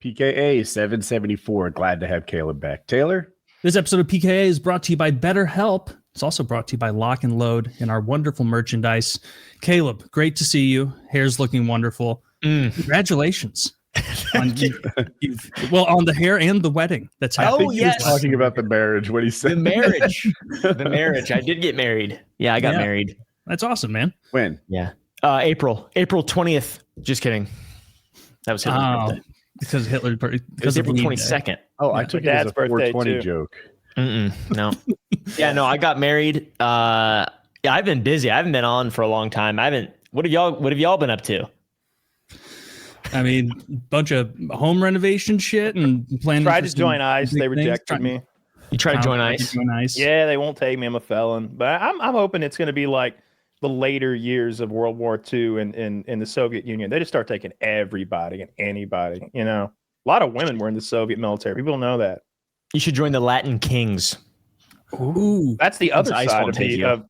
PKA 774. Glad to have Caleb back. Taylor? This episode of PKA is brought to you by BetterHelp. It's also brought to you by Lock and Load and our wonderful merchandise. Caleb, great to see you. Hair's looking wonderful. Congratulations. on the hair and the wedding. That's happening. Oh, yes. He was talking about the marriage. What he said. The marriage. I did get married. Yeah, I got married. That's awesome, man. When? Yeah. April 20th. Just kidding. That was Hitler's birthday. Because Hitler's birthday. It was April 22nd. Oh, I took it as a 420 joke. No. Yeah, no, I got married. Yeah, I've been busy. I haven't been on for a long time. What have y'all been up to? I mean, bunch of home renovation shit and planning. Tried to join ICE. They rejected me. You tried to join ICE? Yeah, they won't take me. I'm a felon. But I'm hoping it's going to be like the later years of World War II in the Soviet Union. They just start taking everybody and anybody. You know, a lot of women were in the Soviet military. People don't know that. You should join the Latin Kings. Ooh, that's the other side of the.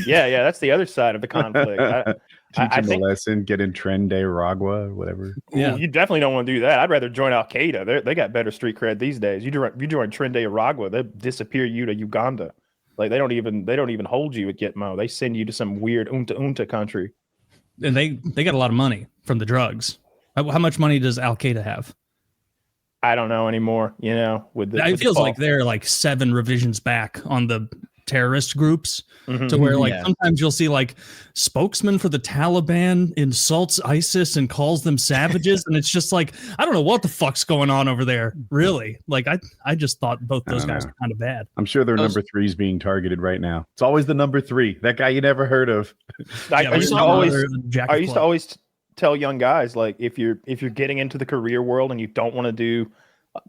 Yeah, that's the other side of the conflict. Teach him a lesson. Get in Tren de Aragua, whatever. Yeah, you definitely don't want to do that. I'd rather join Al Qaeda. They got better street cred these days. You join Tren de Aragua, they disappear you to Uganda. Like they don't even hold you at Gitmo. They send you to some weird unta country. And they got a lot of money from the drugs. How much money does Al Qaeda have? I don't know anymore. You know, it feels like they're like 7 revisions back on the terrorist groups, to where like sometimes you'll see like spokesman for the Taliban insults ISIS and calls them savages, and it's just like I don't know what the fuck's going on over there. Really, like I just thought both those guys were kind of bad. I'm sure their number 3 is being targeted right now. It's always the number 3, that guy you never heard of. I used to always tell young guys, like if you're getting into the career world and you don't want to do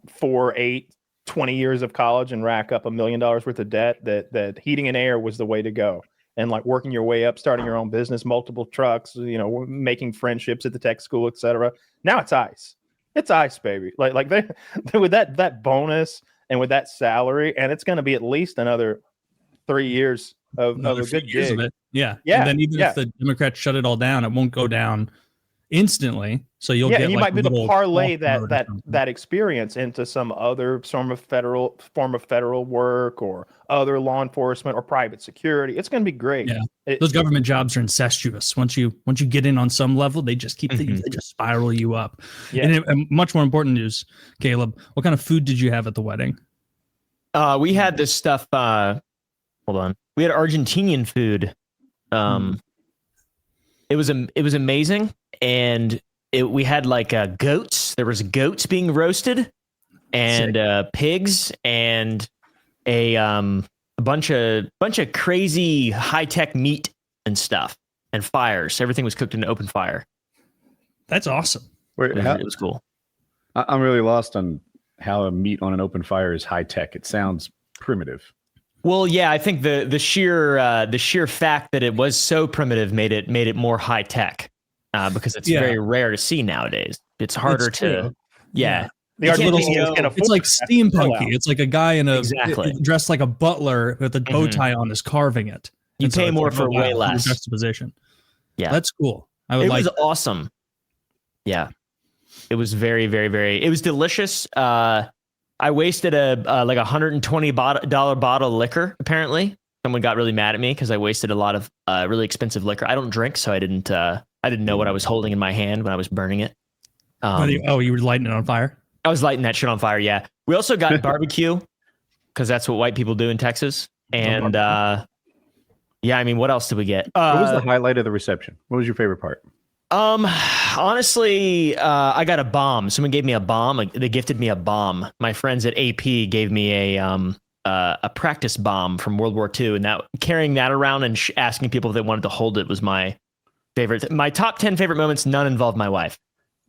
4, 8, 20 years of college and rack up $1 million worth of debt, that heating and air was the way to go. And like working your way up, starting your own business, multiple trucks, you know, making friendships at the tech school, etc. Now it's ICE. It's ICE, baby. Like they with that bonus and with that salary, and it's going to be at least another 3 years of a good gig. Of it. Yeah. And then even if the Democrats shut it all down, it won't go down instantly. So you'll get you like might be able to parlay that experience into some other form of federal work or other law enforcement or private security. It's going to be great. Yeah. Those government jobs are incestuous. Once you get in on some level, they just keep they just spiral you up. Yeah. And much more important news, Caleb, what kind of food did you have at the wedding? We had this stuff. Hold on. We had Argentinian food. It was amazing. And we had like goats. There was goats being roasted, and pigs, and a bunch of crazy high tech meat and stuff, and fires. Everything was cooked in an open fire. That's awesome. Wait, it was cool. I'm really lost on how a meat on an open fire is high tech. It sounds primitive. Well, yeah, I think the sheer fact that it was so primitive made it more high tech. Because it's very rare to see nowadays. It's harder to, The it's like steampunky. It's like a guy dressed like a butler with a bow tie on is carving it. You pay more for way less juxtaposition. Yeah, that's cool. It was awesome. Yeah, it was very, very, very. It was delicious. I wasted a like $120 bottle of liquor. Apparently, someone got really mad at me because I wasted a lot of really expensive liquor. I don't drink, so I didn't know what I was holding in my hand when I was burning it. You were lighting it on fire? I was lighting that shit on fire, yeah. We also got barbecue, because that's what white people do in Texas. And I mean, what else did we get? What was the highlight of the reception? What was your favorite part? Honestly, I got a bomb. Someone gave me a bomb. They gifted me a bomb. My friends at AP gave me a practice bomb from World War II, and carrying that around and asking people if they wanted to hold it was my favorite. My top 10 favorite moments, none involved my wife.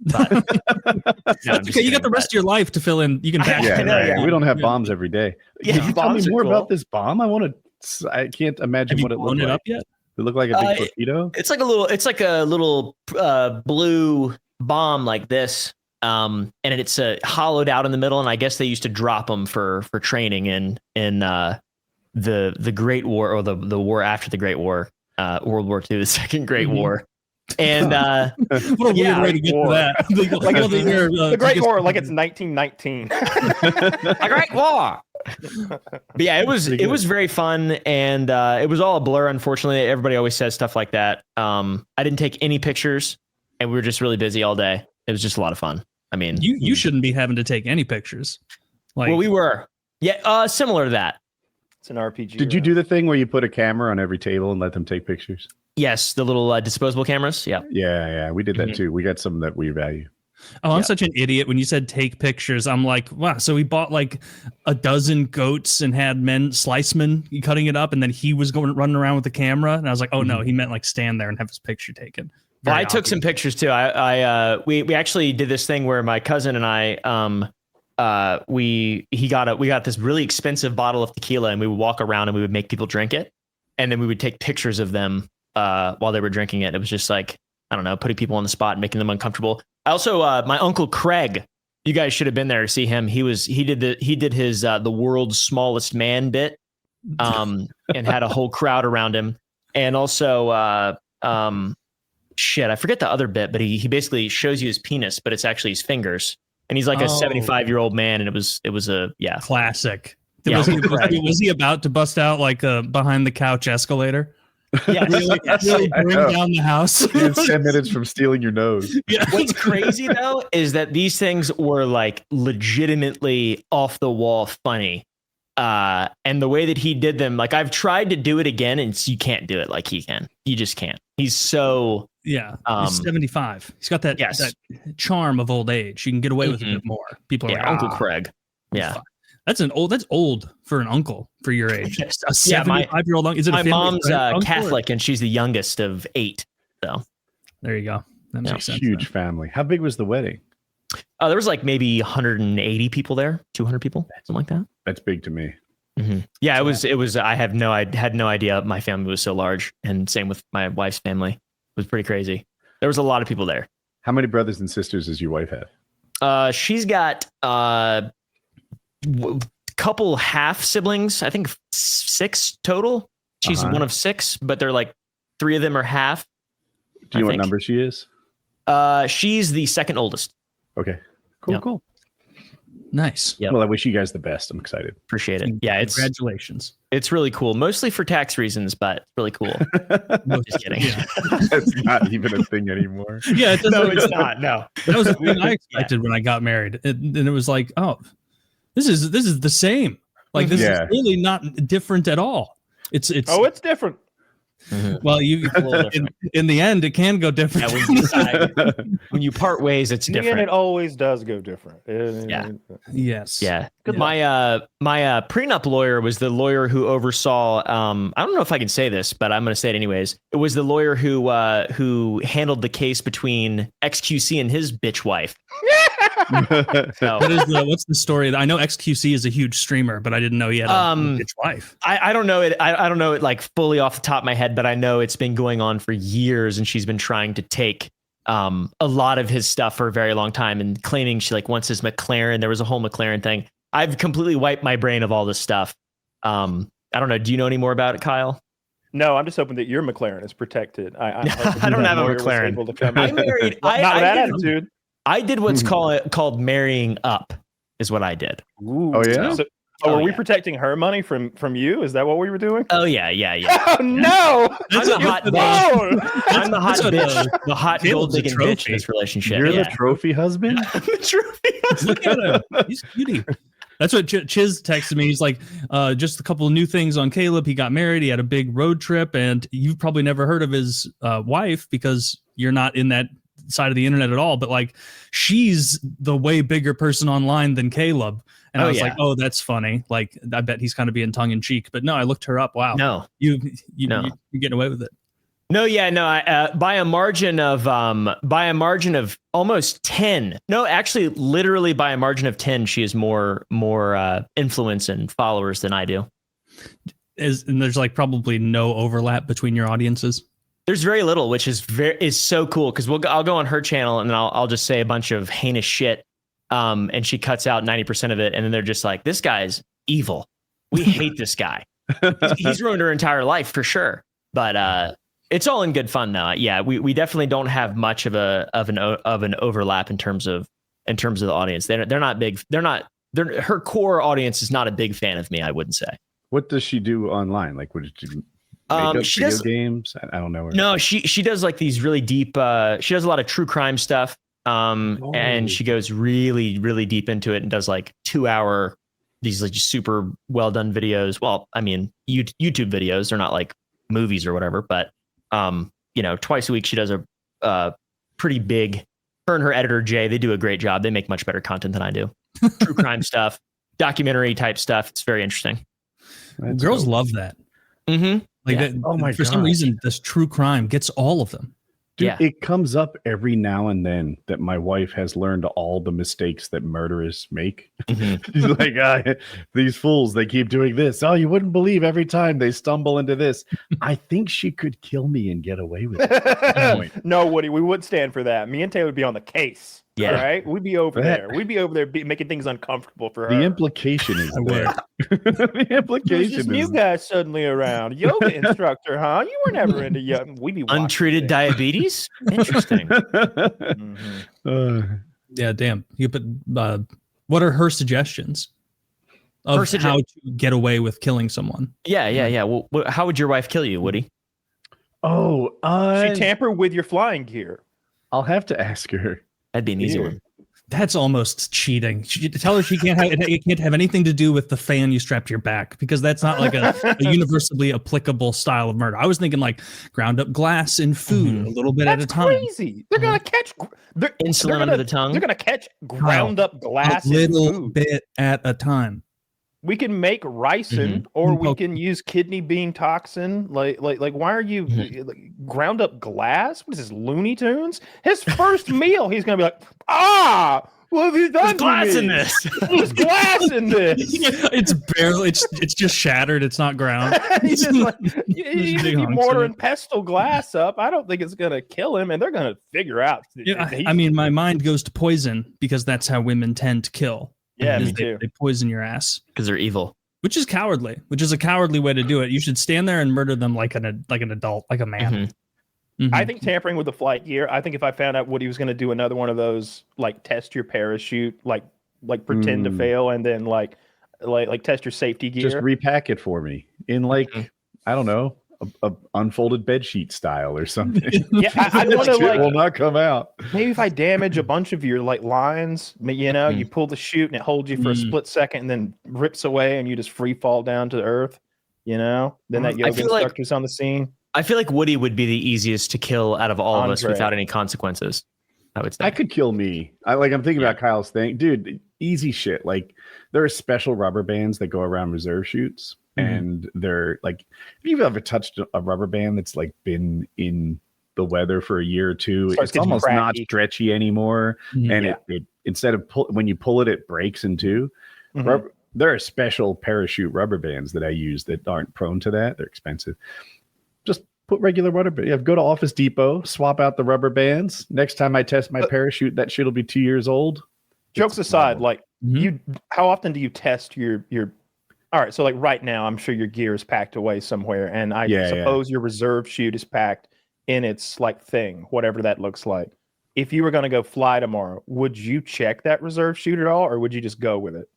But, okay, you got the rest of your life to fill in. You can back We don't have bombs every day. Yeah, can you tell me more about this bomb? I can't imagine what it looked like. Up yet? It looked like a big torpedo. It's like a little blue bomb like this. And it's hollowed out in the middle. And I guess they used to drop them for training in the Great War, or the war after the Great War, World War II, the Second Great War. And what a weird way to get to that. The Great War, like it's 1919. The Great War. But yeah, it was very fun, and it was all a blur. Unfortunately, everybody always says stuff like that. I didn't take any pictures, and we were just really busy all day. It was just a lot of fun. I mean, you shouldn't be having to take any pictures. Well, we were. Yeah, similar to that. It's an RPG. Did you do the thing where you put a camera on every table and let them take pictures? Yes, the little disposable cameras. Yeah. Yeah. We did that too. We got some that we value. Oh, I'm such an idiot. When you said take pictures, I'm like, wow. So he bought like a dozen goats and had slicemen cutting it up, and then he was running around with the camera. And I was like, oh no, he meant like stand there and have his picture taken. Well, I took some pictures too. We actually did this thing where my cousin and I we got this really expensive bottle of tequila, and we would walk around and we would make people drink it, and then we would take pictures of them while they were drinking it. It was just like, I don't know, putting people on the spot and making them uncomfortable. I also my uncle Craig, you guys should have been there to see him. He did his the world's smallest man bit, and had a whole crowd around him. And also shit, I forget the other bit, but he basically shows you his penis, but it's actually his fingers. And he's like a 75-year-old man, and it was a classic. Yeah. Was he about to bust out like a behind the couch escalator? Yeah, really bring down the house. It's 10 minutes from stealing your nose. Yeah. What's crazy though is that these things were like legitimately off the wall funny. And the way that he did them, like I've tried to do it again, and you can't do it like he can. You just can't. He's so he's 75. He's got that charm of old age. You can get away with a bit more. People are like, Uncle Craig. Yeah. That's old for an uncle for your age. A 75-year-old uncle. Is it my mom's Catholic, and she's the youngest of 8. So there you go. That makes sense. Huge family. How big was the wedding? There was like maybe 180 people there, 200 people, something like that. That's big to me. Mm-hmm. Yeah, it was. I had no idea my family was so large, and same with my wife's family. It was pretty crazy. There was a lot of people there. How many brothers and sisters does your wife have? She's got couple half siblings. I think 6 total. She's one of 6, but they're like 3 of them are half. Do you know what number she is? She's the second oldest. Okay. Cool. Nice. Yep. Well, I wish you guys the best. I'm excited. Appreciate it. Yeah, congratulations. It's really cool. Mostly for tax reasons, but it's really cool. Just kidding. Yeah. That's not even a thing anymore. Yeah, it's not. No. That was the thing I expected when I got married. And it was like, oh, this is the same. Like this is really not different at all. It's it's different. Mm-hmm. Well, in the end, it can go different. Yeah, when you part ways, it's different. And it always does go different. Yes. Yeah. My prenup lawyer was the lawyer who oversaw. I don't know if I can say this, but I'm going to say it anyways. It was the lawyer who handled the case between XQC and his bitch wife. So, what's the story? I know XQC is a huge streamer, but I didn't know he had a bitch wife. I don't know it. I don't know it like fully off the top of my head, but I know it's been going on for years, and she's been trying to take a lot of his stuff for a very long time, and claiming she like wants his McLaren. There was a whole McLaren thing. I've completely wiped my brain of all this stuff. I don't know. Do you know any more about it, Kyle? No, I'm just hoping that your McLaren is protected. I don't have a McLaren. I married. Attitude. I did what's called marrying up, is what I did. Ooh. Oh yeah. So, were we protecting her money from you? Is that what we were doing? Oh yeah. Oh no! I'm the hot bitch. I'm the hot bitch. The hot gold digging bitch in this relationship. You're the trophy husband. I'm the trophy husband. Look at him. He's cutie. That's what Chiz texted me. He's like, just a couple of new things on Caleb. He got married. He had a big road trip, and you've probably never heard of his wife because you're not in that side of the internet at all, but like she's the way bigger person online than Caleb. And I was like, oh, that's funny. Like, I bet he's kind of being tongue in cheek, but no, I looked her up. Wow. No, you're getting away with it. No. Yeah, no, by a margin of almost 10. No, actually literally by a margin of 10, she has more influence and followers than I do. And there's like probably no overlap between your audiences. There's very little, which is so cool because I'll go on her channel and then I'll just say a bunch of heinous shit, and she cuts out 90% of it, and then they're just like, "This guy's evil. We hate this guy. He's ruined her entire life for sure." But It's all in good fun though. Yeah, we definitely don't have much of an overlap in terms of the audience. They're not big. Her core audience is not a big fan of me, I wouldn't say. What does she do online? Like, what did she make up video games? I don't know. No, she does like these really deep. She does a lot of true crime stuff. And she goes really, really deep into it and does like 2-hour, these like super well done videos. Well, I mean, YouTube videos. They're not like movies or whatever, but twice a week she does a pretty big. Her and her editor Jay, they do a great job. They make much better content than I do. True crime stuff, documentary type stuff. It's very interesting. Girls love that. Mm-hmm. Like that, for some reason, this true crime gets all of them. Dude, it comes up every now and then that my wife has learned all the mistakes that murderers make. Mm-hmm. She's like, these fools, they keep doing this. Oh, you wouldn't believe every time they stumble into this. I think she could kill me and get away with it. No, Woody, we wouldn't stand for that. Me and Taylor would be on the case. Yeah. All right. We'd be over there. We'd be over there making things uncomfortable for her. The implication is there. The implication is new guy suddenly around. Yoga instructor, huh? You were never into yoga. We'd be untreated diabetes. Interesting. Yeah, damn. You put what are her suggestions of how to get away with killing someone? Yeah. Well, how would your wife kill you, Woody? She tamper with your flying gear. I'll have to ask her. That'd be an easy one. That's almost cheating. Tell her it can't have anything to do with the fan you strap to your back, because that's not like a universally applicable style of murder. I was thinking like ground up glass in food a little bit at a time. Crazy. They're gonna catch insulin under the tongue. They're gonna catch ground up glass a little bit at a time. We can make ricin, or we can use kidney bean toxin. Like, why are you ground up glass? What is this, Looney Tunes? His first meal, he's gonna be like, what have you done? There's glass in this. There's glass in this. It's barely. It's just shattered. It's not ground. He's just like, you mortar and pestle glass up. I don't think it's gonna kill him, and they're gonna figure out. Yeah, I mean, my mind goes to poison because that's how women tend to kill. Yeah, me too. They poison your ass because they're evil, which is cowardly. Which is a cowardly way to do it. You should stand there and murder them like an adult, like a man. I think tampering with the flight gear. I think if I found out Woody was going to do another one of those, like test your parachute, like pretend to fail, and then like test your safety gear. Just repack it for me in I don't know. A unfolded bed sheet style or something. Yeah, I want to will not come out. Maybe if I damage a bunch of your lines, you pull the chute and it holds you for a split second and then rips away and you just free fall down to the earth. Then that yoga instructor's on the scene. I feel like Woody would be the easiest to kill out of all of us without any consequences. I would say. I could kill me. I'm thinking about Kyle's thing, dude. Easy shit. Like there are special rubber bands that go around reserve chutes. And they're like, if you've ever touched a rubber band that's like been in the weather for a year or two, it's almost not stretchy anymore. And it instead of when you pull it, it breaks in two. There are special parachute rubber bands that I use that aren't prone to that. They're expensive. Just put regular rubber bands. Go to Office Depot, swap out the rubber bands. Next time I test my parachute, that shit'll be 2 years old. Jokes aside, how often do you test your all right, so like right now, I'm sure your gear is packed away somewhere, and I suppose your reserve chute is packed in its thing, whatever that looks like. If you were going to go fly tomorrow, would you check that reserve chute at all, or would you just go with it?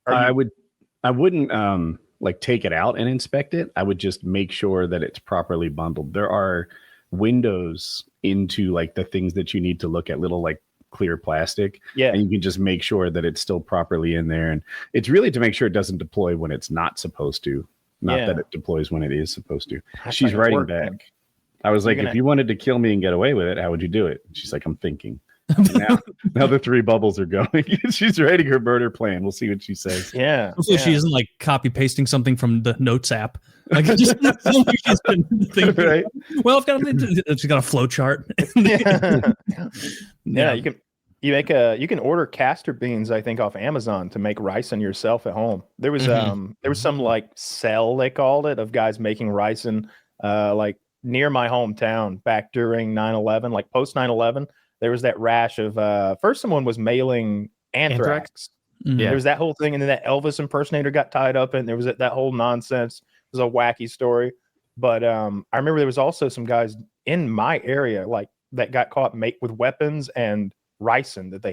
I wouldn't take it out and inspect it. I would just make sure that it's properly bundled. There are windows into the things that you need to look at, little clear plastic, and you can just make sure that it's still properly in there, and it's really to make sure it doesn't deploy when it's not supposed to, not that it deploys when it is supposed to. She's writing back, man. I was like, if you wanted to kill me and get away with it, how would you do it? She's like, I'm thinking. now the three bubbles are going. She's writing her murder plan. We'll see what she says. Hopefully she isn't copy pasting something from the notes app. Just she's been thinking, right? Well, she's got a flow chart. You can order castor beans, I think, off Amazon to make ricin yourself at home. There was some cell, they called it, of guys making ricin near my hometown back during 9/11, post 9/11. There was that rash of first someone was mailing anthrax. There was that whole thing, and then that Elvis impersonator got tied up, and there was that whole nonsense. It was a wacky story. But I remember there was also some guys in my area like that got caught with weapons and ricin that they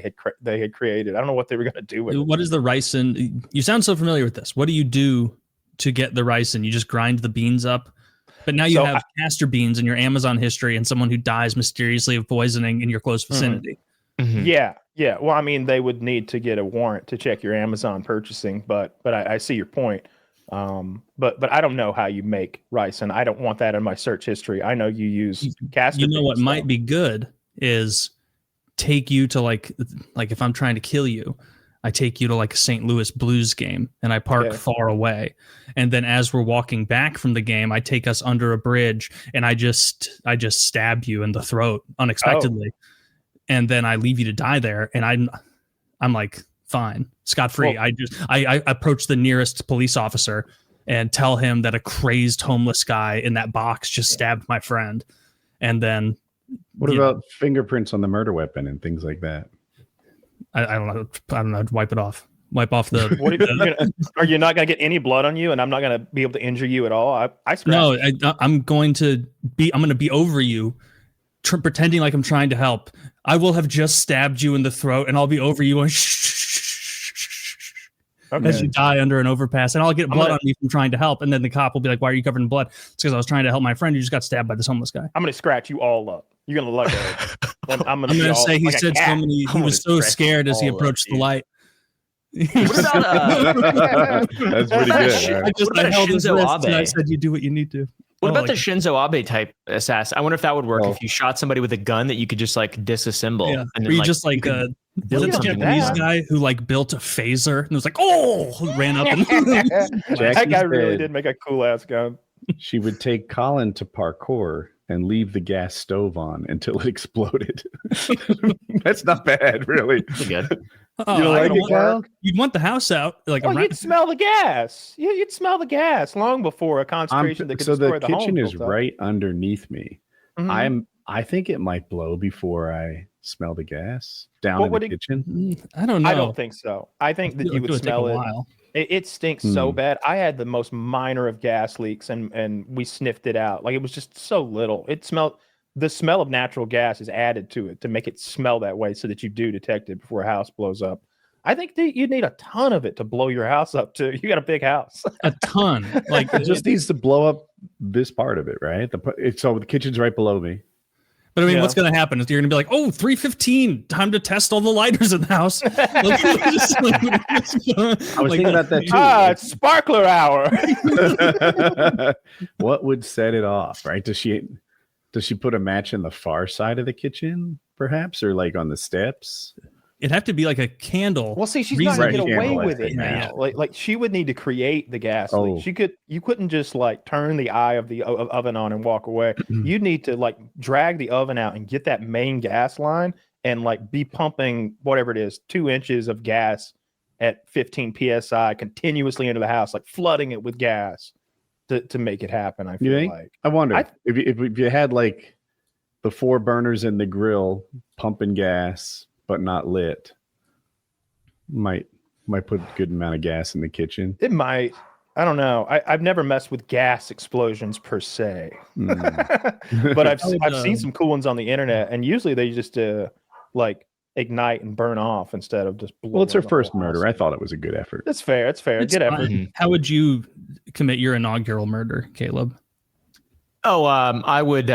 had created. I don't know what they were going to do with it. What is the ricin? You sound so familiar with this. What do you do to get the ricin? You just grind the beans up? But now you have castor beans in your Amazon history and someone who dies mysteriously of poisoning in your close vicinity. Mm-hmm. Yeah. Well, I mean, they would need to get a warrant to check your Amazon purchasing, but I see your point. But I don't know how you make ricin. I don't want that in my search history. I know you use castor beans. What might be good is take you to like if I'm trying to kill you, I take you to like a St. Louis Blues game and I park far away. And then as we're walking back from the game, I take us under a bridge and I just stab you in the throat unexpectedly. And then I leave you to die there. And I'm like, fine, scot-free. Well, I approach the nearest police officer and tell him that a crazy homeless guy in that box just stabbed my friend. And then what about fingerprints on the murder weapon and things like that? I don't know. Wipe it off. Wipe off the. Are you not going to get any blood on you, and I'm not going to be able to injure you at all? I'm going to be over you, pretending like I'm trying to help. I will have just stabbed you in the throat, and I'll be over you and as you die under an overpass, and I'll get blood on you from trying to help. And then the cop will be like, "Why are you covered in blood?" It's because I was trying to help my friend who just got stabbed by this homeless guy. I'm going to scratch you all up. You're going to look at it. I'm going to say he said so many. He was so scared as he approached the light. What about that's pretty good. I held his wrist and I said, "You do what you need to." What about the Shinzo Abe type assassin? I wonder if that would work if you shot somebody with a gun that you could just like disassemble. Yeah. And or you just like built a Japanese guy who like built a phaser and was like, ran up and that guy really did make a cool ass gun. She would take Colin to parkour and leave the gas stove on until it exploded. That's not bad, really. Pretty good. You don't like it, Kyle? You'd want the house out. Like you'd smell the gas. You'd smell the gas long before a concentration that could destroy the home. So the kitchen is right underneath me. Mm-hmm. I think it might blow before I smell the gas down in the kitchen. I don't know. I don't think so. I think that you would smell it. It stinks so bad. I had the most minor of gas leaks and we sniffed it out. Like it was just so little. The smell of natural gas is added to it to make it smell that way so that you do detect it before a house blows up. I think you'd need a ton of it to blow your house up too. You got a big house. A ton. Like it just needs to blow up this part of it, right? So the kitchen's right below me. But I mean, what's going to happen is you're going to be like, 3:15, time to test all the lighters in the house. I was thinking about that too. It's sparkler hour. What would set it off, right? Does she put a match in the far side of the kitchen, perhaps, or like on the steps? It'd have to be like a candle. Well, see, she's not going to get away with it now. Like she would need to create the gas leak. You couldn't just like turn the eye of the oven on and walk away. You'd need to like drag the oven out and get that main gas line and like be pumping whatever it is, 2 inches of gas at 15 PSI continuously into the house, like flooding it with gas to make it happen. I feel like. I wonder if you had like the 4 burners in the grill pumping gas but not lit, might put a good amount of gas in the kitchen. It might. I don't know. I've never messed with gas explosions per se, but I've seen some cool ones on the internet, and usually they just like ignite and burn off instead of just blowing. Well, it's her first murder. I thought it was a good effort. It's fair. It's fair. Good effort. How would you commit your inaugural murder, Caleb? I would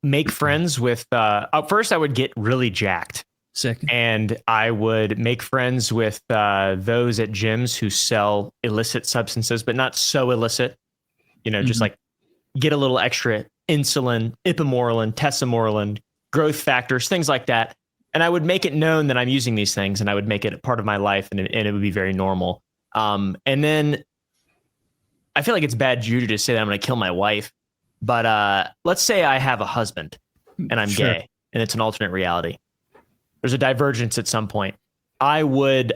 make friends with. First, I would get really jacked. Sick. And I would make friends with those at gyms who sell illicit substances, but not so illicit. Just like get a little extra insulin, ipamorelin, tesamorelin, growth factors, things like that. And I would make it known that I'm using these things, and I would make it a part of my life, and it would be very normal. And then I feel like it's bad juju to say that I'm going to kill my wife, but let's say I have a husband and I'm gay, and it's an alternate reality. There's a divergence at some point. I would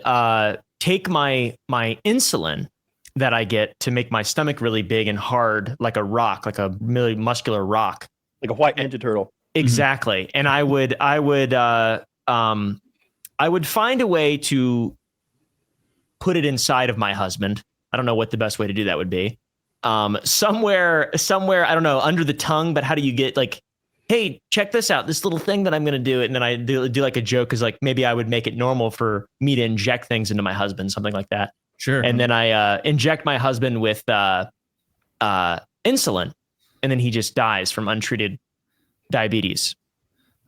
take my insulin that I get to make my stomach really big and hard, like a rock, like a really muscular rock, like a white Ninja Turtle. Exactly. And I would find a way to put it inside of my husband. I don't know what the best way to do that would be. somewhere, I don't know, under the tongue, but how do you get like, hey, check this out, this little thing that I'm going to do it. And then I do like a joke because like maybe I would make it normal for me to inject things into my husband, something like that. Sure. And then I inject my husband with insulin, and then he just dies from untreated diabetes.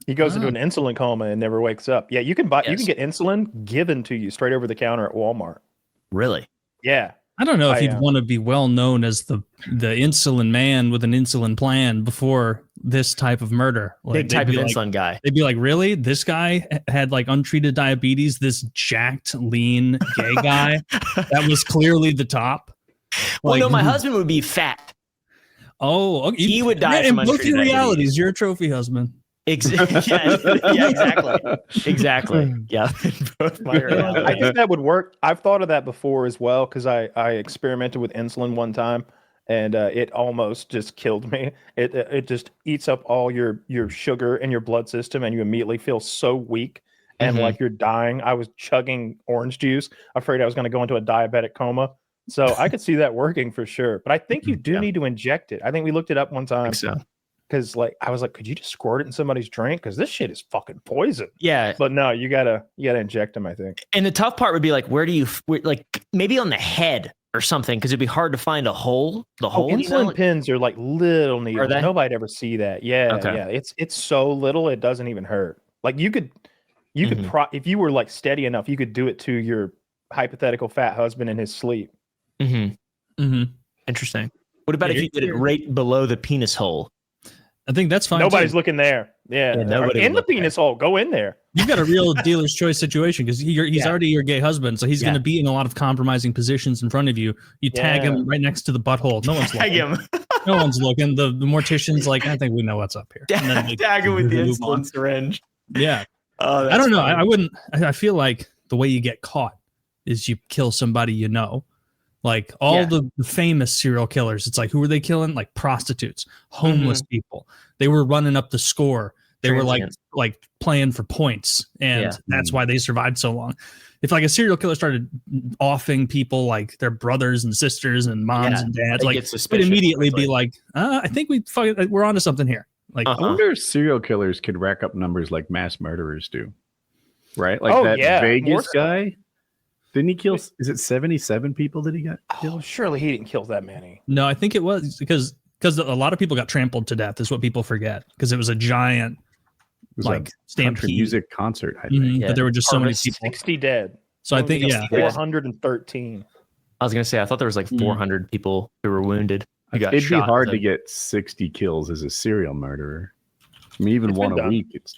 He goes into an insulin coma and never wakes up. Yeah, you can get insulin given to you straight over the counter at Walmart. Really? Yeah. I don't know if you'd want to be well known as the insulin man with an insulin plan before this type of murder. Like, big type of insulin guy. They'd be like, really? This guy had like untreated diabetes, this jacked, lean, gay guy that was clearly the top. Well, no, my husband would be fat. Oh, okay. He would die in from both your untreated realities. diabetes. You're a trophy husband. Exactly. Yeah. Both my I think that would work. I've thought of that before as well because I experimented with insulin one time and it almost just killed me. It just eats up all your sugar in your blood system and you immediately feel so weak and like you're dying. I was chugging orange juice, afraid I was going to go into a diabetic coma. So I could see that working for sure. But I think you do need to inject it. I think we looked it up one time. I think so. Because like I was like, could you just squirt it in somebody's drink? Because this shit is fucking poison. Yeah, but no, you gotta inject them. I think. And the tough part would be like, where like maybe on the head or something? Because it'd be hard to find a hole. The hole. Insulin pins are like little needles. Nobody'd ever see that. Yeah, yeah. It's so little it doesn't even hurt. Like you could if you were like steady enough, you could do it to your hypothetical fat husband in his sleep. Interesting. What about if you did it right below the penis hole? I think that's fine. Nobody's looking there. Yeah, in the penis hole. Go in there. You've got a real dealer's choice situation because he's already your gay husband, so he's going to be in a lot of compromising positions in front of you. You tag him right next to the butthole. No one's looking. No one's looking. The mortician's like, I think we know what's up here. And then tag him with the insulin syringe. Yeah. I don't know. I wouldn't. I feel like the way you get caught is you kill somebody you know. Like all the famous serial killers, it's like, who were they killing? Like prostitutes, homeless people. They were running up the score. They were like playing for points. And that's why they survived so long. If like a serial killer started offing people like their brothers and sisters and moms and dads, like it would immediately be like, I think we're onto something here. Like, I wonder if serial killers could rack up numbers like mass murderers do. Right? Like Vegas guy. Didn't he kill? Is it 77 people that he got killed? Oh, surely he didn't kill that many. No, I think it was because a lot of people got trampled to death. Is what people forget because it was a giant like stampede music concert. I think, but there were just so many people. 60 dead. So I think 413. I was gonna say I thought there was like 400 people who were wounded. It'd be hard to get 60 kills as a serial murderer. I mean, even one a week. It's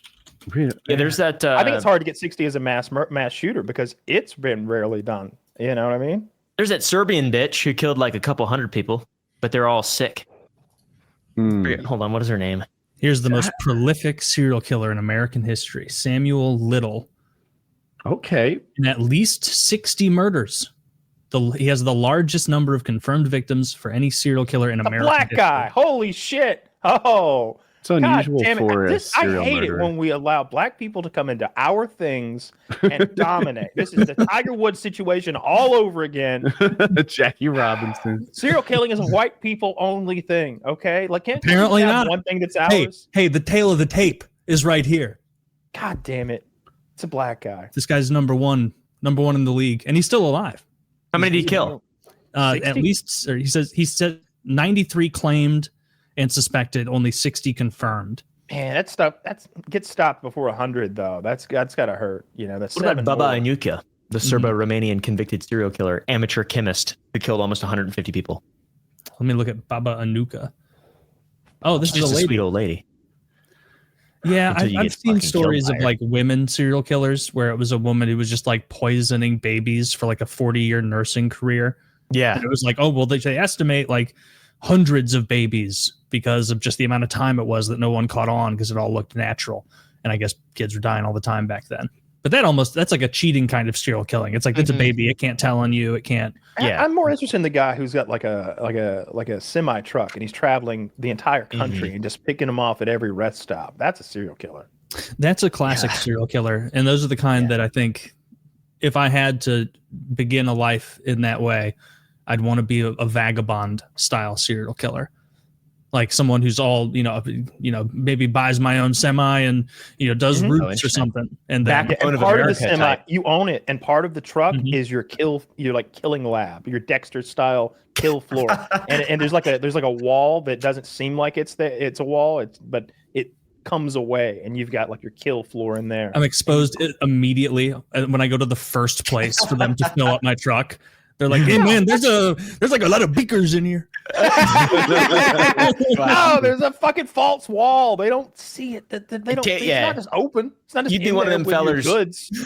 there's that. I think it's hard to get 60 as a mass shooter because it's been rarely done. You know what I mean? There's that Serbian bitch who killed like a couple hundred people, but they're all sick. Hold on, what is her name? Here's the most prolific serial killer in American history, Samuel Little. Okay. And at least 60 murders. He has the largest number of confirmed victims for any serial killer in America. Black guy. Holy shit. Oh. It's unusual for a serial I hate murderer. it when we allow black people to come into our things and dominate. This is the Tiger Woods situation all over again. Jackie Robinson. Serial killing is a white people only thing. Okay, like can't apparently have not one thing that's ours. Hey, the tail of the tape is right here. God damn it! It's a black guy. This guy's number one in the league, and he's still alive. How many did he kill? At least, or he said 93 claimed and suspected, only 60 confirmed. Man, that gets stopped before 100 though. That's gotta hurt. You know, that's what about Baba Anuka, the Serbo-Romanian convicted serial killer, amateur chemist who killed almost 150 people? Let me look at Baba Anuka. Oh, this is a sweet old lady. Yeah, I've seen stories of like women serial killers where it was a woman who was just like poisoning babies for like a 40-year nursing career. Yeah, and it was like, oh well, they estimate like hundreds of babies because of just the amount of time it was that no one caught on because it all looked natural. And I guess kids were dying all the time back then. But that's like a cheating kind of serial killing. It's like it's a baby. It can't tell on you. It can't. Yeah. I'm more interested in the guy who's got like a semi truck and he's traveling the entire country and just picking them off at every rest stop. That's a serial killer. That's a classic serial killer. And those are the kind that I think if I had to begin a life in that way, I'd want to be a vagabond style serial killer. Like someone who's all, maybe buys my own semi and, does routes or something. And then part of the semi, you own it. And part of the truck is your killing lab, your Dexter style kill floor. and there's like a wall that doesn't seem like it's a wall, but it comes away and you've got like your kill floor in there. I'm exposed immedely when I go to the first place for them to fill up my truck. They're like, hey man, there's like a lot of beakers in here. No, there's a fucking false wall. They don't see it. They don't. It's not just open. It's not just. You'd be one of them fellers.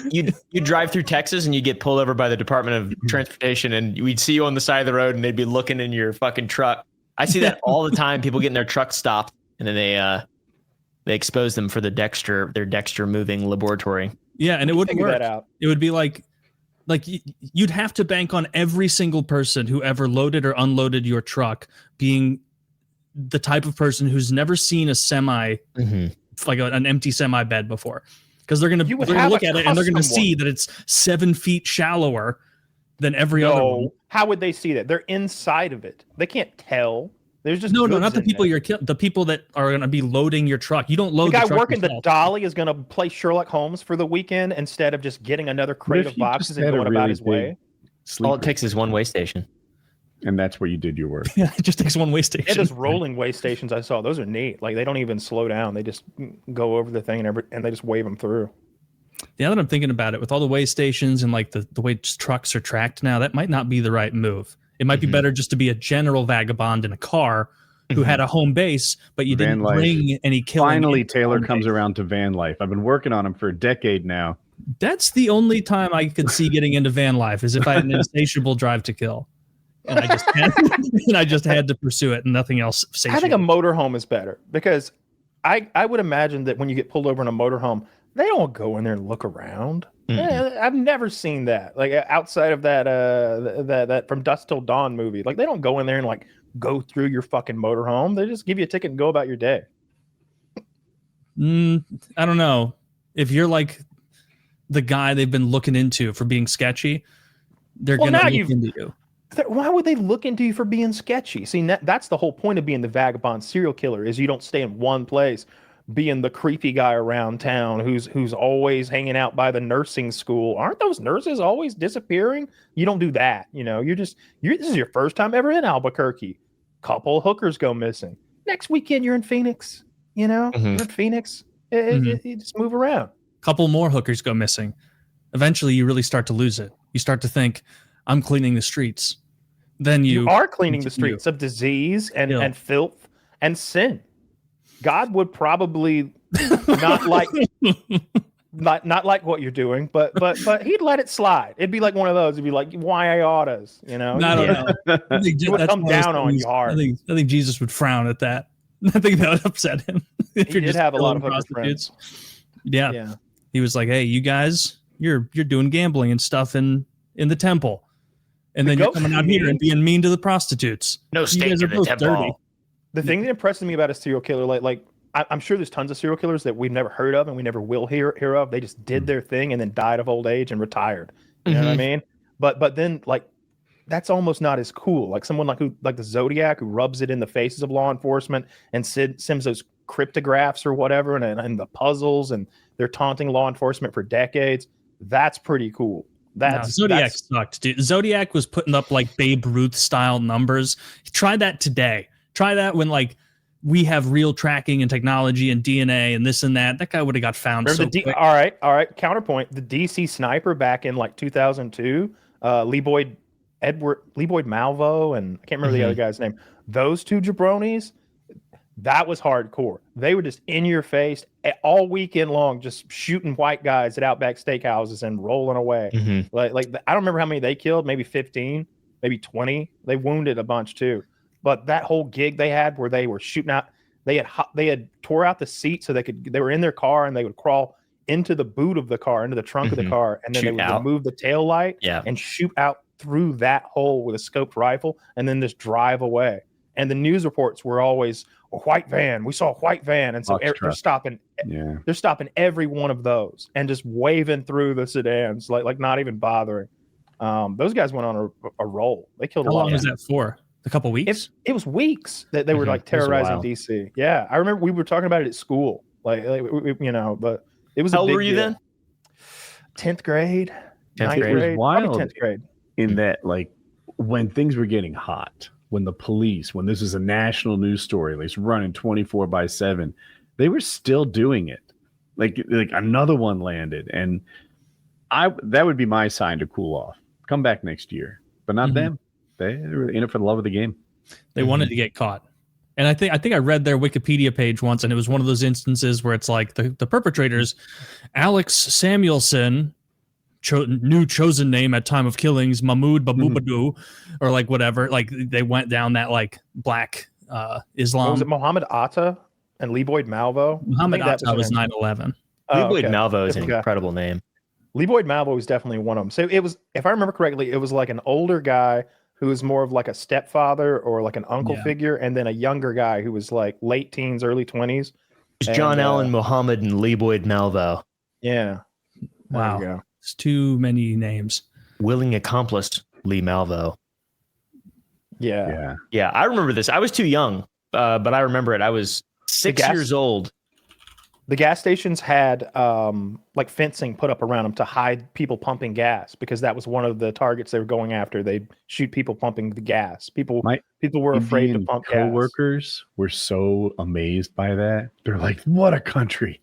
You drive through Texas and you get pulled over by the Department of Transportation, and we'd see you on the side of the road, and they'd be looking in your fucking truck. I see that all the time. People getting their truck stopped, and then they expose them for their Dexter moving laboratory. Yeah, and it wouldn't work. That out. It would be like you'd have to bank on every single person who ever loaded or unloaded your truck being the type of person who's never seen a semi, like an empty semi bed before, because they're going to look at it and they're going to see that it's 7 feet shallower than every other one. How would they see that? They're inside of it. They can't tell. There's just no, not the people the people that are going to be loading your truck. You don't load the guy truck working yourself. the dolly is going to play Sherlock Holmes for the weekend instead of just getting another crate of boxes and going about his way. All it takes is one way station, and that's where you did your work. Yeah, it just takes one way station. Yeah, those rolling way stations I saw, those are neat. Like they don't even slow down; they just go over the thing and they just wave them through. Now that I'm thinking about it, with all the way stations and like the way trucks are tracked now, that might not be the right move. It might be better just to be a general vagabond in a car who had a home base, but you didn't bring any killing. Finally, Taylor comes around to van life. I've been working on him for a decade now. That's the only time I could see getting into van life is if I had an insatiable drive to kill. And I just had to pursue it and nothing else. I think a motorhome is better because I would imagine that when you get pulled over in a motorhome, they don't go in there and look around. I've never seen that. Like outside of that From Dusk Till Dawn movie, like they don't go in there and like go through your fucking motorhome. They just give you a ticket and go about your day. I don't know. If you're like the guy they've been looking into for being sketchy, they're going to look into you. Why would they look into you for being sketchy? See, that's the whole point of being the vagabond serial killer is you don't stay in one place. Being the creepy guy around town who's always hanging out by the nursing school. Aren't those nurses always disappearing? You don't do that. This is your first time ever in Albuquerque. Couple hookers go missing. Next weekend you're in Phoenix. You're in Phoenix. You just move around. Couple more hookers go missing. Eventually you really start to lose it. You start to think, I'm cleaning the streets. Then you are cleaning the streets of disease and filth and sin. God would probably not like not like what you're doing, but he'd let it slide. It'd be like one of those. It'd be like why I oughtas, I don't know. I think he would come down on you hard. I think Jesus would frown at that. I think that would upset him. He did have a lot of hooker friends. Yeah. He was like, hey, you guys, you're doing gambling and stuff in the temple, and then you're coming out here and being mean to the prostitutes. No stake in the temple. Dirty. The thing that impresses me about a serial killer, like I'm sure there's tons of serial killers that we've never heard of and we never will hear of. They just did their thing and then died of old age and retired. You know what I mean? But then like that's almost not as cool. Like someone like the Zodiac who rubs it in the faces of law enforcement and sends those cryptographs or whatever and the puzzles and they're taunting law enforcement for decades. That's pretty cool. Zodiac sucked, dude. Zodiac was putting up like Babe Ruth style numbers. Try that today. Try that when like we have real tracking and technology and DNA and this and that. That guy would have got found so quick. All right. Counterpoint. The DC sniper back in like 2002, Lee Boyd Malvo, and I can't remember the other guy's name. Those two jabronis, that was hardcore. They were just in your face all weekend long, just shooting white guys at Outback Steakhouses and rolling away. Like I don't remember how many they killed. Maybe 15, maybe 20. They wounded a bunch too. But that whole gig they had where they were shooting out, they had tore out the seat so they were in their car and they would crawl into the boot of the car, into the trunk of the car, and then they would remove the tail light and shoot out through that hole with a scoped rifle and then just drive away. And the news reports were always a white van. We saw a white van, and so they're stopping. Yeah. They're stopping every one of those and just waving through the sedans, like not even bothering. Those guys went on a roll. They killed How a lot. long was that for? A couple weeks? It was weeks that they were like terrorizing DC. Yeah, I remember we were talking about it at school, like you know, but it was. How a old big were you deal. then? 10th grade. 10th It was wild 10th grade. in that, like, when things were getting hot, when the police, when this was a national news story, like, it's running 24/7, they were still doing it. Like another one landed, and that would be my sign to cool off. Come back next year, but not them. They were in it for the love of the game. They wanted to get caught. And I think I read their Wikipedia page once, and it was one of those instances where it's like the perpetrators, Alex Samuelson, new chosen name at time of killings, Mahmoud Babubadu, or like whatever. Like they went down that like black Islam. What was it Mohammed Atta and Lee Boyd Malvo? Mohammed Atta was 9/11. Lee Boyd Malvo is an incredible name. Lee Boyd Malvo was definitely one of them. So it was, if I remember correctly, it was like an older guy who was more of like a stepfather or like an uncle figure, and then a younger guy who was like late teens, early 20s. It's John Allen Muhammad and Lee Boyd Malvo. Yeah. Wow. It's too many names. Willing accomplice Lee Malvo. Yeah. I remember this. I was too young, but I remember it. I was 6 years old. The gas stations had like fencing put up around them to hide people pumping gas, because that was one of the targets they were going after. They'd shoot people pumping the gas. People were afraid to pump gas. Co-workers were so amazed by that. They're like, "What a country!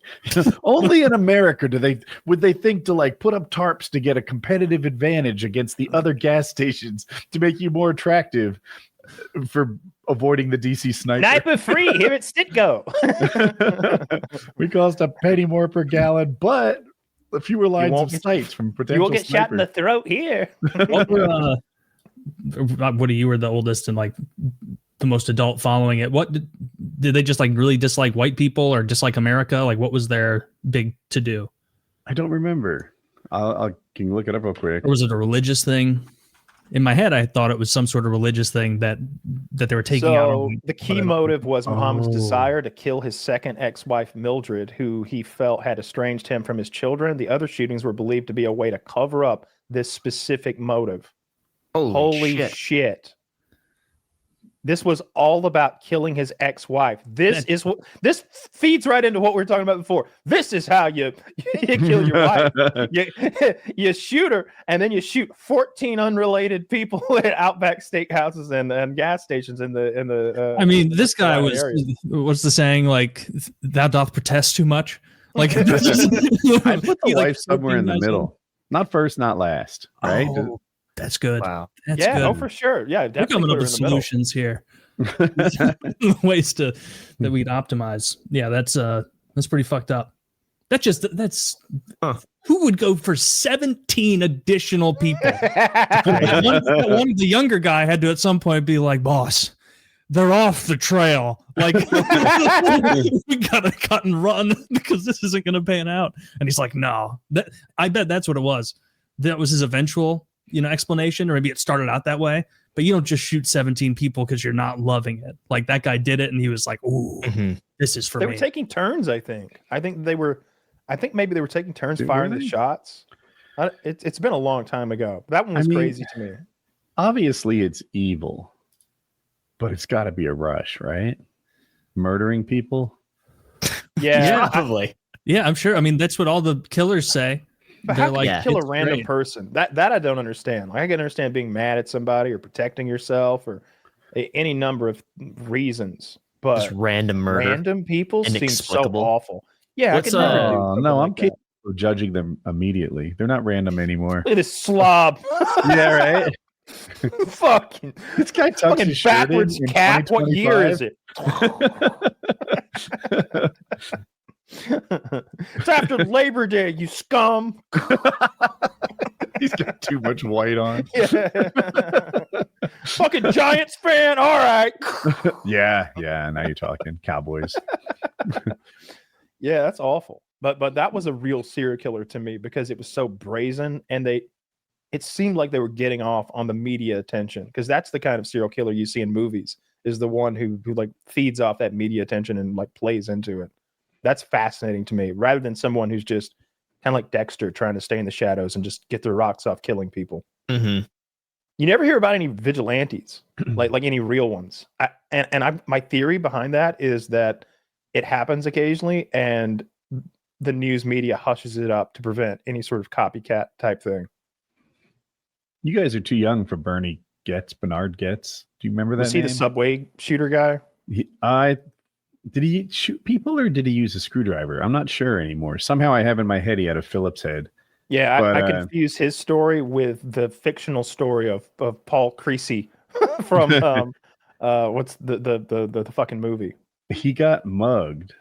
Only in America would they think to like put up tarps to get a competitive advantage against the other gas stations to make you more attractive for avoiding the DC sniper. Sniper free here at Stitco. We cost a penny more per gallon, but a fewer lines of sights from potential. You won't get snipers. shot in the throat here. What you were the oldest and like the most adult following it. What did they just like really dislike white people or dislike America? Like what was their big to do? I don't remember. I can look it up real quick. Or was it a religious thing? In my head, I thought it was some sort of religious thing that they were taking out. So the key motive was Muhammad's desire to kill his second ex-wife, Mildred, who he felt had estranged him from his children. The other shootings were believed to be a way to cover up this specific motive. Holy shit. This was all about killing his ex-wife. This feeds right into what we were talking about before. This is how you kill your wife. You shoot her, and then you shoot 14 unrelated people at Outback Steakhouses and gas stations in the. I mean, this guy was. What's the saying? Like, thou doth protest too much. Like, I put the wife somewhere in the middle, not first, not last. Right. Oh. That's good. Wow. That's good. Oh, for sure. Yeah, definitely. We're coming up with solutions here. Ways that we can optimize. Yeah, that's pretty fucked up. Who would go for 17 additional people? one the younger guy had to at some point be like, boss, they're off the trail. Like we gotta cut and run because this isn't gonna pan out. And he's like, no. I bet that's what it was. That was his eventual explanation, or maybe it started out that way, but you don't just shoot 17 people because you're not loving it. Like that guy did it and he was like, ooh, this is for me. They were taking turns, I think maybe they were taking turns firing the shots. It's been a long time ago. That one was crazy to me. Obviously it's evil, but it's got to be a rush, right? Murdering people. Yeah, probably. Yeah, I'm sure. I mean, that's what all the killers say. But how can you kill a random person? That I don't understand. Like I can understand being mad at somebody or protecting yourself or any number of reasons, but just random murder, random people seem so awful. Yeah, I can never I'm capable of judging them immediately. They're not random anymore. Look at this slob. Yeah, right. Fucking this guy tucks his shirt backwards cap. What year is it? It's after Labor Day, you scum. He's got too much white on. Yeah. Fucking Giants fan. All right. Yeah. Now you're talking Cowboys. Yeah, that's awful. But that was a real serial killer to me because it was so brazen, and it seemed like they were getting off on the media attention, because that's the kind of serial killer you see in movies, is the one who like feeds off that media attention and like plays into it. That's fascinating to me, rather than someone who's just kind of like Dexter trying to stay in the shadows and just get their rocks off killing people. Mm-hmm. You never hear about any vigilantes, like any real ones. My theory behind that is that it happens occasionally, and the news media hushes it up to prevent any sort of copycat type thing. You guys are too young for Bernard Getz. Do you remember that? Was he name? the subway shooter guy? Did he shoot people or did he use a screwdriver? I'm not sure anymore. Somehow I have in my head he had a Phillips head. Yeah, I confuse his story with the fictional story of Paul Creasy from what's the fucking movie? He got mugged,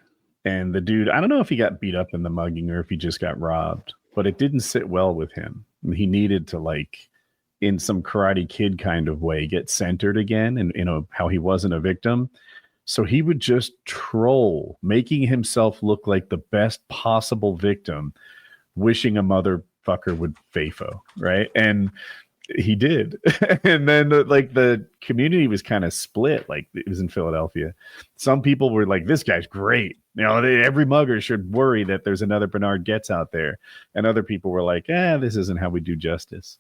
and the dude, I don't know if he got beat up in the mugging or if he just got robbed, but it didn't sit well with him. He needed to, like, in some Karate Kid kind of way, get centered again, and how he wasn't a victim. So he would just troll, making himself look like the best possible victim, wishing a motherfucker would FAFO, right? And he did. And then the community was kind of split. Like, it was in Philadelphia. Some people were like, this guy's great. Every mugger should worry that there's another Bernard Getz out there. And other people were like, this isn't how we do justice.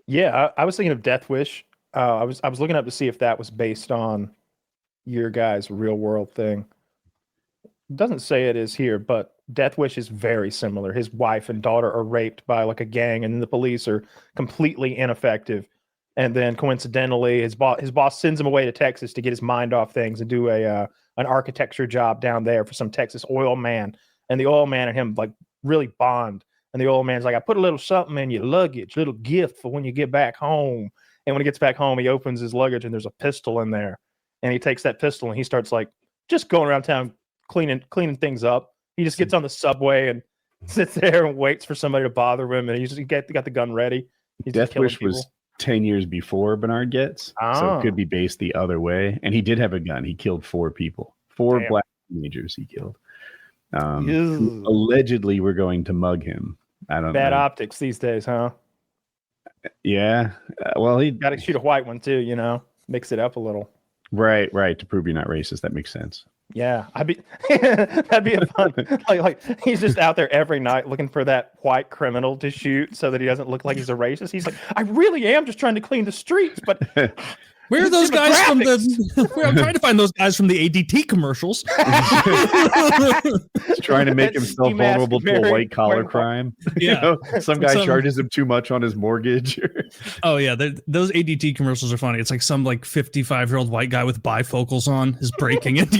Yeah, I was thinking of Death Wish. I was looking up to see if that was based on your guys' real world thing. It doesn't say it is here, but Death Wish is very similar. His wife and daughter are raped by like a gang, and then the police are completely ineffective. And then coincidentally, his boss sends him away to Texas to get his mind off things and do an architecture job down there for some Texas oil man. And the oil man and him like really bond. And the oil man's like, I put a little something in your luggage, little gift for when you get back home. And when he gets back home, he opens his luggage and there's a pistol in there. And he takes that pistol and he starts like just going around town cleaning things up. He just gets on the subway and sits there and waits for somebody to bother him. And he got the gun ready. He's Death Wish was 10 years before Bernard Getz. So it could be based the other way. And he did have a gun. He killed 4 people, 4 black teenagers he killed. Allegedly we're going to mug him. I don't know. Bad optics these days, huh? Yeah. Well, he got to shoot a white one too, mix it up a little. Right. To prove you're not racist. That makes sense. Yeah, that'd be a fun. Like he's just out there every night looking for that white criminal to shoot so that he doesn't look like he's a racist. He's like, I really am just trying to clean the streets, but where are those guys from I'm trying to find those guys from the ADT commercials. He's trying to make himself vulnerable to a white collar crime. Yeah. Some guy charges him too much on his mortgage. Oh yeah, those ADT commercials are funny. It's like some 55-year-old white guy with bifocals on is breaking into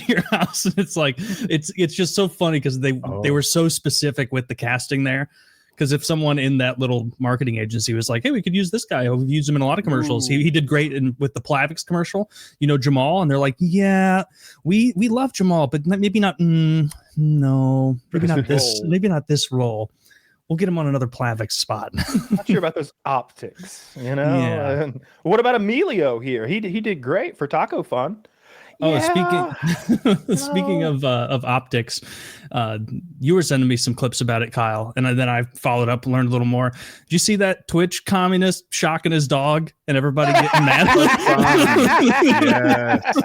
your house, and it's like it's just so funny because they were so specific with the casting there. Because if someone in that little marketing agency was like, hey, we could use this guy. We've used him in a lot of commercials. He did great with the Plavix commercial, Jamal. And they're like, yeah, we love Jamal, but maybe not. No, maybe not this. Maybe not this role. We'll get him on another Plavix spot. Not sure about those optics, Yeah. What about Emilio here? He did great for Taco Fun. Oh, speaking of optics, you were sending me some clips about it, Kyle, and then I followed up, learned a little more. Did you see that Twitch communist shocking his dog and everybody getting mad? Yes.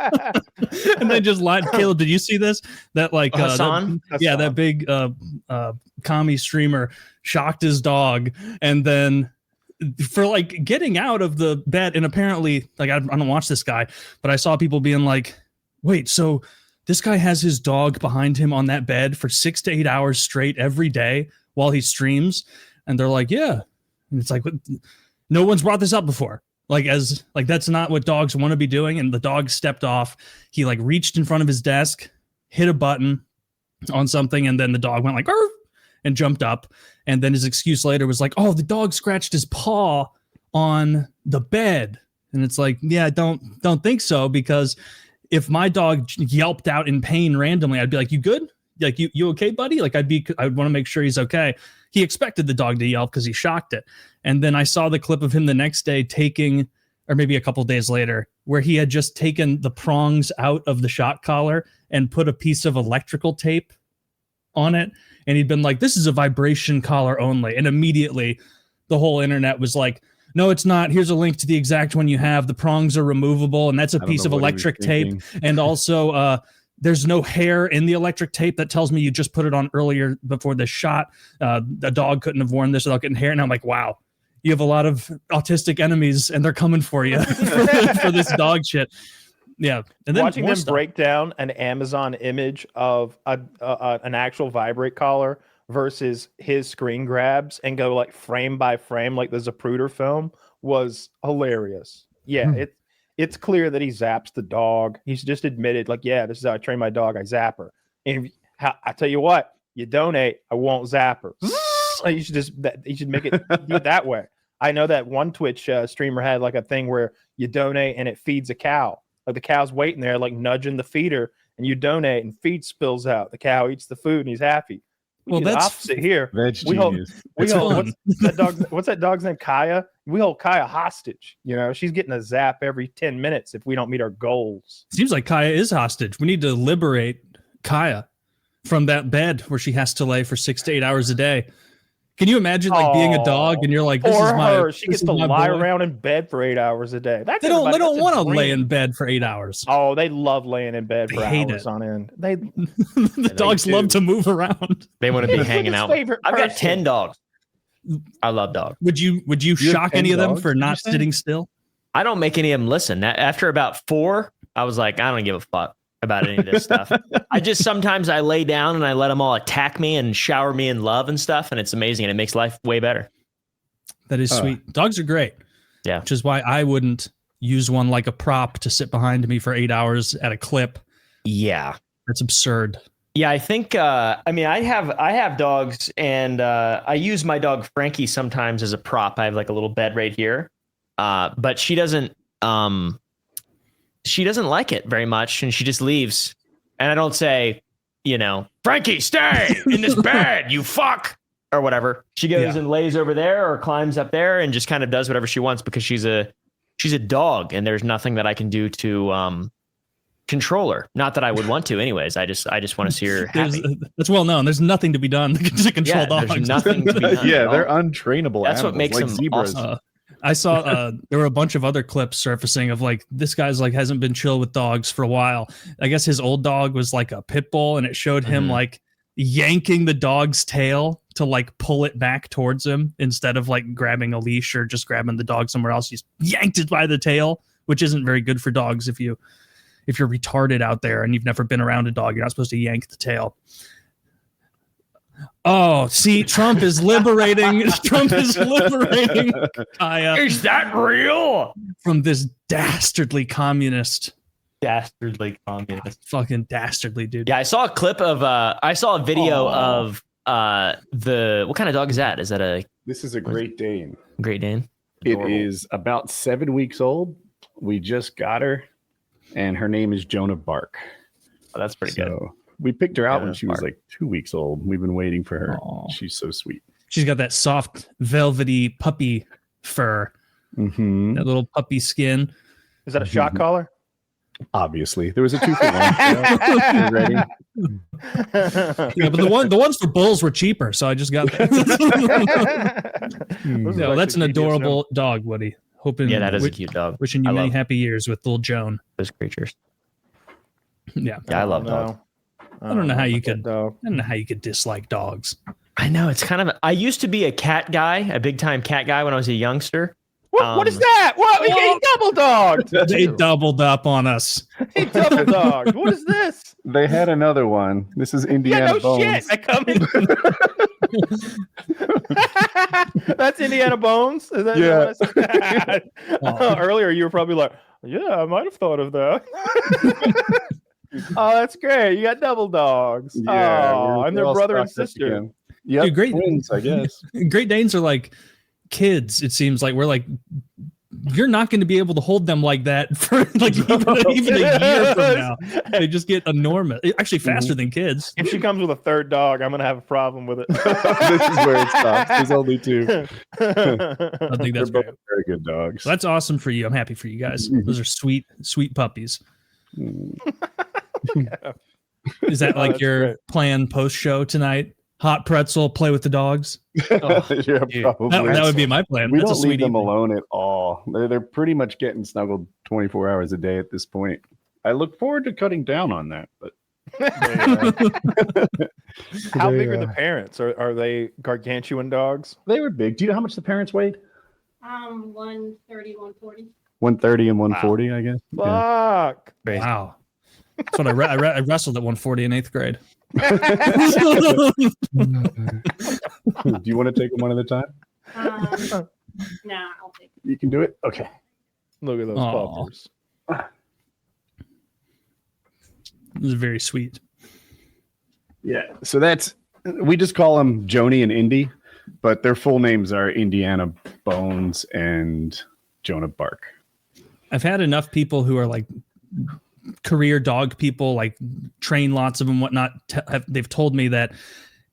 And then just lied. Caleb, did you see this? That Hasan? That big commie streamer shocked his dog, and then for getting out of the bed, and apparently I don't watch this guy, but I saw people being like, wait, so this guy has his dog behind him on that bed for 6 to 8 hours straight every day while he streams? And they're like, yeah. And it's like, no one's brought this up before. That's not what dogs want to be doing. And the dog stepped off. He reached in front of his desk, hit a button on something, and then the dog went "Arr!" and jumped up. And then his excuse later was like, oh, the dog scratched his paw on the bed. And it's like, yeah, don't think so, because if my dog yelped out in pain randomly, I'd be like, you good? Like, you okay, buddy? I'd want to make sure he's okay. He expected the dog to yelp because he shocked it. And then I saw the clip of him the next day taking, or maybe a couple of days later, where he had just taken the prongs out of the shock collar and put a piece of electrical tape on it. And he'd been like, this is a vibration collar only. And immediately the whole internet was like, no, it's not. Here's a link to the exact one you have. The prongs are removable, and that's a piece of electric tape. And also, there's no hair in the electric tape. That tells me you just put it on earlier before the shot. The dog couldn't have worn this without getting hair. And I'm like, wow, you have a lot of autistic enemies, and they're coming for you for this dog shit. Yeah, and then watching them break down an Amazon image of an actual vibrate collar versus his screen grabs and go like frame by frame like the Zapruder film was hilarious. Yeah, it's clear that he zaps the dog. He's just admitted, like, yeah, this is how I train my dog. I zap her. And I tell you what, you donate, I won't zap her. You should make it do it that way. I know that one Twitch streamer had like a thing where you donate and it feeds a cow. Like the cow's waiting there, like nudging the feeder, and you donate and feed spills out. The cow eats the food and he's happy. Well, that's opposite here. We hold what's that dog's name? Kaya. We hold Kaya hostage. You know, she's getting a zap every 10 minutes if we don't meet our goals. Seems like Kaya is hostage. We need to liberate Kaya from that bed where she has to lay for 6 to 8 hours a day. Can you imagine like being a dog and you're like, this is my she gets to lie around in bed for 8 hours a day. They don't want to lay in bed for 8 hours. Oh, they love laying in bed for hours on end. The dogs love to move around. They want to be hanging out. I've got 10 dogs. I love dogs. Would you shock any of them for not sitting still? I don't make any of them listen. After about 4, I was like, I don't give a fuck about any of this stuff. Sometimes I lay down and I let them all attack me and shower me in love and stuff, and it's amazing and it makes life way better. That is sweet. Dogs are great. Yeah. Which is why I wouldn't use one like a prop to sit behind me for 8 hours at a clip. Yeah. That's absurd. Yeah, I think I have dogs, and I use my dog Frankie sometimes as a prop. I have like a little bed right here. But she doesn't like it very much, and she just leaves. And I don't say, Frankie, stay in this bed, you fuck, or whatever. She goes and lays over there or climbs up there and just kind of does whatever she wants because she's a dog, and there's nothing that I can do to control her. Not that I would want to anyways. I just want to see her happy. That's well known. There's nothing to be done to control dogs. There's nothing to be done. Yeah, they're untrainable. That's what makes like them zebras. awesome. I saw there were a bunch of other clips surfacing of like this guy's like hasn't been chill with dogs for a while. I guess his old dog was like a pit bull, and it showed him like yanking the dog's tail to like pull it back towards him instead of like grabbing a leash or just grabbing the dog somewhere else. He's yanked it by the tail, which isn't very good for dogs. If you're retarded out there and you've never been around a dog, you're not supposed to yank the tail. Oh, see, Trump is liberating. Kaya. Is that real? From this dastardly communist. Fucking dastardly, dude. Yeah, I saw a clip of I saw a video of what kind of dog is that? Is that This is a Great Dane. Great Dane? It is about 7 weeks old. We just got her, and her name is Joan of Bark. Oh, that's pretty good. We picked her out when she was like 2 weeks old. We've been waiting for her. Aww. She's so sweet. She's got that soft, velvety puppy fur. Mm-hmm. That little puppy skin. Is that a shock collar? Obviously. There was a 2-for-1. Ready? Yeah, but the ones for bulls were cheaper, so I just got that. No, that's an adorable dog, Woody. Hoping, that is a cute dog. Wishing you many happy years with little Joan. Those creatures. Yeah, I love dogs. I don't know how you could dislike dogs. I know, it's kind of. I used to be a cat guy, a big time cat guy when I was a youngster. What is that? What? He double dogged. They doubled up on us. He double dogged. What is this? They had another one. This is Indiana Bones. Shit. I come in. That's Indiana Bones? Is that earlier you were probably like, yeah, I might have thought of that. Oh, that's great. You got double dogs. Yeah, and their brother and sister. Yeah, great twins, I guess. Great Danes are like kids. It seems like we're like, you're not going to be able to hold them like that for like even a year from now. They just get enormous. Actually, faster than kids. If she comes with a third dog, I'm going to have a problem with it. This is where it stops. There's only 2. I think that's both very good dogs. So that's awesome for you. I'm happy for you guys. Those are sweet, sweet puppies. Is that like your plan post show tonight? Hot pretzel, play with the dogs. Probably. That would be my plan. We That's don't a sweet leave them evening. alone at all. They're pretty much getting snuggled 24 hours a day at this point. I look forward to cutting down on that, but how big are the parents? Are they gargantuan dogs? They were big. Do you know how much the parents weighed? 130, 140. 130 and 140, I guess. Fuck. Crazy. Wow. That's what I wrestled at 140 in 8th grade. Do you want to take them one at a time? Nah, I'll take it. You can do it? Okay. Look at those puppers. This is very sweet. Yeah. So we just call them Joni and Indy, but their full names are Indiana Bones and Jonah Bark. I've had enough people who are like career dog people, like train lots of them, whatnot. They've told me that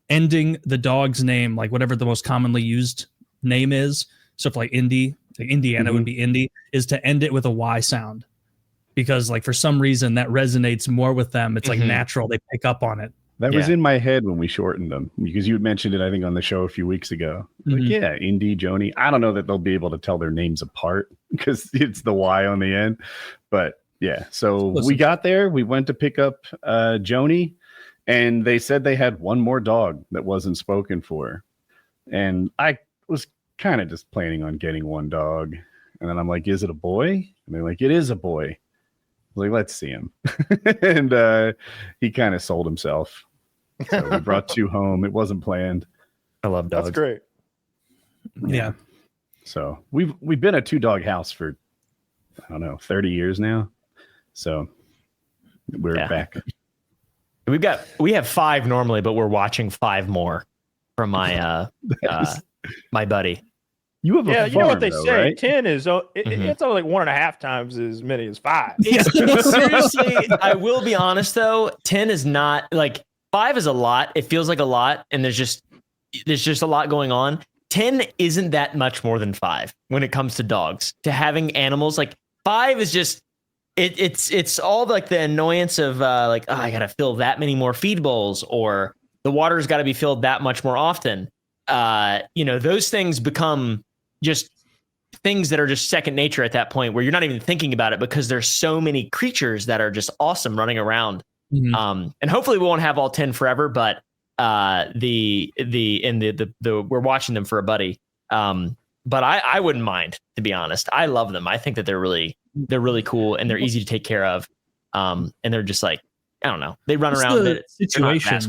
ending the dog's name, like whatever the most commonly used name is, so if like Indy, like Indiana would be Indy, is to end it with a Y sound, because like for some reason that resonates more with them. It's like natural; they pick up on it. That was in my head when we shortened them, because you had mentioned it, I think, on the show a few weeks ago. Like, yeah, Indy, Joni. I don't know that they'll be able to tell their names apart because it's the Y on the end. But yeah, so we got there. We went to pick up Joni, and they said they had one more dog that wasn't spoken for. And I was kind of just planning on getting one dog. And then I'm like, is it a boy? And they're like, it is a boy. I was like, let's see him. And he kind of sold himself. So we brought 2 home. It wasn't planned. I love dogs. That's great. Yeah. So we've been a 2-dog house for, I don't know, 30 years now. So we're back. We have 5 normally, but we're watching 5 more from my my buddy. You have a farm, you know what they say. right? 10 is it's only like 1.5 times as many as 5. Seriously, I will be honest though. 10 is not like 5 is a lot. It feels like a lot, and there's just a lot going on. 10 isn't that much more than 5 when it comes to dogs. To having animals, like 5 is just it's all like the annoyance of I gotta fill that many more feed bowls, or the water's got to be filled that much more often. Those things become just things that are just second nature at that point, where you're not even thinking about it because there's so many creatures that are just awesome running around. And hopefully we won't have all 10 forever, but we're watching them for a buddy. But I wouldn't mind, to be honest. I love them. I think that they're really cool, and they're easy to take care of. And they're just like, I don't know. They run around. The situation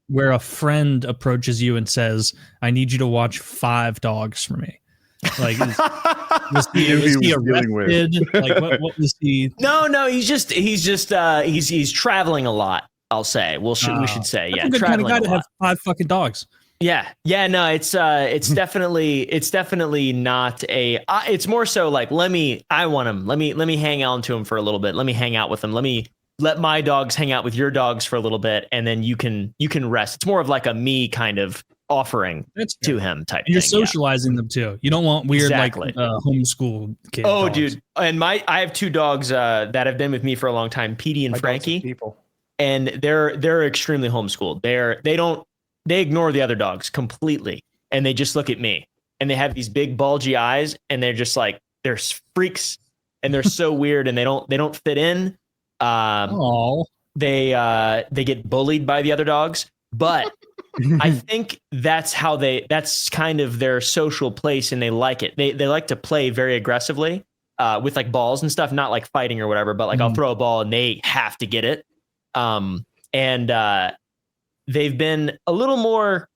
where a friend approaches you and says, I need you to watch 5 dogs for me. Like, was he arrested? Like, what was he? No, he's traveling a lot. I'll say. We should say, that's a good kind of guy to have 5 fucking dogs. Yeah. No, it's definitely not a. It's more so like, I want him. Let me hang on to him for a little bit. Let me hang out with him. Let my dogs hang out with your dogs for a little bit, and then you can rest. It's more of like a me kind of offering to him type. And you're socializing them too. You don't want weird homeschool kids. Oh, dogs. Dude, and I have 2 dogs that have been with me for a long time, Petey and Frankie. And they're extremely homeschooled. They ignore the other dogs completely, and they just look at me, and they have these big bulgy eyes, and they're just like, they're freaks, and they're so weird, and they don't fit in. They get bullied by the other dogs, but I think that's kind of their social place, and they like it. They like to play very aggressively with like balls and stuff, not like fighting or whatever, but like I'll throw a ball and they have to get it. They've been a little more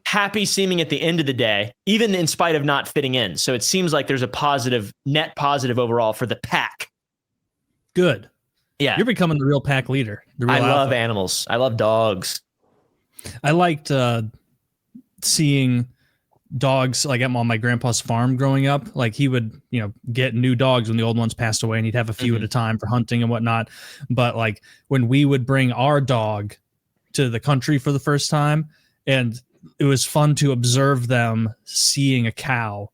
happy seeming at the end of the day, even in spite of not fitting in. So it seems like there's a net positive overall for the pack. Good. Yeah. You're becoming the real pack leader. I love animals. I love dogs. I liked seeing dogs like I'm on my grandpa's farm growing up. Like he would, get new dogs when the old ones passed away, and he'd have a few at a time for hunting and whatnot. But like when we would bring our dog to the country for the first time, and it was fun to observe them seeing a cow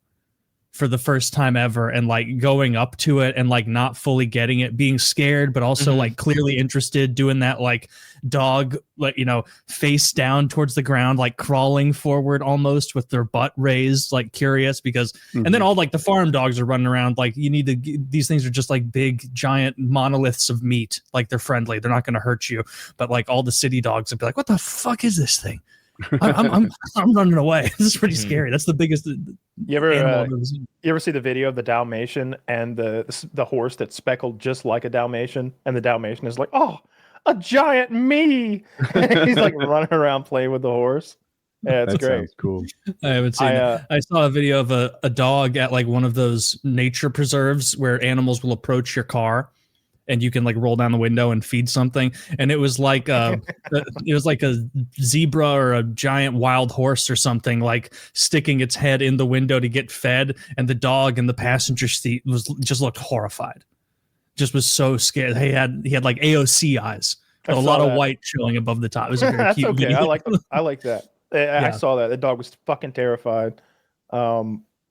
for the first time ever, and like going up to it and like not fully getting it, being scared, but also like clearly interested, doing that like dog, like, face down towards the ground, like crawling forward almost with their butt raised, like curious, because, and then all like the farm dogs are running around. Like these things are just like big, giant monoliths of meat. Like they're friendly. They're not going to hurt you. But like all the city dogs would be like, what the fuck is this thing? I'm running away. This is pretty scary. That's the biggest. You ever see the video of the Dalmatian and the horse that's speckled just like a Dalmatian, and the Dalmatian is like, oh, a giant me. He's like running around playing with the horse. Yeah, it's great. Sounds cool. I haven't seen it. I saw a video of a dog at like one of those nature preserves where animals will approach your car and you can like roll down the window and feed something. And it was like a zebra or a giant wild horse or something, like sticking its head in the window to get fed. And the dog in the passenger seat just looked horrified. Just was so scared. He had like AOC eyes. A lot of white showing above the top. It was a very cute okay. video. I like that. I saw that. The dog was fucking terrified. I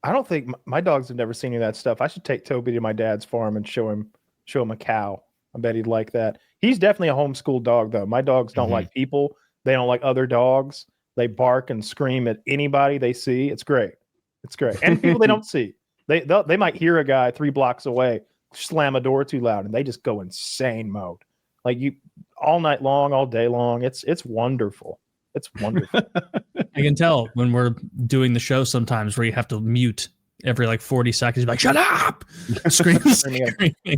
don't think my dogs have never seen any of that stuff. I should take Toby to my dad's farm and show him a cow. I bet he'd like that. He's definitely a homeschool dog, though. My dogs don't like people. They don't like other dogs. They bark and scream at anybody they see. It's great. It's great. And people they don't see. They might hear a guy 3 blocks away slam a door too loud, and they just go insane mode. Like you, all night long, all day long. It's wonderful. It's wonderful. I can tell when we're doing the show sometimes where you have to mute every like 40 seconds. You're like, shut up! Screaming.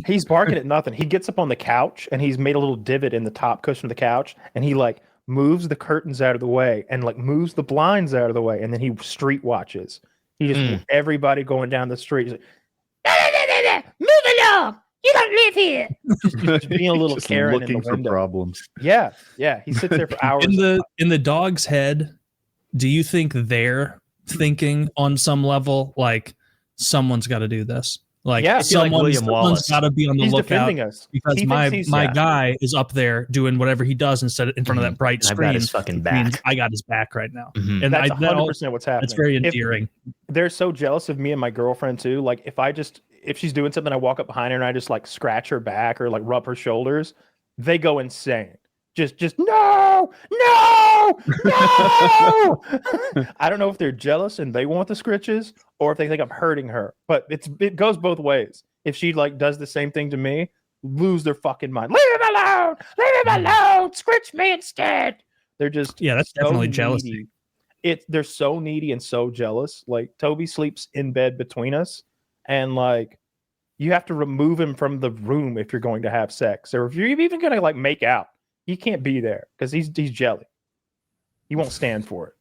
He's barking at nothing. He gets up on the couch and he's made a little divot in the top cushion of the couch, and he like moves the curtains out of the way and like moves the blinds out of the way, and then he street watches. He just everybody going down the street. He's like, move along. You don't live here. Just being a little Karen looking in the window. for problems. Yeah. He sits there for hours. In the dog's head, do you think they're thinking on some level like someone's got to do this? Like someone's got to be on the lookout because my guy is up there doing whatever he does instead of in front of that bright screen. I got his fucking back. I got his back right now, and that's 100% what's happening. It's very endearing. They're so jealous of me and my girlfriend too. Like if she's doing something, I walk up behind her and I just like scratch her back or like rub her shoulders. They go insane. Just no. I don't know if they're jealous and they want the scritches or if they think I'm hurting her, but it goes both ways. If she like does the same thing to me, lose their fucking mind. Leave him alone. Scritch me instead. They're just that's so definitely jealousy. They're so needy and so jealous. Like Toby sleeps in bed between us, and like you have to remove him from the room if you're going to have sex, or if you're even going to like make out. He can't be there because he's jelly. He won't stand for it.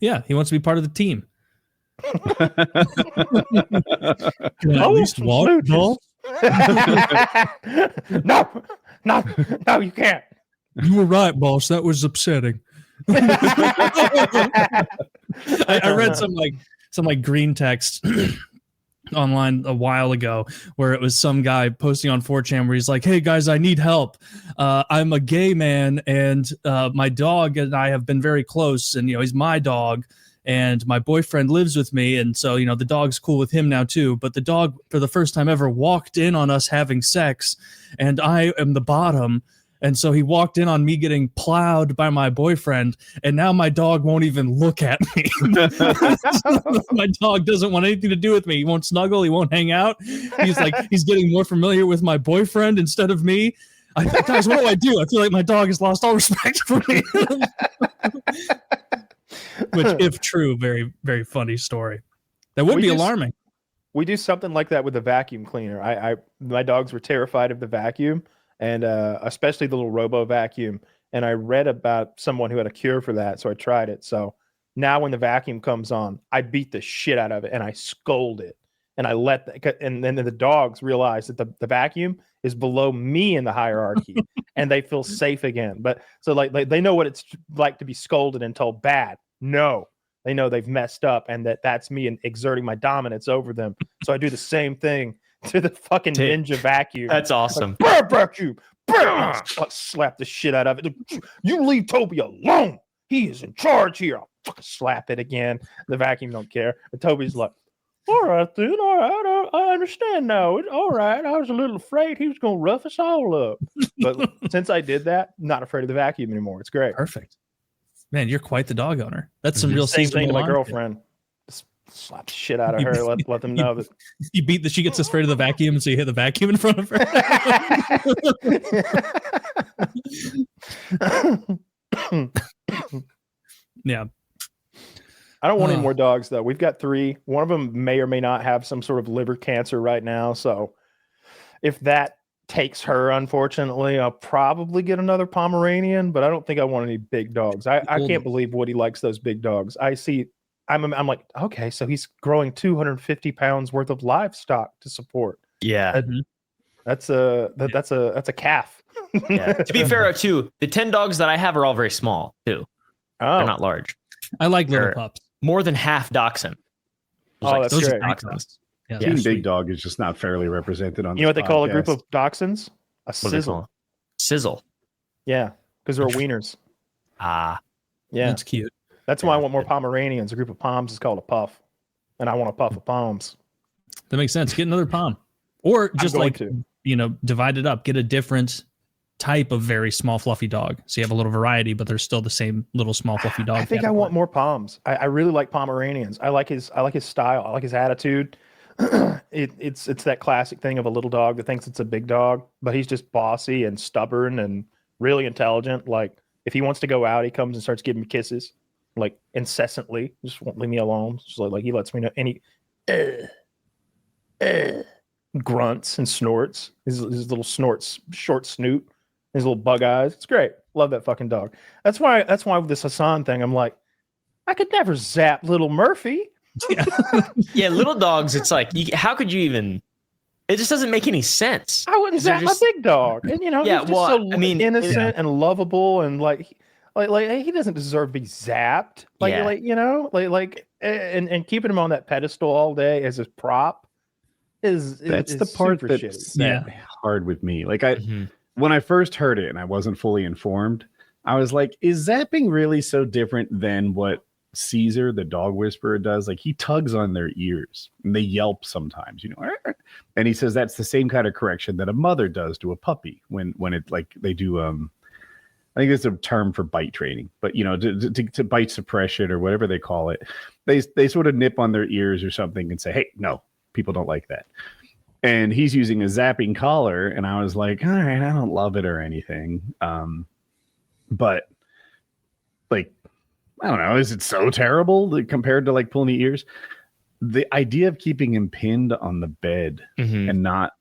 Yeah, he wants to be part of the team. Can I at least walk? No, you can't. You were right, boss. That was upsetting. I read some green text online a while ago where it was some guy posting on 4chan where he's like, hey guys, I need help. I'm a gay man and my dog and I have been very close, and he's my dog and my boyfriend lives with me, and so the dog's cool with him now too, but the dog for the first time ever walked in on us having sex and I am the bottom. And so he walked in on me getting plowed by my boyfriend, and now my dog won't even look at me. My dog doesn't want anything to do with me. He won't snuggle. He won't hang out. He's getting more familiar with my boyfriend instead of me. Guys, what do? I feel like my dog has lost all respect for me. Which, if true, very, very funny story. That would be alarming. We do something like that with the vacuum cleaner. My dogs were terrified of the vacuum. And especially the little robo vacuum. And I read about someone who had a cure for that, so I tried it. So now when the vacuum comes on, I beat the shit out of it and I scold it. And and then the dogs realize that the vacuum is below me in the hierarchy, and they feel safe again. But so like they know what it's like to be scolded and told bad. No, they know they've messed up, and that's me and exerting my dominance over them. So I do the same thing to the fucking ninja vacuum. That's awesome. Like, vacuum. Slap the shit out of it. You leave Toby alone. He is in charge here. I'll fucking slap it again. The vacuum don't care. But Toby's like, all right, then. All right. I understand now. All right. I was a little afraid he was going to rough us all up. But since I did that, I'm not afraid of the vacuum anymore. It's great. Perfect. Man, you're quite the dog owner. That's some real same thing to my girlfriend. Slap the shit out of her. Let them know that she gets afraid of the vacuum, so you hit the vacuum in front of her. Yeah. I don't want any more dogs though. We've got 3. One of them may or may not have some sort of liver cancer right now. So if that takes her, unfortunately, I'll probably get another Pomeranian, but I don't think I want any big dogs. I can't believe Woody likes those big dogs. I'm like, okay, so he's growing 250 pounds worth of livestock to support. Yeah. That's a calf. Yeah. To be fair, too, the 10 dogs that I have are all very small too. Oh. They're not large. I like little pups. More than half dachshund. That's those great. are dachshunds. Yeah, Team Big Dog is just not fairly represented on. You know what they call a podcast. group of dachshunds? A sizzle. Sizzle. Yeah, because they're wieners. Ah, yeah, that's cute. That's why I want more Pomeranians. A group of Poms is called a puff, and I want a puff of Poms. That makes sense. Get another Pom, or just divide it up. Get a different type of very small fluffy dog, so you have a little variety, but they're still the same little small fluffy dog. I think I want more Poms. I really like Pomeranians. I like his style. I like his attitude. It's that classic thing of a little dog that thinks it's a big dog, but he's just bossy and stubborn and really intelligent. Like if he wants to go out, he comes and starts giving me kisses, like incessantly. Just won't leave me alone. Just like he lets me know. And he grunts and snorts. His little snorts, short snoot, his little bug eyes. It's great. Love that fucking dog. That's why with this Hasan thing, I'm like, I could never zap little Murphy. Yeah, little dogs. It's like, how could you even? It just doesn't make any sense. I wouldn't zap my big dog, and he's just so innocent and lovable, and like he doesn't deserve to be zapped. And keeping him on that pedestal all day as his prop is the part that's hard with me. Like when I first heard it and I wasn't fully informed, I was like, is zapping really so different than what Caesar, the dog whisperer, does? Like he tugs on their ears and they yelp sometimes, and he says that's the same kind of correction that a mother does to a puppy when it like they do I think there's a term for bite training, but to bite suppression or whatever they call it, they sort of nip on their ears or something and say, hey, no, people don't like that. And he's using a zapping collar, and I was like, all right, I don't love it or anything, but like, I don't know. Is it so terrible compared to like pulling the ears? The idea of keeping him pinned on the bed and not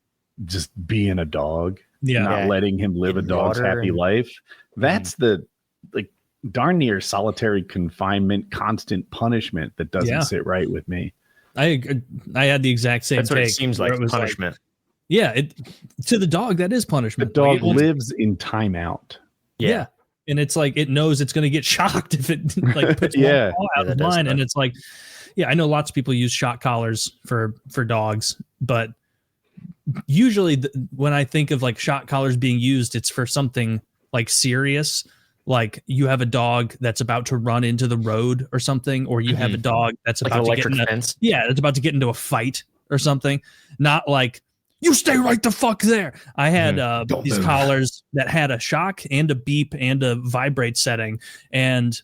just being a dog, not letting him live a dog's happy life. That's the like darn near solitary confinement, constant punishment that doesn't sit right with me. I had the exact same That's take. What it seems like punishment. To the dog, that is punishment. The dog lives in timeout. Yeah. And it's like it knows it's going to get shocked if it like puts one paw out of line. And it's like, I know lots of people use shock collars for dogs, but usually when I think of like shock collars being used, it's for something like serious, like you have a dog that's about to run into the road or something, or you have a dog that's about to it's about to get into a fight or something. Not like, you stay right the fuck there. I had these collars that had a shock and a beep and a vibrate setting, and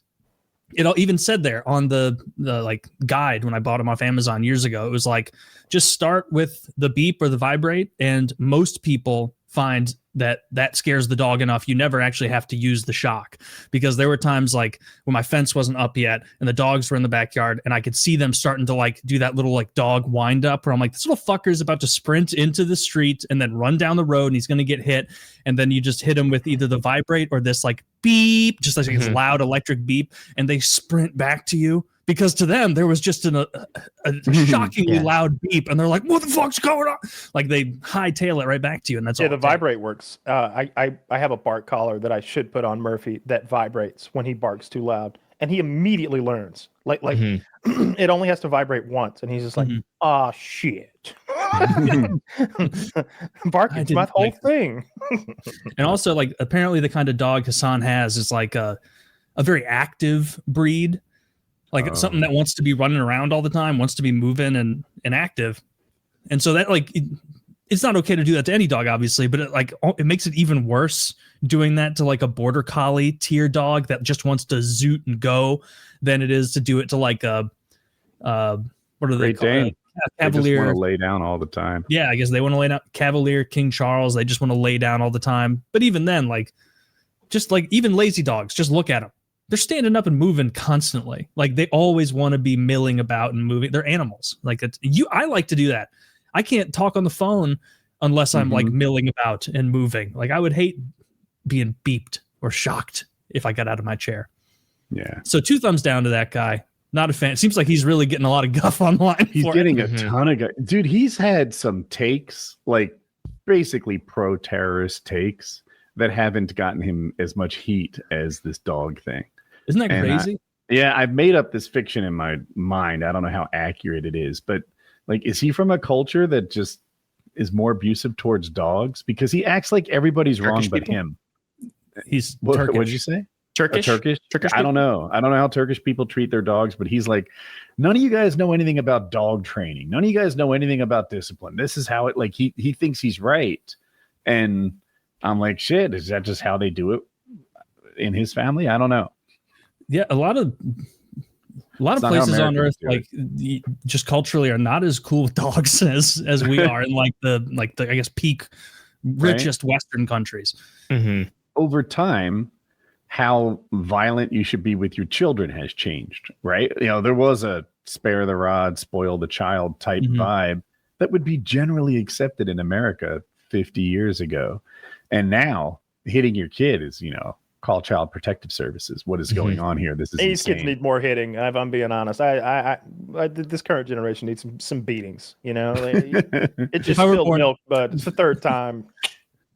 it even said there on the like guide when I bought them off Amazon years ago. It was like, just start with the beep or the vibrate, and most people find that scares the dog enough. You never actually have to use the shock, because there were times like when my fence wasn't up yet and the dogs were in the backyard and I could see them starting to like do that little like dog wind up where I'm like, this little fucker is about to sprint into the street and then run down the road and he's going to get hit. And then you just hit him with either the vibrate or this like beep, just like this loud electric beep, and they sprint back to you. Because to them, there was just a shockingly loud beep, and they're like, what the fuck's going on? Like, they hightail it right back to you, and that's all. Yeah, the vibrate works. I have a bark collar that I should put on Murphy that vibrates when he barks too loud, and he immediately learns. Like it only has to vibrate once, and he's just like, ah, shit. Barking's my whole thing. And also, like, apparently the kind of dog Hasan has is like a very active breed. Like something that wants to be running around all the time, wants to be moving and active. And so that like, it's not okay to do that to any dog, obviously, but it makes it even worse doing that to like a border collie tier dog that just wants to zoot and go than it is to do it to like a, what are they called? Cavalier. They just want to lay down all the time. Yeah, I guess they want to lay down. Cavalier, King Charles, they just want to lay down all the time. But even then, like, just like even lazy dogs, just look at them. they're standing up and moving constantly. Like they always want to be milling about and moving. They're animals. Like I like to do that. I can't talk on the phone unless I'm like milling about and moving. Like I would hate being beeped or shocked if I got out of my chair. Yeah. So 2 thumbs down to that guy. Not a fan. It seems like he's really getting a lot of guff online. He's getting a ton of guff. Dude, he's had some takes, like basically pro-terrorist takes that haven't gotten him as much heat as this dog thing. Isn't that crazy? I've made up this fiction in my mind. I don't know how accurate it is, but like, is he from a culture that just is more abusive towards dogs? Because he acts like everybody's Turkish wrong but him. He's Turkish. What did you say? Turkish? Turkish? I don't know. I don't know how Turkish people treat their dogs, but he's like, none of you guys know anything about dog training. None of you guys know anything about discipline. This is how it, like, he thinks he's right. And I'm like, shit, is that just how they do it in his family? I don't know. Yeah, a lot of places on Earth, like just culturally, are not as cool with dogs as we are in like the I guess peak richest Western countries. Mm-hmm. Over time, how violent you should be with your children has changed, right? You know, there was a spare the rod, spoil the child type vibe that would be generally accepted in America 50 years ago. And now hitting your kid is, you know, call Child Protective Services. What is going on here? This is these insane. kids need more hitting. If I'm being honest, I this current generation needs some beatings. You know, it's just spilled milk, but it's the third time.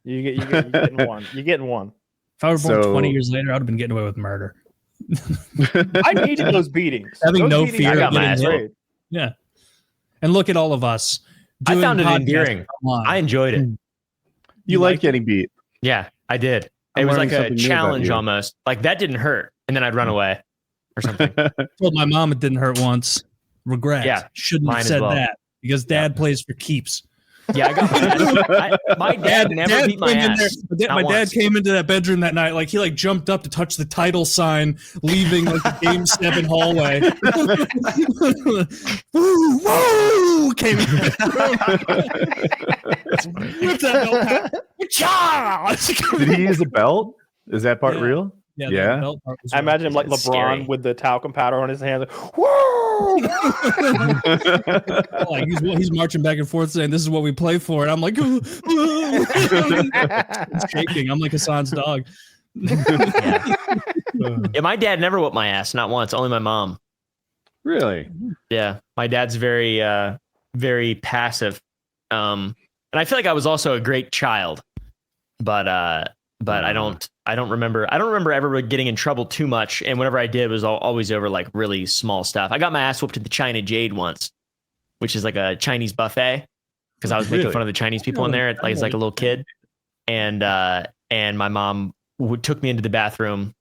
You're getting one. You're getting one. If I were born 20 years later, I'd have been getting away with murder. I needed those beatings. Having those no beatings, fear. I got my ass hit. Yeah. And look at all of us. I found it endearing. I enjoyed it. You like getting beat. Yeah, I did. It was like a challenge almost. Like that didn't hurt. And then I'd run away or something. I told my mom it didn't hurt once. Regret. Yeah. Shouldn't have said that because dad plays for keeps. Yeah, I got my dad never beat my ass. My dad came into that bedroom that night, like he like jumped up to touch the title sign, leaving like the Game 7 hallway. Woo, woo! Came in. What's that belt? Did he use a belt? Is that part real? Yeah. Belt part was I imagine him like LeBron scary. with the talcum powder on his hands. Like, woo! Like he's marching back and forth saying, "This is what we play for," and I'm like, it's shaking. I'm like Hasan's dog. Yeah, my dad never whooped my ass, not once. Only my mom. Really? Yeah, my dad's very, very passive, and I feel like I was also a great child, but I don't remember ever getting in trouble too much. And whenever I did, it was always over like really small stuff. I got my ass whooped at the China Jade once, which is like a Chinese buffet, because I was making fun of the Chinese people in there as like a little kid. And my mom took me into the bathroom,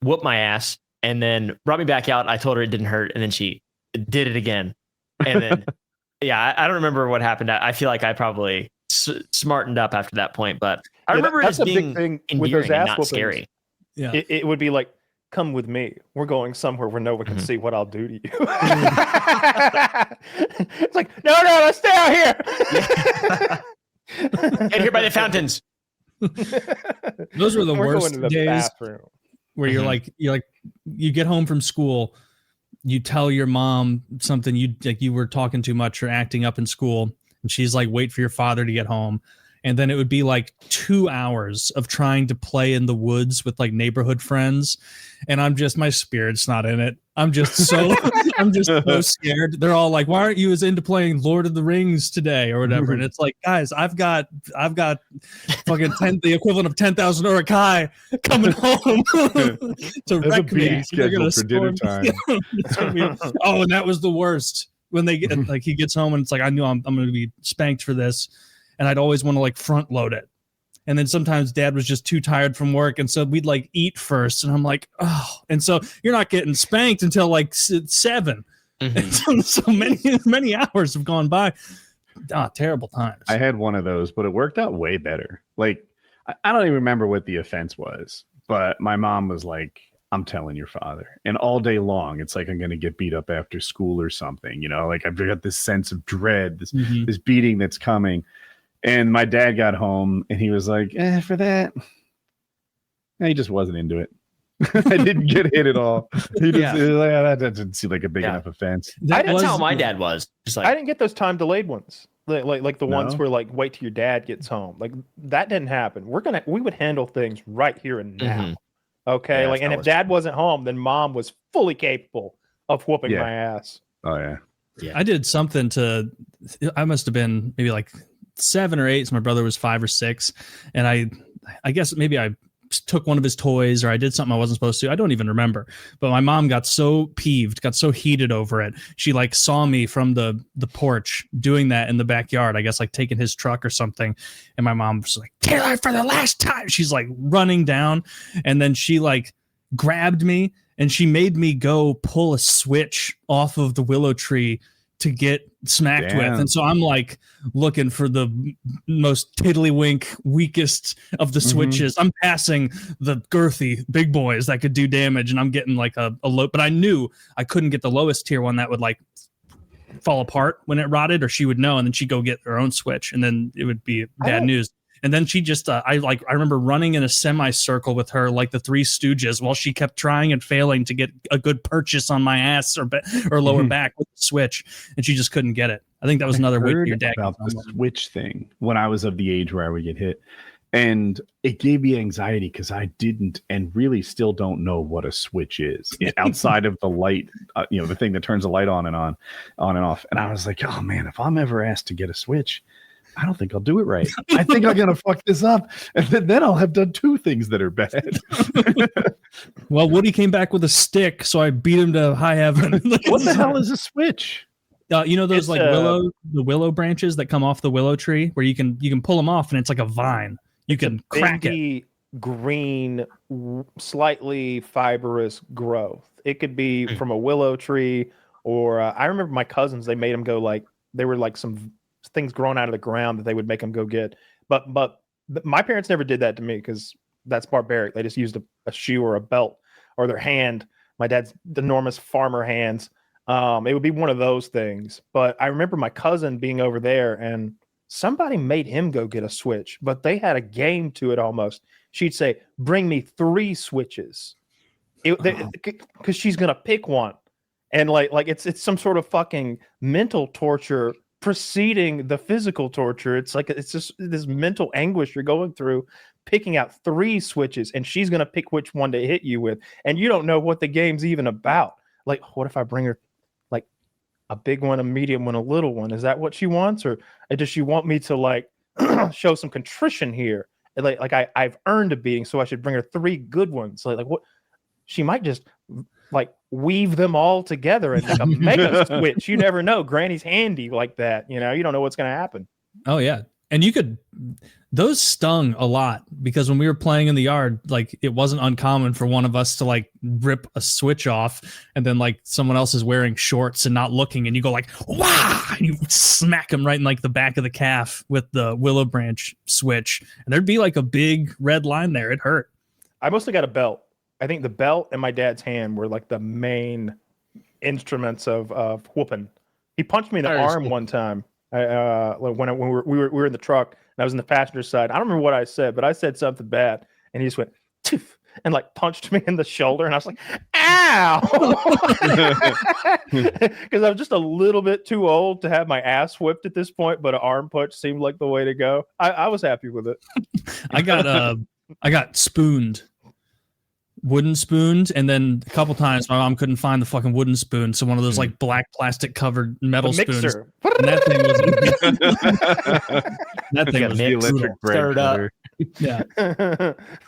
whooped my ass, and then brought me back out. I told her it didn't hurt, and then she did it again. And then, yeah, I don't remember what happened. I feel like I probably smartened up after that point, but I remember it as being endearing with those ass and not scary. Yeah, it would be like, "Come with me. We're going somewhere where no one can see what I'll do to you." It's like, no, let's stay out here. Get here by the fountains. Those were the worst days where you're like, you get home from school, you tell your mom something you were talking too much or acting up in school, and she's like, "Wait for your father to get home." And then it would be like 2 hours of trying to play in the woods with like neighborhood friends. And my spirit's not in it. I'm just so scared. They're all like, "Why aren't you as into playing Lord of the Rings today?" or whatever. And it's like, guys, I've got fucking the equivalent of 10,000 Urukai coming home to wreck me. Schedule for dinner time. Oh, and that was the worst. When they get like he gets home and it's like, I knew I'm going to be spanked for this. And I'd always want to like front load it. And then sometimes dad was just too tired from work. And so we'd like eat first. And I'm like, oh, and so you're not getting spanked until like 7. And so many hours have gone by. Terrible times. I had one of those, but it worked out way better. Like, I don't even remember what the offense was, but my mom was like, "I'm telling your father." And all day long, it's like, I'm going to get beat up after school or something, you know, like I've got this sense of dread, this beating that's coming. And my dad got home and he was like, for that. And he just wasn't into it. I didn't get hit at all. That doesn't seem like a big enough offense. That's how my dad was. Just like I didn't get those time delayed ones. Like the ones where like wait till your dad gets home. Like that didn't happen. We would handle things right here and now. Okay. Yeah, like, and if dad wasn't home, then mom was fully capable of whooping my ass. Oh yeah. I did something I must have been maybe like 7 or 8. So my brother was 5 or 6. And I guess maybe I took one of his toys or I did something I wasn't supposed to. I don't even remember. But my mom got so peeved, got so heated over it. She like saw me from the porch doing that in the backyard, I guess like taking his truck or something. And my mom was like, Taylor, for the last time. She's like running down. And then she like grabbed me and she made me go pull a switch off of the willow tree to get smacked with. And so I'm like looking for the most tiddlywink, weakest of the switches. I'm passing the girthy big boys that could do damage, and I'm getting like a low, but I knew I couldn't get the lowest tier one that would like fall apart when it rotted, or she would know, and then she'd go get her own switch, and then it would be bad news. And then she just, I remember running in a semicircle with her like the Three Stooges while she kept trying and failing to get a good purchase on my ass or lower back with the switch. And she just couldn't get it. I think that was another way your dad about the switch thing when I was of the age where I would get hit. And it gave me anxiety because I didn't and really still don't know what a switch is outside of the light, the thing that turns the light on and off. And I was like, oh man, if I'm ever asked to get a switch, I don't think I'll do it right. I think I'm going to fuck this up. And then I'll have done 2 things that are bad. Well, Woody came back with a stick, so I beat him to high heaven. What the hell is a switch? Those the willow branches that come off the willow tree where you can pull them off and it's like a vine. You can crack it. Green, slightly fibrous growth. It could be from a willow tree or I remember my cousins, they made them go like, they were like some things growing out of the ground that they would make them go get. But my parents never did that to me because that's barbaric. They just used a shoe or a belt or their hand. My dad's enormous farmer hands. It would be one of those things. But I remember my cousin being over there and somebody made him go get a switch, but they had a game to it almost. She'd say, bring me 3 switches because she's going to pick one. And like it's some sort of fucking mental torture preceding the physical torture. It's like it's just this mental anguish you're going through, picking out 3 switches, and she's gonna pick which one to hit you with, and you don't know what the game's even about. Like, what if I bring her like a big one, a medium one, a little one? Is that what she wants, or does she want me to like show some contrition here? Like I've earned a beating, so I should bring her 3 good ones. Like what? She might just like weave them all together and like a mega switch. You never know. Granny's handy like that. You don't know what's going to happen. Oh yeah. And those stung a lot because when we were playing in the yard, like it wasn't uncommon for one of us to like rip a switch off and then like someone else is wearing shorts and not looking and you go like, wow, and you smack them right in like the back of the calf with the willow branch switch. And there'd be like a big red line there. It hurt. I mostly got a belt. I think the belt and my dad's hand were like the main instruments of whooping. He punched me in the arm one time. When we were in the truck and I was in the passenger side. I don't remember what I said, but I said something bad, and he just went Toof, and like punched me in the shoulder, and I was like, "Ow!" Because I was just a little bit too old to have my ass whipped at this point, but an arm punch seemed like the way to go. I was happy with it. I got spooned. Wooden spoons, and then a couple times my mom couldn't find the fucking wooden spoon, so one of those like black plastic covered metal spoons. And that thing was the electric bread cutter. Yeah.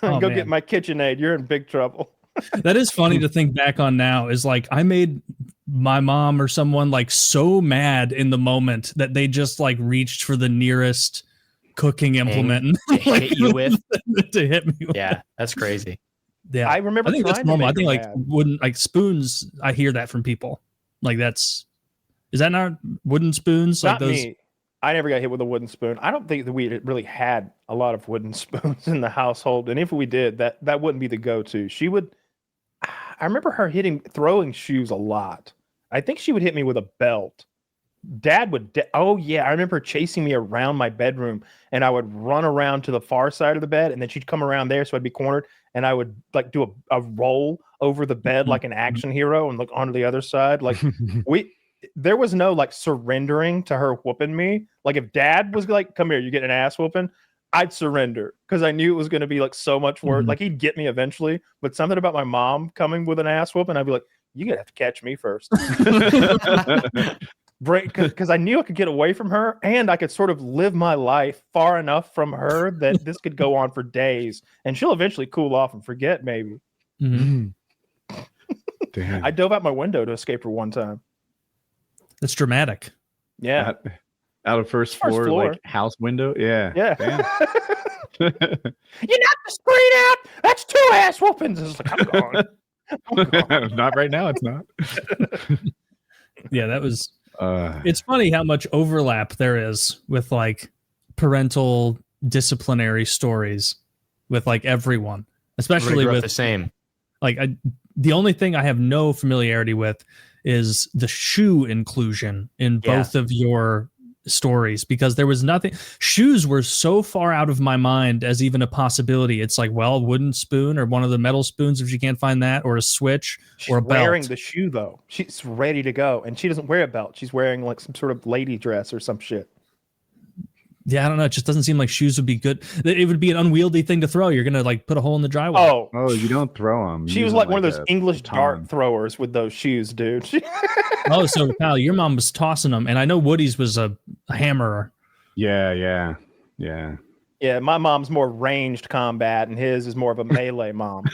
Go get my KitchenAid. You're in big trouble. That is funny to think back on now. Is like I made my mom or someone like so mad in the moment that they just like reached for the nearest cooking implement to hit you with. To hit me with. Yeah, that's crazy. Yeah, I remember. I think that's normal. I think like wooden, like spoons. I hear that from people. Like is that not wooden spoons? Not like those. Me. I never got hit with a wooden spoon. I don't think that we really had a lot of wooden spoons in the household, and if we did, that wouldn't be the go-to. She would. I remember her throwing shoes a lot. I think she would hit me with a belt, Dad would, oh yeah, I remember chasing me around my bedroom, and I would run around to the far side of the bed, and then she'd come around there, so I'd be cornered, and I would like do a roll over the bed like an action hero and look onto the other side. Like there was no like surrendering to her whooping me. Like if Dad was like, "Come here, you're getting an ass whooping," I'd surrender because I knew it was going to be like so much work. Like he'd get me eventually, but something about my mom coming with an ass whooping, I'd be like, "You're gonna have to catch me first." Because I knew I could get away from her, and I could sort of live my life far enough from her that this could go on for days, and she'll eventually cool off and forget. Maybe. Damn. I dove out my window to escape her one time. That's dramatic. Yeah. Out of first floor, like house window. Yeah. Yeah. You knocked the screen out. That's 2 ass whoopings. It's like, I'm gone. Not right now. It's not. Yeah, that was. It's funny how much overlap there is with like parental disciplinary stories with like everyone, especially with the same. Like the only thing I have no familiarity with is the shoe inclusion in both of your stories, because there was nothing. Shoes were so far out of my mind as even a possibility. It's like, well, wooden spoon or one of the metal spoons if you can't find that, or a switch, or a belt. Wearing the shoe though, she's ready to go, and she doesn't wear a belt. She's wearing like some sort of lady dress or some shit. Yeah, I don't know. It just doesn't seem like shoes would be good. It would be an unwieldy thing to throw. You're gonna like put a hole in the drywall. Oh, you don't throw them. She was like one of those English dart throwers with those shoes, dude. Oh, so Kyle, your mom was tossing them, and I know Woody's was a hammerer. Yeah. Yeah, my mom's more ranged combat, and his is more of a melee mom.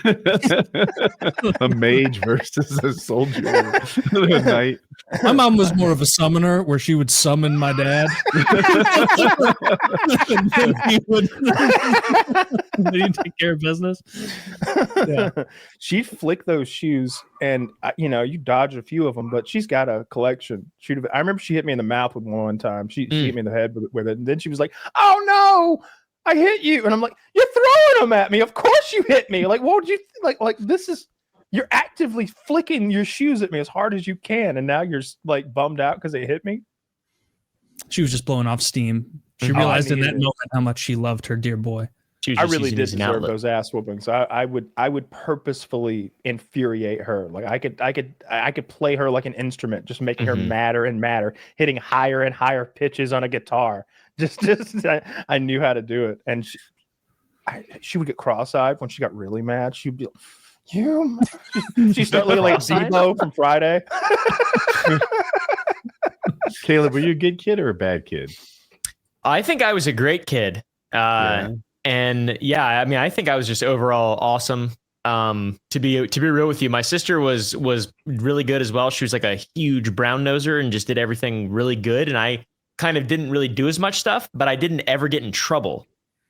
A mage versus a soldier. A knight. My mom was more of a summoner, where she would summon my dad. And then he'd take care of business. Yeah. She'd flick those shoes, and you dodged a few of them, but she's got a collection. I remember she hit me in the mouth with one time. She hit me in the head with it, and then she was like, "Oh no, I hit you," and I'm like, "You're throwing them at me. Of course you hit me. Like, what would you like? This is." You're actively flicking your shoes at me as hard as you can, and now you're like bummed out because they hit me. She was just blowing off steam. She realized in that moment how much she loved her dear boy. I really did deserve those ass whoopings. I would purposefully infuriate her. Like I could play her like an instrument, just making her madder and madder, hitting higher and higher pitches on a guitar. I knew how to do it, and she would get cross-eyed when she got really mad. She'd be like, "You," she started looking like Debo from Friday. Caleb, were you a good kid or a bad kid? I think I was a great kid. And yeah, I mean, I think I was just overall awesome. To be real with you, my sister was really good as well. She was like a huge brown noser and just did everything really good. And I kind of didn't really do as much stuff, but I didn't ever get in trouble.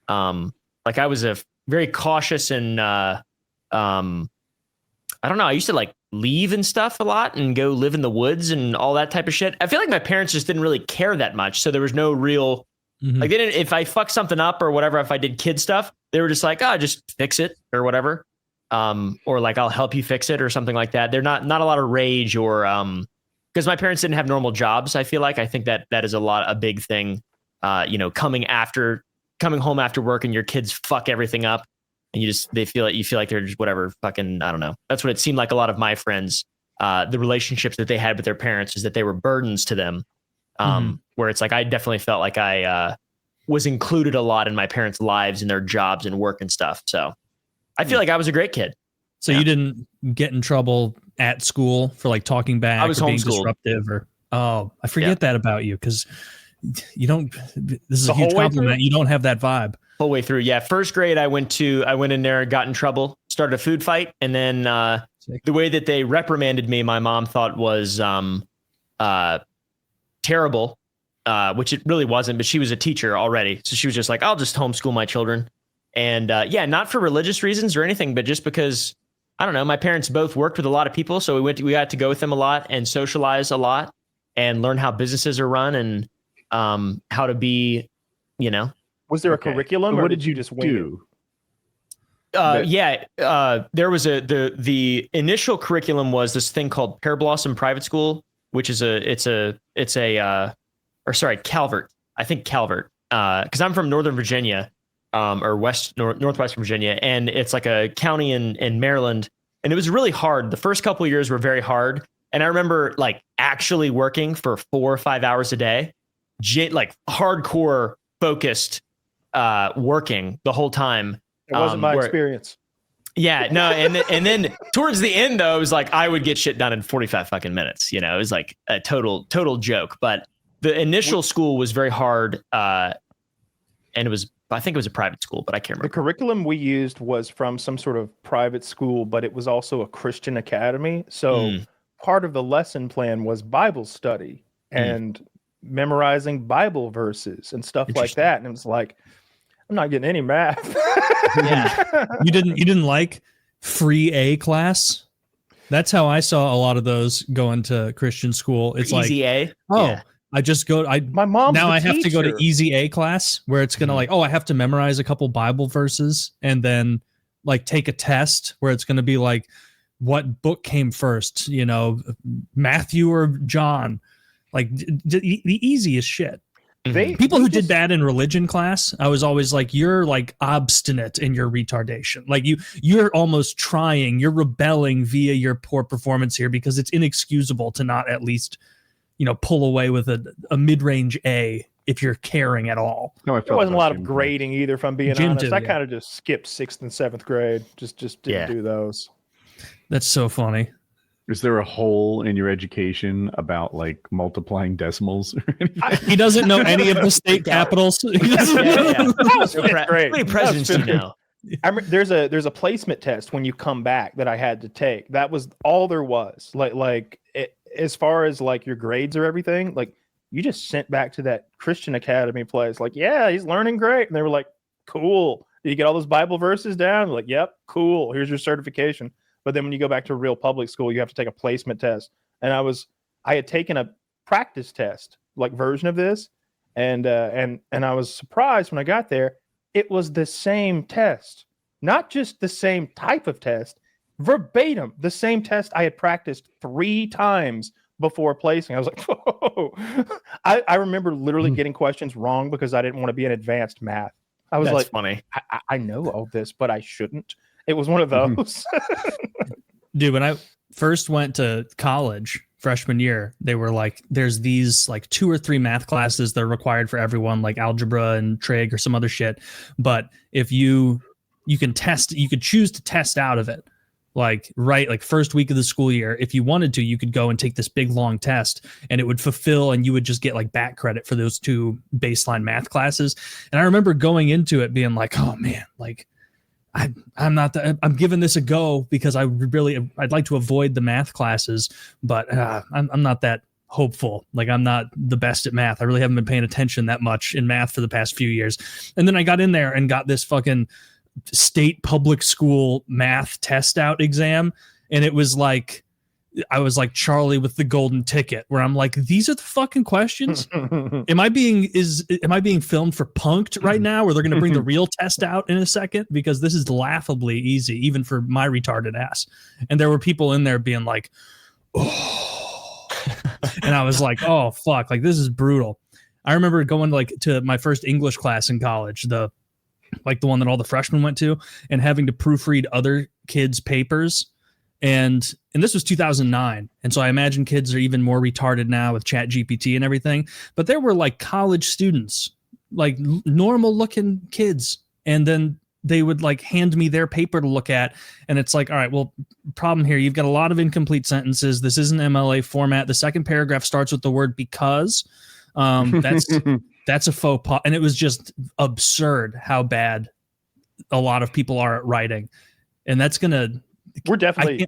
Like I was a very cautious and I don't know. I used to like leave and stuff a lot and go live in the woods and all that type of shit. I feel like my parents just didn't really care that much. So there was no real, like they didn't, if I fucked something up or whatever, if I did kid stuff, they were just like, "Oh, just fix it," or whatever. Or like, "I'll help you fix it," or something like that. They're not a lot of rage or, because my parents didn't have normal jobs. I think that is a big thing. Coming home after work and your kids fuck everything up. And you feel like they're just whatever, fucking, I don't know. That's what it seemed like a lot of my friends, the relationships that they had with their parents is that they were burdens to them. Where it's like, I definitely felt like I was included a lot in my parents' lives and their jobs and work and stuff. So I feel like I was a great kid. So you didn't get in trouble at school for like talking back I was or being homeschooled. Disruptive I forget that about you. Cause you don't, this is a huge compliment. You don't have that vibe. Whole way through. Yeah. First grade, I went in there, got in trouble, started a food fight. And then the way that they reprimanded me, my mom thought was terrible, which it really wasn't, but she was a teacher already. So she was just like, "I'll just homeschool my children." And not for religious reasons or anything, but just because, I don't know, my parents both worked with a lot of people. So we got to go with them a lot and socialize a lot and learn how businesses are run and how to be, Was there a curriculum, or did you just do? There was the initial curriculum was this thing called Pear Blossom Private School, which is Calvert. I think Calvert, because I'm from Northern Virginia, or Northwest Virginia, and it's like a county in Maryland. And it was really hard. The first couple of years were very hard. And I remember like actually working for 4 or 5 hours a day, like hardcore focused working the whole time. It wasn't my experience. Yeah, no. And then towards the end, though, it was like I would get shit done in 45 fucking minutes. You know, it was like a total joke. But the initial school was very hard. And I think it was a private school, but I can't remember. The curriculum we used was from some sort of private school, but it was also a Christian academy. So part of the lesson plan was Bible study and memorizing Bible verses and stuff like that. And it was like, I'm not getting any math. Yeah. You didn't like free A class? That's how I saw a lot of those going to Christian school. It's Easy like, A. oh, Yeah. I just go. My mom's now the I have to go to teacher. Easy A class where it's gonna like, oh, I have to memorize a couple Bible verses and then like take a test where it's gonna be like, what book came first? You know, Matthew or John? Like the easiest shit. People who did that in religion class, I was always like, you're like obstinate in your retardation. Like you're almost trying, you're rebelling via your poor performance here because it's inexcusable to not at least, pull away with a mid-range A if you're caring at all. No, there wasn't a lot of grading either, if I'm being honest. I kind of just skipped 6th and 7th grade. Just didn't do those. That's so funny. Is there a hole in your education about like multiplying decimals or anything? He doesn't know any of the state capitals. That was 5th grade. How many presidents do you know? I remember there's a placement test when you come back that I had to take. That was all there was. As far as like your grades or everything, like you just sent back to that Christian academy place. Like, yeah, he's learning great, and they were like, cool. Did you get all those Bible verses down? Like, yep, cool. Here's your certification. But then when you go back to real public school, you have to take a placement test. And I had taken a practice test, like version of this, and I was surprised when I got there. It was the same test, not just the same type of test, verbatim, the same test I had practiced 3 times before placing. I was like, whoa. I remember literally getting questions wrong because I didn't want to be in advanced math. I was like, funny. I know all this, but I shouldn't. It was one of those. Dude, when I first went to college freshman year, they were like, there's these like 2 or 3 math classes that are required for everyone, like algebra and trig or some other shit. But if you could choose to test out of it. Like first week of the school year, if you wanted to, you could go and take this big long test and it would fulfill and you would just get like back credit for those 2 baseline math classes. And I remember going into it being like, oh man, like I'm giving this a go because I'd like to avoid the math classes, but I'm not that hopeful. Like I'm not the best at math. I really haven't been paying attention that much in math for the past few years. And then I got in there and got this fucking state public school math test out exam. And it was like, I was like Charlie with the golden ticket where I'm like, these are the fucking questions. Am I being filmed for Punked right now where they're going to bring the real test out in a second? Because this is laughably easy, even for my retarded ass. And there were people in there being like, oh, and I was like, oh fuck, like this is brutal. I remember going to my first English class in college, the one that all the freshmen went to, and having to proofread other kids' papers. And this was 2009. And so I imagine kids are even more retarded now with ChatGPT and everything. But there were like college students, like normal looking kids. And then they would like hand me their paper to look at. And it's like, all right, well, problem here. You've got a lot of incomplete sentences. This isn't MLA format. The second paragraph starts with the word because. That's a faux pas. And it was just absurd how bad a lot of people are at writing. And I can't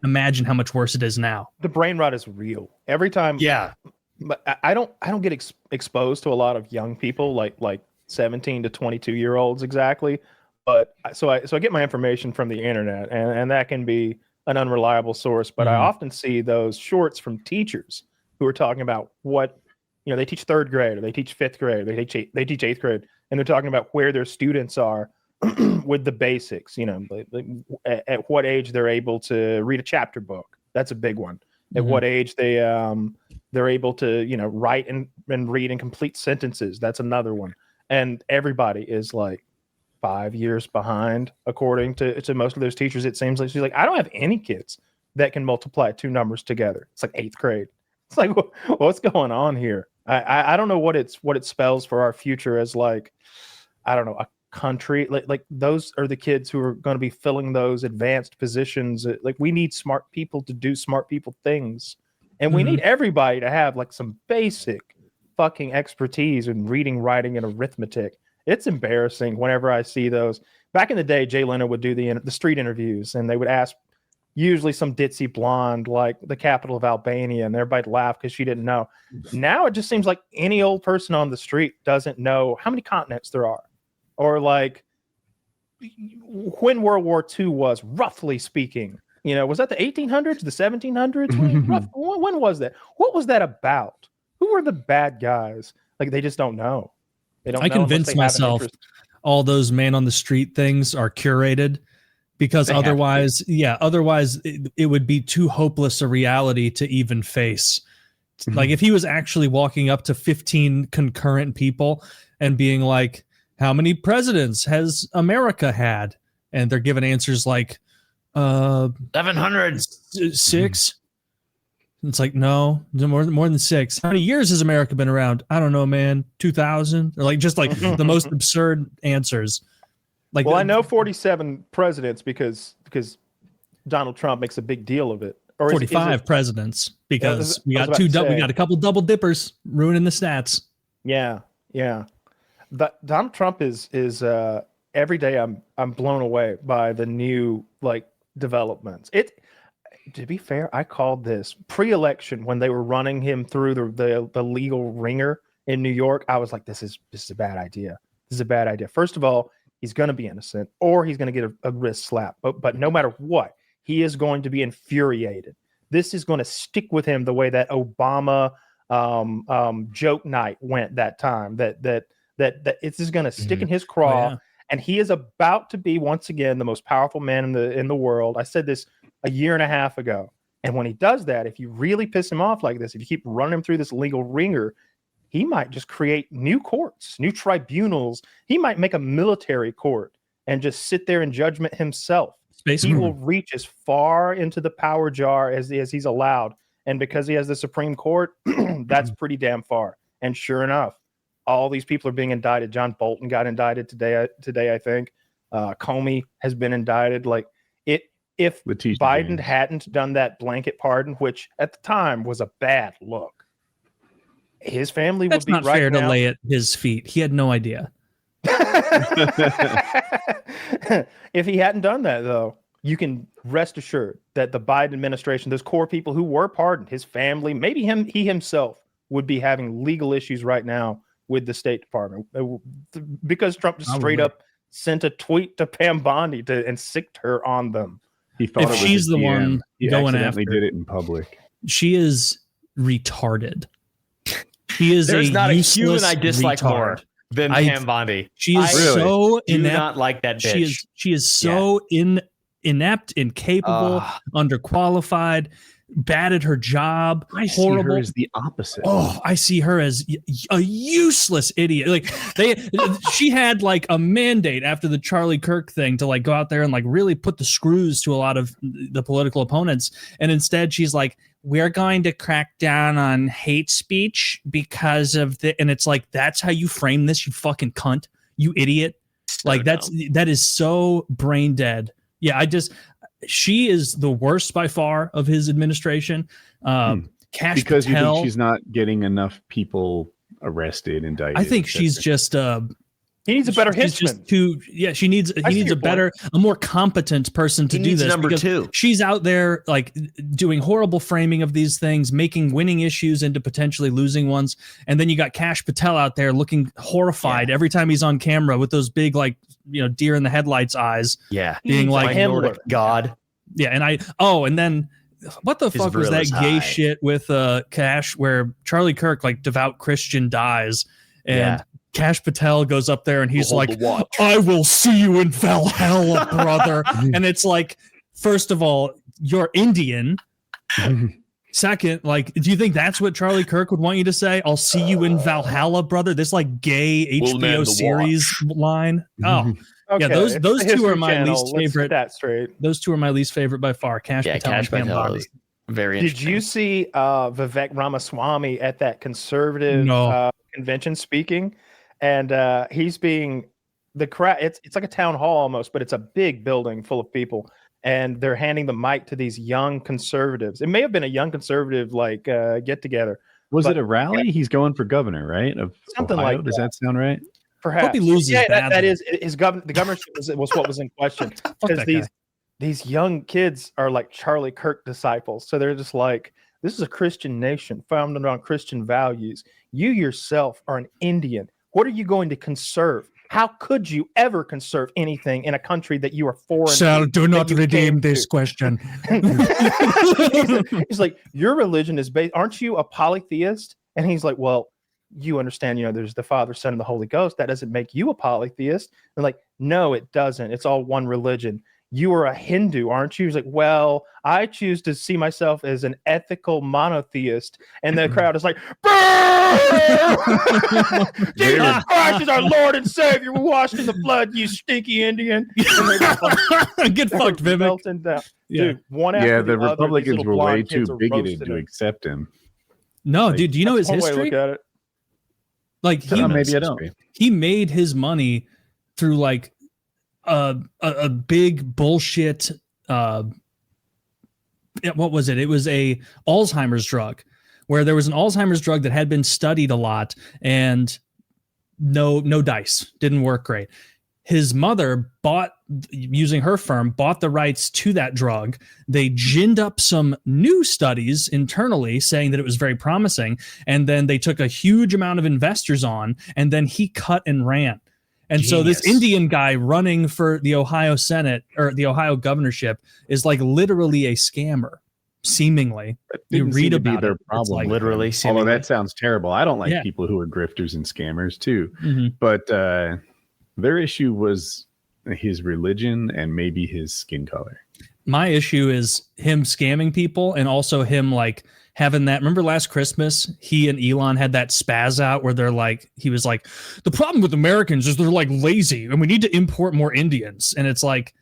imagine how much worse it is now. The brain rot is real. Every time. Yeah. But I don't get exposed to a lot of young people like 17 to 22 year olds exactly. But so I get my information from the internet and that can be an unreliable source. But I often see those shorts from teachers who are talking about what, they teach 3rd grade or they teach 5th grade, they teach 8th grade, and they're talking about where their students are with the basics, at what age they're able to read a chapter book. That's a big one. At what age they They're able to, write and read in complete sentences. That's another one. And everybody is like 5 years behind, according to most of those teachers. It seems like she's like, I don't have any kids that can multiply two numbers together. It's like 8th grade. It's like, what's going on here? I don't know what it spells for our future as like, I don't know, a country. Like those are the kids who are going to be filling those advanced positions. Like we need smart people to do smart people things. And we need everybody to have like some basic fucking expertise in reading, writing, and arithmetic. It's embarrassing whenever I see those. Back in the day, Jay Leno would do the street interviews, and they would ask usually some ditzy blonde, like the capital of Albania, and everybody'd laugh because she didn't know. Now it just seems like any old person on the street doesn't know how many continents there are, or like when World War II was, roughly speaking. Was that the 1800s, the 1700s? When was that? What was that about? Who were the bad guys? Like, they just don't know. They don't. I convinced myself all those man on the street things are curated, because otherwise it would be too hopeless a reality to even face. Like if he was actually walking up to 15 concurrent people and being like, how many presidents has America had? And they're giving answers like 700, 6. It's like, no, more than 6. How many years has America been around? I don't know, man. 2000, or like just like the most absurd answers. Like, well, I know 47 presidents because Donald Trump makes a big deal of it. Or 45 presidents, because we got we got a couple double dippers ruining the stats. Yeah. Donald Trump is every day I'm blown away by the new like developments. To be fair, I called this pre-election when they were running him through the legal ringer in New York. I was like, this is a bad idea. This is a bad idea. First of all, he's going to be innocent, or he's going to get a wrist slap. But no matter what, he is going to be infuriated. This is going to stick with him the way that Obama joke night went that time. That it's just going to stick in his craw. Oh, yeah. And he is about to be, once again, the most powerful man in the world. I said this a year and a half ago. And when he does that, if you really piss him off like this, if you keep running him through this legal ringer, he might just create new courts, new tribunals. He might make a military court and just sit there in judgment himself. He will reach as far into the power jar as he's allowed. And because he has the Supreme Court, that's pretty damn far. And sure enough, all these people are being indicted. John Bolton got indicted today, I think. Comey has been indicted. Like, if Biden hadn't done that blanket pardon, which at the time was a bad look, his family would be right now. That's not fair to lay at his feet. He had no idea. If he hadn't done that, though, you can rest assured that the Biden administration, those core people who were pardoned, his family, maybe he himself, would be having legal issues right now with the State Department, because Trump just straight up sent a tweet to Pam Bondi and sicked her on them. He thought if she's the one going after, did it in public. She is retarded. He is There's not a human I retard. dislike more than Pam Bondi. She is so do inept. Not like that bitch. She is so inept, incapable, underqualified, bad at her job. I horrible. see her as the opposite. Oh, I see her as a useless idiot. Like she had like a mandate after the Charlie Kirk thing to like go out there and like really put the screws to a lot of the political opponents. And instead she's like, we're going to crack down on hate speech because of and it's like, that's how you frame this, you fucking cunt, you idiot. Like that is so brain dead. Yeah, she is the worst by far of his administration. Cash because Patel, you think she's not getting enough people arrested, indicted. I think she's just he needs a better hitman. She needs a more competent person to do this. Number two. She's out there like doing horrible framing of these things, making winning issues into potentially losing ones. And then you got Cash Patel out there looking horrified every time he's on camera with those big, like, deer in the headlights eyes. Yeah. Being like, God. Yeah. And then what the fuck was that gay shit with Cash, where Charlie Kirk, like devout Christian, dies and Cash Patel goes up there and he's like, I will see you in Valhalla, brother. And it's like, first of all, you're Indian. Second, like, do you think that's what Charlie Kirk would want you to say? I'll see you in Valhalla, brother. This like gay HBO series line. Oh, okay. Yeah, those two are my Channel. least favorite. Let's set that straight. Those two are my least favorite by far. Cash Patel and Pam Bondi. Very Did you see Vivek Ramaswamy at that conservative convention speaking? And he's being the crowd. It's like a town hall almost, but it's a big building full of people. And they're handing the mic to these young conservatives. It may have been a young conservative like get together. Was it a rally? He's going for governor, right? Of something Ohio? like Does that sound right? Hope Perhaps he loses. Yeah, that is his the governorship was what was in question because these young kids are like Charlie Kirk disciples. So they're just like, this is a Christian nation founded on Christian values. You yourself are an Indian. What are you going to conserve? How could you ever conserve anything in a country that you are foreign? Shall do not redeem this question. He's like, your religion is based. Aren't you a polytheist? And he's like, well, you understand, there's the Father, Son, and the Holy Ghost. That doesn't make you a polytheist. And like, no, it doesn't. It's all one religion. You are a Hindu, aren't you? He's like, well, I choose to see myself as an ethical monotheist. And the crowd is like, Jesus Christ is our Lord and Savior. We're washed in the blood, you stinky Indian. Get fucked, Vivek. Dude, one after the other, Republicans were way too bigoted to him. accept him. No, dude, do you know his history? Look at it. Like maybe I don't. He made his money through like a big bullshit. What was it? It was a Alzheimer's drug, where there was an Alzheimer's drug that had been studied a lot, and no dice, didn't work great. His mother using her firm, bought the rights to that drug. They ginned up some new studies internally saying that it was very promising. And then they took a huge amount of investors on, and then he cut and ran. And so this Indian guy running for the Ohio Senate or the Ohio governorship is like literally a scammer, seemingly. You read about their it. problem, like, literally. Although that sounds terrible. I don't like people who are grifters and scammers too. Mm-hmm. But their issue was his religion and maybe his skin color. My issue is him scamming people, and also him like having that. Remember last Christmas, he and Elon had that spaz out where they're like, he was like, the problem with Americans is they're like lazy and we need to import more Indians. And it's like,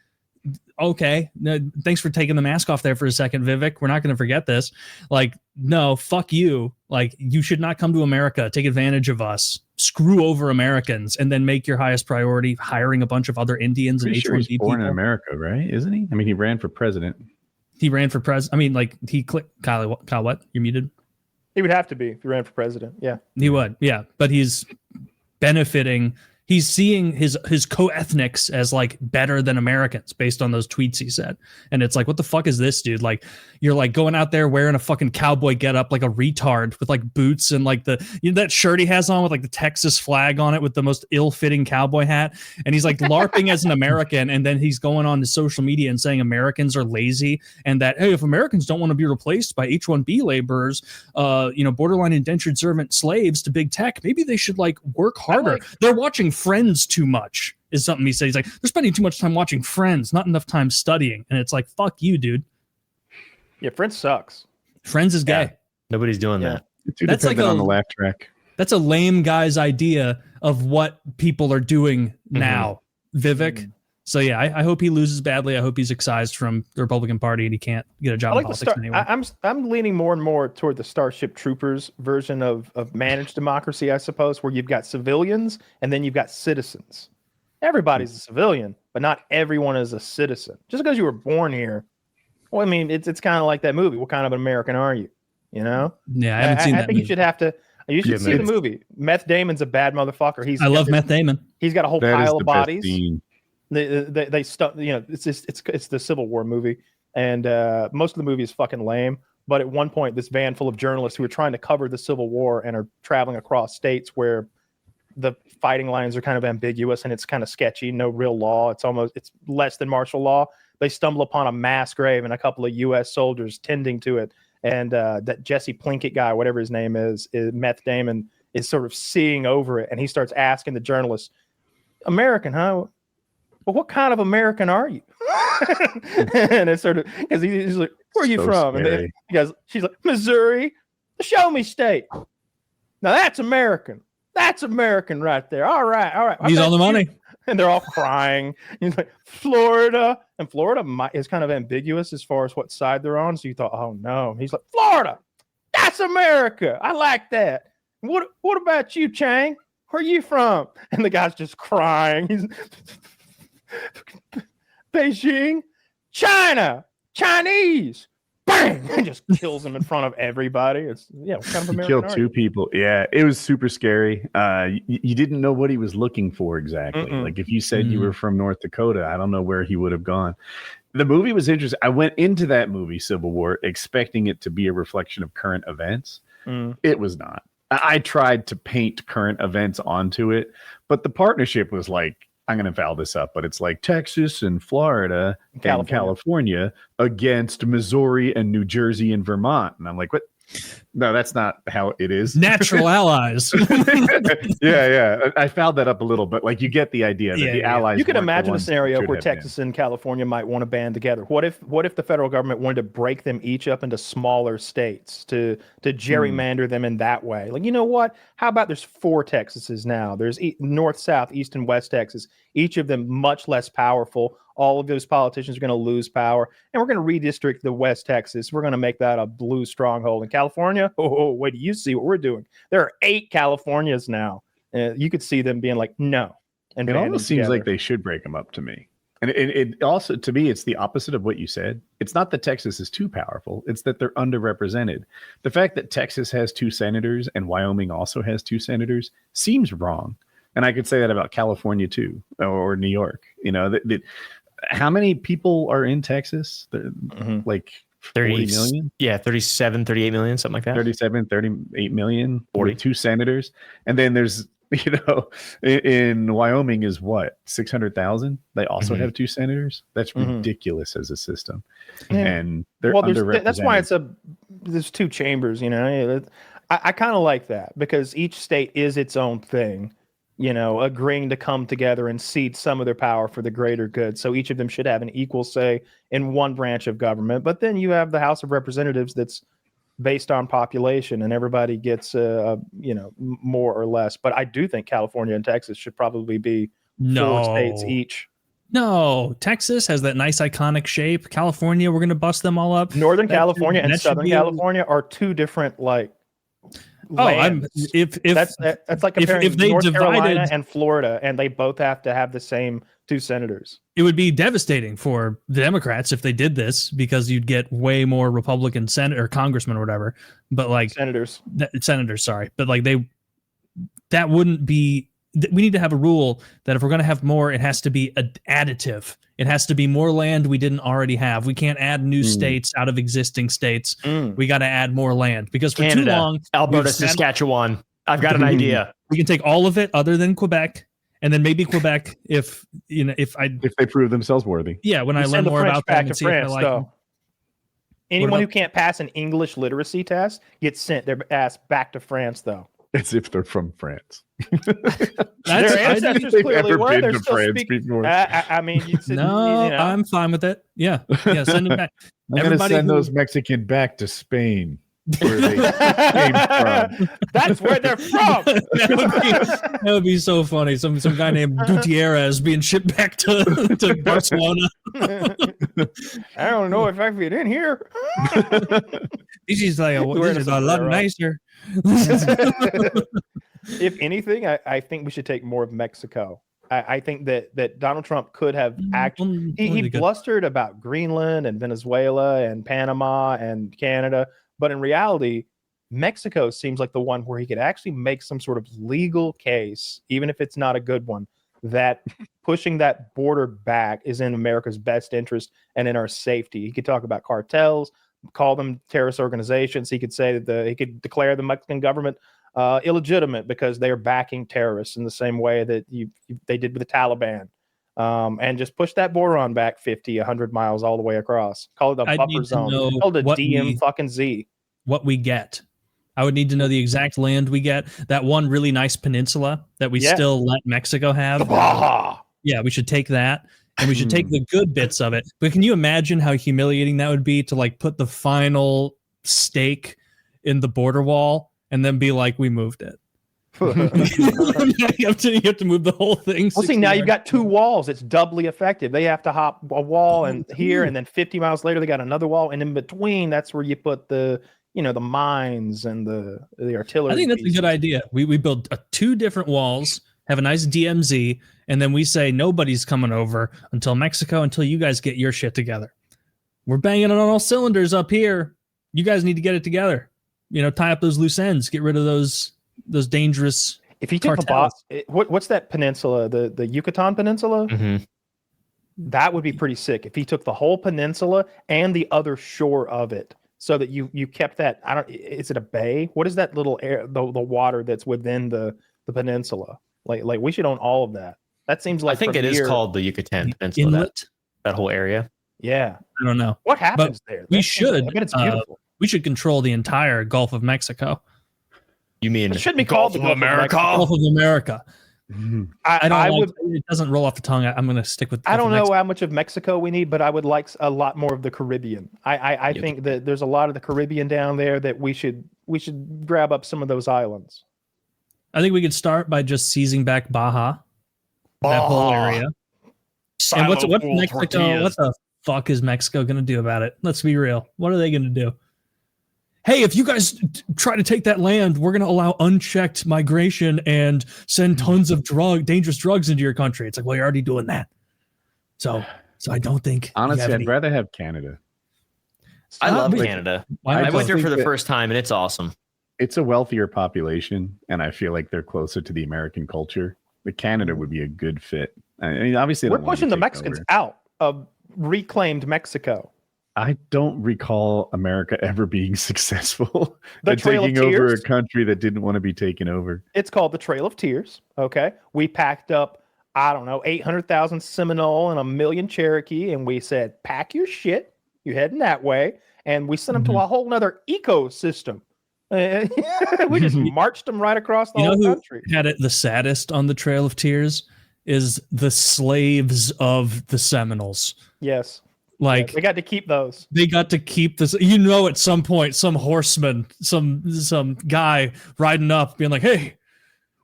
okay, no, thanks for taking the mask off there for a second, Vivek. We're not going to forget this. Like, no, fuck you. Like, you should not come to America, take advantage of us, screw over Americans, and then make your highest priority hiring a bunch of other Indians and H-1B he's born people. in America, right? Isn't he? I mean, he ran for president. He ran for president. I mean, like, he clicked. Kyle, what? You're muted. He would have to be if he ran for president. Yeah, he would. Yeah, but he's benefiting. He's seeing his co-ethnics as like better than Americans based on those tweets he said. And it's like, what the fuck is this, dude? Like, you're like going out there wearing a fucking cowboy getup like a retard with like boots and like that shirt he has on with like the Texas flag on it with the most ill-fitting cowboy hat. And he's like LARPing as an American. And then he's going on to social media and saying Americans are lazy and that, hey, if Americans don't want to be replaced by H-1B laborers, borderline indentured servant slaves to big tech, maybe they should like work harder. They're watching Friends too much is something he says. He's like, they're spending too much time watching Friends, not enough time studying. And it's like, fuck you, dude. Yeah, Friends sucks. Friends is gay. Nobody's doing that. That's like on the laugh track. That's a lame guy's idea of what people are doing now, Vivek. Mm-hmm. So yeah, I hope he loses badly. I hope he's excised from the Republican Party and he can't get a job in politics anyway. I'm leaning more and more toward the Starship Troopers version of managed democracy, I suppose, where you've got civilians and then you've got citizens. Everybody's a civilian, but not everyone is a citizen. Just because you were born here, well, I mean, it's kind of like that movie. What kind of an American are you? You know? Yeah, I haven't seen that. I think you should have to. You should see the movie. Meth Damon's a bad motherfucker. I love Meth Damon. He's got a whole pile of bodies. They stuck. It's the Civil War movie, and most of the movie is fucking lame. But at one point, this van full of journalists who are trying to cover the Civil War and are traveling across states where the fighting lines are kind of ambiguous and it's kind of sketchy. No real law. It's less than martial law. They stumble upon a mass grave and a couple of U.S. soldiers tending to it, and that Jesse Plinkett guy, whatever his name is Meth Damon, is sort of seeing over it, and he starts asking the journalists, "American, huh? Well, what kind of American are you?" And it's sort of because he's like, "Where are you from?" Scary. And then she's like, "Missouri, the show me state." Now that's American. That's American right there. All right. He's on the money. And they're all crying. He's like, Florida. And Florida is kind of ambiguous as far as what side they're on. So you thought, oh no. He's like, Florida. That's America. I like that. What about you, Chang? Where are you from? And the guy's just crying. He's Beijing, China, Chinese. Bang! And just kills him in front of everybody. It's what kind of American killed two people. Yeah, it was super scary. You didn't know what he was looking for exactly. Like if you said you were from North Dakota, I don't know where he would have gone. The movie was interesting. I went into that movie, Civil War, expecting it to be a reflection of current events. It was not. I tried to paint current events onto it, but the partnership was like, I'm going to foul this up, but it's like Texas and Florida and California against Missouri and New Jersey and Vermont. And I'm like, what? No, that's not how it is. Natural allies. Yeah. I fouled that up a little, but like you get the idea that the allies. You could imagine a scenario where Texas and California might want to band together. What if the federal government wanted to break them each up into smaller states to gerrymander them in that way? Like, you know what? How about there's 4 Texases now? There's North, South, East, and West Texas. Each of them much less powerful. All of those politicians are going to lose power, and we're going to redistrict the West Texas. We're going to make that a blue stronghold. In California, wait do you see what we're doing? There are 8 Californias now. You could see them being like, no. And it almost seems like they should break them up to me. And it also, to me, it's the opposite of what you said. It's not that Texas is too powerful. It's that they're underrepresented. The fact that Texas has 2 senators and Wyoming also has 2 senators seems wrong. And I could say that about California too, or New York. You know, how many people are in Texas? Like 40 million? Yeah, 37, 38 million, something like that. 37, 38 million, 42 senators. And then there's, in Wyoming is what, 600,000? They also have 2 senators. That's ridiculous as a system. Yeah. And they're underrepresented. That's why there's 2 chambers, I kind of like that because each state is its own thing. Agreeing to come together and cede some of their power for the greater good. So each of them should have an equal say in one branch of government. But then you have the House of Representatives that's based on population, and everybody gets, more or less. But I do think California and Texas should probably be 4 states each. No, Texas has that nice iconic shape. California, we're going to bust them all up. Northern California and Southern California are 2 different lands. That's like comparing if they North Carolina and Florida, and they both have to have the same 2 senators. It would be devastating for the Democrats if they did this because you'd get way more Republican or congressmen or whatever. But like senators, sorry, but like that wouldn't be. We need to have a rule that if we're going to have more, it has to be additive. It has to be more land we didn't already have. We can't add new states out of existing states. We got to add more land because for Canada, too long, Alberta, Saskatchewan. I've got an idea. We can take all of it other than Quebec, and then maybe Quebec if they prove themselves worthy. Yeah, when I learn more about them and see if I like them. Anyone who can't pass an English literacy test gets sent their ass back to France, though. As if they're from France. Their ancestors clearly were. They're still speaking. I'm fine with it. Yeah, send them back. I'm going to send those Mexican back to Spain, where they came from. That's where they're from. That would be so funny. Some guy named Gutierrez being shipped back to Barcelona. I don't know if I fit in here. This is a lot nicer. If anything, I think we should take more of Mexico. I think that Donald Trump could have actually he blustered about Greenland and Venezuela and Panama and Canada, but in reality, Mexico seems like the one where he could actually make some sort of legal case, even if it's not a good one, that pushing that border back is in America's best interest and in our safety. He could talk about cartels, call them terrorist organizations. He could say that he could declare the Mexican government illegitimate because they are backing terrorists in the same way that they did with the Taliban, and just push that border on back 50, 100 miles all the way across. Call it a buffer zone. Call it a DM. What we get. I would need to know the exact land we get. That one really nice peninsula that we still let Mexico have. The Baja. Yeah, we should take that. and we should take the good bits of it. But can you imagine how humiliating that would be to like put the final stake in the border wall and then be like, we moved it. you have to move the whole thing. Well, see, now you've got 2 walls. It's doubly effective. They have to hop a wall and here, and then 50 miles later they got another wall, and in between that's where you put the the mines and the artillery. I think that's pieces. a good idea. We build 2 different walls, have a nice DMZ, and then we say nobody's coming over until Mexico, until you guys get your shit together. We're banging on all cylinders up here. You guys need to get it together. Tie up those loose ends, get rid of those dangerous. If you took cartels. what's that peninsula? The Yucatan Peninsula? Mm-hmm. That would be pretty sick if he took the whole peninsula and the other shore of it, so that you kept that. Is it a bay? What is that little air? The water that's within the peninsula? Like we should own all of that. That seems like I think it is called the Yucatan Peninsula. That whole area. Yeah, I don't know what happens there. We should. I bet it's beautiful. We should control the entire Gulf of Mexico. You mean it shouldn't be called the Gulf of America? Gulf of America. I would. It doesn't roll off the tongue. I'm going to stick with. I don't know how much of Mexico we need, but I would like a lot more of the Caribbean. I think that there's a lot of the Caribbean down there that we should grab up some of those islands. I think we could start by just seizing back Baja, that whole area. And what's Mexico? Tortillas. What the fuck is Mexico going to do about it? Let's be real. What are they going to do? Hey, if you guys try to take that land, we're going to allow unchecked migration and send tons of dangerous drugs into your country. It's like, well, you're already doing that. So I don't think. Honestly, I'd rather have Canada. I love Canada. I went there for the first time, and it's awesome. It's a wealthier population, and I feel like they're closer to the American culture. But Canada would be a good fit. I mean, obviously, we're pushing the Mexicans out of reclaimed Mexico. I don't recall America ever being successful at taking over a country that didn't want to be taken over. It's called the Trail of Tears. Okay. We packed up, 800,000 Seminole and 1 million Cherokee. And we said, pack your shit. You're heading that way. And we sent them to a whole nother ecosystem. We just marched them right across the whole country. Who had it the saddest on the Trail of Tears is the slaves of the Seminoles. Yes. Like they got to keep those. They got to keep this. At some point, some horseman, some guy riding up, being like, "Hey,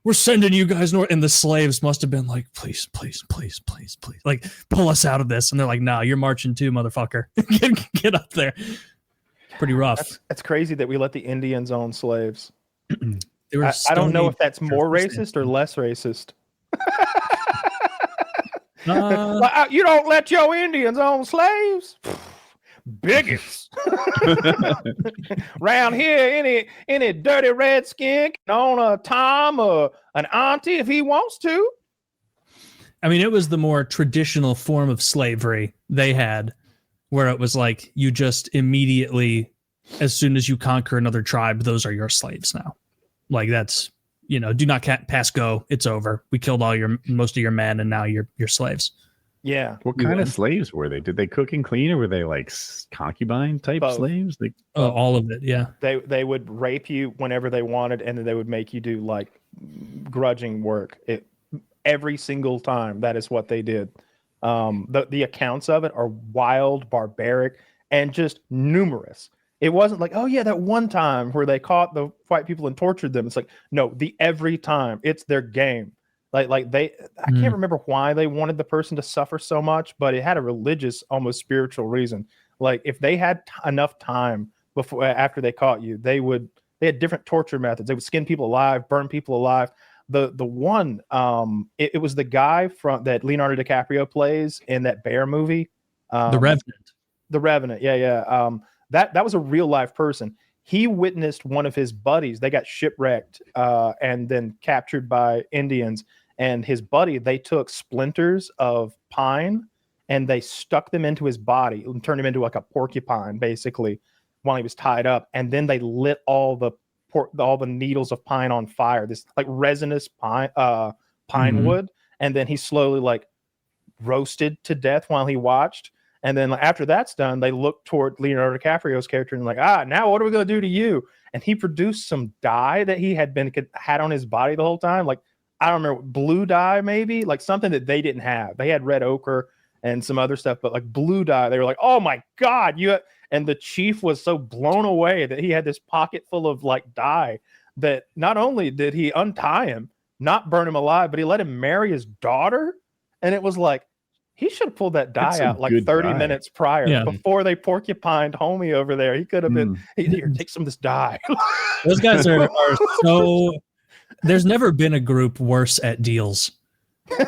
we're sending you guys north." And the slaves must have been like, "Please, please, please, please, please, like pull us out of this." And they're like, "Nah, you're marching too, motherfucker. get up there." Pretty rough. That's crazy that we let the Indians own slaves. I don't know if that's more racist or less racist. You don't let your Indians own slaves? Bigots. Round here, any dirty redskin can own a Tom or an auntie if he wants to. I mean, it was the more traditional form of slavery they had, where it was like you just immediately, as soon as you conquer another tribe, those are your slaves now. Like that's, do not pass go. It's over. We killed most of your men, and now you're slaves. Yeah. What kind of slaves were they? Did they cook and clean, or were they like concubine type slaves? All of it. Yeah. They would rape you whenever they wanted, and then they would make you do like grudging work. Every single time. That is what they did. The accounts of it are wild, barbaric, and just numerous. It wasn't like, oh yeah, that one time where they caught the white people and tortured them. It's like, no, every time. It's their game. I can't remember why they wanted the person to suffer so much, but it had a religious, almost spiritual reason. Like if they had enough time after they caught you, they had different torture methods. They would skin people alive, burn people alive. The one, it was the guy that Leonardo DiCaprio plays in that bear movie. The Revenant. The Revenant. Yeah. That was a real life person. He witnessed one of his buddies. They got shipwrecked and then captured by Indians. And his buddy, they took splinters of pine and they stuck them into his body and turned him into like a porcupine, basically, while he was tied up. And then they lit all the needles of pine on fire, this like resinous pine wood. And then he slowly like roasted to death while he watched. And then after that's done, they look toward Leonardo DiCaprio's character and like, now what are we going to do to you? And he produced some dye that he had on his body the whole time. Like, I don't remember, blue dye, maybe like something that they didn't have. They had red ochre and some other stuff, but like blue dye. They were like, "Oh my God, and the chief was so blown away that he had this pocket full of like dye that not only did he untie him, not burn him alive, but he let him marry his daughter. And it was like, he should have pulled that dye out like 30 minutes prior before they porcupined homie over there. He could have been, here, take some of this dye. Those guys are so, there's never been a group worse at deals. Can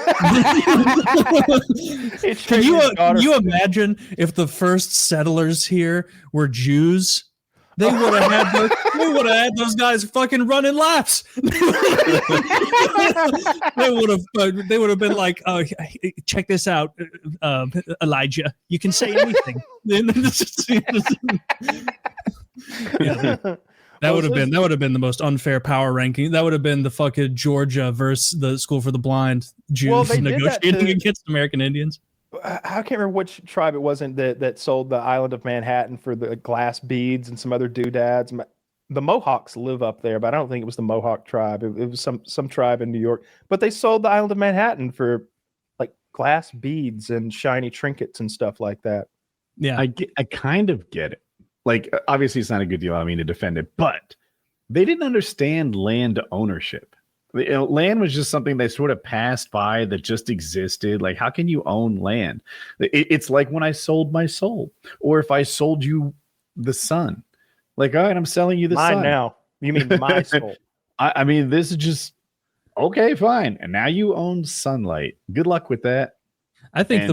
you imagine if the first settlers here were Jews? They would have had those guys fucking running laps. They would have been like, check this out, Elijah. You can say anything. That would have been the most unfair power ranking. That would have been the fucking Georgia versus the School for the Blind Jews negotiating against American Indians. I can't remember which tribe it wasn't that sold the island of Manhattan for the glass beads and some other doodads. The Mohawks live up there, but I don't think it was the Mohawk tribe. It was some tribe in New York. But they sold the island of Manhattan for like glass beads and shiny trinkets and stuff like that. Yeah, I kind of get it. Like, obviously, it's not a good deal. I mean, to defend it, but they didn't understand land ownership. Land was just something they sort of passed by that just existed. Like, how can you own land? It's like when I sold my soul, or if I sold you the sun. Like, all right, I'm selling you the sun. Mine now. You mean my soul? I mean, this is just okay, fine. And now you own sunlight. Good luck with that. I think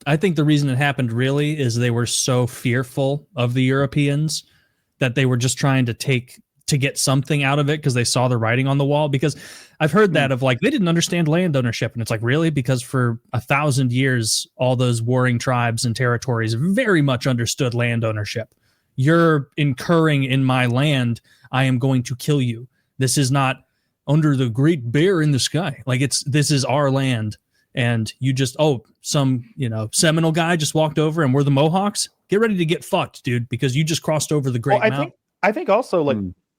I think the reason it happened really is they were so fearful of the Europeans that they were just trying to get something out of it because they saw the writing on the wall. Because I've heard that of like, they didn't understand land ownership. And it's like, really? Because for 1,000 years, all those warring tribes and territories very much understood land ownership. You're incurring in my land. I am going to kill you. This is not under the great bear in the sky. Like this is our land. And you just, some, Seminole guy just walked over and we're the Mohawks. Get ready to get fucked, dude, because you just crossed over the Great Mountain. I think also like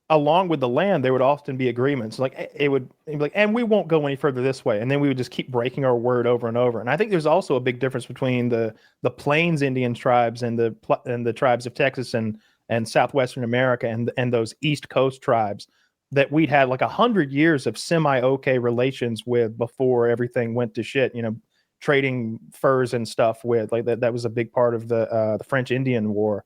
along with the land, there would often be agreements. Like it'd be like, and we won't go any further this way. And then we would just keep breaking our word over and over. And I think there's also a big difference between the Plains Indian tribes and the tribes of Texas and Southwestern America and those East Coast tribes that we'd had like 100 years of semi-okay relations with before everything went to shit, trading furs and stuff with. Like that was a big part of the French Indian War.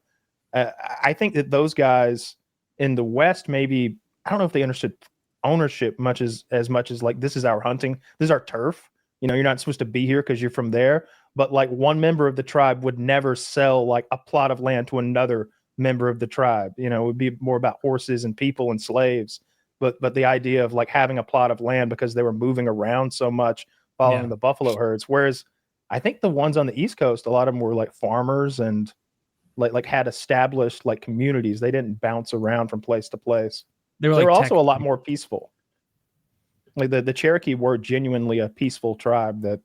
I think that those guys in the West, maybe, I don't know if they understood ownership as much as like, this is our hunting, this is our turf. You're not supposed to be here because you're from there. But like one member of the tribe would never sell like a plot of land to another member of the tribe. It would be more about horses and people and slaves. But the idea of like having a plot of land because they were moving around so much following the buffalo herds. Whereas I think the ones on the East Coast, a lot of them were like farmers and like had established like communities. They didn't bounce around from place to place. They were also a lot more peaceful. Like the Cherokee were genuinely a peaceful tribe that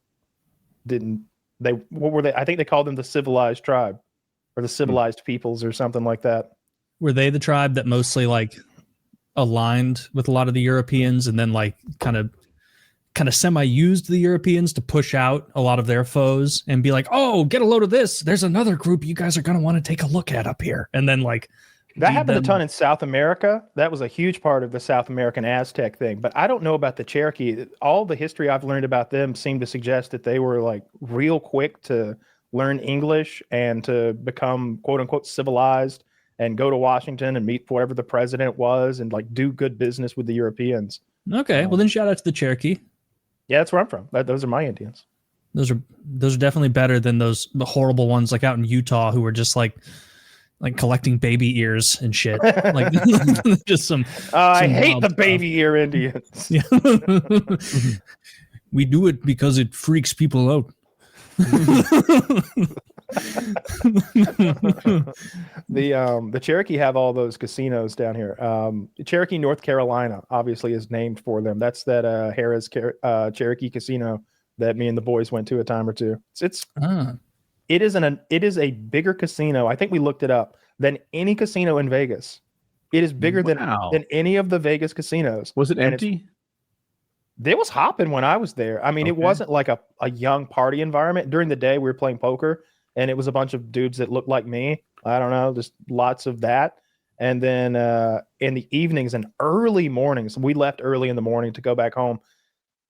what were they? I think they called them the civilized tribe or the civilized peoples or something like that. Were they the tribe that mostly like aligned with a lot of the Europeans and then like kind of semi-used the Europeans to push out a lot of their foes and be like, oh, get a load of this. There's another group you guys are going to want to take a look at up here. And then like that happened a ton in South America. That was a huge part of the South American Aztec thing. But I don't know about the Cherokee. All the history I've learned about them seemed to suggest that they were like real quick to learn English and to become quote unquote civilized and go to Washington and meet whatever the president was and like do good business with the Europeans. Okay. Well, then shout out to the Cherokee. Yeah, that's where I'm from. Those are my Indians. Those are definitely better than the horrible ones like out in Utah who were just like collecting baby ears and shit. Like just some. I hate the baby ear Indians. Yeah. We do it because it freaks people out. The Cherokee have all those casinos down here. Cherokee, North Carolina, obviously is named for them. That's that Harrah's Cherokee Casino that me and the boys went to a time or two. It is a bigger casino. I think we looked it up than any casino in Vegas. It is bigger than any of the Vegas casinos. Was it empty? There was hopping when I was there. I mean, it wasn't like a young party environment. During the day, we were playing poker, and it was a bunch of dudes that looked like me. I don't know, just lots of that. And then in the evenings and early mornings, we left early in the morning to go back home.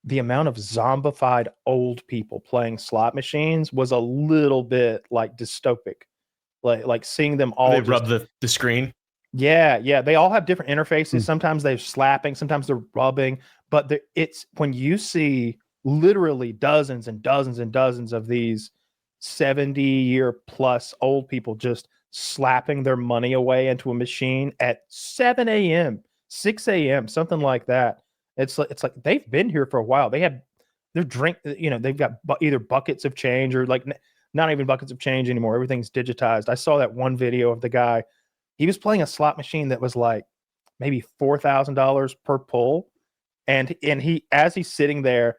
The amount of zombified old people playing slot machines was a little bit like dystopic. Like seeing them all they rub the screen. Yeah. They all have different interfaces. Sometimes they're slapping, sometimes they're rubbing. But it's when you see literally dozens and dozens and dozens of these 70-year-plus old people just slapping their money away into a machine at 7 a.m., 6 a.m., something like that. It's like they've been here for a while. They've got either buckets of change or like not even buckets of change anymore. Everything's digitized. I saw that one video of the guy. He was playing a slot machine that was like maybe $4,000 per pull. And he, as he's sitting there,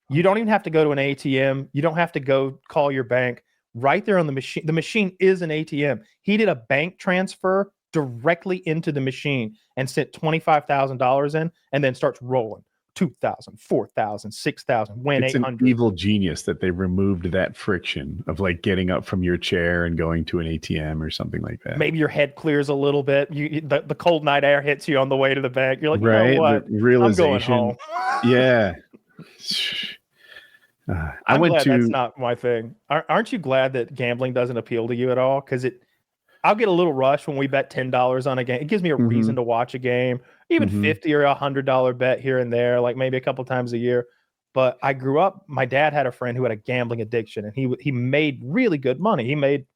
you don't even have to go to an ATM. You don't have to go call your bank. Right there on the machine. The machine is an ATM. He did a bank transfer directly into the machine and sent $25,000 in, and then starts rolling. 2,000, 4,000, 6,000, win 800. It's an evil genius that they removed that friction of like getting up from your chair and going to an ATM or something like that. Maybe your head clears a little bit. The cold night air hits you on the way to the bank. You're like, right? You know what? The realization. I'm going home. Yeah. I'm glad that's not my thing. Aren't you glad that gambling doesn't appeal to you at all? Because I'll get a little rush when we bet $10 on a game. It gives me a reason to watch a game, even $50 or $100 bet here and there, like maybe a couple times a year. But I grew up, my dad had a friend who had a gambling addiction, and he made really good money. He made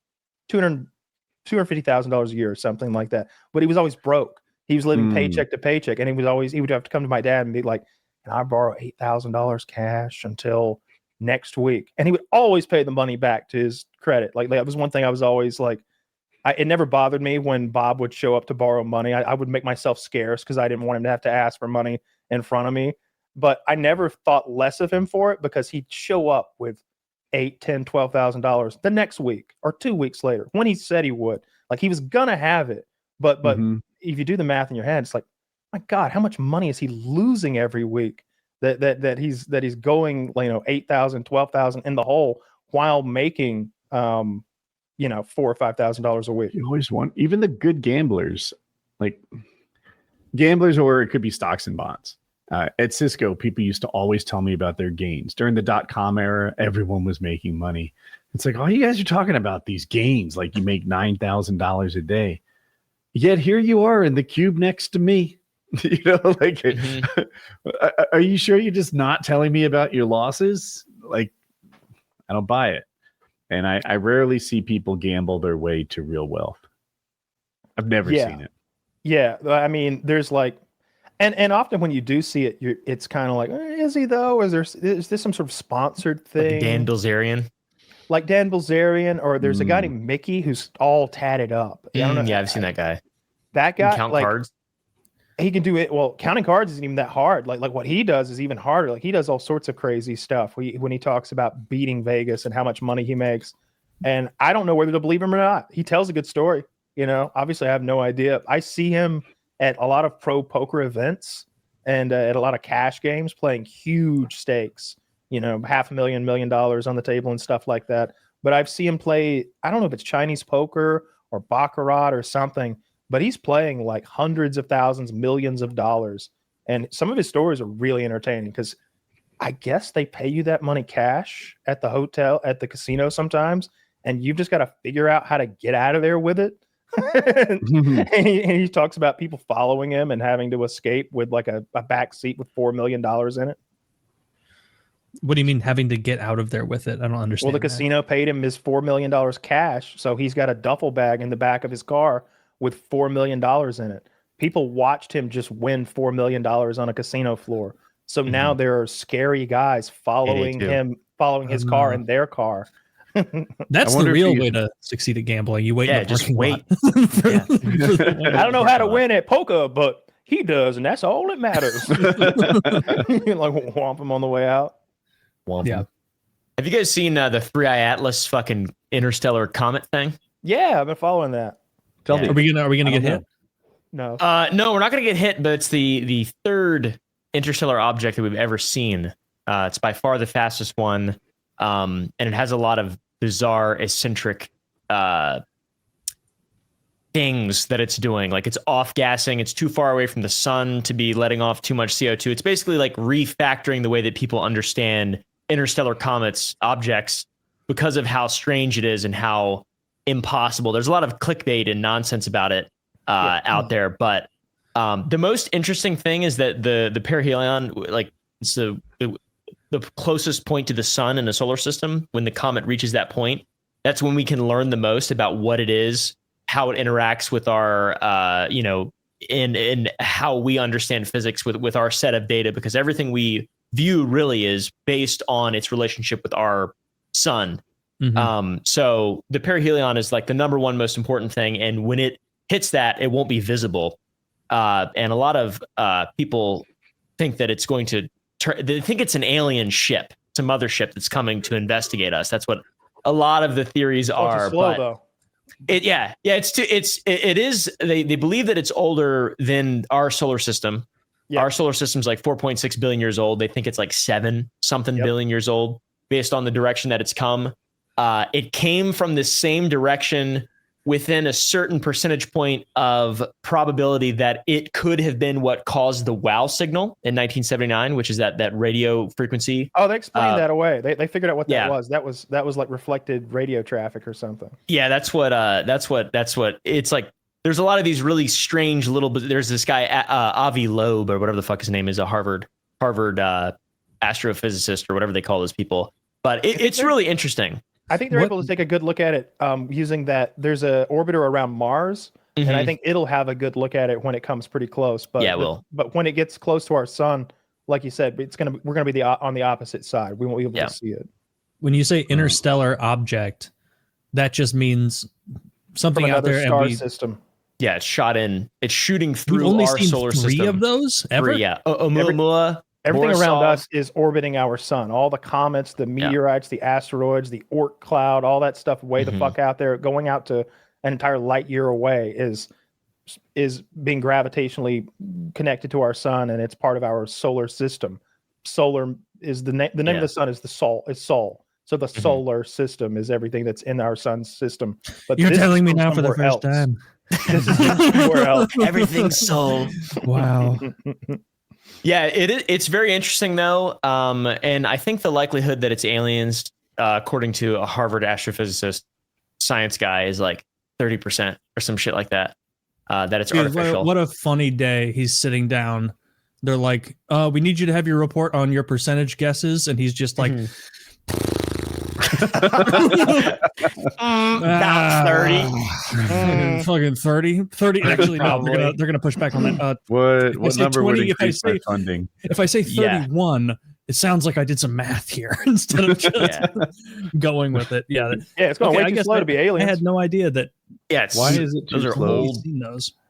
$250,000 a year or something like that. But he was always broke. He was living paycheck to paycheck, and he would have to come to my dad and be like, "Can I borrow $8,000 cash until next week?" And he would always pay the money back to his credit. Like that was one thing I was always like, it never bothered me when Bob would show up to borrow money. I would make myself scarce because I didn't want him to have to ask for money in front of me. But I never thought less of him for it because he'd show up with $8,000, $10,000, $12,000 the next week or 2 weeks later when he said he would. Like he was gonna have it. But if you do the math in your head, it's like, my God, how much money is he losing every week? That he's going, $8,000, $12,000 in the hole while making $4,000 or $5,000 a week. You always want, even the good gamblers, like gamblers, or it could be stocks and bonds. At Cisco, people used to always tell me about their gains. During the .com era, everyone was making money. It's like, oh, you guys are talking about these gains, like you make $9,000 a day. Yet here you are in the cube next to me. Are you sure you're just not telling me about your losses? Like, I don't buy it. And I rarely see people gamble their way to real wealth. I've never seen it. Yeah. I mean, there's like, and often when you do see it, it's kind of like, is he though? Is this some sort of sponsored thing? Like Dan Bilzerian. Like Dan Bilzerian, or there's a guy named Mickey who's all tatted up. I don't know. Yeah, I've seen that guy. That guy, count cards. He can do it. Well, counting cards isn't even that hard. Like what he does is even harder. Like he does all sorts of crazy stuff when he talks about beating Vegas and how much money he makes. And I don't know whether to believe him or not. He tells a good story. Obviously I have no idea. I see him at a lot of pro poker events and at a lot of cash games playing huge stakes, $500,000, $1 million on the table and stuff like that. But I've seen him play, I don't know if it's Chinese poker or baccarat or something, but he's playing like hundreds of thousands, millions of dollars. And some of his stories are really entertaining because I guess they pay you that money cash at the hotel, at the casino sometimes, and you've just got to figure out how to get out of there with it. and he talks about people following him and having to escape with like a back seat with $4 million in it. What do you mean having to get out of there with it? I don't understand. Well, the casino paid him his $4 million cash, so he's got a duffel bag in the back of his car with $4 million in it. People watched him just win $4 million on a casino floor. So now there are scary guys following him, following his car in their car. That's the real way to succeed at gambling. You wait in the parking lot. I don't know how to win at poker, but he does, and that's all that matters. Like whomp him on the way out. Whomp him. Have you guys seen the 3-Eye Atlas fucking interstellar comet thing? Yeah, I've been following that. Are we gonna get hit? No. No, we're not gonna get hit, but it's the third interstellar object that we've ever seen. It's by far the fastest one, and it has a lot of bizarre, eccentric things that it's doing. Like it's off-gassing. It's too far away from the sun to be letting off too much CO2. It's basically like refactoring the way that people understand interstellar comets, objects, because of how strange it is and how impossible. There's a lot of clickbait and nonsense about it out there. But the most interesting thing is that the perihelion, like it's the closest point to the sun in the solar system. When the comet reaches that point, that's when we can learn the most about what it is, how it interacts with our, in how we understand physics with our set of data, because everything we view really is based on its relationship with our sun. So the perihelion is like the number one most important thing. And when it hits that, it won't be visible. And a lot of people think that it's going to they think it's an alien ship, it's a mothership that's coming to investigate us. That's what a lot of the theories are. Slow, though. It is. They believe that it's older than our solar system. Yeah. Our solar system's like 4.6 billion years old. They think it's like 7 something billion years old based on the direction that it's come. It came from the same direction within a certain percentage point of probability that it could have been what caused the WOW signal in 1979, which is that radio frequency. Oh, they explained that away. They figured out what that was. That was like reflected radio traffic or something. Yeah, that's what it's like. There's a lot of these really strange little. There's this guy Avi Loeb or whatever the fuck his name is, a Harvard astrophysicist or whatever they call those people. But it's really interesting. I think they're able to take a good look at it using that. There's a orbiter around Mars, and I think it'll have a good look at it when it comes pretty close. But yeah, it will. But when it gets close to our sun, like you said, we're gonna be on the opposite side. We won't be able to see it. When you say interstellar object, that just means something out there. Star system. Yeah, it's shooting through only our seen solar 3 system. of those ever? 3, yeah. Oumuamua. Everything Borisov. around us is orbiting our sun. All the comets, the meteorites, the asteroids, the Oort cloud, all that stuff way the fuck out there, going out to an entire light year away is being gravitationally connected to our sun, and it's part of our solar system. Solar is the name of the sun is the Sol. Is Sol. So the solar system is everything that's in our sun's system. But you're telling me now for the first time. This is somewhere else. Everything's Sol. Wow. Yeah, it's very interesting though, and I think the likelihood that it's aliens, according to a Harvard astrophysicist, science guy, is like 30% or some shit like that. That it's artificial. What a funny day! He's sitting down. They're like, "We need you to have your report on your percentage guesses," and he's just like. About 30. Fucking 30. Actually, no, they're gonna push back on that. What number 20, would increase my funding? If I say 31, it sounds like I did some math here instead of just going with it. Yeah, it's going way too slow to be aliens. I had no idea that. Yeah, why is it those are slow? old?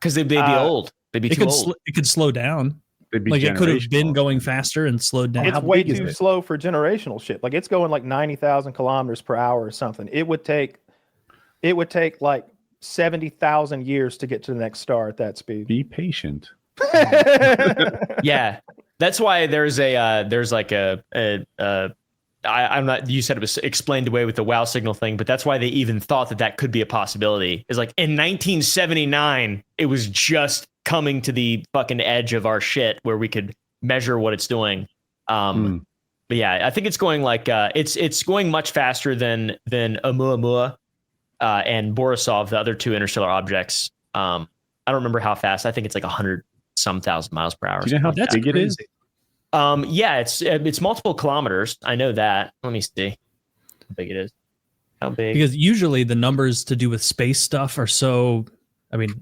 Because they'd be old. They'd be too old. It could slow down. Like it could have been going faster and slowed down. It's way too slow for generational shit. Like it's going like 90,000 kilometers per hour or something. It would take like 70,000 years to get to the next star at that speed. Be patient. Yeah, that's why there's I'm not. You said it was explained away with the WOW signal thing, but that's why they even thought that could be a possibility. Is like in 1979, it was just coming to the fucking edge of our shit where we could measure what it's doing. But yeah, I think it's going like it's going much faster than Oumuamua and Borisov, the other 2 interstellar objects. I don't remember how fast. I think it's like 100,000 miles per hour. Do you know how big it is? Yeah, it's multiple kilometers. I know that. Let me see how big it is. How big? Because usually the numbers to do with space stuff are so,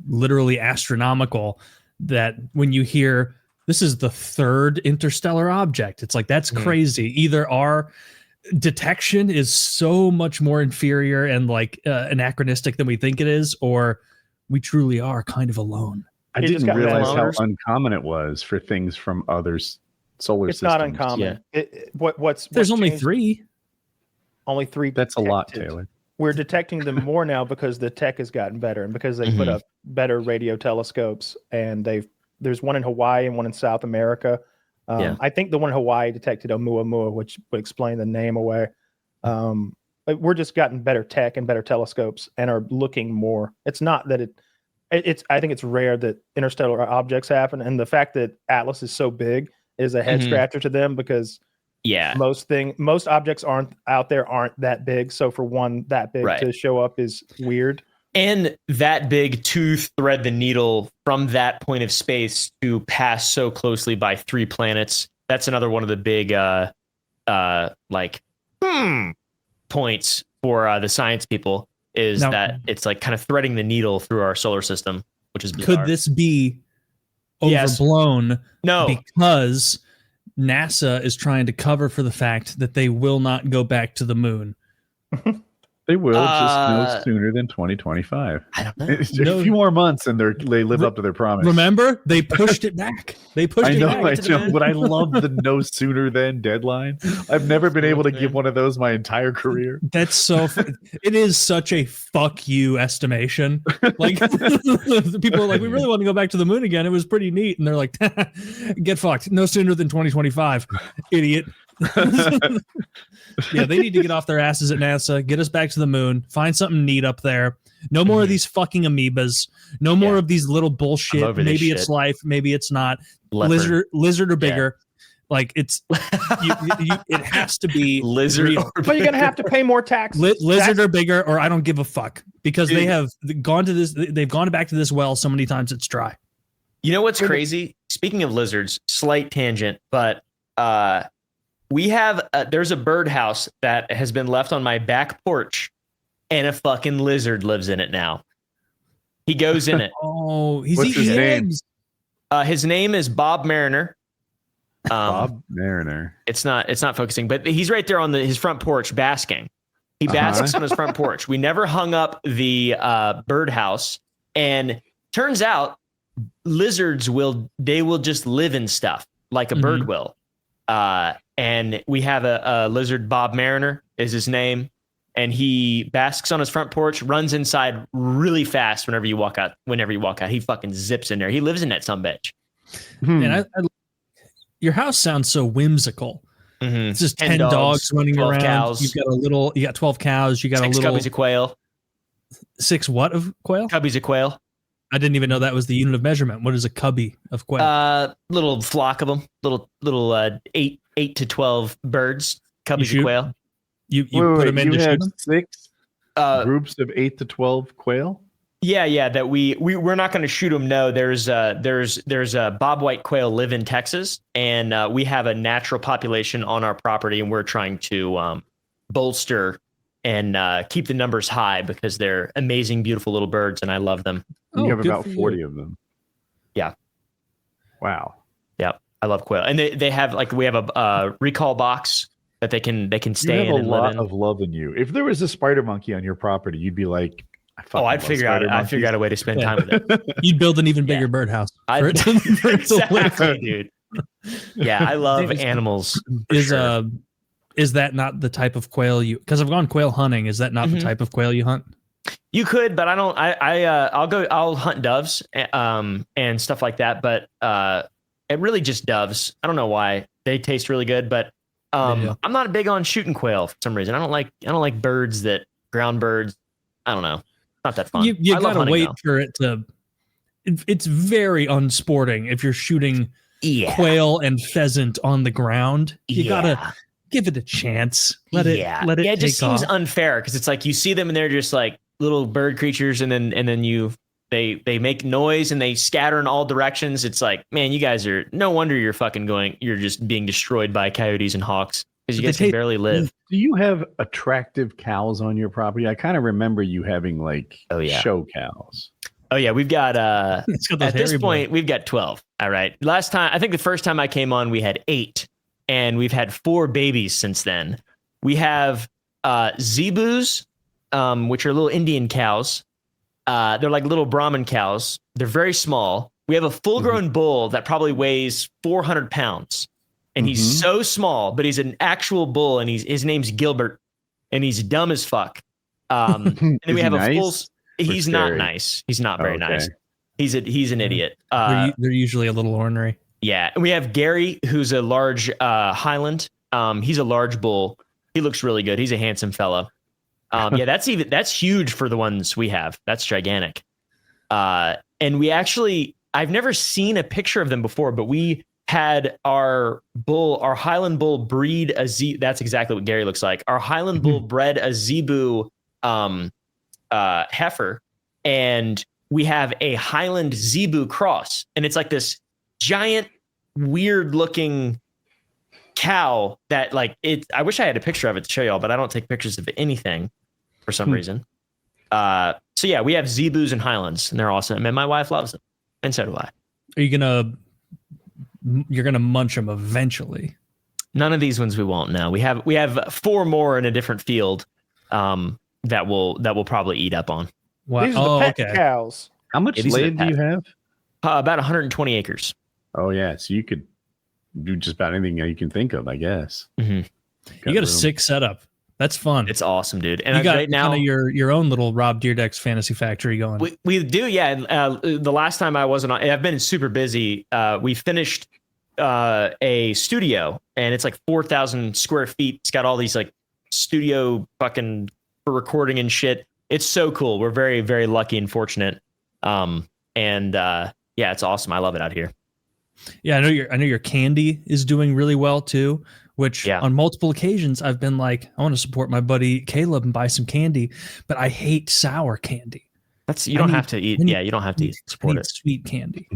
literally astronomical that when you hear this is the 3rd interstellar object, it's like, that's crazy. Either our detection is so much more inferior and like anachronistic than we think it is, or we truly are kind of alone. I didn't realize how uncommon it was for things from others. Solar it's systems. not uncommon. Yeah. There's only 3. Only 3. That's a lot, Taylor. We're detecting them more now because the tech has gotten better and because they put up better radio telescopes. And there's one in Hawaii and one in South America. I think the one in Hawaii detected Oumuamua, which would explain the name away. But we're just gotten better tech and better telescopes and are looking more. It's not that it's. I think it's rare that interstellar objects happen, and the fact that Atlas is so big is a head scratcher to them because most objects aren't that big. So for one that big to show up is weird. And that big to thread the needle from that point of space to pass so closely by 3 planets. That's another one of the big points for the science people is that it's like kind of threading the needle through our solar system, which is bizarre. Could this be overblown? No, because NASA is trying to cover for the fact that they will not go back to the moon. They will just no sooner than 2025. I don't know. It's a few more months, and they live up to their promise. Remember, they pushed it back. They pushed it back. But I love the no sooner than deadline. I've never been able to give one of those my entire career. That's so. It is such a fuck you estimation. Like people are like, we really want to go back to the moon again. It was pretty neat, and they're like, get fucked. No sooner than 2025, idiot. Yeah, they need to get off their asses at NASA, get us back to the moon, find something neat up there. No more of these fucking amoebas. No more of these little bullshit. Maybe it's life, maybe it's not. Leopard. Lizard or bigger. Like it's, it has to be lizard. But you're gonna have to pay more tax. Lizard or bigger, or I don't give a fuck because they have gone to this. They've gone back to this well so many times it's dry. You know what's crazy? Speaking of lizards, slight tangent, but we have there's a birdhouse that has been left on my back porch, and a fucking lizard lives in it now. He goes in it. Oh, he's What's his name? His name is Bob Mariner. Bob Mariner. It's not focusing, but he's right there on his front porch basking. He basks on his front porch. We never hung up the birdhouse, and turns out lizards will just live in stuff like a bird will. And we have a lizard, Bob Mariner is his name, and he basks on his front porch, runs inside really fast whenever you walk out. He fucking zips in there. He lives in that sumbitch. And your house sounds so whimsical. It's just 10 dogs running 12 around. Cows. You got 12 cows. You got 6 cubbies of quail. 6 what of quail? Cubbies of quail. I didn't even know that was the unit of measurement. What is a cubby of quail? Little flock of them. Little 8 to 12 birds. Cubbies of quail. You put them in to shoot them? 6 groups of 8 to 12 quail? Yeah. That we're not going to shoot them. No, there's a bobwhite quail live in Texas, and we have a natural population on our property, and we're trying to bolster and keep the numbers high because they're amazing, beautiful little birds, and I love them. You have about 40 of them. Yeah. Wow. Yeah, I love quail, and they have we have a recall box that they can stay in and live in. You have a lot of love in you. If there was a spider monkey on your property, you'd be like, I'd figure out a way to spend time with it. You'd build an even bigger birdhouse. Exactly, dude. Yeah, I love animals. Is that not the type of quail you? Because I've gone quail hunting. Is that not the type of quail you hunt? You could, but I don't. I'll hunt doves and stuff like that. But it really just doves. I don't know why. They taste really good, but I'm not big on shooting quail for some reason. I don't like birds ground birds. I don't know. Not that fun. You gotta wait for it to. It's very unsporting if you're shooting quail and pheasant on the ground. You gotta give it a chance. Let it. Yeah, it just seems unfair because it's like you see them and they're just like little bird creatures, and then they make noise and they scatter in all directions. It's like, man, you guys are no wonder you're just being destroyed by coyotes and hawks because you guys can barely live. Do you have attractive cows on your property? I kind of remember you having show cows. Oh yeah, we've got at this point we've got 12. All right. I think the first time I came on we had 8, and we've had 4 babies since then. We have zebus, which are little Indian cows. They're like little Brahmin cows. They're very small. We have a full-grown bull that probably weighs 400 pounds. And he's so small, but he's an actual bull, and his name's Gilbert, and he's dumb as fuck. And then we have a full. He's not nice. He's not very nice. He's an idiot. They're usually a little ornery. Yeah, and we have Gary, who's a large highland. He's a large bull. He looks really good. He's a handsome fellow. Yeah, that's huge for the ones we have. That's gigantic. And we actually, I've never seen a picture of them before, but we had our Highland bull breed a zebu. That's exactly what Gary looks like. Our Highland bull bred a zebu heifer, and we have a Highland zebu cross, and it's like this giant, weird looking cow that like it. I wish I had a picture of it to show y'all, but I don't take pictures of anything for some reason. So yeah, we have zebus and Highlands, and they're awesome, and my wife loves them, and so do I. Are you you're gonna munch them eventually? None of these ones we won't. No, we have 4 more in a different field that we'll probably eat up on. Wow. These are the pet cows. How much land do you have? About 120 acres. Oh yeah, so you could do just about anything you can think of, I guess. Mm-hmm. You got a sick setup. That's fun. It's awesome, dude. And you got right now kind of your own little Rob Dyrdek's fantasy factory going. We do, yeah. The last time I wasn't on, I've been super busy. We finished a studio, and it's like 4,000 square feet. It's got all these like studio fucking for recording and shit. It's so cool. We're very, very lucky and fortunate. Yeah, it's awesome. I love it out here. Yeah, I know your candy is doing really well too. Which on multiple occasions I've been like, I want to support my buddy Caleb and buy some candy, but I hate sour candy. You don't have to eat. Yeah, you don't have to eat. Support it. Sweet candy.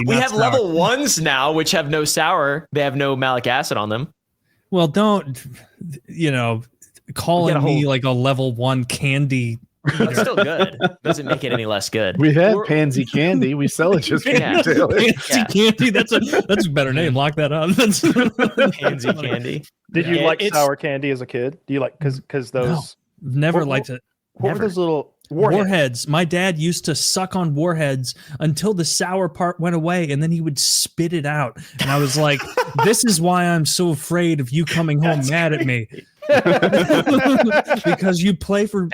We have level 1s now, which have no sour. They have no malic acid on them. Well, don't calling me like a level 1 candy. It's still good. Doesn't make it any less good. We have pansy candy. We sell it just pansy candy. That's a better name. Lock that up. Pansy candy. Did you like sour candy as a kid? Do you like because those? No, never liked it. What were those little warheads? My dad used to suck on warheads until the sour part went away, and then he would spit it out. And I was like, "This is why I'm so afraid of you coming home mad at me." Because you play for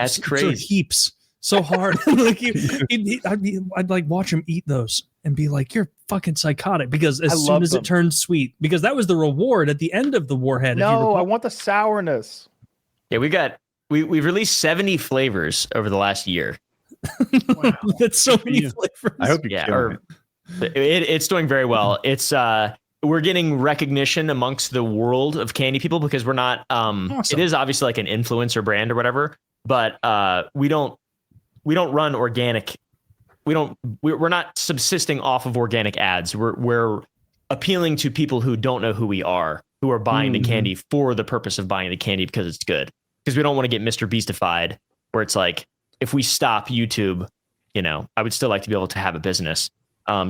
heaps so hard. Like I'd like watch him eat those and be like, "You're fucking psychotic." Because as soon as it turned sweet, because that was the reward at the end of the warhead. No, I want the sourness. Yeah, we've released 70 flavors over the last year. Wow. That's so many flavors. I hope it's doing very well. It's we're getting recognition amongst the world of candy people because we're not awesome. It is obviously like an influencer brand or whatever, but we don't run organic. We're not subsisting off of organic ads. We're appealing to people who don't know who we are, who are buying the candy for the purpose of buying the candy because it's good. Because we don't want to get Mr. Beastified, where it's like, if we stop YouTube, I would still like to be able to have a business.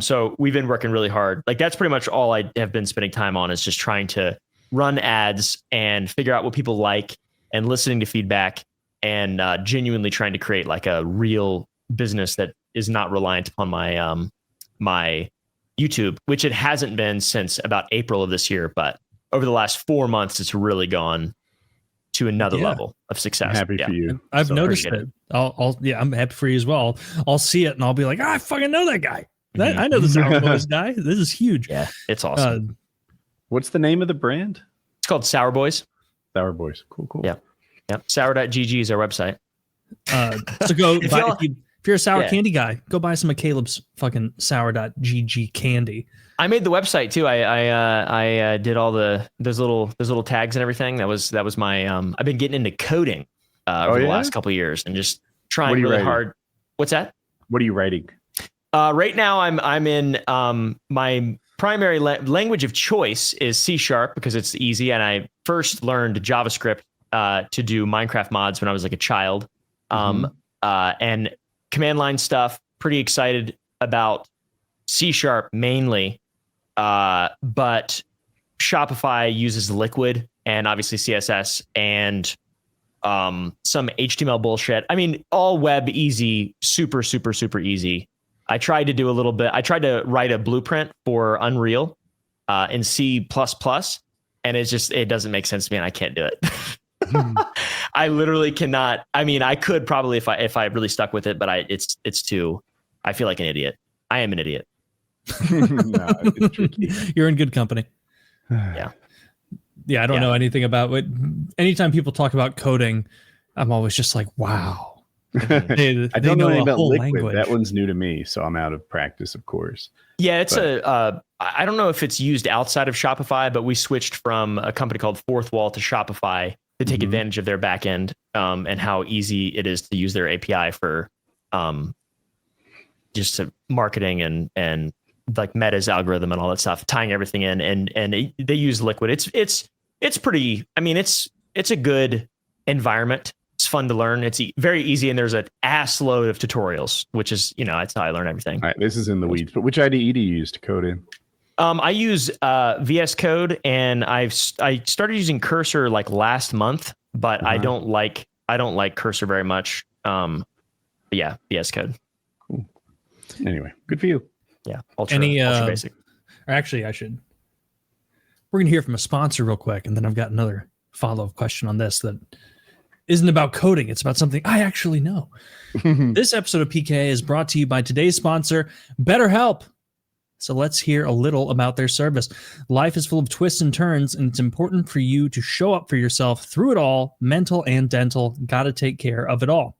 So we've been working really hard. Like that's pretty much all I have been spending time on is just trying to run ads and figure out what people like and listening to feedback and genuinely trying to create like a real business that is not reliant upon my my YouTube, which it hasn't been since about April of this year. But over the last 4 months, it's really gone to another level of success. I'm happy for you. I've noticed it. I'm happy for you as well. I'll see it and I'll be like, I fucking know that guy. I know the Sour Boys guy. This is huge. Yeah, it's awesome. What's the name of the brand? It's called Sour Boys. Sour Boys. Cool. Yeah. Sour.gg is our website. So go buy, if you're a sour candy guy, go buy some of Caleb's fucking sour.gg candy. I made the website too. I did all those little tags and everything. That was my I've been getting into coding over the last couple of years and just trying really hard. What's that? What are you writing? Right now I'm in my primary language of choice is C# because it's easy, and I first learned JavaScript to do Minecraft mods when I was like a child. And command line stuff, pretty excited about C# mainly. But Shopify uses Liquid and obviously CSS and some HTML bullshit. I mean, all web easy, super, super, super easy. I tried to do a little bit. I tried to write a blueprint for Unreal in C++, and it doesn't make sense to me, and I can't do it. I literally cannot. I mean, I could probably if I really stuck with it, but it's too. I feel like an idiot. I am an idiot. No, it's tricky. You're in good company. Yeah. Yeah, I don't know anything about it. Anytime people talk about coding, I'm always just like, wow. I don't know anything about liquid. Language. That one's new to me, so I'm out of practice, of course. Yeah, I don't know if it's used outside of Shopify, but we switched from a company called Fourth Wall to Shopify to take advantage of their backend and how easy it is to use their API for just to marketing and like Meta's algorithm and all that stuff, tying everything in, and they use Liquid. It's pretty. I mean, it's a good environment. It's fun to learn. It's very easy, and there's an ass load of tutorials, which is that's how I learn everything. All right, this is in the weeds, but which IDE do you use to code in? I use VS Code, and I started using Cursor like last month, but I don't like Cursor very much. But yeah, VS Code. Cool. Anyway, good for you. Yeah, ultra basic. Or actually, we're gonna hear from a sponsor real quick, and then I've got another follow-up question on this that isn't about coding. It's about something I actually know. This episode of PKA is brought to you by today's sponsor, BetterHelp. So let's hear a little about their service. Life is full of twists and turns, and it's important for you to show up for yourself through it all, mental and dental. Got to take care of it all.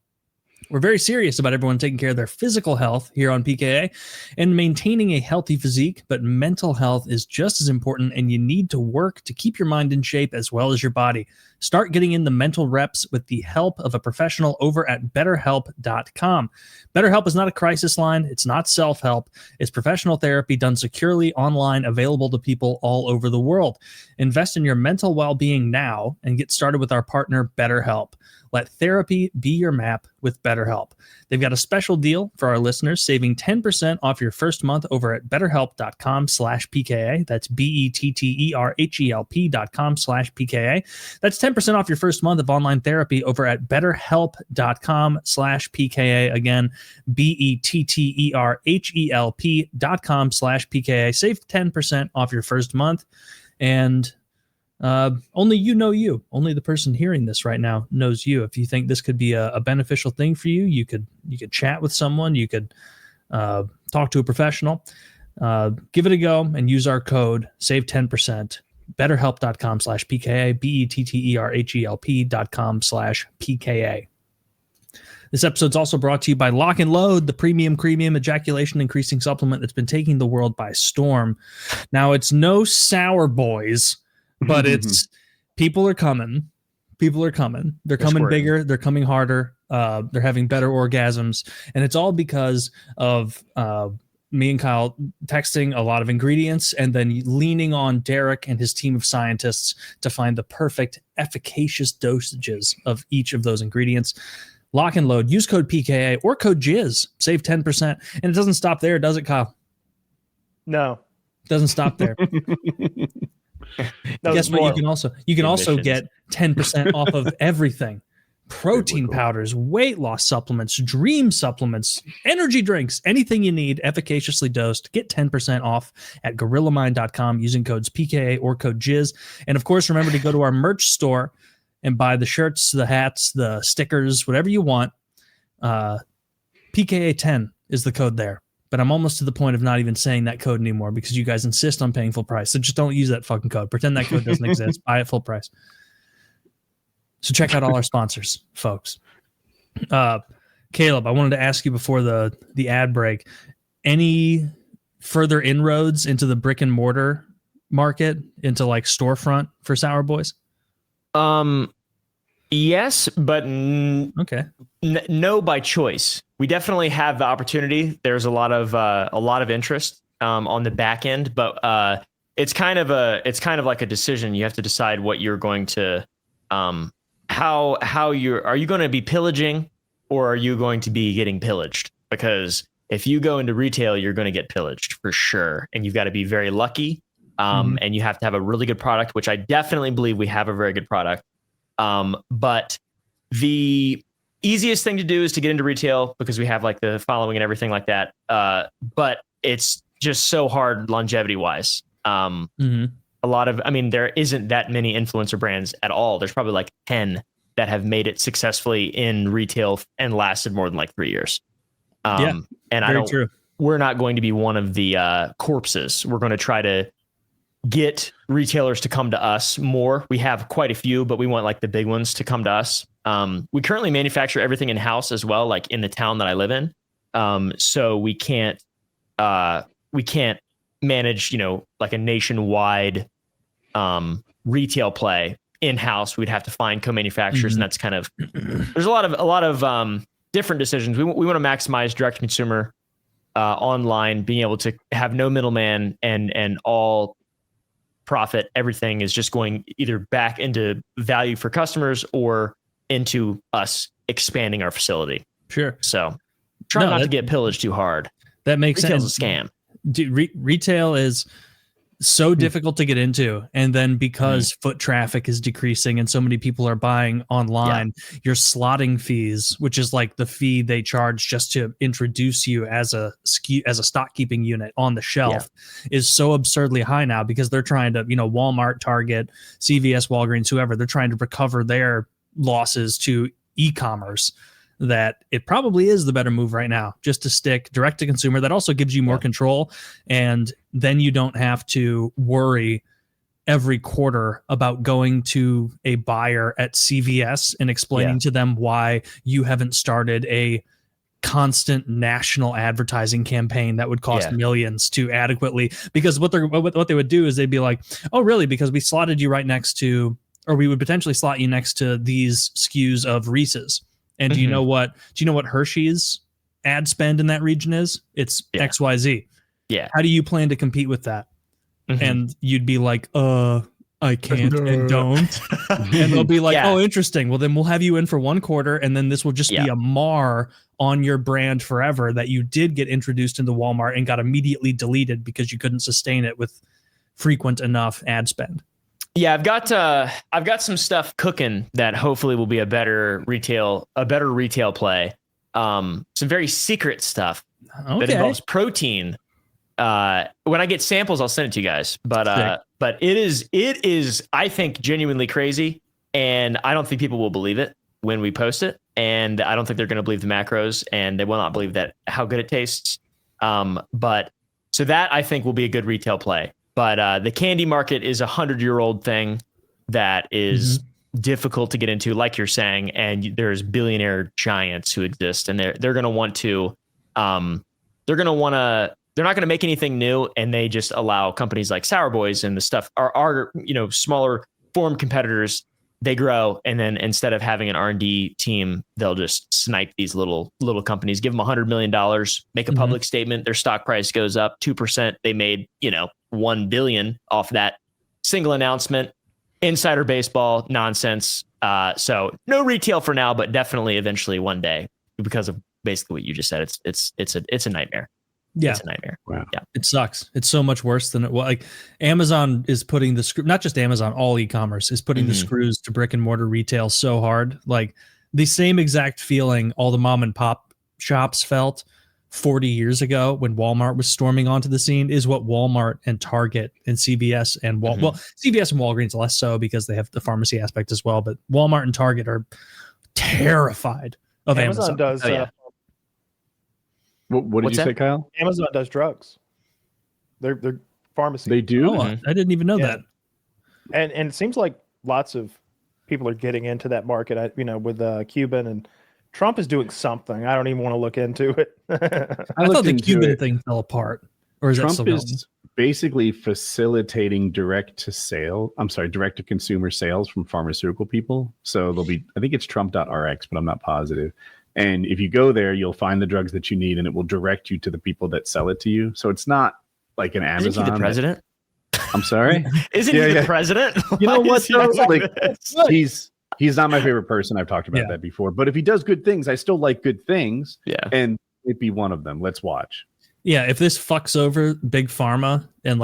We're very serious about everyone taking care of their physical health here on PKA and maintaining a healthy physique, but mental health is just as important, and you need to work to keep your mind in shape as well as your body. Start getting in the mental reps with the help of a professional over at BetterHelp.com. BetterHelp is not a crisis line. It's not self-help. It's professional therapy done securely online, available to people all over the world. Invest in your mental well-being now and get started with our partner, BetterHelp. Let therapy be your map with BetterHelp. They've got a special deal for our listeners, saving 10% off your first month over at betterhelp.com/PKA. That's BetterHelp.com/PKA. That's 10% off your first month of online therapy over at betterhelp.com/PKA. Again, BetterHelp.com/PKA. Save 10% off your first month. And only you know you. Only the person hearing this right now knows you. If you think this could be a beneficial thing for you, you could chat with someone. You could talk to a professional. Give it a go and use our code. Save 10%. BetterHelp.com/PKA. BetterHelp.com/PKA. This episode's also brought to you by Lock and Load, the premium ejaculation increasing supplement that's been taking the world by storm. Now, it's no sour boys, but it's people are coming. They're coming bigger. They're coming harder. They're having better orgasms. And it's all because of me and Kyle texting a lot of ingredients and then leaning on Derek and his team of scientists to find the perfect, efficacious dosages of each of those ingredients. Lock and Load. Use code PKA or code JIZ. Save 10%. And it doesn't stop there, does it, Kyle? No. It doesn't stop there. Guess what? You can also get 10% off of everything. Protein powders, weight loss supplements, dream supplements, energy drinks, anything you need efficaciously dosed. Get 10% off at gorillamind.com using codes PKA or code JIZ. And of course, remember to go to our merch store and buy the shirts, the hats, the stickers, whatever you want. PKA10 is the code there. But I'm almost to the point of not even saying that code anymore because you guys insist on paying full price. So just don't use that fucking code. Pretend that code doesn't exist. Buy it full price. So check out all our sponsors, folks. Caleb, I wanted to ask you before the ad break, any further inroads into the brick and mortar market, into like storefront for Sour Boys? Yes, but okay. No by choice. We definitely have the opportunity. There's a lot of interest on the back end, but it's kind of like a decision. You have to decide what you're going to are you going to be pillaging or are you going to be getting pillaged? Because if you go into retail, you're going to get pillaged for sure, and you've got to be very lucky. And you have to have a really good product, which I definitely believe we have a very good product. But the easiest thing to do is to get into retail because we have like the following and everything like that. But it's just so hard longevity wise. There isn't that many influencer brands at all. There's probably like 10 that have made it successfully in retail and lasted more than like 3 years. And I don't we're not going to be one of the corpses. We're going to try to get retailers to come to us more. We have quite a few, but we want like the big ones to come to us. We currently manufacture everything in house as well, like in the town that I live in. So we can't manage, like a nationwide retail play in house. We'd have to find co-manufacturers, and that's kind of there's a lot of different decisions. We want to maximize direct to consumer online, being able to have no middleman and all profit. Everything is just going either back into value for customers or into us expanding our facility. Sure. So try not to get pillaged too hard. That makes sense. Retail's a scam. Dude, retail is so difficult to get into, and then because foot traffic is decreasing and so many people are buying online, your slotting fees, which is like the fee they charge just to introduce you as a stock keeping unit on the shelf, is so absurdly high now because they're trying to, Walmart, Target, CVS, Walgreens, whoever, they're trying to recover their losses to e-commerce. That it probably is the better move right now, just to stick direct to consumer. That also gives you more control, and then you don't have to worry every quarter about going to a buyer at CVS and explaining to them why you haven't started a constant national advertising campaign that would cost millions to adequately. Because what they would do is they'd be like, oh really, because we slotted you right next to, or we would potentially slot you next to these SKUs of Reese's. And do you know what Hershey's ad spend in that region is? It's XYZ. Yeah. How do you plan to compete with that? And you'd be like, I can't and don't. And they'll be like, oh, interesting. Well, then we'll have you in for 1 quarter, and then this will just be a mar on your brand forever that you did get introduced into Walmart and got immediately deleted because you couldn't sustain it with frequent enough ad spend. Yeah, I've got some stuff cooking that hopefully will be a better retail play. Some very secret stuff that involves protein. When I get samples, I'll send it to you guys. But it is I think genuinely crazy, and I don't think people will believe it when we post it, and I don't think they're going to believe the macros, and they will not believe that how good it tastes. But so that I think will be a good retail play. But the candy market is 100-year-old thing that is difficult to get into, like you're saying, and there's billionaire giants who exist, and they're going to want to, they're not going to make anything new, and they just allow companies like Sour Boys and the stuff are smaller form competitors. They grow, and then instead of having an R&D team, they'll just snipe these little companies, give them $100 million, make a public statement, their stock price goes up 2%. They made $1 billion off that single announcement. Insider baseball nonsense. So no retail for now, but definitely eventually one day, because of basically what you just said. It's a nightmare. Yeah, it's a nightmare. Wow. Yeah, it sucks. It's so much worse than it was. Like Amazon is putting the screw, not just Amazon, all e-commerce is putting the screws to brick and mortar retail so hard. Like the same exact feeling all the mom and pop shops felt 40 years ago when Walmart was storming onto the scene is what Walmart and Target and CVS and well, CVS and Walgreens less so because they have the pharmacy aspect as well. But Walmart and Target are terrified of Amazon. Does. What did you say, Kyle? Amazon does drugs. They're pharmacy. They do? Oh, I didn't even know that. And it seems like lots of people are getting into that market. With Cuban, and Trump is doing something. I don't even want to look into it. I thought the Cuban thing fell apart. Or is Trump that is basically facilitating direct to consumer sales from pharmaceutical people. So there'll be, I think it's Trump.rx, but I'm not positive. And if you go there, you'll find the drugs that you need, and it will direct you to the people that sell it to you. So it's not like an Amazon. Isn't he the president? I'm sorry? Isn't he the president? You know what, though? Like, he's not my favorite person. I've talked about that before. But if he does good things, I still like good things. Yeah. And it'd be one of them. Let's watch. Yeah, if this fucks over Big Pharma and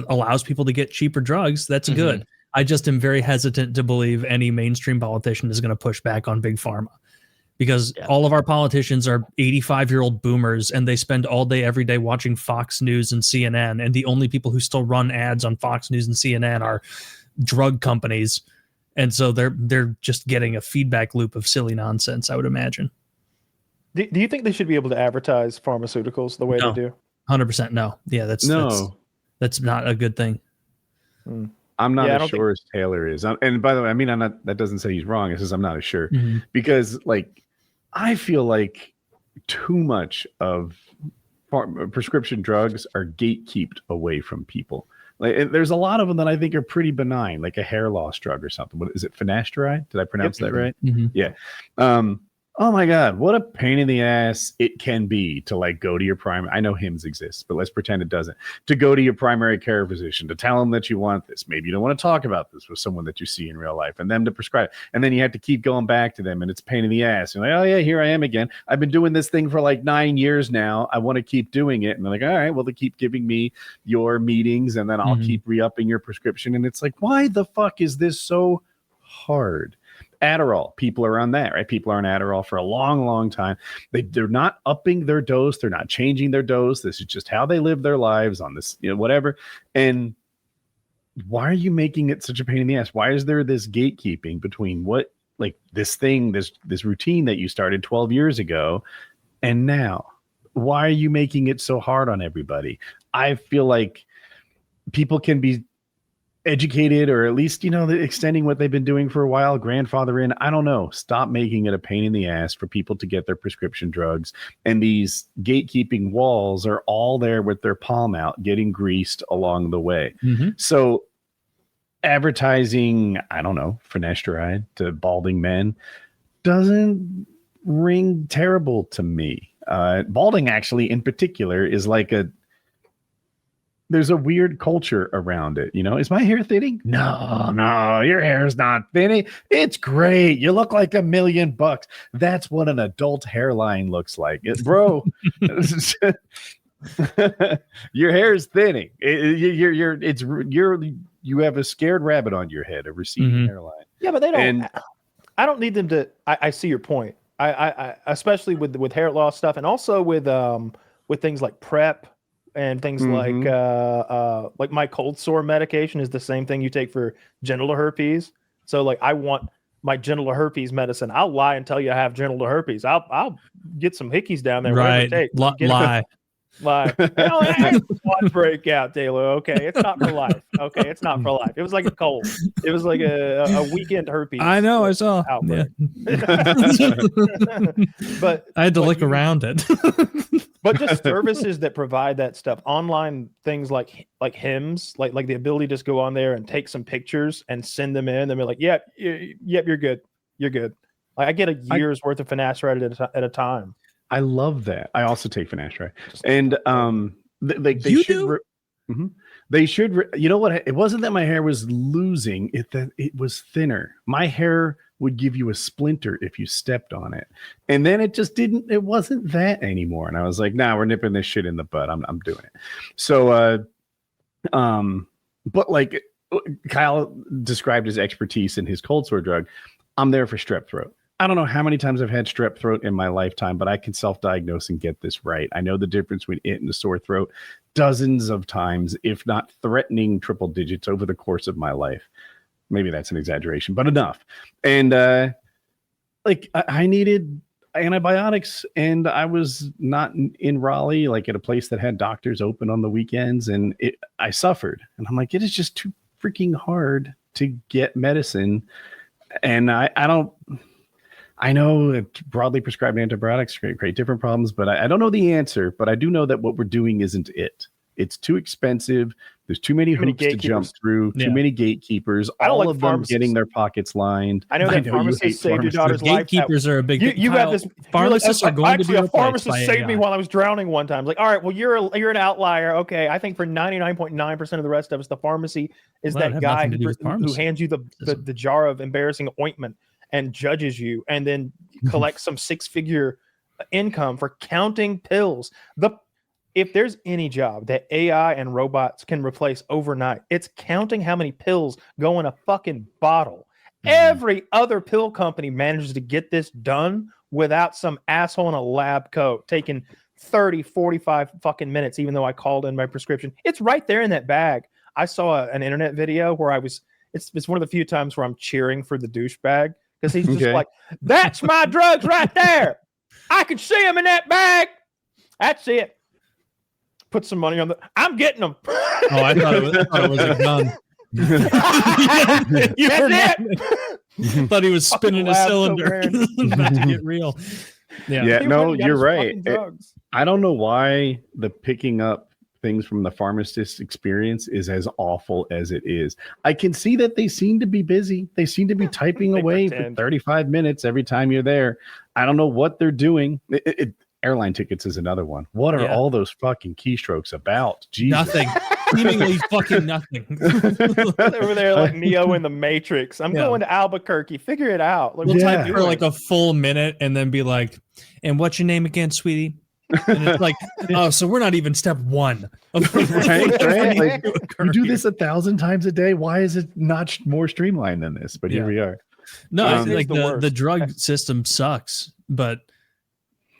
allows people to get cheaper drugs, that's good. I just am very hesitant to believe any mainstream politician is going to push back on Big Pharma. Because all of our politicians are 85-year-old boomers, and they spend all day, every day watching Fox News and CNN. And the only people who still run ads on Fox News and CNN are drug companies. And so they're just getting a feedback loop of silly nonsense, I would imagine. Do you think they should be able to advertise pharmaceuticals the way No. they do? 100% no. Yeah, that's not a good thing. I'm not as sure as Taylor is. And by the way, I mean, that doesn't say he's wrong. It says I'm not as sure because like, I feel like too much of prescription drugs are gatekept away from people. Like, there's a lot of them that I think are pretty benign, like a hair loss drug or something. What is it? Finasteride? Did I pronounce that right? Yeah. Oh my God, what a pain in the ass it can be to like go to your primary. I know HIMS exists, but let's pretend it doesn't. To go to your primary care physician to tell them that you want this. Maybe you don't want to talk about this with someone that you see in real life, and them to prescribe. And then you have to keep going back to them, and it's a pain in the ass. You're like, oh yeah, here I am again. I've been doing this thing for like 9 years now. I want to keep doing it. And they're like, all right, well, they keep giving me your meetings, and then I'll keep re-upping your prescription. And it's like, why the fuck is this so hard? Adderall, people are on that, right? People are on Adderall for a long, long time. They're not upping their dose. They're not changing their dose. This is just how they live their lives on this, whatever. And why are you making it such a pain in the ass? Why is there this gatekeeping between what, like this thing, this routine that you started 12 years ago and now? Why are you making it so hard on everybody? I feel like people can be educated, or at least extending what they've been doing for a while, grandfather in. I don't know. Stop making it a pain in the ass for people to get their prescription drugs, and these gatekeeping walls are all there with their palm out, getting greased along the way. So advertising, I don't know, finasteride to balding men doesn't ring terrible to me. Balding actually in particular is like there's a weird culture around it. Is my hair thinning? No, your hair is not thinning. It's great. You look like $1 million. That's what an adult hairline looks like. Bro, your hair is thinning. You have a scared rabbit on your head, a receding hairline. Yeah, but they don't. I don't need them to. I see your point. I especially with hair loss stuff, and also with things like PrEP. And things like my cold sore medication is the same thing you take for genital herpes. So like, I want my genital herpes medicine. I'll lie and tell you I have genital herpes. I'll get some hickeys down there. Right. Lie. One breakout, Taylor. Okay, it's not for life. Okay, it's not for life. It was like a cold. It was like a weekend herpes. I know. I saw. Yeah. But I had to look around it. But just services that provide that stuff, online things like HIMS, like the ability to just go on there and take some pictures and send them in. And be like, yep, you're good. You're good. Like I get a year's worth of finasteride at a time. I love that. I also take finasteride, and they should. You know what? It wasn't that my hair was losing; that it was thinner. My hair would give you a splinter if you stepped on it, and then it just didn't. It wasn't that anymore, and I was like, "Nah, we're nipping this shit in the bud. I'm doing it." So, but like Kyle described his expertise in his cold sore drug, I'm there for strep throat. I don't know how many times I've had strep throat in my lifetime, but I can self-diagnose and get this right. I know the difference between it and the sore throat dozens of times, if not threatening triple digits over the course of my life. Maybe that's an exaggeration, but enough. And I needed antibiotics, and I was not in Raleigh, like at a place that had doctors open on the weekends, and I suffered. And I'm like, it is just too freaking hard to get medicine. And I know broadly prescribed antibiotics create different problems, but I don't know the answer. But I do know that what we're doing isn't it. It's too expensive. There's too many hoops to jump through. Too many gatekeepers. All of them getting their pockets lined. I know that pharmacists saved your daughter's life. Gatekeepers are a big. You have this. Pharmacists are going to be a pharmacist saved me while I was drowning one time. Like, all right, well, you're an outlier. Okay, I think for 99.9% of the rest of us, the pharmacy is that guy who hands you the jar of embarrassing ointment and judges you, and then collects some 6-figure income for counting pills. If there's any job that AI and robots can replace overnight, it's counting how many pills go in a fucking bottle. Every other pill company manages to get this done without some asshole in a lab coat taking 30, 45 fucking minutes, even though I called in my prescription. It's right there in that bag. I saw an internet video where it's one of the few times where I'm cheering for the douchebag, because he's just like, that's my drugs right there. I can see him in that bag. That's it. Put some money on the. I'm getting them. Oh, I thought it was a gun. That's it. I thought he was spinning a cylinder. About to get real. Yeah, no, you're right. I don't know why the picking up things from the pharmacist experience is as awful as it is. I can see that they seem to be busy. They seem to be typing away for 35 minutes every time you're there. I don't know what they're doing. Airline tickets is another one. What are all those fucking keystrokes about? Jesus. Nothing. Seemingly fucking nothing. Over there like Neo in the Matrix. I'm going to Albuquerque. Figure it out. Like, we'll type for like a full minute and then be like, and what's your name again, sweetie? And it's like, oh, so we're not even step one. Right? Like, you do this 1,000 times a day. Why is it not more streamlined than this? But here we are. No, like the drug system sucks,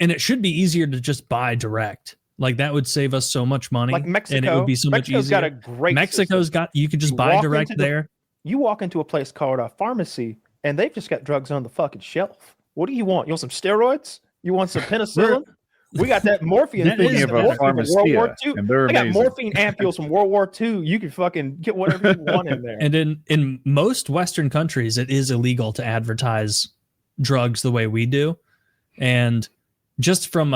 and it should be easier to just buy direct. Like that would save us so much money. Like Mexico, and it would be so much easier. Got a great Mexico's got, you could just buy direct there. You walk into a place called a pharmacy and they've just got drugs on the fucking shelf. What do you want? You want some steroids? You want some penicillin? We got that morphine. Speaking of World War II. They got morphine ampules from World War II. You can fucking get whatever you want in there. And in most Western countries, it is illegal to advertise drugs the way we do. And just from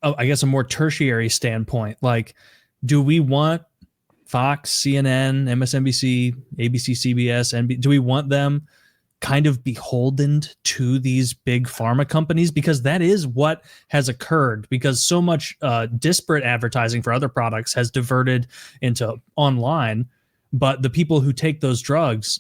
I guess a more tertiary standpoint, like, do we want Fox, CNN, MSNBC, ABC, CBS, do we want them kind of beholden to these big pharma companies? Because that is what has occurred, because so much disparate advertising for other products has diverted into online, but the people who take those drugs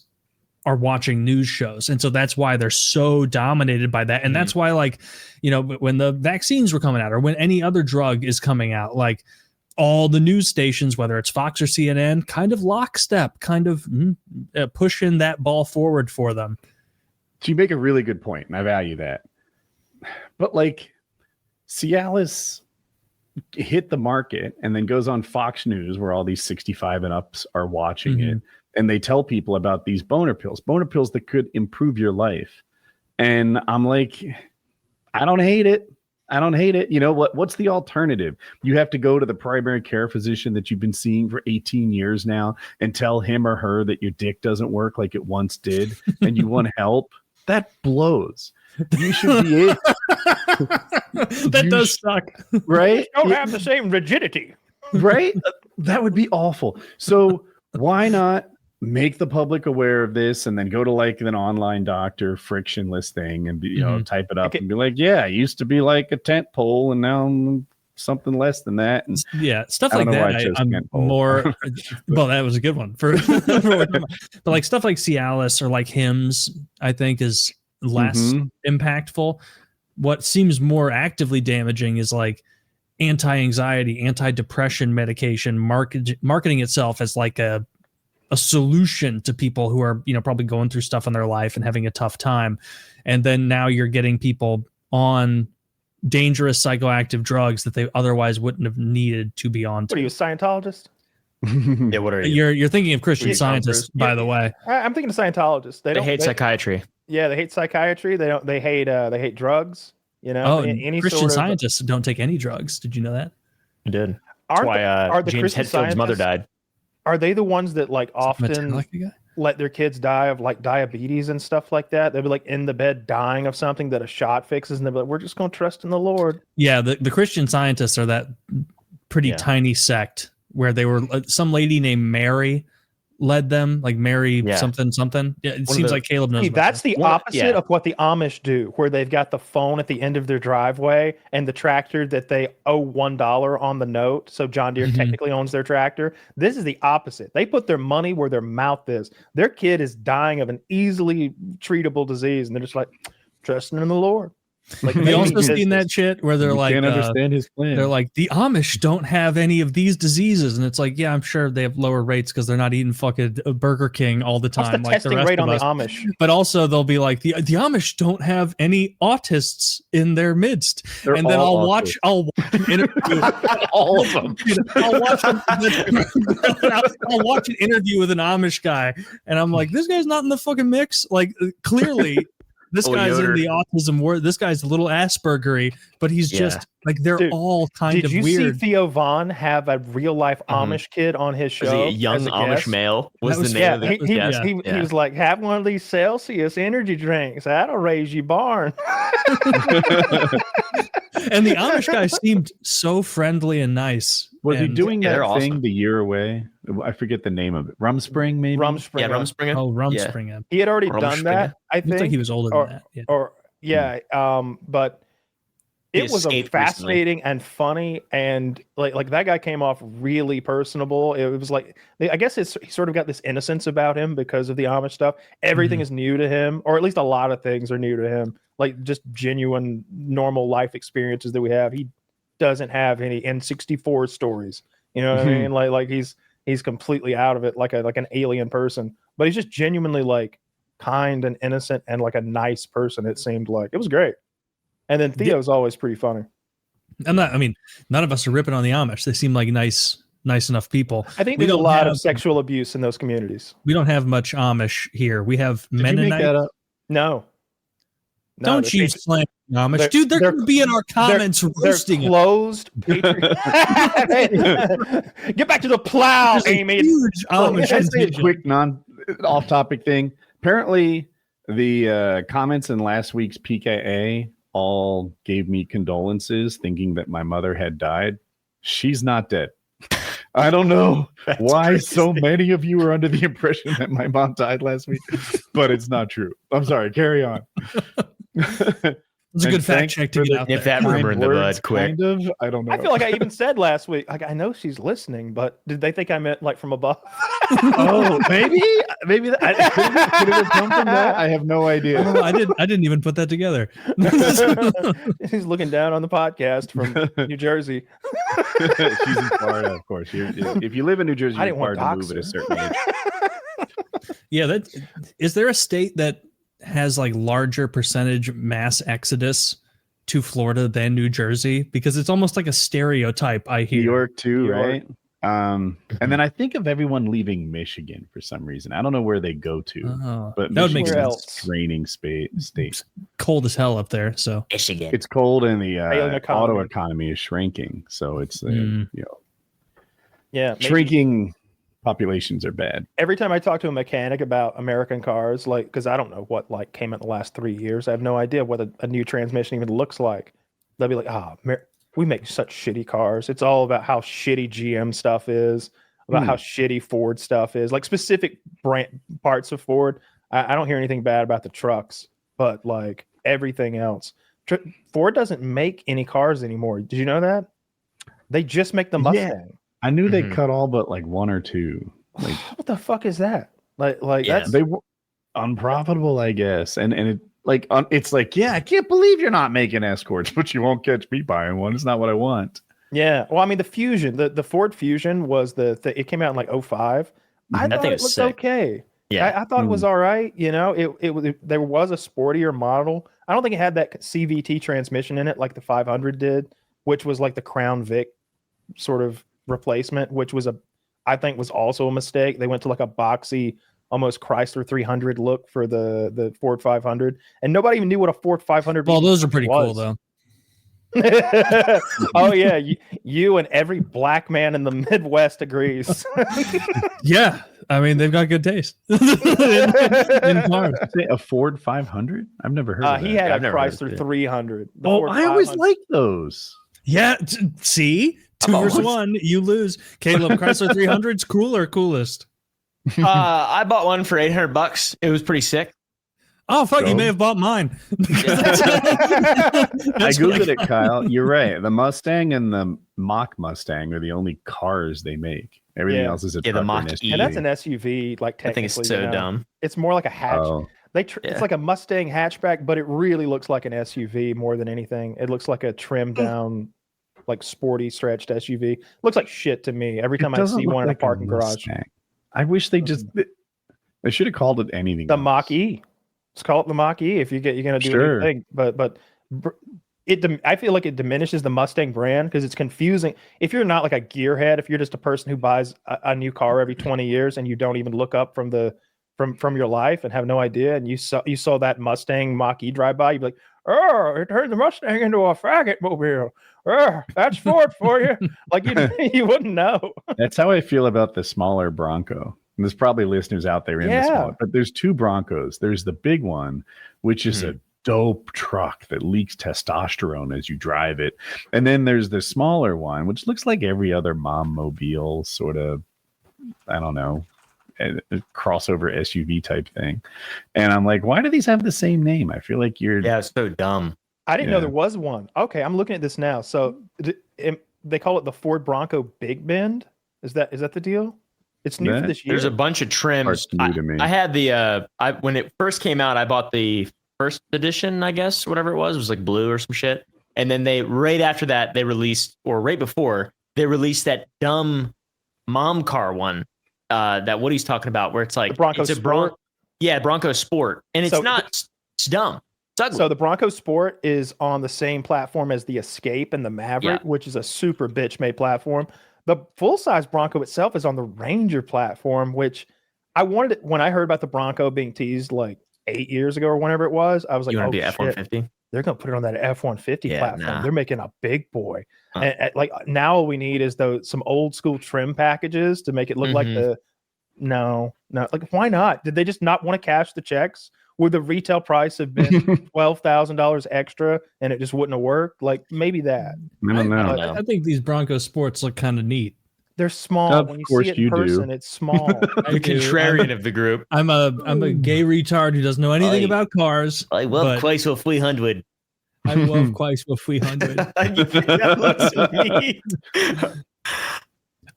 are watching news shows. And so that's why they're so dominated by that. And that's why, like, you know, when the vaccines were coming out or when any other drug is coming out, like all the news stations, whether it's Fox or CNN, kind of lockstep, kind of pushing that ball forward for them. So you make a really good point, and I value that. But like Cialis hit the market and then goes on Fox News where all these 65 and ups are watching it. And they tell people about these boner pills that could improve your life. And I'm like, I don't hate it. You know what? What's the alternative? You have to go to the primary care physician that you've been seeing for 18 years now and tell him or her that your dick doesn't work like it once did and you want help. That blows. You should be able. That does suck. Right? Don't have the same rigidity. Right? That would be awful. So why not make the public aware of this and then go to like an online doctor frictionless thing and be, you know, type it up and be like, yeah, it used to be like a tent pole and now I'm something less than that. And stuff like that. I'm more, well, that was a good one but like stuff like Cialis or like Hims, I think is less impactful. What seems more actively damaging is like anti-anxiety, anti-depression medication, marketing itself as like a solution to people who are, you know, probably going through stuff in their life and having a tough time. And then now you're getting people on dangerous psychoactive drugs that they otherwise wouldn't have needed to be on. What are you, a Scientologist? Yeah, what are you? You're thinking of Christian Scientists, by the way. I'm thinking of Scientologists. They hate psychiatry. Yeah, they hate psychiatry. They hate drugs. You know, any Christian Scientists don't take any drugs. Did you know that? I did. That's why James Hetfield's mother died. Are they the ones that like often let their kids die of like diabetes and stuff like that? They'll be like in the bed dying of something that a shot fixes, and they'll be like, "We're just going to trust in the Lord." Yeah, the Christian Scientists are that pretty tiny sect where they were some lady named Mary led them, like Mary something. Yeah, it seems like Caleb knows. That's the opposite of what the Amish do, where they've got the phone at the end of their driveway and the tractor that they owe $1 on the note. So John Deere technically owns their tractor. This is the opposite. They put their money where their mouth is. Their kid is dying of an easily treatable disease, and they're just like, trusting in the Lord. Like, have you also seen that shit where they're like, can't understand his plan. They're like, the Amish don't have any of these diseases, and it's like, yeah, I'm sure they have lower rates because they're not eating fucking Burger King all the time. What's the testing rate on the Amish? But also, they'll be like, the Amish don't have any autists in their midst, and then I'll watch an interview. All of them. I'll watch an interview with an Amish guy, and I'm like, this guy's not in the fucking mix. Like, clearly. this guy's in the autism ward. This guy's a little Aspergery, but he's just like they're all kind of weird. Did you see Theo Von have a real life Amish kid on his show? Was he a young Amish male? Was the name of the he was like, have one of these Celsius energy drinks. That'll raise you barn. And the Amish guy seemed so friendly and nice. Was he doing that thing the year away? I forget the name of it. Rumspring, maybe? Rumspring. Yeah, Rumspring. Oh, Rumspring. Yeah. He had already done that, I think. Looks like he was older than that. But it was a fascinating and funny, and like that guy came off really personable. It was like, I guess he sort of got this innocence about him because of the Amish stuff. Everything is new to him, or at least a lot of things are new to him. Like just genuine normal life experiences that we have. He doesn't have any N64 stories. You know what I mean? Like he's completely out of it, like an alien person. But he's just genuinely like kind and innocent and like a nice person. It seemed like it was great. And then Theo's always pretty funny. None of us are ripping on the Amish. They seem like nice enough people. I think there's a lot of sexual abuse in those communities. We don't have much Amish here. We have Mennonite. Did you make that up? No. Don't you slam Amish, dude? They're going to be in our comments roasting. They're closed. Get back to the plow, Amy. Huge Amish. I say a quick off-topic thing. Apparently, the comments in last week's PKA all gave me condolences, thinking that my mother had died. She's not dead. I don't know why so many of you are under the impression that my mom died last week, but it's not true. I'm sorry. Carry on. It's a good fact check to get out there. If that rumor in the bud, quick. Kind of, I don't know. I feel like I even said last week, like I know she's listening, but did they think I meant like from above? Oh, maybe that could have come from that. I have no idea. Oh, I didn't even put that together. He's looking down on the podcast from New Jersey. She's in Florida, of course. If you live in New Jersey, you're required to move at a certain age. Yeah, is there a state that has like larger percentage mass exodus to Florida than New Jersey? Because it's almost like a stereotype I hear. New York too, right? And then I think of everyone leaving Michigan for some reason. I don't know where they go to, but that would make sense. It's draining state. It's cold as hell up there, so Michigan. It's cold, and the auto economy is shrinking. So it's shrinking. Populations are bad. Every time I talk to a mechanic about American cars, like, because I don't know what like came out in the last 3 years, I have no idea what a new transmission even looks like. They'll be like, we make such shitty cars. It's all about how shitty GM stuff is, about how shitty Ford stuff is, like specific brand parts of Ford. I don't hear anything bad about the trucks, but like everything else. Ford doesn't make any cars anymore. Did you know that? They just make the Mustang. Yeah. I knew they cut all but like one or two. Like, what the fuck is that? That's they were unprofitable, I guess. And it it's like, yeah, I can't believe you're not making Escorts, but you won't catch me buying one. It's not what I want. Yeah. Well, I mean, the Fusion, the Ford Fusion was it came out in like 2005. I thought it looked okay. Yeah. I thought it was all right. You know, there was a sportier model. I don't think it had that CVT transmission in it like the 500 did, which was like the Crown Vic sort of replacement, which was I think was also a mistake. They went to like a boxy, almost Chrysler 300 look for the Ford 500, and nobody even knew what a Ford 500 well those are pretty cool though. Oh yeah, you and every black man in the Midwest agrees. Yeah, I mean they've got good taste in cars. A Ford 500? I've never heard of that. He had a Chrysler 300. I always liked those. Yeah, see? 2 versus 1, you lose. Caleb, Chrysler 300's cool or coolest? I bought one for $800. It was pretty sick. Oh, fuck, you may have bought mine. I Googled it, Kyle. You're right. The Mustang and the Mach Mustang are the only cars they make. Everything else is a truck the Mach E. And that's an SUV, like technically. I think it's so dumb. It's more like a hatch. It's like a Mustang hatchback, but it really looks like an SUV more than anything. It looks like a trimmed down, like sporty stretched SUV. Looks like shit to me every time I see one in a parking garage. I wish they they should have called it anything. The Mach E. Let's call it the Mach E if you're gonna do anything. But I feel like it diminishes the Mustang brand because it's confusing. If you're not like a gearhead, if you're just a person who buys a new car every 20 years and you don't even look up from the from your life and have no idea, and you saw that Mustang Mach-E drive by, you'd be like, oh, it turned the Mustang into a faggot mobile. Oh, that's Ford for you. Like you wouldn't know. That's how I feel about the smaller Bronco. And there's probably listeners out there in the small, but there's two Broncos. There's the big one, which is a dope truck that leaks testosterone as you drive it. And then there's the smaller one, which looks like every other mom mobile sort of, I don't know, a crossover SUV type thing. And I'm like, why do these have the same name? I feel like you're... Yeah, it's so dumb. I didn't know there was one. Okay, I'm looking at this now. So they call it the Ford Bronco Big Bend. Is that the deal? It's new for this year. There's a bunch of trims. I had when it first came out, I bought the first edition, I guess, whatever it was. It was like blue or some shit. And then right after that, they released, or right before, they released that dumb mom car one that Woody's talking about, where it's like Bronco Sport. Bronco Sport, and it's it's dumb. It's ugly. So the Bronco Sport is on the same platform as the Escape and the Maverick, which is a super bitch made platform. The full-size Bronco itself is on the Ranger platform, which I wanted it when I heard about the Bronco being teased like 8 years ago or whenever it was. I was like, oh, F-150? They're going to put it on that F-150 platform. Nah. They're making a big boy. And like now all we need is some old school trim packages to make it look like like why not? Did they just not want to cash the checks? Would the retail price have been $12,000 extra and it just wouldn't have worked? Like maybe that. I don't know. I think these Bronco Sports look kind of neat. They're small. When you see it in person, it's small. The contrarian of the group. I'm a gay retard who doesn't know anything about cars. I love quite so 300. I love quite so 300. That looks so neat.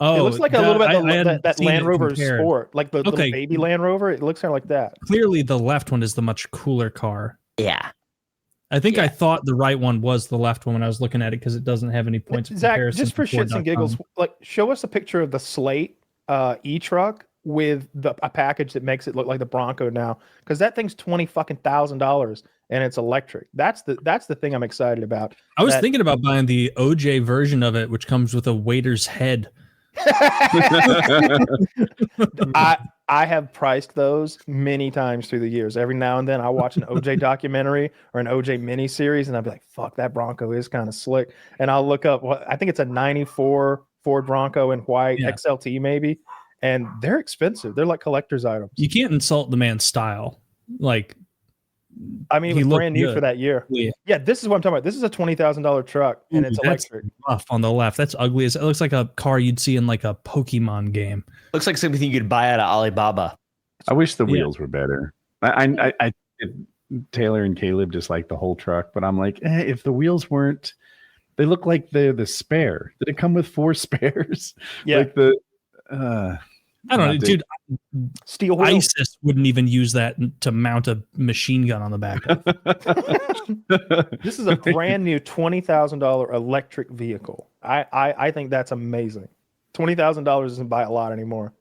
Oh, it looks like a little bit that Land Rover Sport, like the little baby Land Rover. It looks kind of like that. Clearly, the left one is the much cooler car. Yeah. I think I thought the right one was the left one when I was looking at it because it doesn't have any points of Zach, comparison. just for shits and giggles, like show us a picture of the Slate e-truck with a package that makes it look like the Bronco now, because that thing's $20,000 and it's electric. That's the thing I'm excited about. I was thinking about buying the OJ version of it, which comes with a waiter's head. I have priced those many times through the years. Every now and then I watch an OJ documentary or an OJ mini series and I'll be like, fuck, that Bronco is kind of slick. And I'll look up I think it's a 94 Ford Bronco in white, XLT maybe. And they're expensive. They're like collector's items. You can't insult the man's style. Like, I mean, it was brand new for that year. Yeah, this is what I'm talking about. This is a $20,000 truck, and it's electric. Rough on the left. That's ugly. It looks like a car you'd see in like a Pokemon game. Looks like something you could buy out of Alibaba. I wish the wheels were better. I Taylor and Caleb just like the whole truck, but I'm like, if the wheels weren't, they look like the spare. Did it come with 4 spares? Yeah. Like the. I don't know, dude. Steel wheel. ISIS wouldn't even use that to mount a machine gun on the back of. This is a brand new $20,000 electric vehicle. I think that's amazing. $20,000 doesn't buy a lot anymore.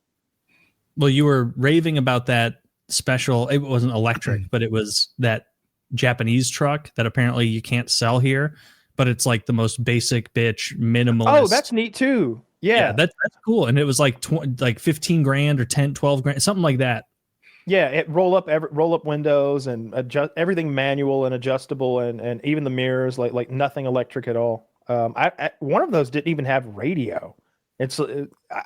Well, you were raving about that special. It wasn't electric, but it was that Japanese truck that apparently you can't sell here. But it's like the most basic bitch minimalist. Oh, that's neat too. Yeah, that's cool. And it was like 15 grand or 10, 12 grand, something like that. Yeah, it roll up windows and adjust everything manual and adjustable, and even the mirrors, like nothing electric at all. One of those didn't even have radio.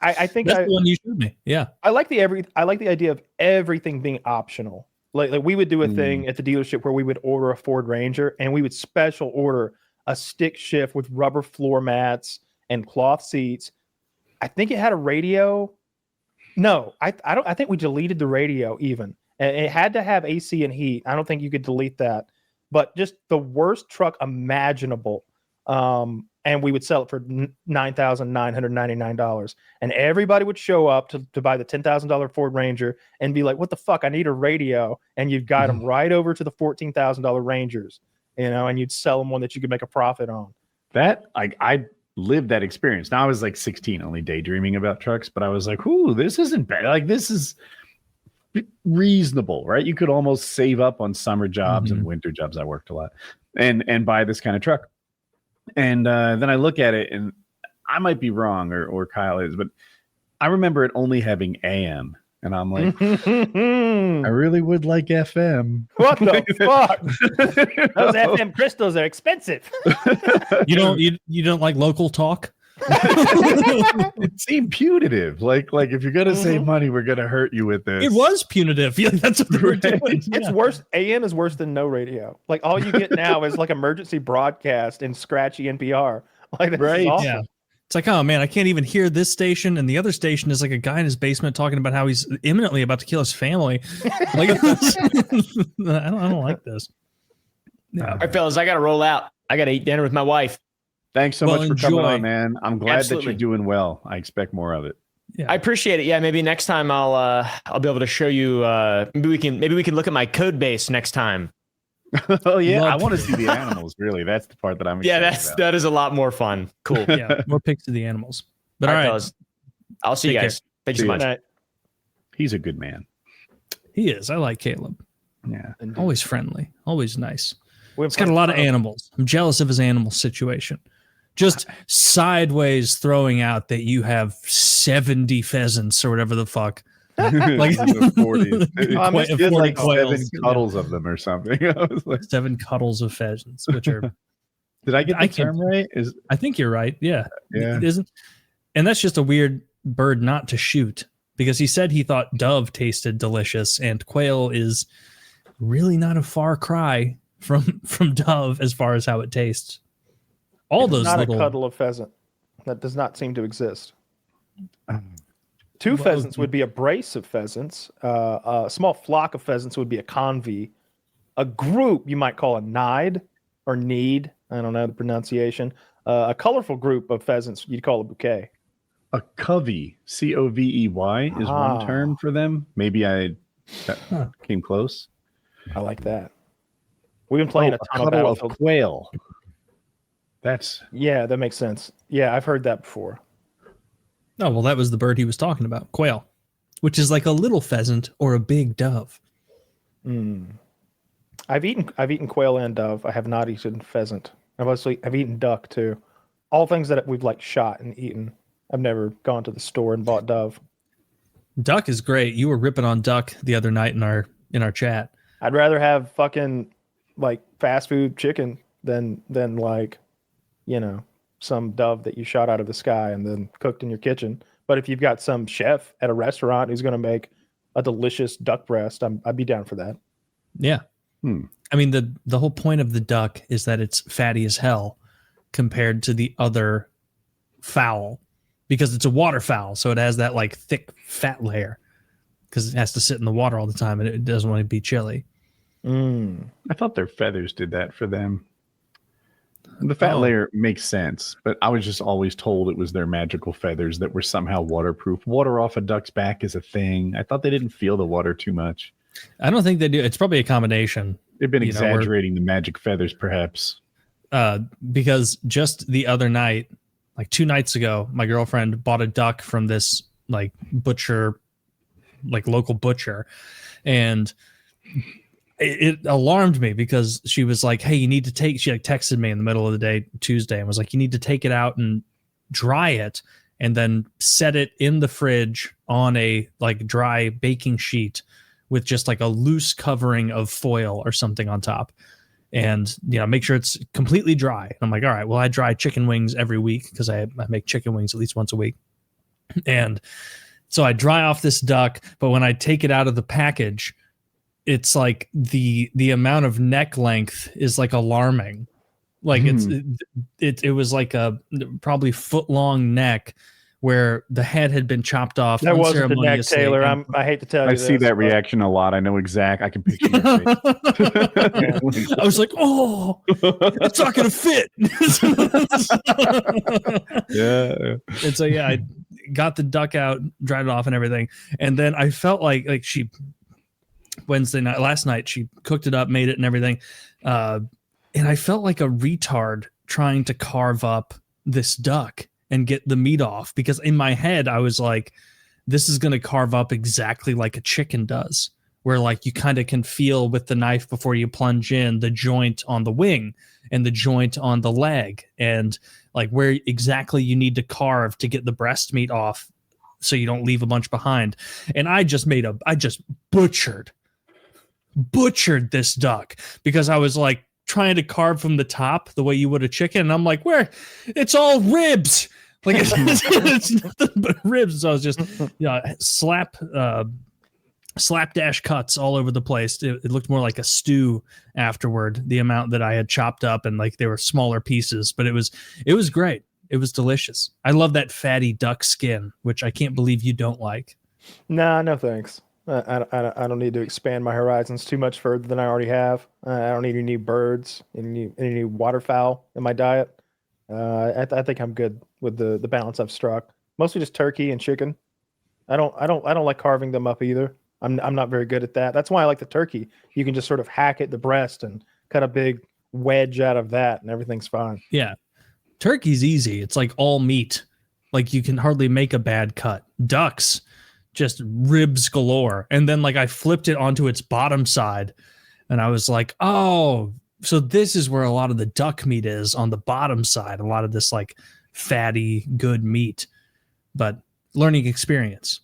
I think that's the one you showed me. Yeah, I like the idea of everything being optional. Like we would do a thing at the dealership where we would order a Ford Ranger and we would special order a stick shift with rubber floor mats and cloth seats. I think it had a radio. No, I think we deleted the radio even. And it had to have AC and heat. I don't think you could delete that. But just the worst truck imaginable. And we would sell it for $9,999. And everybody would show up to buy the $10,000 Ford Ranger and be like, what the fuck? I need a radio. And you'd guide them right over to the $14,000 Rangers, and you'd sell them one that you could make a profit on. That, I lived that experience. Now I was like 16, only daydreaming about trucks, but I was like, ooh, this isn't bad. Like, this is reasonable, right? You could almost save up on summer jobs and winter jobs. I worked a lot and buy this kind of truck. And then I look at it, and I might be wrong, or Kyle is, but I remember it only having AM And I'm like, I really would like FM. What the fuck? Those FM crystals are expensive. You don't like local talk? It seemed punitive. Like if you're gonna save money, we're gonna hurt you with this. It was punitive. Yeah, that's what they were doing. It's worse. AM is worse than no radio. Like all you get now is like emergency broadcast and scratchy NPR. Like that's Right. awful. Yeah. It's like, oh man, I can't even hear this station, and the other station is like a guy in his basement talking about how he's imminently about to kill his family. Like, I don't like this. All right, fellas, I gotta roll out. I gotta eat dinner with my wife. Thanks so much for coming enjoy. on, man. I'm glad Absolutely. that you're doing well. I expect more of it. Yeah. I appreciate it. Yeah, maybe next time I'll be able to show you. Maybe we can look at my code base next time. Oh yeah, Love- I want to see the animals. Really, that's the part that I'm. Yeah, excited about. that is a lot more fun. Cool. Yeah, more pics of the animals. But all right, fellas, I'll see you Take guys. Thank you so See much. Good night. He's a good man. he is. I like Caleb. Yeah. Always friendly. Always nice. We're He's got a lot of animals. I'm jealous of his animal situation. Just sideways throwing out that you have 70 pheasants or whatever the fuck. Like Like- in the 40s. I missed It did like 40 7 quails. cuddles of them or something. I was like, 7 cuddles of pheasants, which are did I get the I can't- term right? Is I think you're right. Yeah. yeah. It isn't. And that's just a weird bird not to shoot, because he said he thought dove tasted delicious, and quail is really not a far cry from dove as far as how it tastes. All It's those not little a cuddle of pheasant. That does not seem to exist. Um, Two Well, pheasants would be a brace of pheasants. A small flock of pheasants would be a convy. A group you might call a nide or need. I don't know the pronunciation. A colorful group of pheasants you'd call a bouquet. A covey, Covey, is Ah. one term for them. Maybe I came close. I like that. We've been playing Oh, a ton of cuddle of Battlefield. quail. That's Yeah, that makes sense. Yeah, I've heard that before. Oh, well, that was the bird he was talking about, quail, which is like a little pheasant or a big dove. I've eaten quail and dove. I have not eaten pheasant. I've eaten duck too. All things that we've like shot and eaten. I've never gone to the store and bought dove. Duck is great. You were ripping on duck the other night in our chat. I'd rather have fucking like fast food chicken than like, you know, some dove that you shot out of the sky and then cooked in your kitchen. But if you've got some chef at a restaurant who's going to make a delicious duck breast, I'd be down for that. Yeah. I mean, the whole point of the duck is that it's fatty as hell compared to the other fowl, because it's a waterfowl. So it has that like thick fat layer because it has to sit in the water all the time and it doesn't want to be chilly. I thought their feathers did that for them. The fat layer makes sense, but I was just always told it was their magical feathers that were somehow waterproof. Water off a duck's back is a thing. I thought they didn't feel the water too much. I don't think they do. It's probably a combination. They've been You know, we're- exaggerating the magic feathers, perhaps. Because just the other night, like 2 nights ago, my girlfriend bought a duck from this like butcher, like local butcher, and it alarmed me because she was like, hey, you need to take, she like texted me in the middle of the day Tuesday and was like, you need to take it out and dry it and then set it in the fridge on a like dry baking sheet with just like a loose covering of foil or something on top, and you know, make sure it's completely dry. And I'm like, all right, well, I dry chicken wings every week because I make chicken wings at least once a week. And so I dry off this duck, but when I take it out of the package, it's like the amount of neck length is like alarming. Like it was like a probably foot long neck where the head had been chopped off. That wasn't the neck, unceremoniously, Taylor. and- I hate to tell you I see this, that but- reaction a lot. I know exact. I can picture your face. I was like, oh, it's not going to fit. Yeah. And so, yeah, I got the duck out, dried it off and everything. And then I felt like she, last night, she cooked it up, made it and everything. And I felt like a retard trying to carve up this duck and get the meat off, because in my head, I was like, this is going to carve up exactly like a chicken does, where like you kind of can feel with the knife before you plunge in the joint on the wing and the joint on the leg, and like where exactly you need to carve to get the breast meat off so you don't leave a bunch behind. And I just butchered this duck because I was like trying to carve from the top the way you would a chicken. And I'm like, where? It's all ribs. Like it's nothing but ribs. So I was just slapdash cuts all over the place. It looked more like a stew afterward, the amount that I had chopped up, and like they were smaller pieces, but it was great. It was delicious. I love that fatty duck skin, which I can't believe you don't like. Nah, no thanks. I don't need to expand my horizons too much further than I already have. I don't need any birds, any waterfowl in my diet. I think I'm good with the balance I've struck. Mostly just turkey and chicken. I don't like carving them up either. I'm not very good at that. That's why I like the turkey. You can just sort of hack at the breast and cut a big wedge out of that, and everything's fine. Yeah, turkey's easy. It's like all meat. Like you can hardly make a bad cut. Ducks, just ribs galore. And then like I flipped it onto its bottom side, and I was like, oh, so this is where a lot of the duck meat is, on the bottom side. A lot of this like fatty, good meat. But learning experience.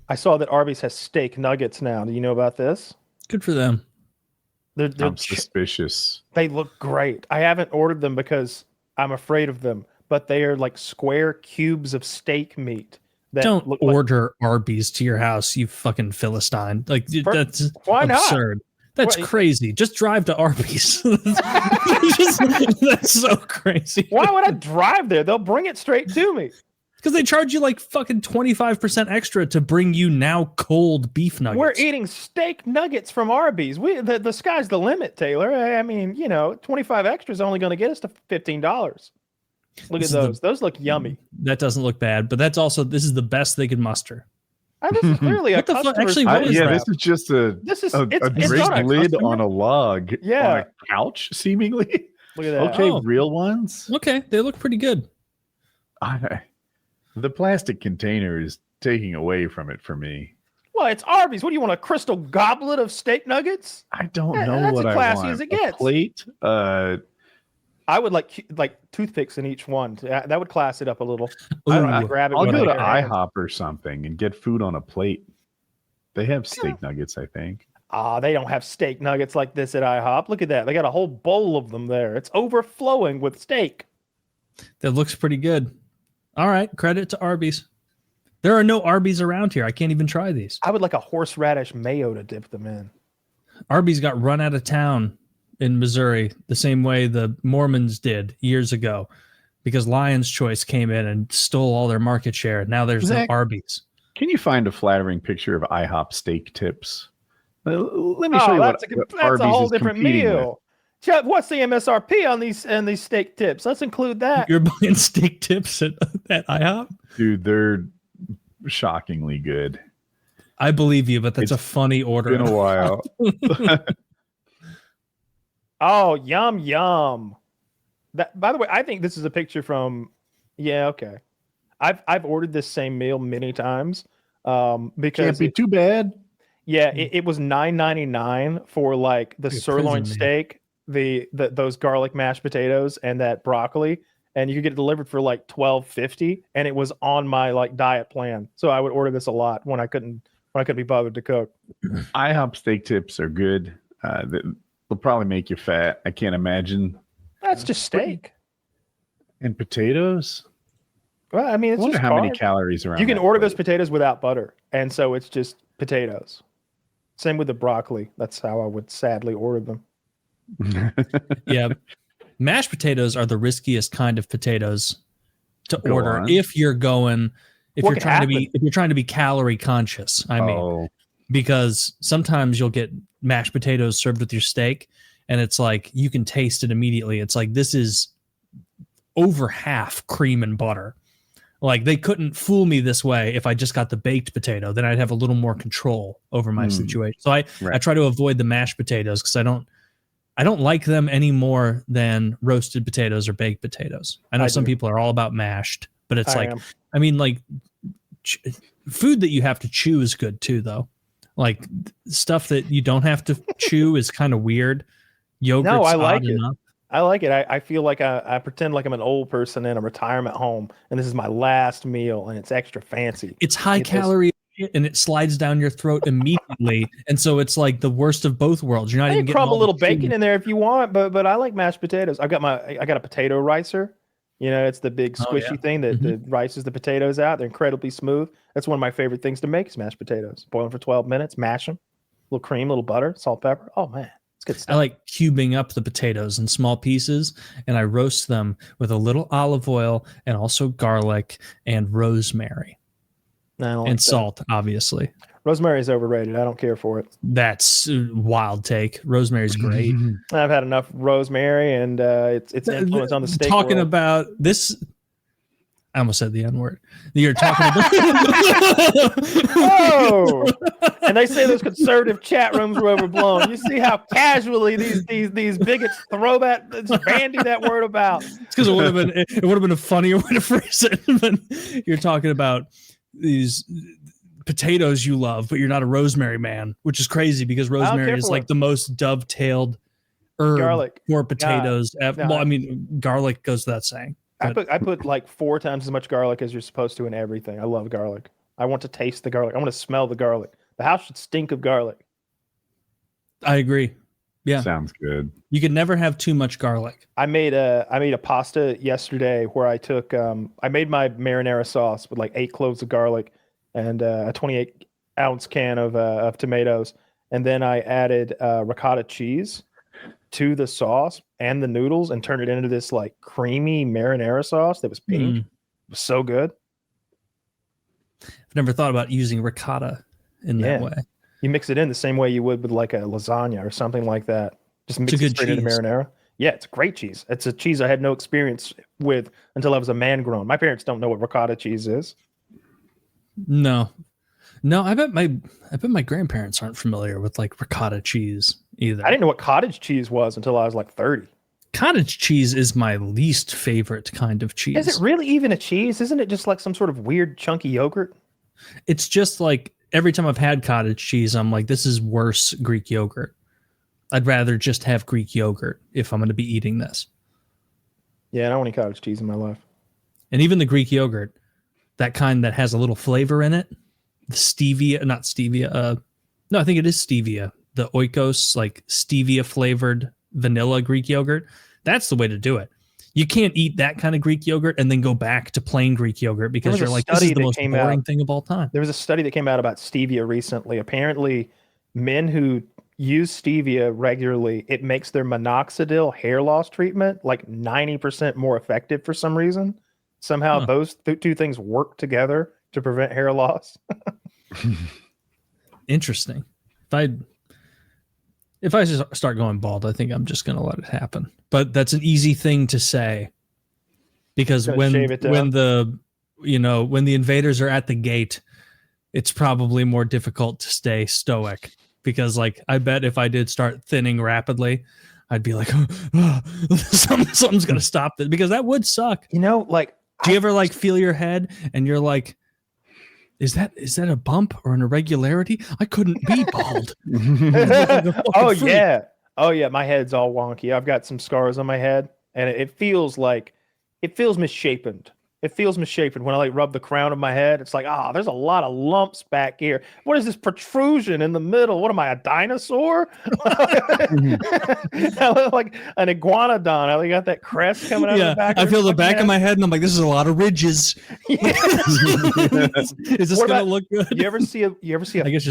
I saw that Arby's has steak nuggets now. Do you know about this? Good for them. I'm suspicious. They look great. I haven't ordered them because I'm afraid of them, but they are like square cubes of steak meat. Don't order Arby's to your house, you fucking Philistine. Like that's why absurd. Not? That's crazy. Just drive to Arby's. That's so crazy. Why would I drive there? They'll bring it straight to me. Because they charge you like fucking 25% extra to bring you now cold beef nuggets. We're eating steak nuggets from Arby's. The sky's the limit, Taylor. I mean, 25 extra is only going to get us to $15. Look at those. Those look yummy. That doesn't look bad, but this is the best they could muster. This is clearly a customer. Actually, what is that? This is just a great lid on a log. Yeah. On a couch, seemingly. Look at that. Okay, real ones. Okay, they look pretty good. The plastic container is taking away from it for me. Well, it's Arby's. What do you want, a crystal goblet of steak nuggets? I don't know what I want. That's as classy as it gets. A plate? I would like toothpicks in each one. That would class it up a little. I'll grab it. I'll go to IHOP or something and get food on a plate. They have steak nuggets, I think. They don't have steak nuggets like this at IHOP. Look at that. They got a whole bowl of them there. It's overflowing with steak. That looks pretty good. All right, credit to Arby's. There are no Arby's around here. I can't even try these. I would like a horseradish mayo to dip them in. Arby's got run out of town in Missouri the same way the Mormons did years ago, because Lion's Choice came in and stole all their market share. Now there's no Arby's. Can you find a flattering picture of IHOP steak tips? Let me show you that's what a Arby's whole is different competing meal. with. Chuck, what's the MSRP on these steak tips? Let's include that. You're buying steak tips at IHOP? Dude, they're shockingly good. I believe you, but that's a funny order. Been a while. Oh, yum yum. That, by the way, I think this is a picture from. Yeah, okay. I've ordered this same meal many times. Because can't be too bad. Yeah, it was $9.99 for like the sirloin steak, those garlic mashed potatoes, and that broccoli, and you could get it delivered for like $12.50, and it was on my like diet plan. So I would order this a lot when I couldn't be bothered to cook. IHOP steak tips are good. They'll probably make you fat. I can't imagine. That's just steak and potatoes. Well, I mean, it's I wonder just how carbs. many calories are on. You can that order plate. those potatoes without butter, and so it's just potatoes. Same with the broccoli. That's how I would sadly order them. Yeah, mashed potatoes are the riskiest kind of potatoes to Go order on. if you're trying to be calorie conscious. I mean, because sometimes you'll get mashed potatoes served with your steak, and it's like you can taste it immediately. It's like this is over half cream and butter. Like they couldn't fool me this way if I just got the baked potato. Then I'd have a little more control over my situation. So I try to avoid the mashed potatoes because I don't like them any more than roasted potatoes or baked potatoes. I know some people are all about mashed, but it's food that you have to chew is good too, though. Like stuff that you don't have to chew is kind of weird. Yogurt's No, I like odd it. enough. I like it. I feel like I pretend like I'm an old person in a retirement home, and this is my last meal, and it's extra fancy. It's high calorie and it slides down your throat immediately, and so it's like the worst of both worlds. You're not even getting crumb a little bacon in there if you want, but I like mashed potatoes. I got a potato ricer. You know, it's the big squishy thing that rices the potatoes out. They're incredibly smooth. That's one of my favorite things to make is mashed potatoes. Boil them for 12 minutes, mash them, a little cream, a little butter, salt, pepper. Oh man. It's good stuff. I like cubing up the potatoes in small pieces, and I roast them with a little olive oil and also garlic and rosemary and salt, obviously. Rosemary is overrated. I don't care for it. That's a wild take. Rosemary's great. I've had enough rosemary and its influence on the steak Talking world. about this, I almost said the N-word. You're talking about. Oh, and they say those conservative chat rooms were overblown. You see how casually these bigots throw bandy that word about. It's because it would have been a funnier way to phrase it. But you're talking about these potatoes you love, but you're not a rosemary man, which is crazy because rosemary is like the most dovetailed herb for potatoes. Well, I mean, garlic goes without saying. I put like 4 times as much garlic as you're supposed to in everything. I love garlic. I want to taste the garlic. I want to smell the garlic. The house should stink of garlic. I agree. Yeah. Sounds good. You can never have too much garlic. I made a pasta yesterday where I took I made my marinara sauce with like 8 cloves of garlic and a 28-ounce can of tomatoes, and then I added ricotta cheese to the sauce and the noodles and turned it into this like creamy marinara sauce that was pink. It was so good. I've never thought about using ricotta in that way. You mix it in the same way you would with like a lasagna or something like that. Just mix it straight into marinara. Yeah, it's a great cheese. It's a cheese I had no experience with until I was a man grown. My parents don't know what ricotta cheese is. No, I bet my grandparents aren't familiar with like ricotta cheese either. I didn't know what cottage cheese was until I was like 30. Cottage cheese is my least favorite kind of cheese. Is it really even a cheese? Isn't it just like some sort of weird chunky yogurt? It's just like every time I've had cottage cheese, I'm like, this is worse Greek yogurt. I'd rather just have Greek yogurt if I'm going to be eating this. Yeah, I don't want any cottage cheese in my life. And even the Greek yogurt, that kind that has a little flavor in it, the stevia, not stevia. No, I think it is stevia. The oikos, like stevia flavored vanilla Greek yogurt. That's the way to do it. You can't eat that kind of Greek yogurt and then go back to plain Greek yogurt because you're like, this is the most boring thing of all time. There was a study that came out about stevia recently. Apparently, men who use stevia regularly, it makes their minoxidil hair loss treatment like 90% more effective for some reason. Somehow those two things work together to prevent hair loss. Interesting. If I just start going bald, I think I'm just going to let it happen. But that's an easy thing to say because when the invaders are at the gate, it's probably more difficult to stay stoic because like I bet if I did start thinning rapidly, I'd be like, something's going to stop this because that would suck. You know, like, do you ever like feel your head and you're like, is that a bump or an irregularity? I couldn't be bald. Oh yeah. My head's all wonky. I've got some scars on my head and it feels misshapen. It feels misshapen when I like rub the crown of my head. It's like, there's a lot of lumps back here. What is this protrusion in the middle? What am I, a dinosaur? I look like an iguanodon. I got that crest coming out of the back. I feel the back of my head and I'm like, this is a lot of ridges. Is this gonna look good? You ever see a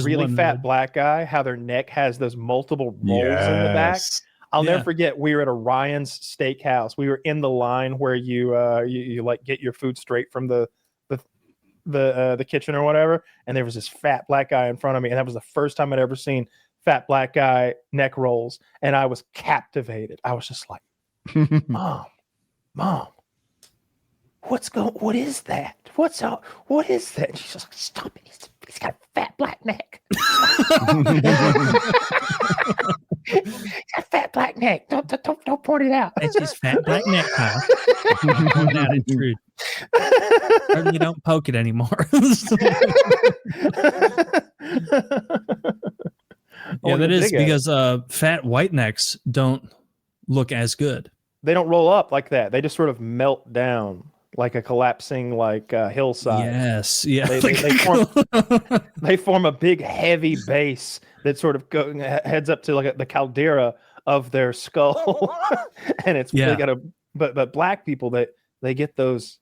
really fat black guy, how their neck has those multiple rolls in the back? I'll never forget. We were at Orion's Steakhouse. We were in the line where you like get your food straight from the kitchen or whatever. And there was this fat black guy in front of me, and that was the first time I'd ever seen fat black guy neck rolls, and I was captivated. I was just like, Mom, what is that? What is that? And she's just like, stop it. He's got a fat black neck. He's got a fat black neck. Don't point it out. That's his fat black neck, Kyle. That is true. You don't poke it anymore. Yeah, that is because fat white necks don't look as good. they don't roll up like that. They just sort of melt down like a collapsing hillside. Yes, yeah. They form a big heavy base that sort of heads up to the caldera of their skull, and they got but black people they get those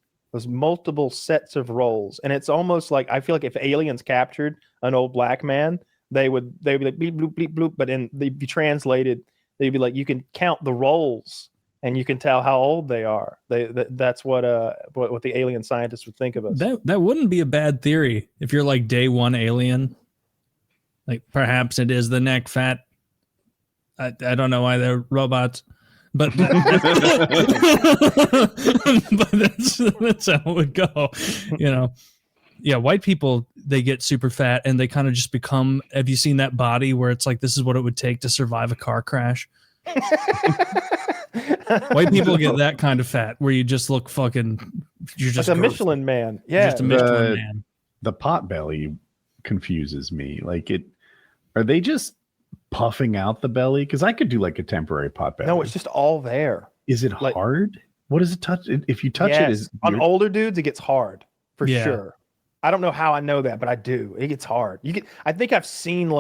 multiple sets of roles, and it's almost like I feel like if aliens captured an old black man, they'd be like bleep bloop bleep bloop, but they'd be translated. They'd be like, you can count the roles and you can tell how old they are. That's what the alien scientists would think of us. That wouldn't be a bad theory if you're like day one alien. Like perhaps it is the neck fat. I don't know why they're robots, but but that's how it would go, you know. Yeah, white people, they get super fat and they kind of just become. Have you seen that body where it's like this is what it would take to survive a car crash? White people get that kind of fat where you just look fucking. You're just like a Michelin man. Yeah, just a Michelin man. The pot belly confuses me. Like are they just puffing out the belly? Because I could do like a temporary pot belly. No, it's just all there. Is it hard? What does it touch? If you touch it, on older dudes, it gets hard for sure. I don't know how I know that, but I do. It gets hard. I think I've seen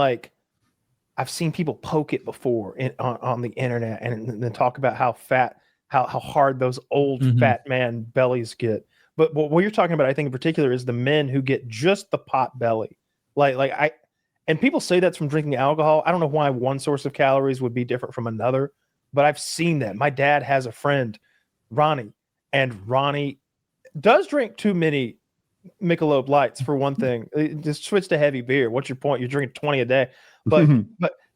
people poke it before on the internet and then talk about how hard those old fat man bellies get. But what you're talking about, I think in particular, is the men who get just the pot belly. And people say that's from drinking alcohol. I don't know why one source of calories would be different from another, but I've seen that. My dad has a friend, Ronnie, and Ronnie does drink too many Michelob Lights for one thing. Just switch to heavy beer. What's your point? You're drinking 20 a day, but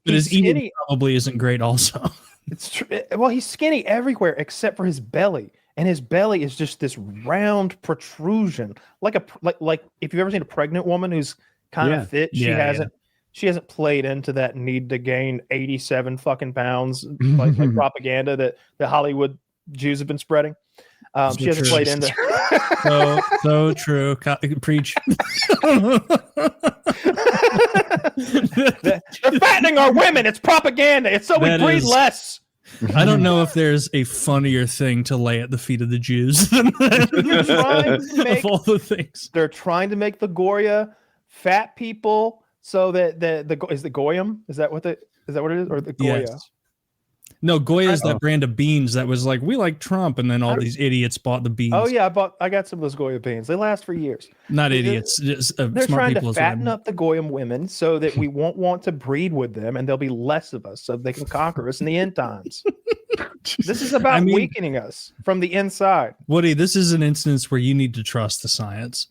his eating probably isn't great. Also, it's true. Well, he's skinny everywhere except for his belly, and his belly is just this round protrusion, like if you've ever seen a pregnant woman who's kind of fit. She hasn't played into that need to gain 87 fucking pounds like propaganda that the Hollywood Jews have been spreading. She hasn't played into. So true. Preach. They're fattening our women. It's propaganda. It's so we breathe less. I don't know if there's a funnier thing to lay at the feet of the Jews than that. Of all the things. They're trying to make the Goya fat people so that is the Goyim? Is that what it is? Or the Goya? Yes. No, Goya is that brand of beans that was like, we like Trump, and then all these idiots bought the beans. Oh yeah, I got some of those Goya beans. They last for years. Not idiots. They're trying to fatten up the Goyim women so that we won't want to breed with them, and there'll be less of us, so they can conquer us in the end times. This is about weakening us from the inside. Woody, this is an instance where you need to trust the science.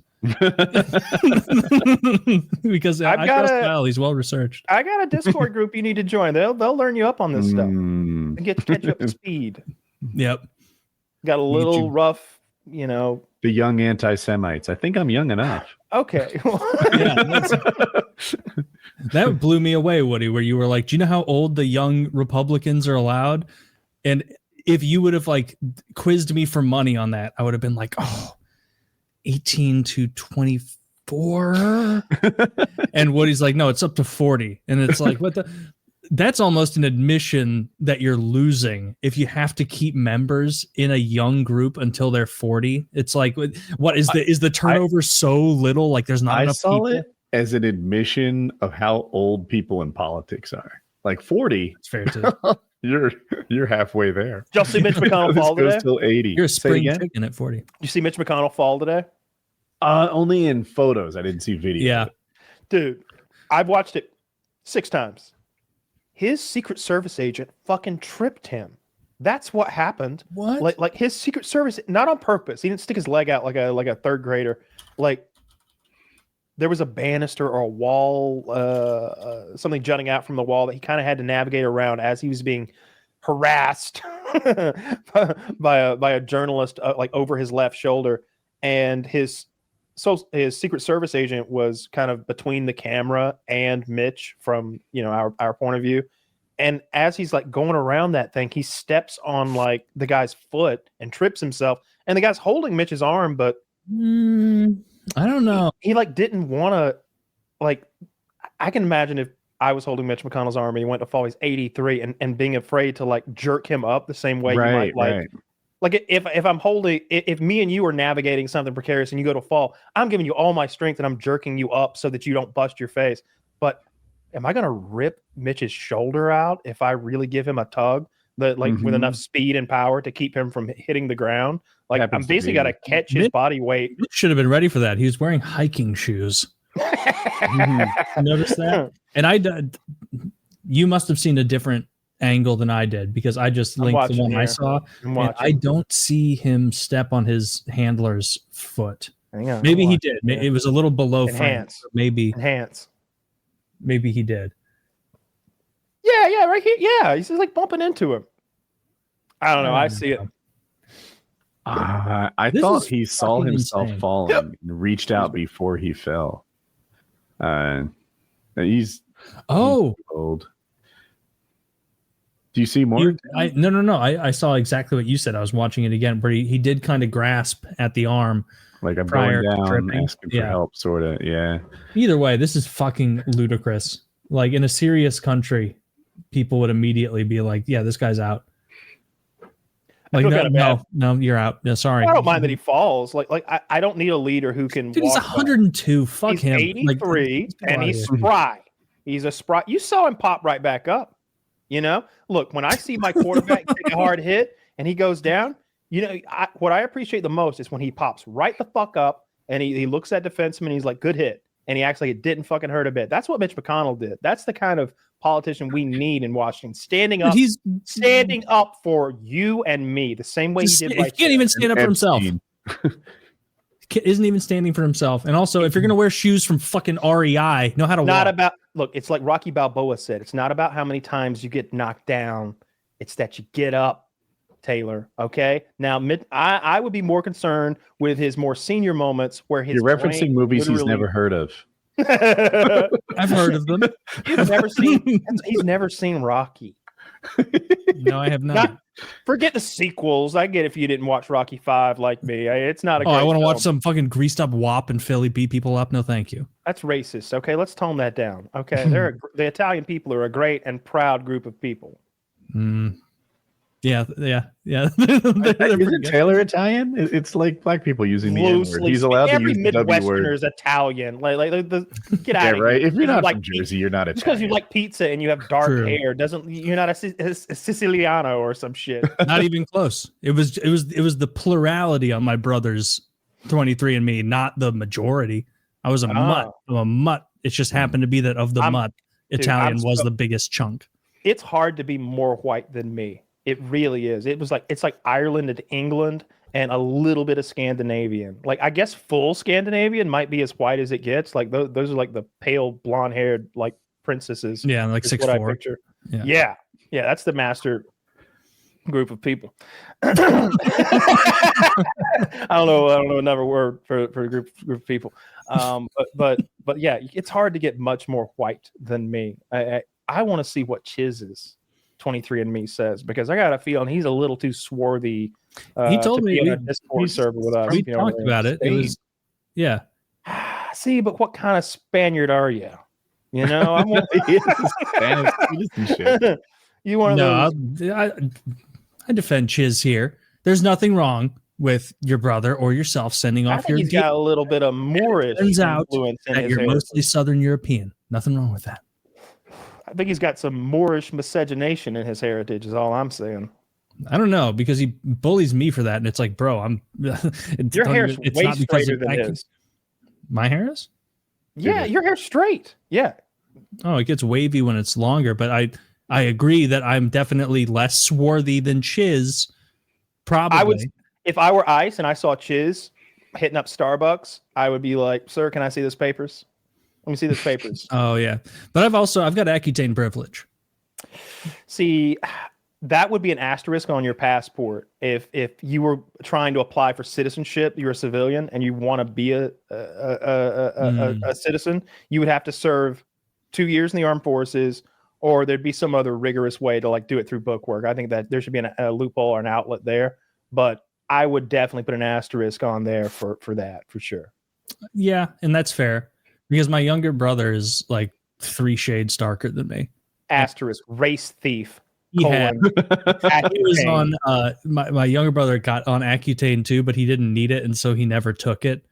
Because I trust Kyle. He's well researched. I got a Discord group you need to join. They'll learn you up on this stuff and get you up to speed. Yep. Got a little rough, The young anti-Semites. I think I'm young enough. Okay. That blew me away, Woody, where you were like, do you know how old the young Republicans are allowed? And if you would have quizzed me for money on that, I would have been like, 18 to 24. And Woody's like, no, it's up to 40. And it's like, that's almost an admission that you're losing if you have to keep members in a young group until they're 40. It's like, what is the turnover so little? Like there's not enough people? I saw it as an admission of how old people in politics are. Like 40. It's fair too. You're halfway there. Did y'all see Mitch McConnell fall today? Goes till 80. You're a spring chicken at 40. You see Mitch McConnell fall today? Only in photos. I didn't see video. Yeah. Dude, I've watched it 6 times. His Secret Service agent fucking tripped him. That's what happened. What? Like his Secret Service, not on purpose. He didn't stick his leg out like a third grader. Like there was a banister or a wall, something jutting out from the wall that he kind of had to navigate around as he was being harassed by a journalist over his left shoulder, and his Secret Service agent was kind of between the camera and Mitch from our point of view. And as he's going around that thing, he steps on the guy's foot and trips himself. And the guy's holding Mitch's arm, but I don't know. He didn't want to I can imagine if I was holding Mitch McConnell's arm and he went to fall. He's 83 and being afraid to like jerk him up the same way you might like if I'm holding, if me and you are navigating something precarious and you go to fall, I'm giving you all my strength and I'm jerking you up so that you don't bust your face. But am I going to rip Mitch's shoulder out if I really give him a tug that like with enough speed and power to keep him from hitting the ground? Like I'm basically got to catch his body weight. Should have been ready for that. He was wearing hiking shoes. Notice that? And you must have seen a different angle than I did because I just linked the one I saw. And I don't see him step on his handler's foot. Maybe he did. It was a little below enhance. Maybe enhance. Maybe he did. Yeah, right here. Yeah, he's just like bumping into him. I don't know. I see it. I thought he saw himself falling and reached out before he fell. He's old. Do you see more? No. I saw exactly what you said. I was watching it again, where he did kind of grasp at the arm. Like I'm going down, asking for help, sort of. Yeah. Either way, this is fucking ludicrous. Like in a serious country, people would immediately be like, "Yeah, this guy's out." Like no, you're out. No, sorry. I don't mind that he falls. Like I don't need a leader who can. Dude, he's 102. Fuck he's him. 83, and he's spry. He's a spry. You saw him pop right back up. You know, look, when I see my quarterback take a hard hit and he goes down, you know, what I appreciate the most is when he pops right the fuck up and he looks at defenseman and he's like, good hit. And he acts like it didn't fucking hurt a bit. That's what Mitch McConnell did. That's the kind of politician we need in Washington. Standing up for you and me the same way he did. He can't even stand up for himself. Isn't even standing for himself. And also, if you're going to wear shoes from fucking REI, know how to walk. Look, it's like Rocky Balboa said. It's not about how many times you get knocked down. It's that you get up, Taylor. Okay? Now, I would be more concerned with his more senior moments where his You're referencing movies he's never heard of. I've heard of them. He's never seen Rocky. No, I have not. Forget the sequels. I get if you didn't watch Rocky 5 like me. It's not a I want to watch some fucking greased up wop in Philly beat people up. No, thank you. That's racist. Okay, let's tone that down. Okay, the Italian people are a great and proud group of people. Yeah. Isn't Taylor Italian? It's like black people using the N-word. He's allowed to use the W word. Every Midwesterner is Italian. Get out of here. Right. If you're not from Jersey, you're not Italian. Just because you like pizza and you have dark hair you're not a Siciliano or some shit. Not even close. It was the plurality on my brother's 23andMe, not the majority. I was a mutt. I'm a mutt. It just happened to be that of the mutt, Italian was the biggest chunk. It's hard to be more white than me. It really is. It's like Ireland and England and a little bit of Scandinavian. Like I guess full Scandinavian might be as white as it gets. Like those are like the pale blonde haired like princesses. Yeah, like 6'4". What I picture. Yeah. That's the master group of people. I don't know another word for a group of people. But yeah, it's hard to get much more white than me. I want to see what Chiz's 23andMe says because I got a feeling he's a little too swarthy. He told me on a Discord server with us. We talked about it. It was, yeah. See, but what kind of Spaniard are you? You know, I'm Spanish citizenship. You want to? No, I defend Chiz here. There's nothing wrong with your brother or yourself sending off your. He's got a little bit of Moorish influence in that his you're mostly Southern European. Nothing wrong with that. I think he's got some Moorish miscegenation in his heritage. Is all I'm saying. I don't know because he bullies me for that, and it's like, bro, your hair's way straighter than his. My hair is? Yeah, your hair's straight. Yeah. Oh, it gets wavy when it's longer, but I agree that I'm definitely less swarthy than Chiz. Probably. If I were ICE and I saw Chiz hitting up Starbucks, I would be like, "Sir, can I see this papers? Let me see this papers." Oh yeah, but I've got Accutane privilege. See, that would be an asterisk on your passport if you were trying to apply for citizenship. You're a civilian and you want to be a citizen. You would have to serve 2 years in the armed forces, or there'd be some other rigorous way to like do it through bookwork. I think that there should be a loophole or an outlet there, but I would definitely put an asterisk on there for that for sure. Yeah, and that's fair because my younger brother is like 3 shades darker than me. Asterisk, race thief. He was on my younger brother got on Accutane too, but he didn't need it, and so he never took it.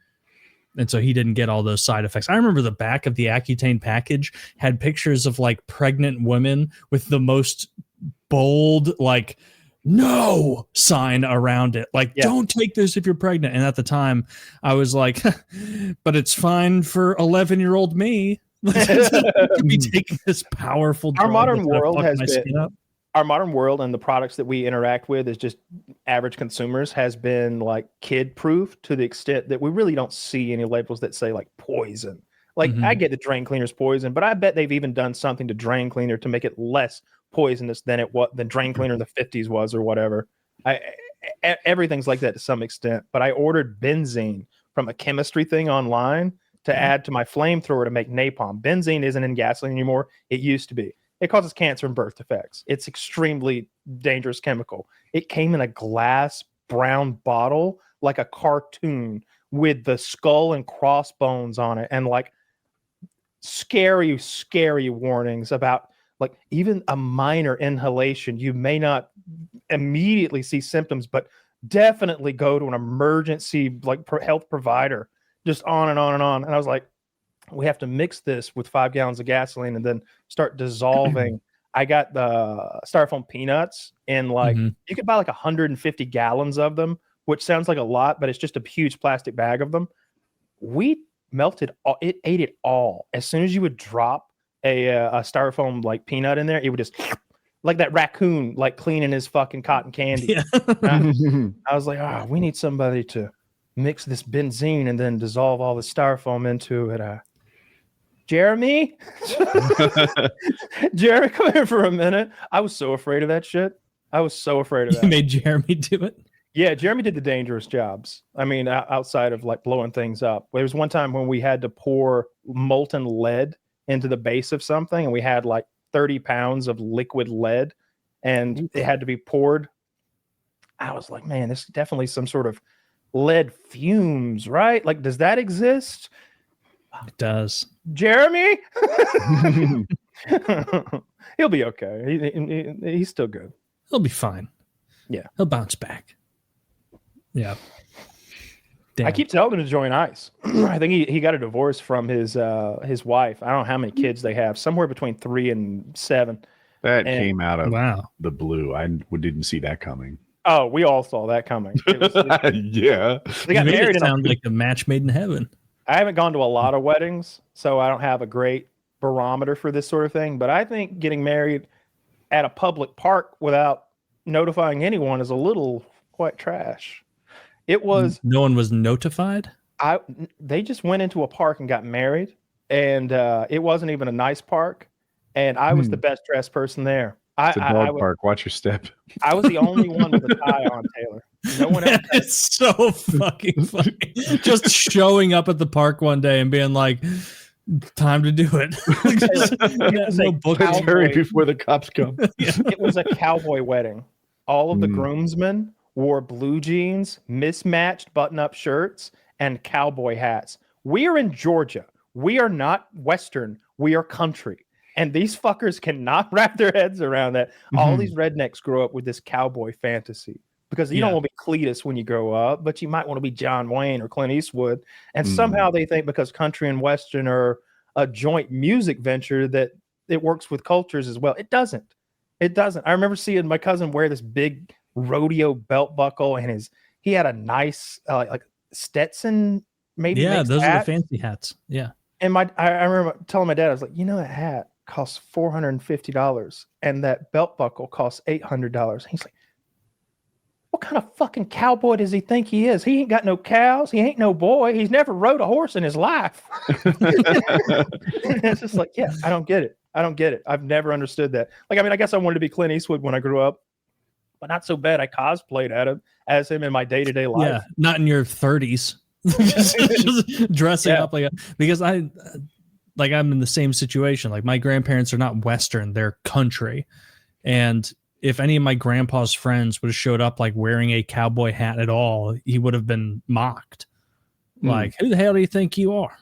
And so he didn't get all those side effects. I remember the back of the Accutane package had pictures of like pregnant women with the most bold, like, no sign around it. Like, don't take this if you're pregnant. And at the time I was like, but it's fine for 11-year-old me. To be taking this powerful drug. Our modern world our modern world and the products that we interact with as just average consumers has been like kid proof to the extent that we really don't see any labels that say like poison. Like I get the drain cleaner's poison, but I bet they've even done something to drain cleaner to make it less poisonous than drain cleaner in the 50s was or whatever. Everything's like that to some extent. But I ordered benzene from a chemistry thing online to add to my flamethrower to make napalm. Benzene isn't in gasoline anymore. It used to be. It causes cancer and birth defects. It's extremely dangerous chemical. It came in a glass brown bottle, like a cartoon, with the skull and crossbones on it, and like scary, scary warnings about like even a minor inhalation. You may not immediately see symptoms, but definitely go to an emergency like health provider. Just on and on and on. And I was like, we have to mix this with 5 gallons of gasoline and then start dissolving. I got the styrofoam peanuts in like, you could buy like 150 gallons of them, which sounds like a lot, but it's just a huge plastic bag of them. We melted, it ate it all. As soon as you would drop a styrofoam like peanut in there, it would just like that raccoon, like cleaning his fucking cotton candy. Yeah. I was like, we need somebody to mix this benzene and then dissolve all the styrofoam into it. Jeremy, Jeremy, come here for a minute. I was so afraid of that shit. I was so afraid of that. You made Jeremy do it? Yeah, Jeremy did the dangerous jobs. I mean, outside of like blowing things up. There was one time when we had to pour molten lead into the base of something, and we had like 30 pounds of liquid lead, and it had to be poured. I was like, man, this is definitely some sort of lead fumes, right? Like, does that exist? It does. Jeremy? He'll be okay. He's still good. He'll be fine. Yeah. He'll bounce back. Yeah. Damn. I keep telling him to join ICE. I think he got a divorce from his wife. I don't know how many kids they have. Somewhere between 3 and 7. That came out of the blue. I didn't see that coming. Oh, we all saw that coming. Yeah. They got married. It sounds like a match made in heaven. I haven't gone to a lot of weddings, so I don't have a great barometer for this sort of thing. But I think getting married at a public park without notifying anyone is a little quite trash. It was. No one was notified? They just went into a park and got married, and it wasn't even a nice park. And I was the best dressed person there. It's a dog park. Watch your step. I was the only one with a tie on, Taylor. No one else. It's so fucking funny. Just showing up at the park one day and being like, time to do it. Let's hurry before the cops come. It was a cowboy wedding. All of the groomsmen wore blue jeans, mismatched button-up shirts, and cowboy hats. We are in Georgia. We are not Western. We are country. And these fuckers cannot wrap their heads around that. All these rednecks grow up with this cowboy fantasy because you don't want to be Cletus when you grow up, but you might want to be John Wayne or Clint Eastwood. And somehow they think because country and Western are a joint music venture that it works with cultures as well. It doesn't. It doesn't. I remember seeing my cousin wear this big rodeo belt buckle, and he had a nice like Stetson maybe. Yeah, those are the fancy hats. Yeah. And I remember telling my dad, I was like, that hat costs $450 and that belt buckle costs $800. He's like, what kind of fucking cowboy does he think he is? He ain't got no cows. He ain't no boy. He's never rode a horse in his life. It's just like, yeah, I don't get it. I've never understood that. Like, I mean, I guess I wanted to be Clint Eastwood when I grew up, but not so bad. I cosplayed as him in my day-to-day life. Yeah, not in your 30s. just dressing up like because I'm in the same situation. Like, my grandparents are not Western, they're country. And if any of my grandpa's friends would have showed up like wearing a cowboy hat at all, he would have been mocked. Like, who the hell do you think you are?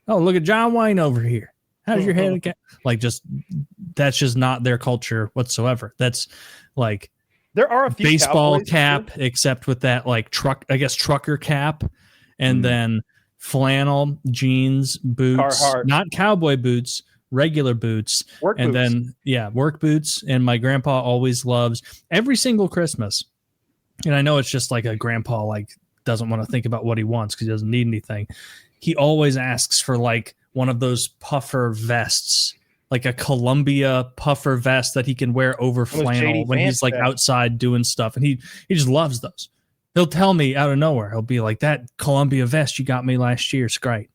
Oh, look at John Wayne over here. How's your head? Like, just that's just not their culture whatsoever. That's like there are a few baseball cap, except with that like trucker cap, and then flannel jeans, boots, Carhartt. not cowboy boots, regular boots, work and boots. then work boots. And my grandpa always loves every single Christmas. And I know it's just like a grandpa like doesn't want to think about what he wants because he doesn't need anything. He always asks for like one of those puffer vests, like a Columbia puffer vest that he can wear over flannel when he's like outside doing stuff. And he just loves those. He'll tell me out of nowhere. He'll be like, that Columbia vest you got me last year is great.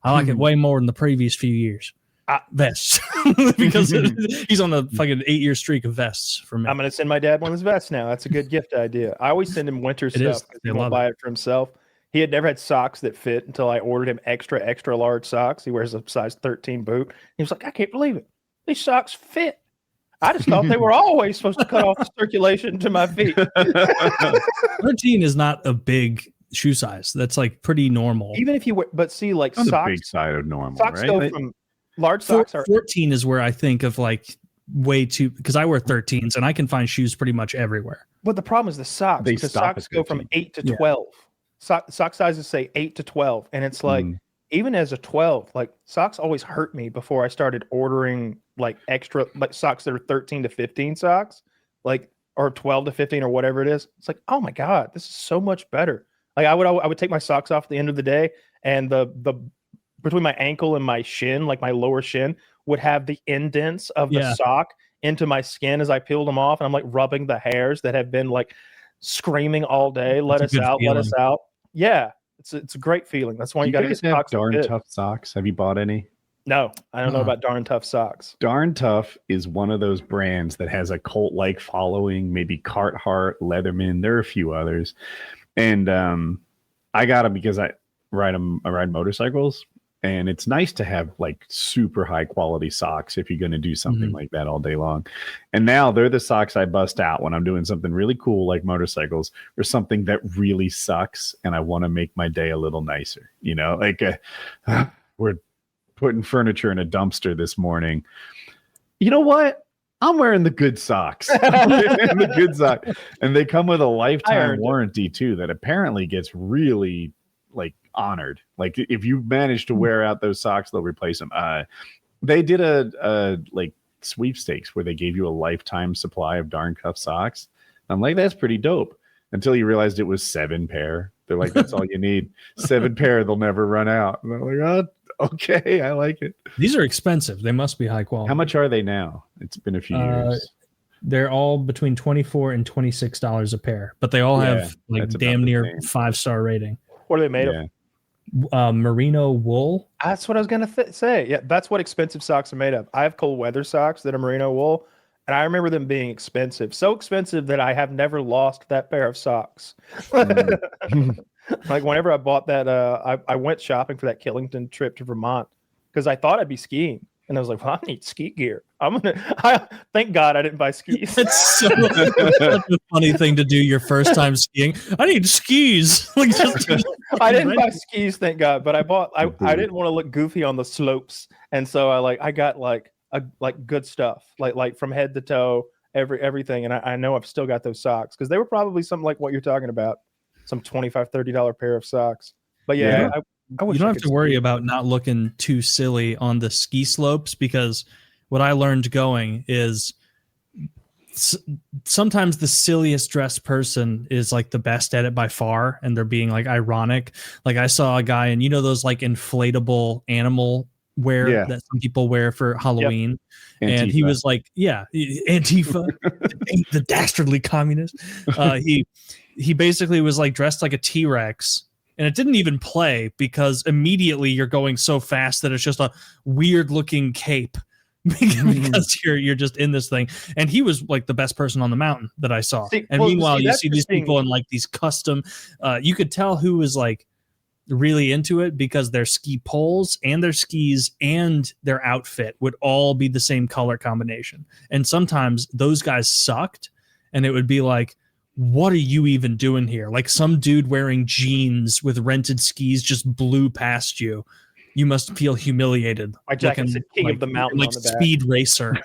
I like it way more than the previous few years. Vests. Because he's on a fucking 8-year streak of vests for me. I'm going to send my dad one of his vests now. That's a good gift idea. I always send him winter stuff. He won't buy it for himself. He had never had socks that fit until I ordered him extra large socks. He wears a size 13 boot. He was like, I can't believe it. These socks fit. I just thought they were always supposed to cut off the circulation to my feet. 13 is not a big shoe size. That's like pretty normal. Even if you wear, but see, like on socks, the big side of normal, socks right? go from large socks are 14 is where I think of like way too, because I wear 13s and I can find shoes pretty much everywhere. But the problem is the socks. They because stop socks at go from 15. 8 to 12. Sock sizes say 8 to 12, and it's like even as a 12, like socks always hurt me before I started ordering like extra like socks that are 13 to 15 socks, like or 12 to 15 or whatever it is. It's like, oh my god, this is so much better. Like I would take my socks off at the end of the day, and the between my ankle and my shin, like my lower shin, would have the indents of the sock into my skin as I peeled them off, and I'm like rubbing the hairs that have been like screaming all day. Let us out, let us out. Yeah, it's a great feeling. That's why you got to get socks. Darn Tough socks. Have you bought any? No, I don't know about Darn Tough socks. Darn Tough is one of those brands that has a cult-like following. Maybe Carhartt, Leatherman. There are a few others, and I got them because I ride motorcycles. And it's nice to have like super high quality socks if you're going to do something like that all day long. And now they're the socks I bust out when I'm doing something really cool like motorcycles or something that really sucks. And I want to make my day a little nicer. You know, like we're putting furniture in a dumpster this morning. You know what? I'm wearing the good socks. The good sock. And they come with a lifetime warranty too that apparently gets really like honored. Like if you manage to wear out those socks, they'll replace them. They did a like sweepstakes where they gave you a lifetime supply of Darn Tough socks. I'm like, that's pretty dope. Until you realized it was 7 pair. They're like, that's all you need. 7 pair, they'll never run out. And I'm like, oh, okay, I like it. These are expensive. They must be high quality. How much are they now? It's been a few years. They're all between $24 and $26 a pair, but they all have like damn near 5-star rating. What are they made of? Merino wool. That's what I was going to say. Yeah, that's what expensive socks are made of. I have cold weather socks that are merino wool, and I remember them being expensive. So expensive that I have never lost that pair of socks. Like whenever I bought that, I went shopping for that Killington trip to Vermont because I thought I'd be skiing. And I was like, well, I need ski gear. Thank God I didn't buy skis. It's such a funny thing to do your first time skiing. I need skis. I didn't buy skis, thank God, but I didn't want to look goofy on the slopes. And so I got like good stuff, like from head to toe, everything. And I know I've still got those socks because they were probably something like what you're talking about, some $25, $30 pair of socks. But yeah. You don't have to worry about not looking too silly on the ski slopes because what I learned going is sometimes the silliest dressed person is like the best at it by far, and they're being like ironic. Like I saw a guy, and you know those like inflatable animal wear that some people wear for Halloween, and he was like, Antifa, the dastardly communist. He basically was like dressed like a T-Rex. And it didn't even play because immediately you're going so fast that it's just a weird looking cape because you're just in this thing. And he was like the best person on the mountain that I saw. Meanwhile, you see these people in like these custom, you could tell who was like really into it because their ski poles and their skis and their outfit would all be the same color combination. And sometimes those guys sucked and it would be like, what are you even doing here? Like some dude wearing jeans with rented skis just blew past you. you must feel humiliated. My jacket said King of the Mountain like on the back. Speed Racer.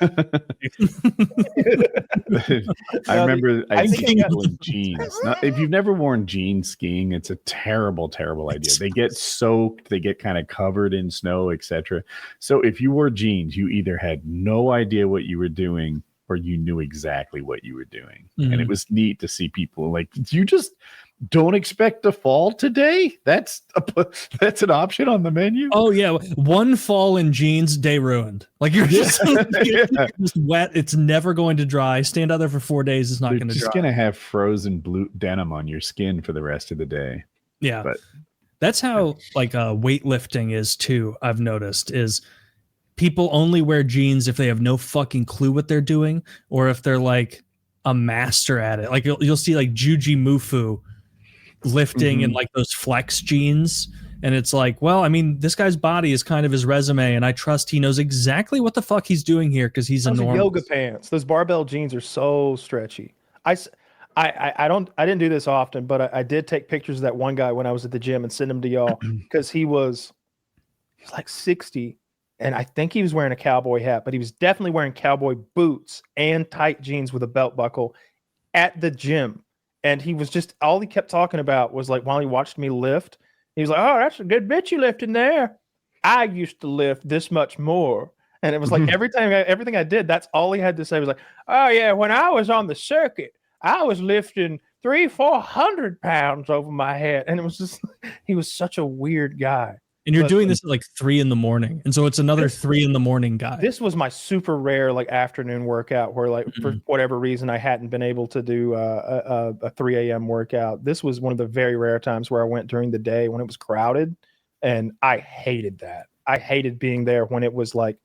I remember I think used to in jeans. Now, if you've never worn jeans skiing, it's a terrible idea. They get soaked, they get kind of covered in snow, etc. So if you wore jeans, you either had no idea what you were doing or you knew exactly what you were doing. And it was neat to see people like, you just don't expect to fall today? That's an option on the menu. Oh yeah, one fall in jeans, day ruined. Like you're just, you're just wet. It's never going to dry. Stand out there for 4 days. It's not going to dry. Just going to have frozen blue denim on your skin for the rest of the day. Yeah, but that's how like weightlifting is too. I've noticed is people only wear jeans if they have no fucking clue what they're doing, or if they're like a master at it. Like you'll see like Juji Mufu lifting in like those flex jeans, and it's like, well, I mean, this guy's body is kind of his resume, and I trust he knows exactly what the fuck he's doing here because he's those enormous. Yoga pants. Those barbell jeans are so stretchy. I didn't do this often, but I did take pictures of that one guy when I was at the gym and send them to y'all because he was like 60, and I think he was wearing a cowboy hat, but he was definitely wearing cowboy boots and tight jeans with a belt buckle at the gym. And he was just, all he kept talking about was like, while he watched me lift, he was like, oh, that's a good bit you lifting there. I used to lift this much more. And it was like everything I did, that's all he had to say was like, oh yeah, when I was on the circuit, I was lifting 300-400 pounds over my head. And it was just, he was such a weird guy. And you're doing this at like 3 a.m. And so it's another 3 a.m. guy. This was my super rare like afternoon workout where like for whatever reason I hadn't been able to do a 3 a.m. workout. This was one of the very rare times where I went during the day when it was crowded, and I hated that. I hated being there when it was like,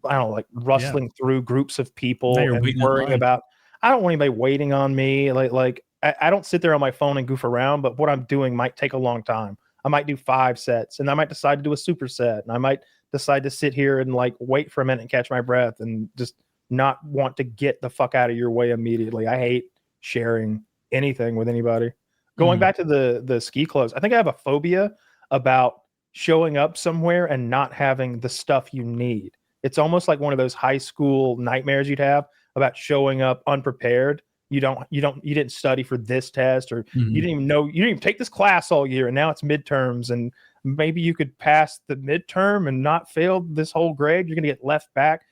I don't know, like rustling through groups of people and worrying about, I don't want anybody waiting on me. Like I don't sit there on my phone and goof around, but what I'm doing might take a long time. I might do 5 sets, and I might decide to do a superset, and I might decide to sit here and like wait for a minute and catch my breath and just not want to get the fuck out of your way immediately. I hate sharing anything with anybody. Going back to the ski clothes, I think I have a phobia about showing up somewhere and not having the stuff you need. It's almost like one of those high school nightmares you'd have about showing up unprepared. You didn't study for this test, or you didn't even take this class all year, and now it's midterms, and maybe you could pass the midterm and not fail this whole grade. You're going to get left back.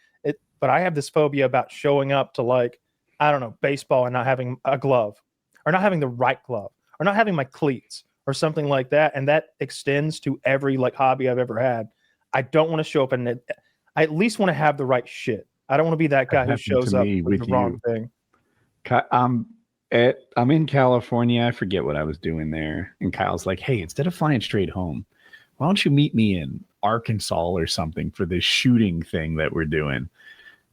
But I have this phobia about showing up to, like, I don't know, baseball and not having a glove, or not having the right glove, or not having my cleats or something like that. And that extends to every like hobby I've ever had. I don't want to show up and I at least want to have the right shit. I don't want to be that guy who shows up with the wrong thing. I'm in California. I forget what I was doing there. And Kyle's like, hey, instead of flying straight home, why don't you meet me in Arkansas or something for this shooting thing that we're doing?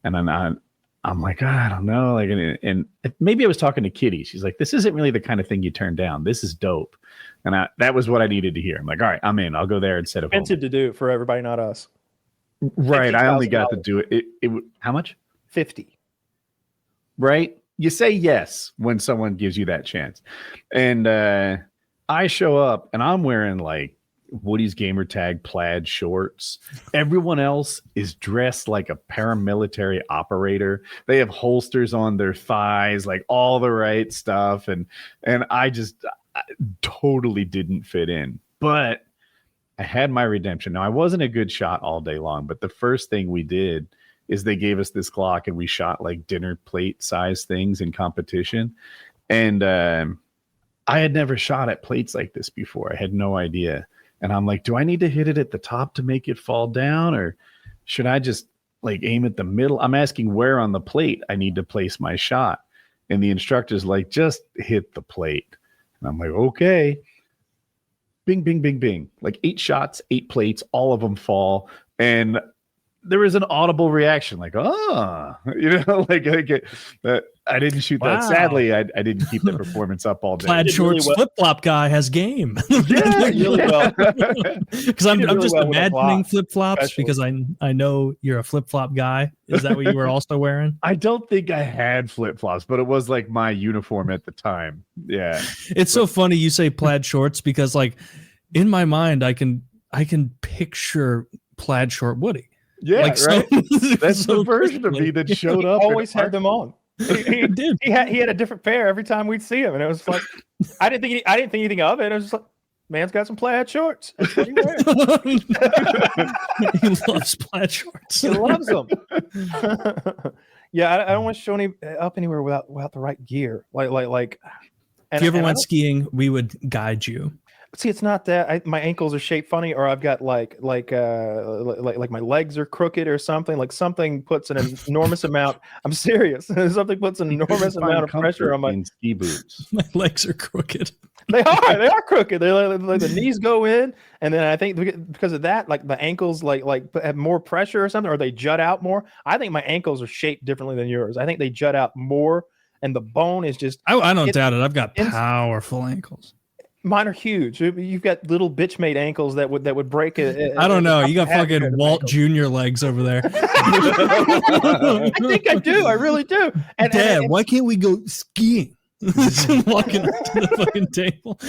And I'm like, I don't know. Like, and maybe I was talking to Kitty. She's like, this isn't really the kind of thing you turn down. This is dope. And that was what I needed to hear. I'm like, all right, I'm in. I'll go there instead of home. Expensive to do for everybody, not us. Right. I only got to do it. It how much? 50. Right. You say yes when someone gives you that chance. And I show up and I'm wearing like Woody's gamer tag plaid shorts. Everyone else is dressed like a paramilitary operator. They have holsters on their thighs, like all the right stuff. And I totally didn't fit in. But I had my redemption. Now, I wasn't a good shot all day long, but the first thing we did is they gave us this clock and we shot like dinner plate size things in competition. And I had never shot at plates like this before. I had no idea. And I'm like, do I need to hit it at the top to make it fall down? Or should I just like aim at the middle? I'm asking where on the plate I need to place my shot. And the instructor's like, just hit the plate. And I'm like, okay. Bing, bing, bing, bing. Like 8 shots, 8 plates, all of them fall. And there was an audible reaction, like, like I didn't shoot that. Sadly, I didn't keep the performance up all day. Plaid shorts really flip flop guy has game. Yeah, really well. Because I'm just imagining flip flops because I know you're a flip flop guy. Is that what you were also wearing? I don't think I had flip flops, but it was like my uniform at the time. Yeah, it's so funny you say plaid shorts because like in my mind I can I can picture plaid short Woody. Yeah, Like, right. That's so the version of me crisply. that showed up. Always had them on. He did. He had a different pair every time we'd see him, and it was like I didn't think anything of it. It was just like, man's got some plaid shorts. That's what he wears. He loves plaid shorts. He loves them. Yeah, I don't want to show up anywhere without the right gear. Like. If you ever went skiing, we would guide you. See, it's not that my ankles are shaped funny, or I've got like my legs are crooked or something. Like something puts an enormous amount. I'm serious. Something puts an enormous amount of pressure on my ski boots. My legs are crooked. They are crooked. They like the knees go in, and then I think because of that, like the ankles like have more pressure or something, or they jut out more. I think my ankles are shaped differently than yours. I think they jut out more, and the bone is just. I don't doubt it. I've got powerful ankles. Mine are huge. You've got little bitch-made ankles that would break it. I don't know. You got fucking Walt Jr. legs over there. I think I do. I really do. And Dad, why can't we go skiing? Walking to the fucking table.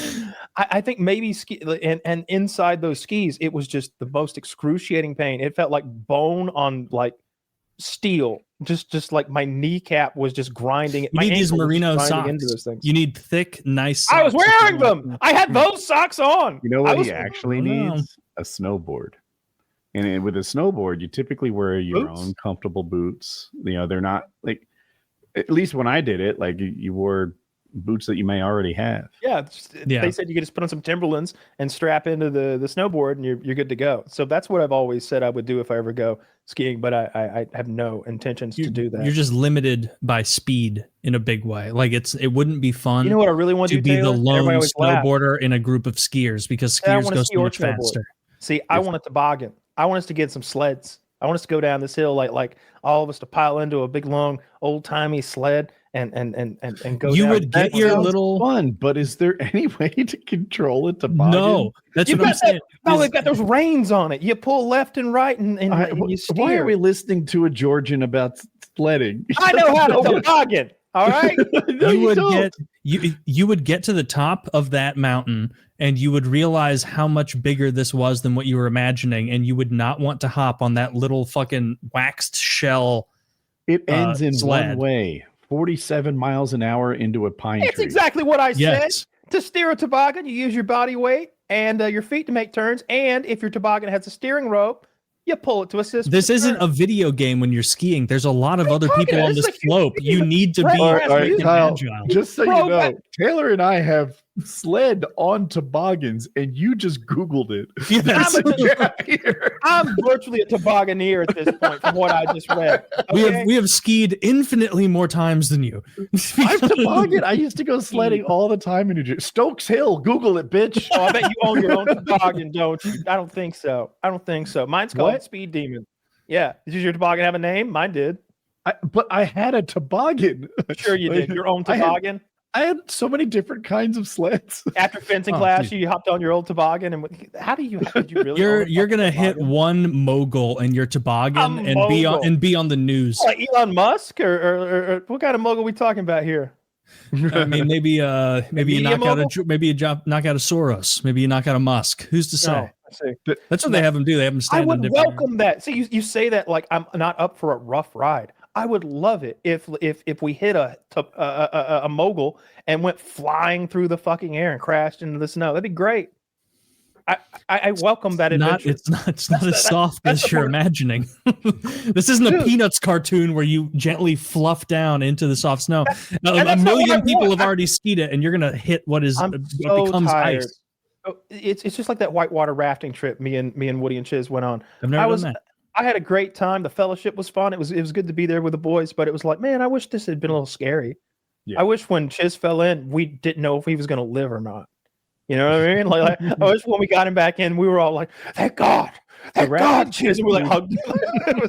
I think maybe and inside those skis, it was just the most excruciating pain. It felt like bone on like steel. Just like my kneecap was just grinding. You need these merino socks. Into those things. You need thick, nice socks. I was wearing them. I had those socks on. You know what he actually needs? A snowboard. And with a snowboard, you typically wear your own comfortable boots. You know, they're not like, at least when I did it, like you wore boots that you may already have. Yeah, they said you could just put on some Timberlands and strap into the snowboard and you're good to go. So that's what I've always said I would do if I ever go skiing, but I have no intentions to do that. You're just limited by speed in a big way. Like it wouldn't be fun. You know what I really want to do, be Taylor? the lone snowboarder in a group of skiers because skiers go so much faster. See, I want a toboggan. I want us to get some sleds. I want us to go down this hill like all of us to pile into a big long old timey sled and go. You down. would get your little fun, but is there any way to control it? Toboggan? No, that's what I'm saying. No, they've got those reins on it. You pull left and right, and you steer. Why are we listening to a Georgian about sledding? I know how to toboggan. All right, you would get to the top of that mountain, and you would realize how much bigger this was than what you were imagining, and you would not want to hop on that little fucking waxed shell. It ends in sled. one way. 47 miles an hour into a pine tree. It's exactly what I said. To steer a toboggan, you use your body weight and your feet to make turns. And if your toboggan has a steering rope, you pull it to assist. This isn't a video game when you're skiing. There's a lot of other people on this slope. You need to be Kyle, agile. just so you know, Taylor and I have sled on toboggans, and you just Googled it. Yes. I'm virtually a tobogganeer at this point from what I just read. Okay? We have skied infinitely more times than you. I'm toboggan. I used to go sledding all the time in New Jersey. Stokes Hill. Google it, bitch. Oh, I bet you own your own toboggan, don't you? I don't think so. Mine's called Speed Demon. Yeah. Did your toboggan have a name? Mine did. But I had a toboggan. Sure you did. Your own toboggan? I had so many different kinds of sleds. After fencing class, you hopped on your old toboggan, and did you really? You're gonna hit one mogul in your toboggan and be on the news. Like Elon Musk, or what kind of mogul are we talking about here? I mean, maybe you knock out a Soros. Maybe you knock out a Musk. Who's to say? No, I see. That's what they have them do. They have them stand. I would welcome that. See, you say that like I'm not up for a rough ride. I would love it if we hit a mogul and went flying through the fucking air and crashed into the snow. That'd be great. I welcome that adventure. It's not as soft as you're imagining. This isn't a Peanuts cartoon where you gently fluff down into the soft snow. A million people have already skied it, and you're gonna hit what becomes ice. It's just like that whitewater rafting trip me and Woody and Chiz went on. I've never done that. I had a great time. The fellowship was fun. It was good to be there with the boys, but it was like, man, I wish this had been a little scary. Yeah. I wish when Chiz fell in, we didn't know if he was going to live or not. You know what I mean? Like I wish when we got him back in, we were all like, thank God, Chiz. And we're like, hugged.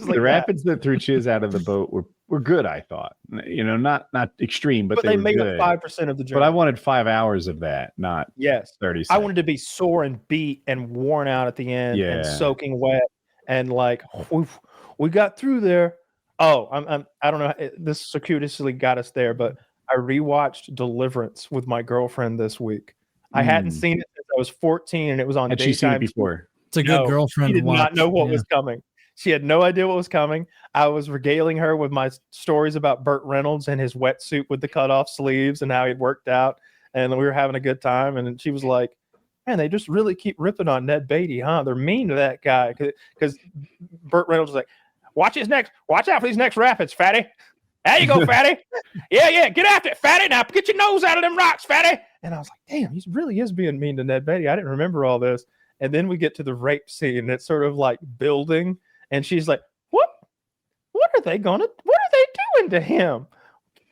The rapids that threw Chiz out of the boat were good, I thought. You know, not extreme, but they made good. up 5% of the journey. But I wanted 5 hours of that, not 30 seconds. I wanted to be sore and beat and worn out at the end and soaking wet. And like we got through there. Oh, I don't know. This circuitously got us there, but I rewatched Deliverance with my girlfriend this week. I hadn't seen it since I was 14, and it was on daytime. Had she seen it before? It's a good girlfriend. She did watch. not know what was coming. She had no idea what was coming. I was regaling her with my stories about Burt Reynolds and his wetsuit with the cut off sleeves and how he'd worked out. And we were having a good time. And she was like, man, they just really keep ripping on Ned Beatty, huh? They're mean to that guy. Because Burt Reynolds was like, watch out for these next rapids, fatty. There you go, fatty. Yeah, get after it, fatty. Now get your nose out of them rocks, fatty. And I was like, damn, he really is being mean to Ned Beatty. I didn't remember all this. And then we get to the rape scene. It's sort of like building. And she's like, what are they doing to him?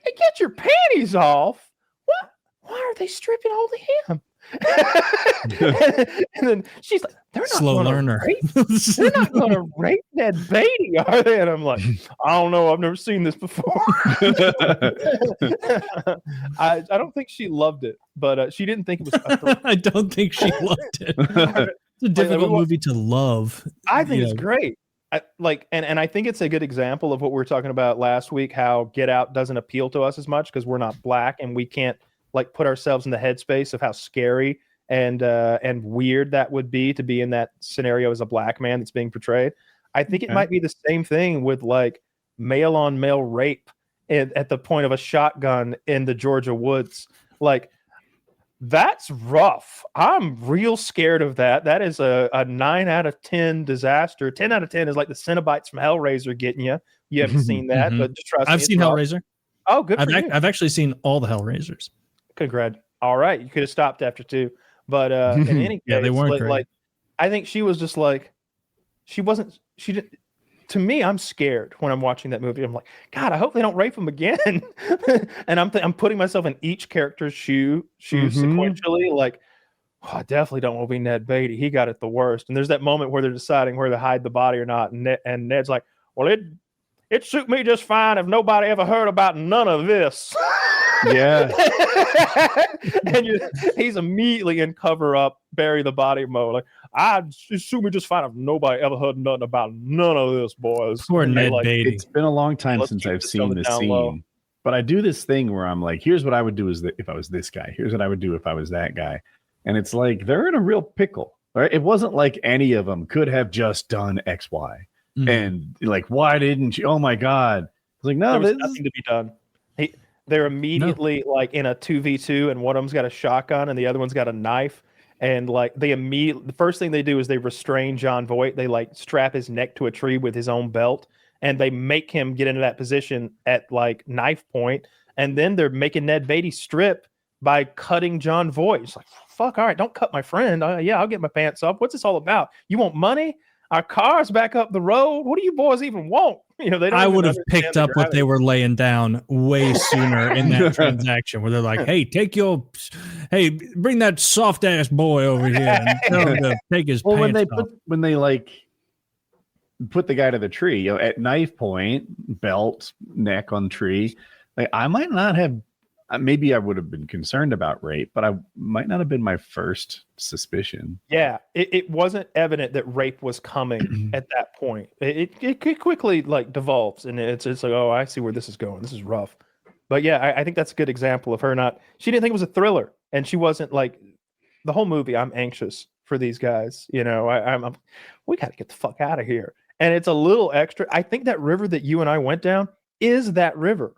Hey, get your panties off. What? Why are they stripping all to him? and then she's like, they're not going to rape Ned Beatty, are they? And I'm like, I don't know. I've never seen this before. I don't think she loved it, but she didn't think it was. I don't think she loved it. It's a difficult movie to love. I think it's great. And I think it's a good example of what we were talking about last week, how Get Out doesn't appeal to us as much because we're not black and we can't like put ourselves in the headspace of how scary and weird that would be to be in that scenario as a black man that's being portrayed. I think it might be the same thing with like male on male rape at the point of a shotgun in the Georgia woods. Like, that's rough. I'm real scared of that. That is a 9 out of 10 disaster. 10 out of 10 is like the Cenobites from Hellraiser getting you. You haven't seen that, but just trust me. I've seen Hellraiser. Oh, good for you. I've actually seen all the Hellraisers. Congrats. All right. You could have stopped after 2. But in any case, they weren't great. Like, I think she was just like, she didn't. To me, I'm scared when I'm watching that movie. I'm like, God, I hope they don't rape him again. And I'm putting myself in each character's shoes sequentially. Like, I definitely don't want to be Ned Beatty. He got it the worst. And there's that moment where they're deciding where to hide the body or not. And Ned's like, well, it suit me just fine if nobody ever heard about none of this. Yeah. And he's immediately in cover up, bury the body mode. Like, I'd assume me just fine if nobody ever heard nothing about none of this, boys. Poor Ned Beatty. It's been a long time since I've seen this scene. Low. But I do this thing where I'm like, here's what I would do if I was this guy. Here's what I would do if I was that guy. And it's like, they're in a real pickle. Right? It wasn't like any of them could have just done X, Y. Mm-hmm. And like, why didn't you? Oh my God. I was like, no, there's nothing to be done. They're immediately like in a 2v2 and one of them's got a shotgun and the other one's got a knife. And like the first thing they do is they restrain John Voight. They like strap his neck to a tree with his own belt and they make him get into that position at like knife point. And then they're making Ned Beatty strip by cutting John Voight. It's like, fuck, all right, don't cut my friend. Yeah, I'll get my pants up. What's this all about? You want money? Our car's back up the road. What do you boys even want? You know, I would have picked up what they were laying down way sooner in that transaction where they're like, hey, bring that soft ass boy over here and tell him to take his pants off. When they like put the guy to the tree, you know, at knife point, belt, neck on tree, like I might not have, maybe I would have been concerned about rape, but I might not have been my first suspicion. Yeah, it wasn't evident that rape was coming at that point. It quickly like devolves, and it's like, oh, I see where this is going. This is rough. But yeah, I think that's a good example of her not. She didn't think it was a thriller, and she wasn't like the whole movie. I'm anxious for these guys. You know, I'm we got to get the fuck out of here. And it's a little extra. I think that river that you and I went down is that river.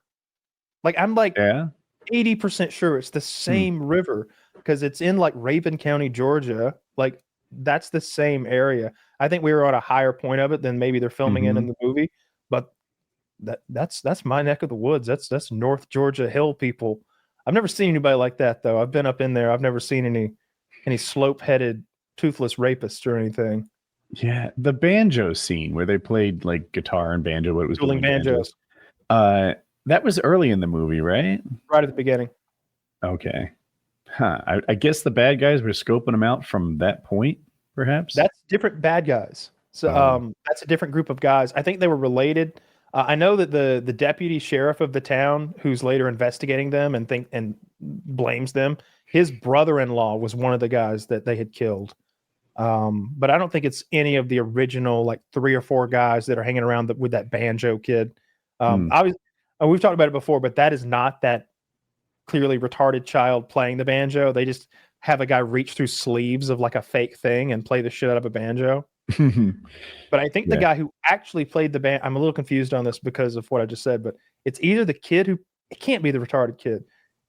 Like I'm like. Yeah. 80% sure it's the same river because it's in like Rabun County, Georgia. Like that's the same area. I think we were on a higher point of it than maybe they're filming it in the movie, but that's my neck of the woods. That's North Georgia hill people. I've never seen anybody like that though. I've been up in there. I've never seen any slope-headed toothless rapists or anything. Yeah, the banjo scene where they played like guitar and banjo. What it was dueling banjos. That was early in the movie, right? Right at the beginning. Okay. Huh. I guess the bad guys were scoping them out from that point, perhaps? That's different bad guys. So that's a different group of guys. I think they were related. I know that the deputy sheriff of the town, who's later investigating them and blames them, his brother-in-law was one of the guys that they had killed. But I don't think it's any of the original like 3 or 4 guys that are hanging around with that banjo kid. We've talked about it before, but that is not that clearly retarded child playing the banjo. They just have a guy reach through sleeves of like a fake thing and play the shit out of a banjo. But I think the guy who actually played the I'm a little confused on this because of what I just said, but it's either the kid who, it can't be the retarded kid.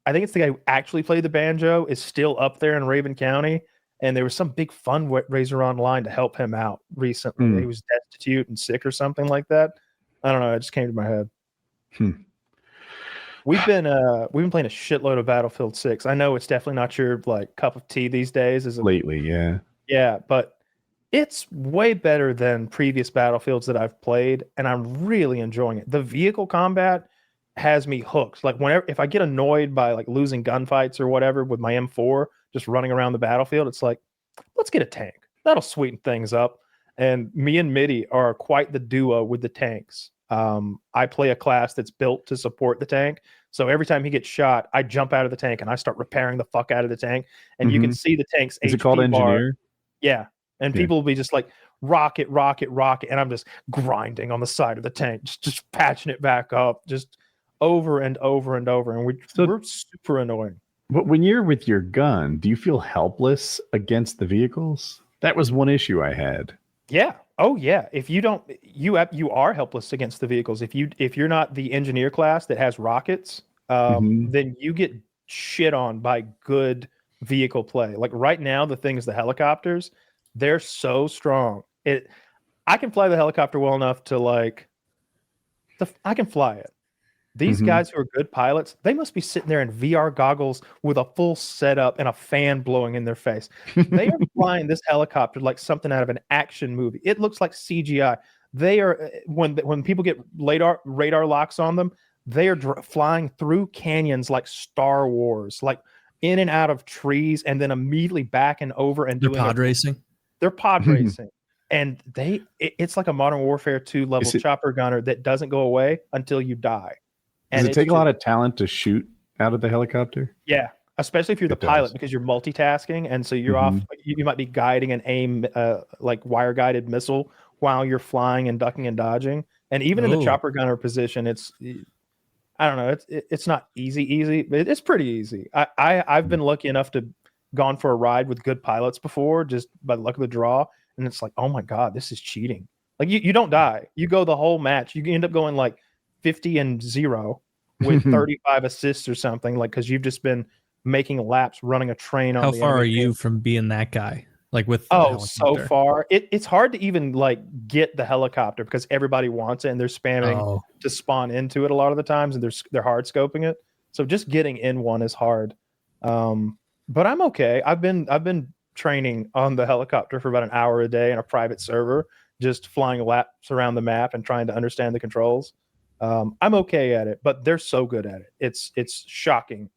I think it's the guy who actually played the banjo is still up there in Raven County. And there was some big fundraiser online to help him out recently. He was destitute and sick or something like that. I don't know. It just came to my head. We've been playing a shitload of Battlefield 6. I know it's definitely not your like cup of tea these days. Lately, yeah. Yeah, but it's way better than previous Battlefields that I've played, and I'm really enjoying it. The vehicle combat has me hooked. Like if I get annoyed by like losing gunfights or whatever with my M4 just running around the battlefield, it's like, let's get a tank. That'll sweeten things up. And me and Mitty are quite the duo with the tanks. I play a class that's built to support the tank. So every time he gets shot, I jump out of the tank and I start repairing the fuck out of the tank. And you can see the tank's Is HP it called bar. engineer? Yeah. And people will be just like, rocket, rocket, rocket. And I'm just grinding on the side of the tank, just patching it back up, just over and over and over. And we're super annoying. But when you're with your gun, do you feel helpless against the vehicles? That was one issue I had. Yeah. Oh yeah. If you don't, you are helpless against the vehicles. If you're not the engineer class that has rockets, then you get shit on by good vehicle play. Like right now, the thing is the helicopters, they're so strong. I can fly the helicopter well enough to like, I can fly it. These guys who are good pilots, they must be sitting there in VR goggles with a full setup and a fan blowing in their face. They are flying this helicopter like something out of an action movie. It looks like CGI. They are when people get radar locks on them, they are flying through canyons like Star Wars, like in and out of trees, and then immediately back and over and doing pod racing. They're pod racing. And it's like a Modern Warfare 2 level chopper gunner that doesn't go away until you die. Does it take a lot of talent to shoot out of the helicopter? Yeah, especially if you're the pilot, because you're multitasking, and so you're off. You might be guiding an aim, like wire guided missile while you're flying and ducking and dodging. And even in the chopper gunner position, I don't know, it's not easy, but it's pretty easy. I've been lucky enough to gone for a ride with good pilots before, just by the luck of the draw, and it's like, oh my god, this is cheating. Like you don't die, you go the whole match, you end up going like 50-0 with 35 assists or something, like because you've just been making laps running a train on. How far are you from being that guy? Like with so far, it's hard to even like get the helicopter because everybody wants it and they're spamming to spawn into it a lot of the times, and they're hard scoping it. So just getting in one is hard. But I'm okay. I've been training on the helicopter for about an hour a day in a private server, just flying laps around the map and trying to understand the controls. I'm okay at it, but they're so good at it. It's shocking.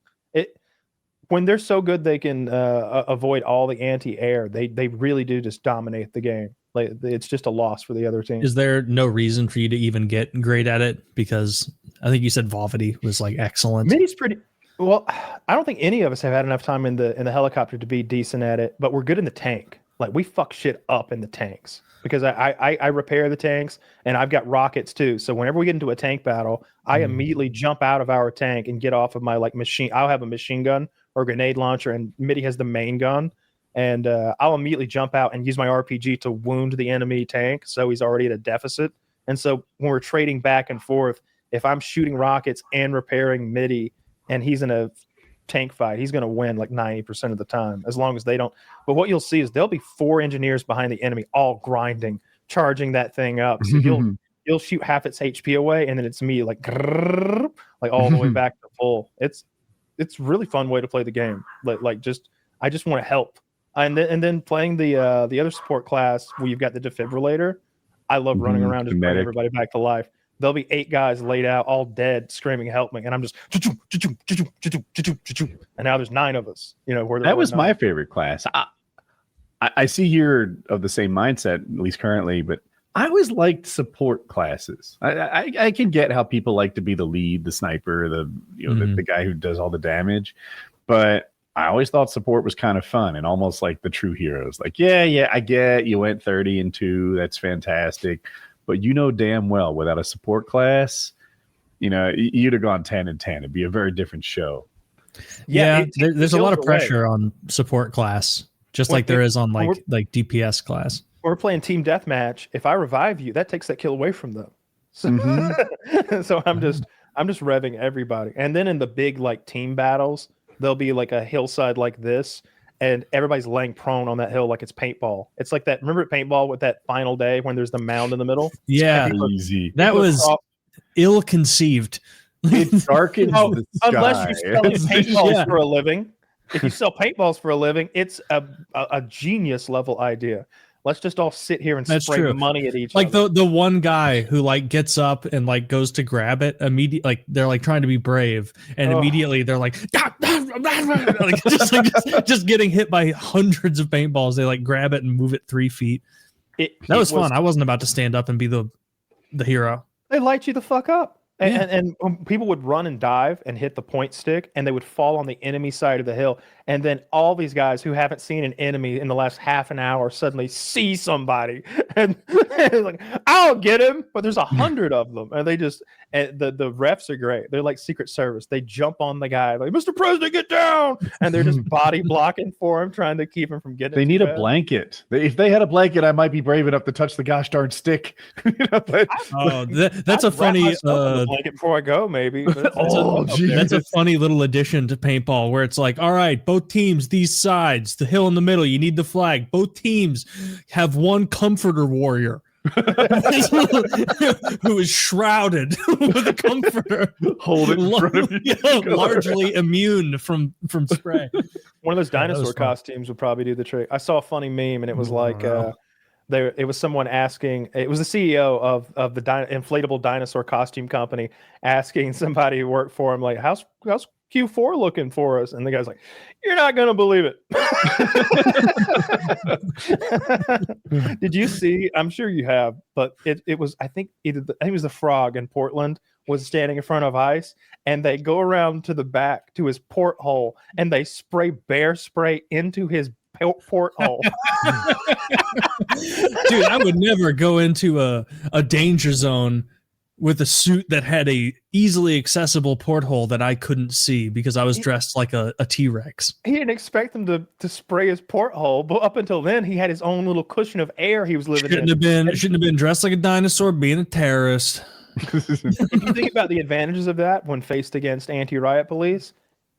When they're so good, they can avoid all the anti-air. They really do just dominate the game. Like it's just a loss for the other team. Is there no reason for you to even get great at it? Because I think you said Vovity was like excellent. Mitty's pretty well. I don't think any of us have had enough time in the helicopter to be decent at it, but we're good in the tank. Like we fuck shit up in the tanks. Because I repair the tanks and I've got rockets too. So whenever we get into a tank battle, I immediately jump out of our tank and get off of my like machine. I'll have a machine gun or grenade launcher, and Mitty has the main gun. And I'll immediately jump out and use my RPG to wound the enemy tank. So he's already at a deficit. And so when we're trading back and forth, if I'm shooting rockets and repairing Mitty and he's in a tank fight, he's going to win like 90% of the time, as long as they don't. But what you'll see is there'll be 4 engineers behind the enemy, all grinding, charging that thing up. So you'll shoot half its HP away, and then it's me like all the way back to full. It's really fun way to play the game. Like I just want to help. And then playing the other support class where you've got the defibrillator. I love running around just bringing everybody back to life. There'll be 8 guys laid out, all dead, screaming, "Help me!" And I'm just, and now there's 9 of us. You know, that was my favorite class. I see you're of the same mindset, at least currently, but I always liked support classes. I can get how people like to be the lead, the sniper, the guy who does all the damage, but I always thought support was kind of fun and almost like the true heroes. Like, yeah, I get you went 30-2, that's fantastic. But you know damn well, without a support class, you'd have gone 10-10. It'd be a very different show. There's a lot of pressure on support class, just like there is on like DPS class. When we're playing team deathmatch, if I revive you, that takes that kill away from them. So, so I'm just revving everybody. And then in the big like team battles, there'll be like a hillside like this, and everybody's laying prone on that hill like it's paintball. It's like that. Remember paintball with that final day when there's the mound in the middle? Yeah, easy. That was ill-conceived. It darkens the sky. Unless you're selling paintballs for a living. If you sell paintballs for a living, it's a genius level idea. Let's just all sit here and spray money at each other. Like the one guy who like gets up and like goes to grab it immediately, like they're like trying to be brave, and immediately they're like, just getting hit by hundreds of paintballs. They like grab it and move it 3 feet. That was fun. I wasn't about to stand up and be the hero. They light you the fuck up. And people would run and dive and hit the point stick, and they would fall on the enemy side of the hill. And then all these guys who haven't seen an enemy in the last half an hour suddenly see somebody, and like, I'll get him. But there's 100 of them, and they just the refs are great. They're like Secret Service. They jump on the guy like, Mr. President, get down, and they're just body blocking for him, trying to keep him from getting. They need a blanket. If they had a blanket, I might be brave enough to touch the gosh darn stick. That's a funny. Blanket before I go, maybe. That's a funny little addition to paintball where it's like, all right, both teams, these sides, the hill in the middle, you need the flag. Both teams have one comforter warrior who is shrouded with a comforter, hold it in front of you. Largely immune from spray. One of those dinosaur costumes would probably do the trick. I saw a funny meme, and it was like. It was someone asking. It was the CEO of the inflatable dinosaur costume company asking somebody who worked for him, like, "How's Q4 looking for us?" And the guy's like, "You're not gonna believe it." Did you see? I'm sure you have, but it was. I think it was the Frog in Portland was standing in front of ice, and they go around to the back to his porthole, and they spray bear spray into his porthole. Dude, I would never go into a danger zone with a suit that had a easily accessible porthole that I couldn't see because I was dressed like a T-Rex. He didn't expect them to spray his porthole, but up until then he had his own little cushion of air he was living in. Shouldn't have been dressed like a dinosaur being a terrorist. If you think about the advantages of that when faced against anti-riot police,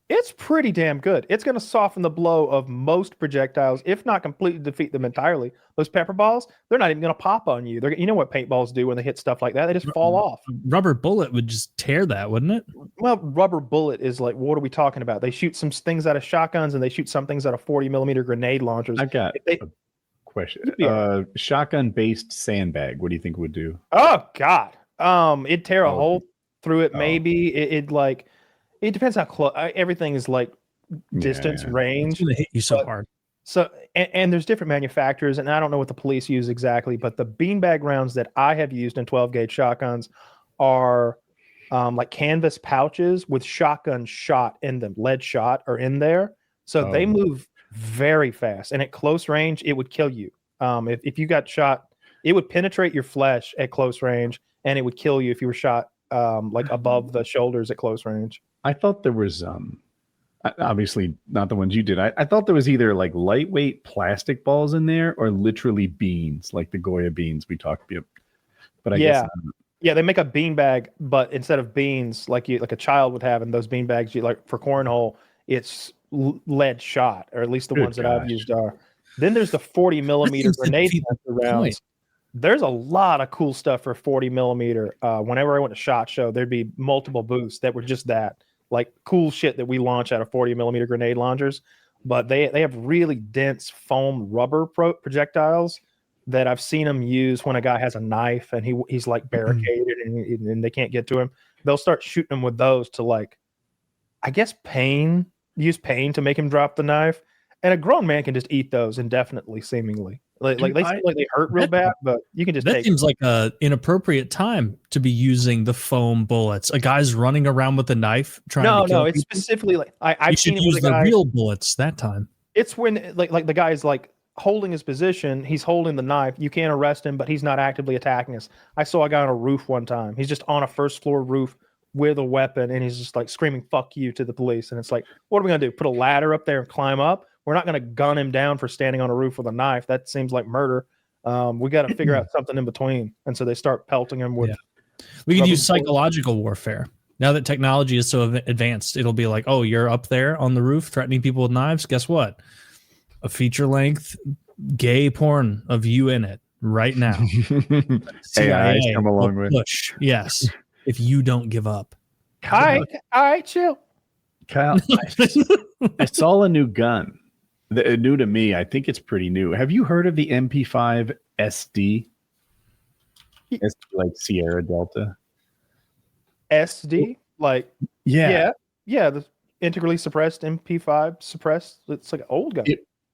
it's pretty damn good. It's going to soften the blow of most projectiles, if not completely defeat them entirely. Those pepper balls, they're not even going to pop on you. You know what paintballs do when they hit stuff like that? They just fall off. Rubber bullet would just tear that, wouldn't it? Well, rubber bullet is like, what are we talking about? They shoot some things out of shotguns, and they shoot some things out of 40 millimeter grenade launchers. I got a question. Shotgun-based sandbag, what do you think it would do? Oh, God. It'd tear a hole through it, maybe. It depends how close. Everything is like distance, range. It's going to hit you so hard. So, and there's different manufacturers, and I don't know what the police use exactly, but the beanbag rounds that I have used in 12 gauge shotguns are like canvas pouches with shotgun shot in them, lead shot are in there. So they move very fast, and at close range, it would kill you. If you got shot, it would penetrate your flesh at close range, and it would kill you if you were shot like above the shoulders at close range. I thought there was obviously not the ones you did. I thought there was either like lightweight plastic balls in there or literally beans, like the Goya beans we talked about. But I guess they make a bean bag, but instead of beans like a child would have in those bean bags, you like for cornhole, it's lead shot, or at least the ones that I've used are. Then there's the 40 millimeter grenade rounds. There's a lot of cool stuff for 40 millimeter. Whenever I went to SHOT Show, there'd be multiple booths that were just that, like cool shit that we launch out of 40 millimeter grenade launchers. But they have really dense foam rubber projectiles that I've seen them use when a guy has a knife and he's like barricaded and they can't get to him. They'll start shooting him with those to, like, I guess use pain to make him drop the knife. And a grown man can just eat those indefinitely, seemingly. Like they hurt real bad, but you can just take. That seems like an inappropriate time to be using the foam bullets. A guy's running around with a knife trying to kill it's people. Specifically like I've seen use the real bullets that time. It's when like the guy's like holding his position, he's holding the knife. You can't arrest him, but he's not actively attacking us. I saw a guy on a roof one time. He's just on a first floor roof with a weapon, and he's just like screaming "fuck you" to the police. And it's like, what are we gonna do? Put a ladder up there and climb up? We're not gonna gun him down for standing on a roof with a knife. That seems like murder. We got to figure out something in between. And so they start pelting him with. Yeah. We could use psychological warfare. Now that technology is so advanced, it'll be like, oh, you're up there on the roof threatening people with knives. Guess what? A feature-length gay porn of you in it right now. AI come along with push. Yes, if you don't give up. All right, chill. Kyle, I saw a new gun. New to me. I think it's pretty new. Have you heard of the MP5 SD? It's like Sierra Delta. SD? Like, yeah. The integrally suppressed MP5 suppressed. It's like an old gun.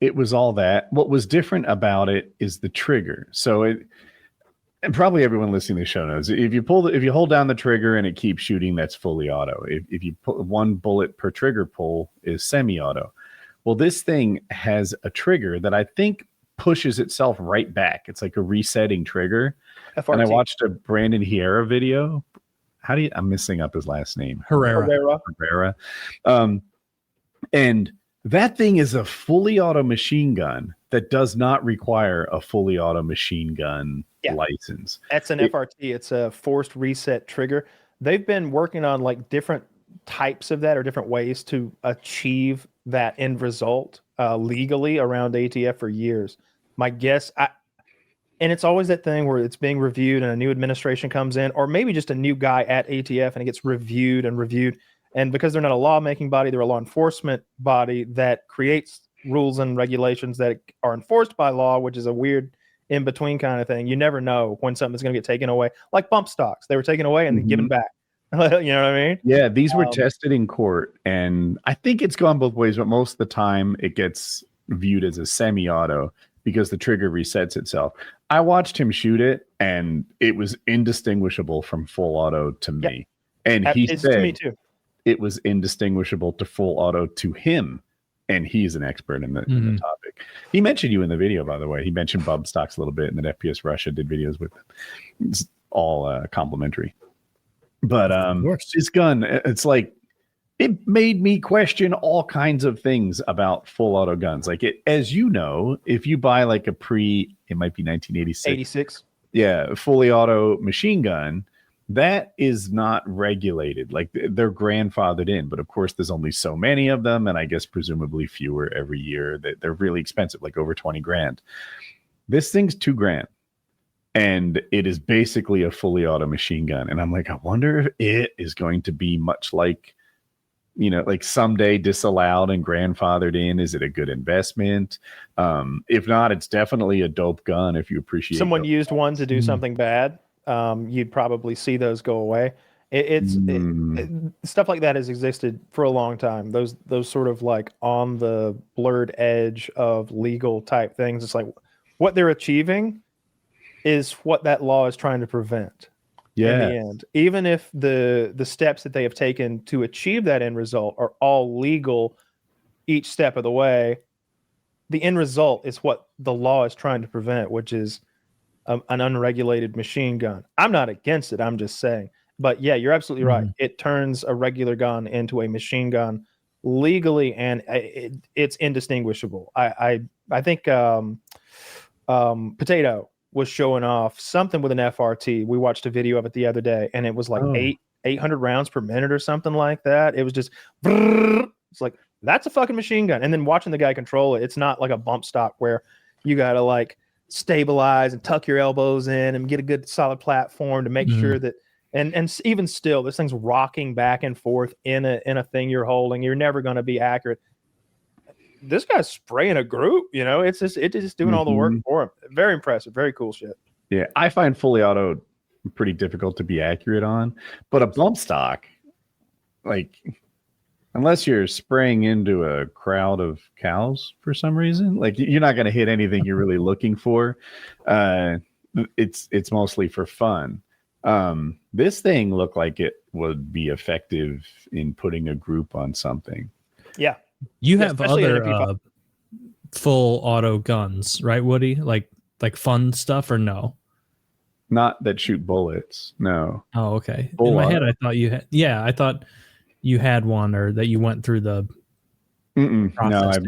It was all that. What was different about it is the trigger. So and probably everyone listening to the show knows, if you hold down the trigger and it keeps shooting, that's fully auto. If you put one bullet per trigger pull is semi-auto. Well, this thing has a trigger that I think pushes itself right back. It's like a resetting trigger. FRT. And I watched a Brandon Herrera video. I'm messing up his last name. Herrera. And that thing is a fully auto machine gun that does not require a fully auto machine gun license. That's an FRT. It's a forced reset trigger. They've been working on like different types of that or different ways to achieve that end result legally around ATF for years. My guess, and it's always that thing where it's being reviewed and a new administration comes in, or maybe just a new guy at ATF and it gets reviewed. And because they're not a lawmaking body, they're a law enforcement body that creates rules and regulations that are enforced by law, which is a weird in-between kind of thing. You never know when something's going to get taken away. Like bump stocks. They were taken away and then given back. You know what I mean? Yeah, these were tested in court, and I think it's gone both ways, but most of the time it gets viewed as a semi-auto because the trigger resets itself. I watched him shoot it, and it was indistinguishable from full auto to me. And he said to me too. It was indistinguishable to full auto to him, and he's an expert in the topic. He mentioned you in the video, by the way. He mentioned bump stocks a little bit, and then FPS Russia did videos with him. It's all complimentary. But this gun, it's like, it made me question all kinds of things about full auto guns. Like, as you know, if you buy like it might be 1986. Yeah, fully auto machine gun, that is not regulated. Like, they're grandfathered in, but of course there's only so many of them, and I guess presumably fewer every year. That they're really expensive, like over 20 grand. This thing's $2,000. And it is basically a fully auto machine gun. And I'm like, I wonder if it is going to be much like, like someday disallowed and grandfathered in. Is it a good investment? If not, it's definitely a dope gun if you appreciate someone used one to do something bad. You'd probably see those go away. Stuff like that has existed for a long time. Those sort of like on the blurred edge of legal type things. It's like what they're achieving is what that law is trying to prevent. In the end, even if the steps that they have taken to achieve that end result are all legal each step of the way, the end result is what the law is trying to prevent, which is an unregulated machine gun. I'm not against it. I'm just saying. But yeah, you're absolutely right. It turns a regular gun into a machine gun legally, and it's indistinguishable. I think Potato was showing off something with an FRT. We watched a video of it the other day, and it was like 800 rounds per minute or something like that. It was just, it's like, that's a fucking machine gun. And then watching the guy control it, it's not like a bump stock where you got to like stabilize and tuck your elbows in and get a good solid platform to make sure that, and even still, this thing's rocking back and forth in a thing you're holding. You're never going to be accurate. This guy's spraying a group, it's just doing all the work for him. Very impressive. Very cool shit. Yeah. I find fully auto pretty difficult to be accurate on, but a bump stock, like, unless you're spraying into a crowd of cows for some reason, like you're not going to hit anything you're really looking for. It's mostly for fun. This thing looked like it would be effective in putting a group on something. Yeah. You have other full auto guns, right, Woody? Like fun stuff or no? Not that shoot bullets. No. Oh, okay. Full In my auto. head, I thought you had. Yeah, I thought you had one, or that you went through the. No, process I've to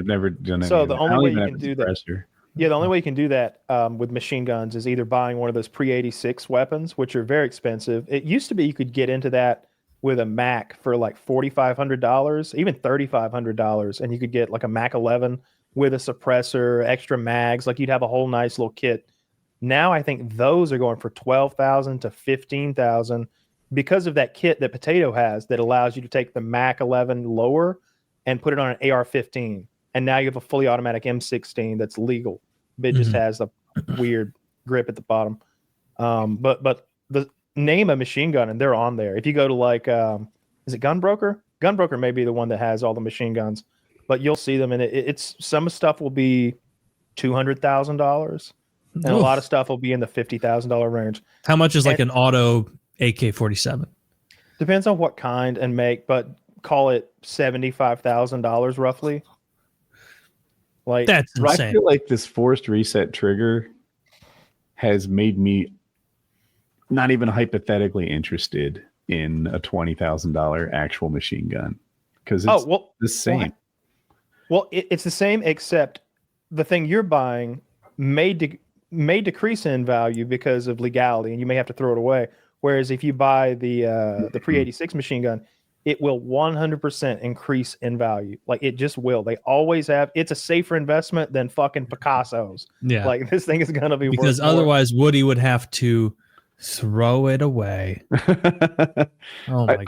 never go. done it. So the only way you can do that. Yeah, the only way you can do that with machine guns is either buying one of those pre-86 weapons, which are very expensive. It used to be you could get into that with a Mac for like $4,500, even $3,500, and you could get like a Mac 11 with a suppressor, extra mags. Like you'd have a whole nice little kit. Now I think those are going for $12,000 to $15,000 because of that kit that Potato has that allows you to take the Mac 11 lower and put it on an AR-15. And now you have a fully automatic M16 that's legal. It just has a weird grip at the bottom. But the name a machine gun and they're on there. If you go to like, is it Gunbroker? Gunbroker may be the one that has all the machine guns, but you'll see them. And it's some stuff will be $200,000 and a lot of stuff will be in the $50,000 range. How much is like an auto AK-47? Depends on what kind and make, but call it $75,000 roughly. Like that's insane. I feel like this forced reset trigger has made me not even hypothetically interested in a $20,000 actual machine gun because it's the same. Well, it's the same, except the thing you're buying may decrease in value because of legality, and you may have to throw it away. Whereas if you buy the pre-86 machine gun, it will 100% increase in value. Like it just will. They always have. It's a safer investment than fucking Picasso's. Yeah. Like this thing is going to be because worth otherwise more. Woody would have to throw it away. I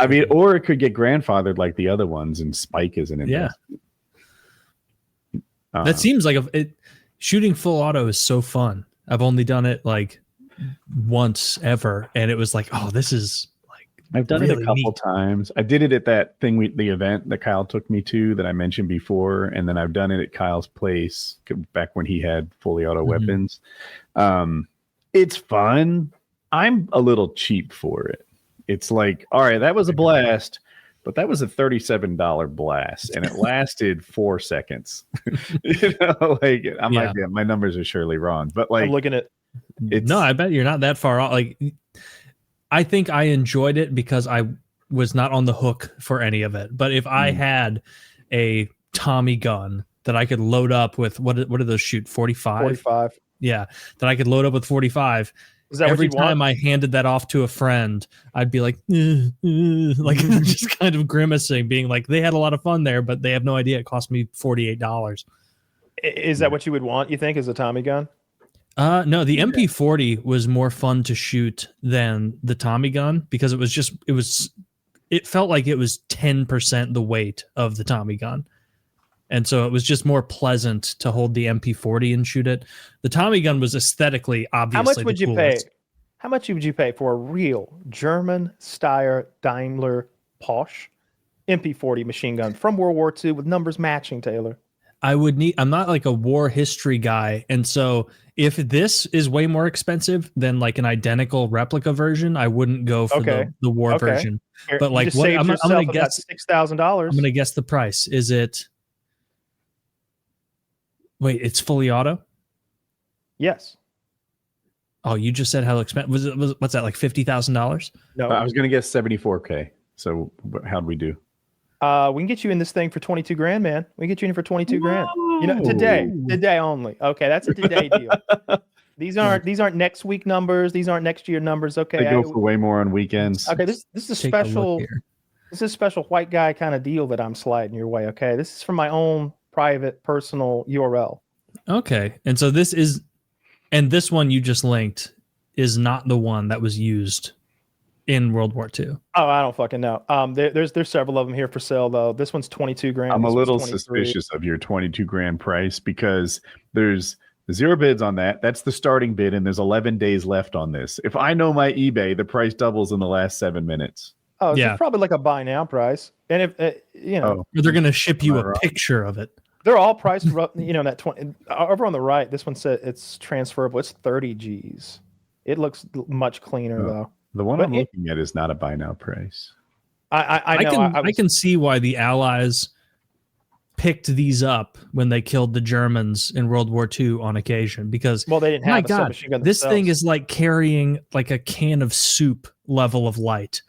mean, or it could get grandfathered like the other ones and spike as an investment. Yeah. That seems like shooting full auto is so fun. I've only done it like once ever. And it was like, oh, this is I've done it a couple times. I did it at that thing, the event that Kyle took me to that I mentioned before, and then I've done it at Kyle's place back when he had fully auto weapons. It's fun. I'm a little cheap for it. It's like, all right, that was a blast, but that was a $37 blast, and it lasted 4 seconds. Like my numbers are surely wrong, but like I'm looking at. No, I bet you're not that far off. Like. I think I enjoyed it because I was not on the hook for any of it. But if I had a Tommy gun that I could load up with, what do those shoot? 45? 45. Yeah. That I could load up with 45. Is that every time I handed that off to a friend, I'd be like just kind of grimacing, being like, they had a lot of fun there, but they have no idea it cost me $48. Is that what you would want, you think, is a Tommy gun? No, the MP40 was more fun to shoot than the Tommy gun because it felt like it was 10% the weight of the Tommy gun. And so it was just more pleasant to hold the MP40 and shoot it. The Tommy gun was aesthetically obviously How much would you pay? How much would you pay for a real German Steyr Daimler Porsche MP40 machine gun from World War II with numbers matching, Taylor? I'm not like a war history guy. And so if this is way more expensive than like an identical replica version, I wouldn't go for the war version. But like what I'm going to guess $6,000. I'm going to guess the price. Is it? Wait, it's fully auto? Yes. Oh, you just said how expensive what's that, like $50,000? No. I was going to guess 74K. So how'd we do? We can get you in this thing for 22 grand, man. We can get you in for 22 grand. You know, today only. Okay, that's a today deal. These aren't next week numbers. These aren't next year numbers. Okay, they go for way more on weekends. Okay, this is a special. This is a special white guy kind of deal that I'm sliding your way. Okay, this is from my own private personal URL. Okay, and so this one you just linked is not the one that was used in World War II. Oh, I don't fucking know. There's several of them here for sale though. This one's 22 grand. I'm a little suspicious of your 22 grand price because there's 0 bids on that. That's the starting bid, and there's 11 days left on this. If I know my eBay, the price doubles in the last 7 minutes. Oh, yeah. It's probably like a buy now price. And if they're going to ship you a picture of it. They're all priced, that 20 over on the right. This one said it's transferable. It's 30 G's. It looks much cleaner though. The one I'm looking at is not a buy now price. I know. I can see why the Allies picked these up when they killed the Germans in World War II on occasion because, well, they didn't have a submachine gun this themselves. thing is like carrying like a can of soup level of light.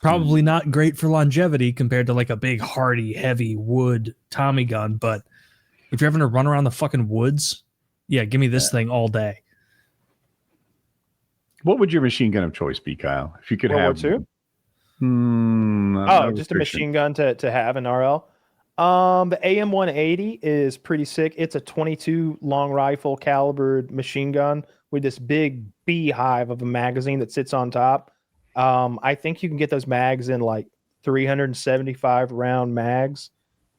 Probably not great for longevity compared to like a big, hardy, heavy wood Tommy gun. But if you're having to run around the fucking woods, yeah, give me this thing all day. What would your machine gun of choice be, Kyle? If you could World have War II? Just a machine gun to have in RL. The AM-180 is pretty sick. It's a 22 long rifle calibered machine gun with this big beehive of a magazine that sits on top. I think you can get those mags in like 375 round mags,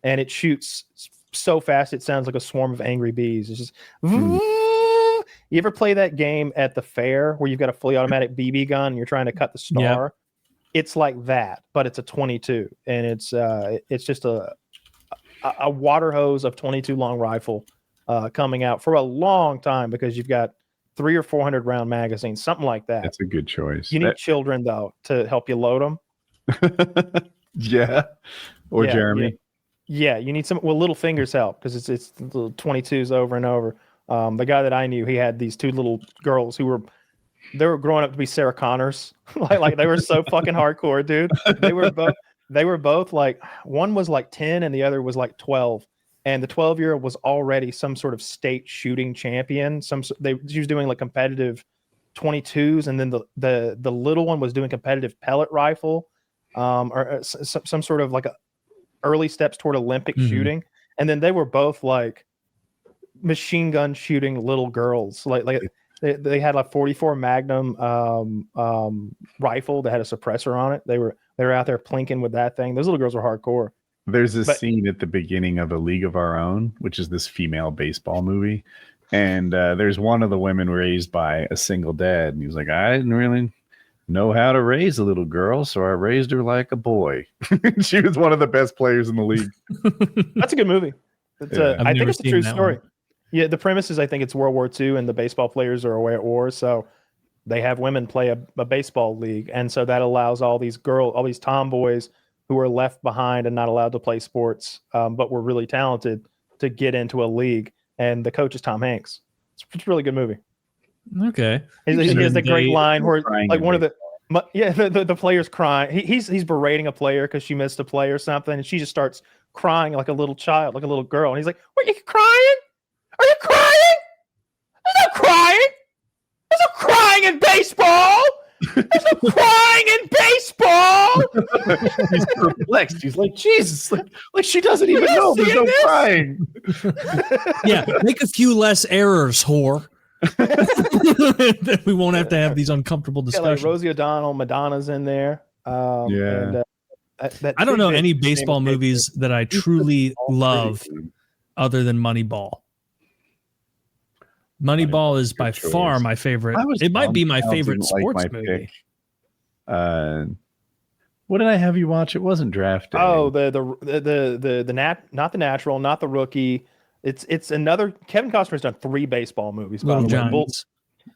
and it shoots so fast it sounds like a swarm of angry bees. It's just You ever play that game at the fair where you've got a fully automatic BB gun and you're trying to cut the star? Yep. It's like that, but it's a 22, and it's just a water hose of 22 long rifle coming out for a long time because you've got 300 or 400 round magazines, something like that. That's a good choice. You need children though to help you load them. Yeah, or yeah, Jeremy. Yeah, you need some. Well, little fingers help because it's little 22s over and over. The guy that I knew, he had these two little girls who were growing up to be Sarah Connors. like they were so fucking hardcore, dude. They were both like, one was like 10 and the other was like 12. And the 12-year-old was already some sort of state shooting champion. She was doing like competitive 22s, and then the little one was doing competitive pellet rifle, or some sort of like early steps toward Olympic shooting. And then they were both like machine gun shooting little girls. Like they had like 44 Magnum rifle that had a suppressor on it. They were out there plinking with that thing. Those little girls were hardcore. There's a scene at the beginning of A League of Our Own, which is this female baseball movie. And there's one of the women raised by a single dad. And he was like, I didn't really know how to raise a little girl, so I raised her like a boy. She was one of the best players in the league. That's a good movie. I think it's a true story. One. Yeah, the premise is I think it's World War II and the baseball players are away at war. So they have women play a baseball league. And so that allows all these tomboys who are left behind and not allowed to play sports, but were really talented to get into a league. And the coach is Tom Hanks. It's a really good movie. Okay. He has the great line where like one of the player's crying. He's berating a player because she missed a play or something. And she just starts crying like a little child, like a little girl. And he's like, "What, are you crying? Are you crying? There's no crying. There's no crying in baseball. There's no crying in baseball." He's perplexed. He's like, Jesus, like she doesn't even know there's no crying. Yeah, make a few less errors, whore. We won't have to have these uncomfortable discussions. Yeah, like Rosie O'Donnell, Madonna's in there. And, I don't know any baseball movies that I truly love other than Moneyball. Moneyball is by far my favorite. It might be my favorite sports movie. What did I have you watch? It wasn't Draft Day. Oh, not The Natural, not The Rookie. It's another. Kevin Costner's done 3 baseball movies. By the way,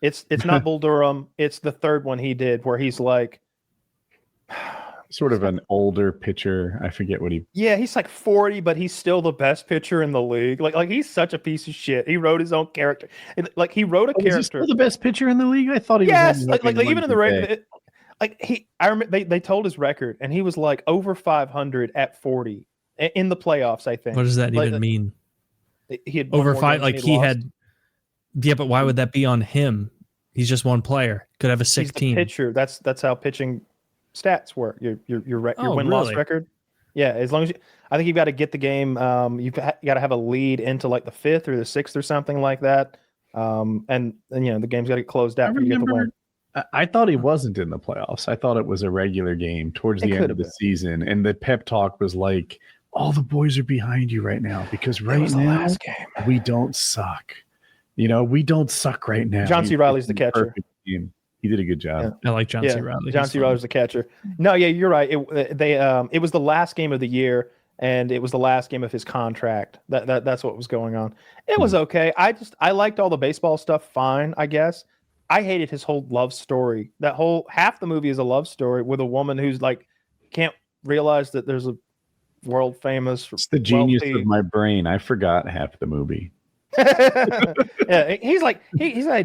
it's not Bull Durham. It's the third one he did where he's like sort of an older pitcher. I forget what he. Yeah, he's like 40, but he's still the best pitcher in the league. Like he's such a piece of shit. He wrote his own character. Like he wrote a character. Is he still the best pitcher in the league? I thought he was. Yes, like even in the record. I remember they told his record, and he was like over 500 at 40 in the playoffs. I think. What does that even mean? He had over 5. Like he had. Yeah, but why would that be on him? He's just one player. Could have a 16. Pitcher. That's how pitching stats work. Your win-loss record. Yeah, as long as I think you've got to get the game. You've got to have a lead into like the 5th or the 6th or something like that. And the game's got to get closed out. You get the win. I thought he wasn't in the playoffs. I thought it was a regular game towards the end of the season, and the pep talk was like, "All the boys are behind you right now because right now we don't suck. We don't suck right now." John C. Reilly's the catcher. He did a good job. Yeah. I like John C. Reilly. John C. Reilly's the catcher. No, yeah, you're right. It was the last game of the year, and it was the last game of his contract. That's what was going on. It was okay. I liked all the baseball stuff. Fine, I guess. I hated his whole love story. That whole half the movie is a love story with a woman who's like can't realize that there's a world famous. It's the genius wealthy. of my brain. I forgot half the movie. Yeah, he's like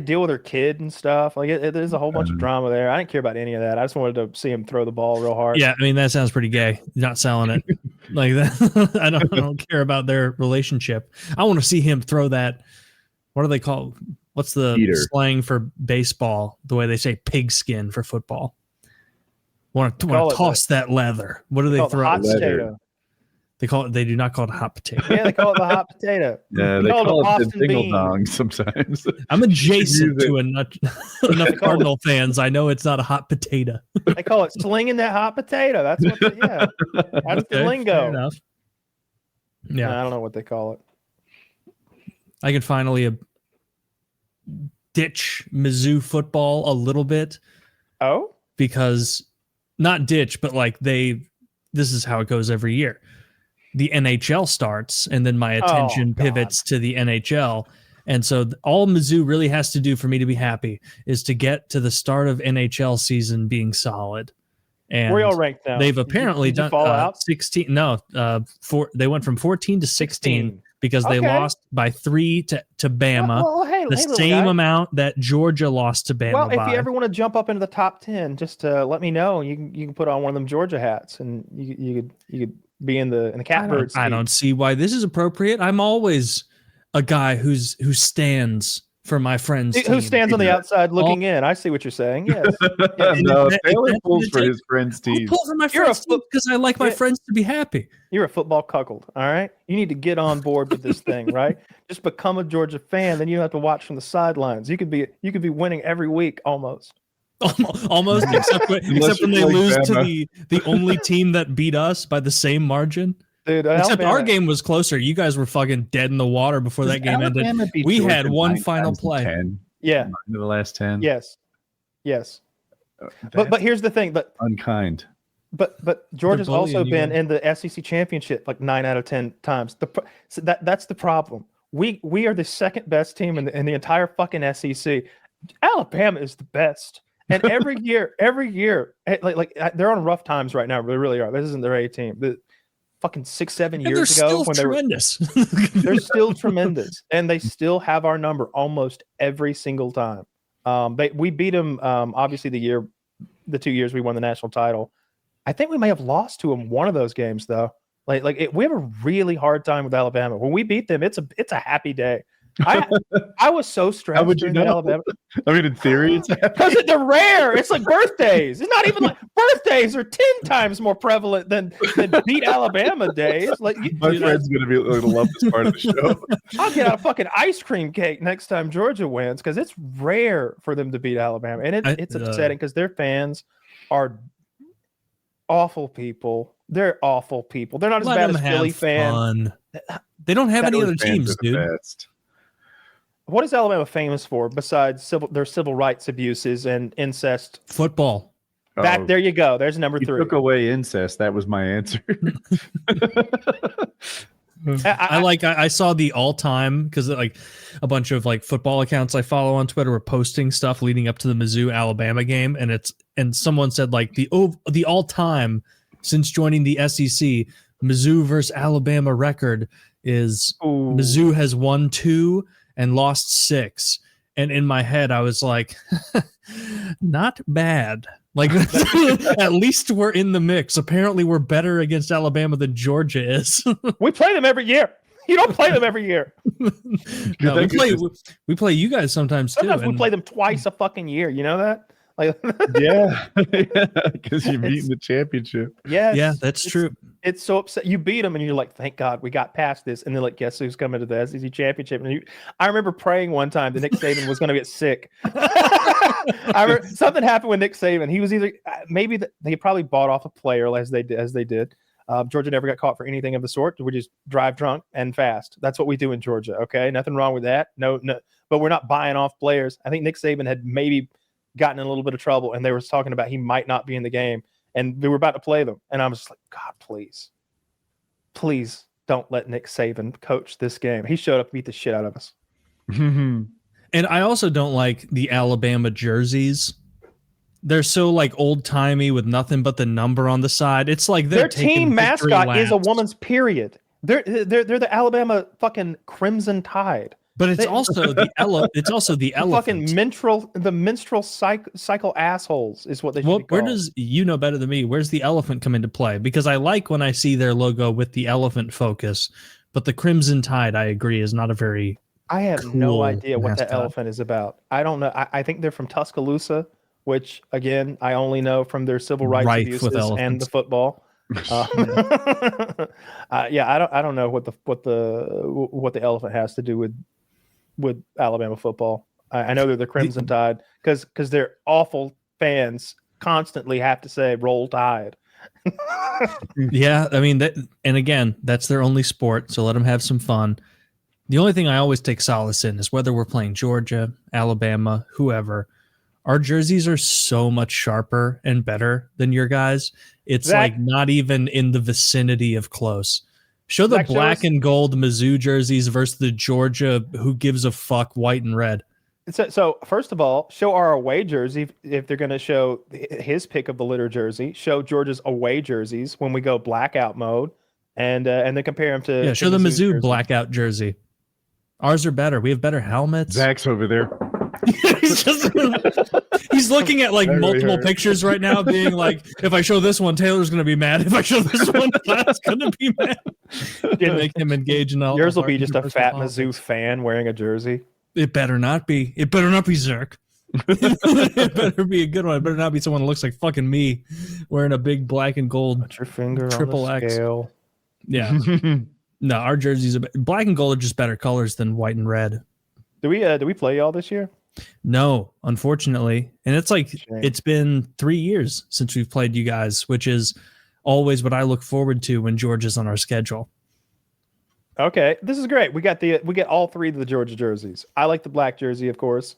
deal with her kid and stuff. Like there's a whole bunch of drama there. I didn't care about any of that. I just wanted to see him throw the ball real hard. Yeah, I mean that sounds pretty gay. Not selling it like that. I don't care about their relationship. I want to see him throw that. What do they call? What's the slang for baseball? The way they say pigskin for football. Want to toss that leather. What do they throw? Hot potato. They call it. They do not call it a hot potato. Yeah, they call it the hot potato. Yeah, they call it the dingle dong sometimes. I'm adjacent to enough Cardinal fans. I know it's not a hot potato. They call it slinging that hot potato. That's what. That's the lingo. Fair enough. Yeah, I don't know what they call it. I can finally ditch Mizzou football a little bit. Oh, because not ditch, but like this is how it goes every year. The NHL starts, and then my attention pivots to the NHL. And so all Mizzou really has to do for me to be happy is to get to the start of NHL season being solid. And where y'all ranked now? They've apparently did you fall out? 16. No, they went from 14 to 16 because they lost by 3 to Bama. Well, the same amount that Georgia lost to Bama. Well, if you ever want to jump up into the top 10, just let me know. You can put on one of them Georgia hats, and you could be in the catbirds. I don't see why this is appropriate. I'm always a guy who stands for my friends. Who stands on the outside looking in? I see what you're saying. Yes. No, Taylor pulls for his friends' team. I pull for my friends' team because I like my friends to be happy. You're a football cuckold, all right? You need to get on board with this thing, right? Just become a Georgia fan, then you don't have to watch from the sidelines. You could be winning every week almost. Almost, except when they lose to the only team that beat us by the same margin. Dude, except our game was closer. You guys were fucking dead in the water before that game ended. We had one final play. 10, yeah, 9 of the last 10. Yes. But here's the thing. But unkind. But Georgia's also been in the SEC championship like 9 out of 10 times. That's the problem. We are the second best team in the entire fucking SEC. Alabama is the best. And every year, like they're on rough times right now. They really are. This isn't their A team. The fucking 6-7 years ago, when they're still tremendous, and they still have our number almost every single time. We beat them obviously the 2 years we won the national title. I think we may have lost to them one of those games though. We have a really hard time with Alabama. When we beat them, it's a happy day. I was so stressed. How would you know? Alabama. I mean, in theory, it's because they're rare. It's like birthdays. It's not even like birthdays are 10 times more prevalent than beat Alabama days. Like my friend's gonna love this part of the show. I'll get out a fucking ice cream cake next time Georgia wins because it's rare for them to beat Alabama, and it's upsetting because their fans are awful people. They're awful people. They're not as bad as Philly fans. They don't have any other teams, dude. What is Alabama famous for besides their civil rights abuses and incest? Football. There you go. There's number 3. Took away incest. That was my answer. I saw the all-time because like a bunch of like football accounts I follow on Twitter were posting stuff leading up to the Mizzou Alabama game, and someone said like the all-time since joining the SEC Mizzou versus Alabama record is Mizzou has won 2 and lost 6. And in my head, I was like, not bad. Like, at least we're in the mix. Apparently, we're better against Alabama than Georgia is. We play them every year. You don't play them every year. No, we play you guys sometimes too. Sometimes we play them twice a fucking year. You know that? Like, yeah, because you're beating the championship. Yeah, that's true. It's so upset. You beat them, and you're like, "Thank God we got past this." And then, like, guess who's coming to the SEC championship? And I remember praying one time that Nick Saban was going to get sick. Something happened with Nick Saban. He was either they probably bought off a player as they did. Georgia never got caught for anything of the sort. We just drive drunk and fast. That's what we do in Georgia. Okay, nothing wrong with that. No, but we're not buying off players. I think Nick Saban had maybe gotten in a little bit of trouble, and they were talking about he might not be in the game, and they were about to play them. And I was just like, God, please don't let Nick Saban coach this game. He showed up, beat the shit out of us. And I also don't like the Alabama jerseys. They're so like old timey with nothing but the number on the side. It's like their team mascot is a woman's period. They're the Alabama fucking Crimson Tide. But it's also the elephant. Fucking menstrual cycle assholes is what they should be called. Where does, you know better than me, where's the elephant come into play? Because I like when I see their logo with the elephant focus, but the Crimson Tide, I agree, is not a very I have no idea what that elephant is about. I don't know. I think they're from Tuscaloosa, which again I only know from their civil rights abuses and the football. Yeah, I don't know what the elephant has to do with Alabama football. I know they're the Crimson Tide because their awful fans constantly have to say "Roll Tide." Yeah, I mean that, and again, that's their only sport, so let them have some fun. The only thing I always take solace in is whether we're playing Georgia, Alabama, whoever. Our jerseys are so much sharper and better than your guys. It's like not even in the vicinity of close. Show the black and gold Mizzou jerseys versus the Georgia who gives a fuck white and red. So first of all, show our away jersey if they're going to show his pick of the litter jersey. Show Georgia's away jerseys when we go blackout mode, and then compare them to show the Mizzou blackout jersey. Ours are better. We have better helmets. Zach's over there. He's looking at like multiple pictures right now, being like, if I show this one, Taylor's going to be mad. If I show this one, Matt's going to be mad. To make him engage in all. Yours will be just a fat Mizzou fan wearing a jersey. It better not be. It better not be Zerk. It better be a good one. It better not be someone who looks like fucking me wearing a big black and gold. Put your finger triple on the X. scale. Yeah. No, our jerseys are black and gold are just better colors than white and red. Do we play y'all this year? No, unfortunately. And it's like it's been 3 years since we've played you guys, which is always what I look forward to when Georgia's on our schedule. Okay, this is great. We get all three of the Georgia jerseys. I like the black jersey, of course.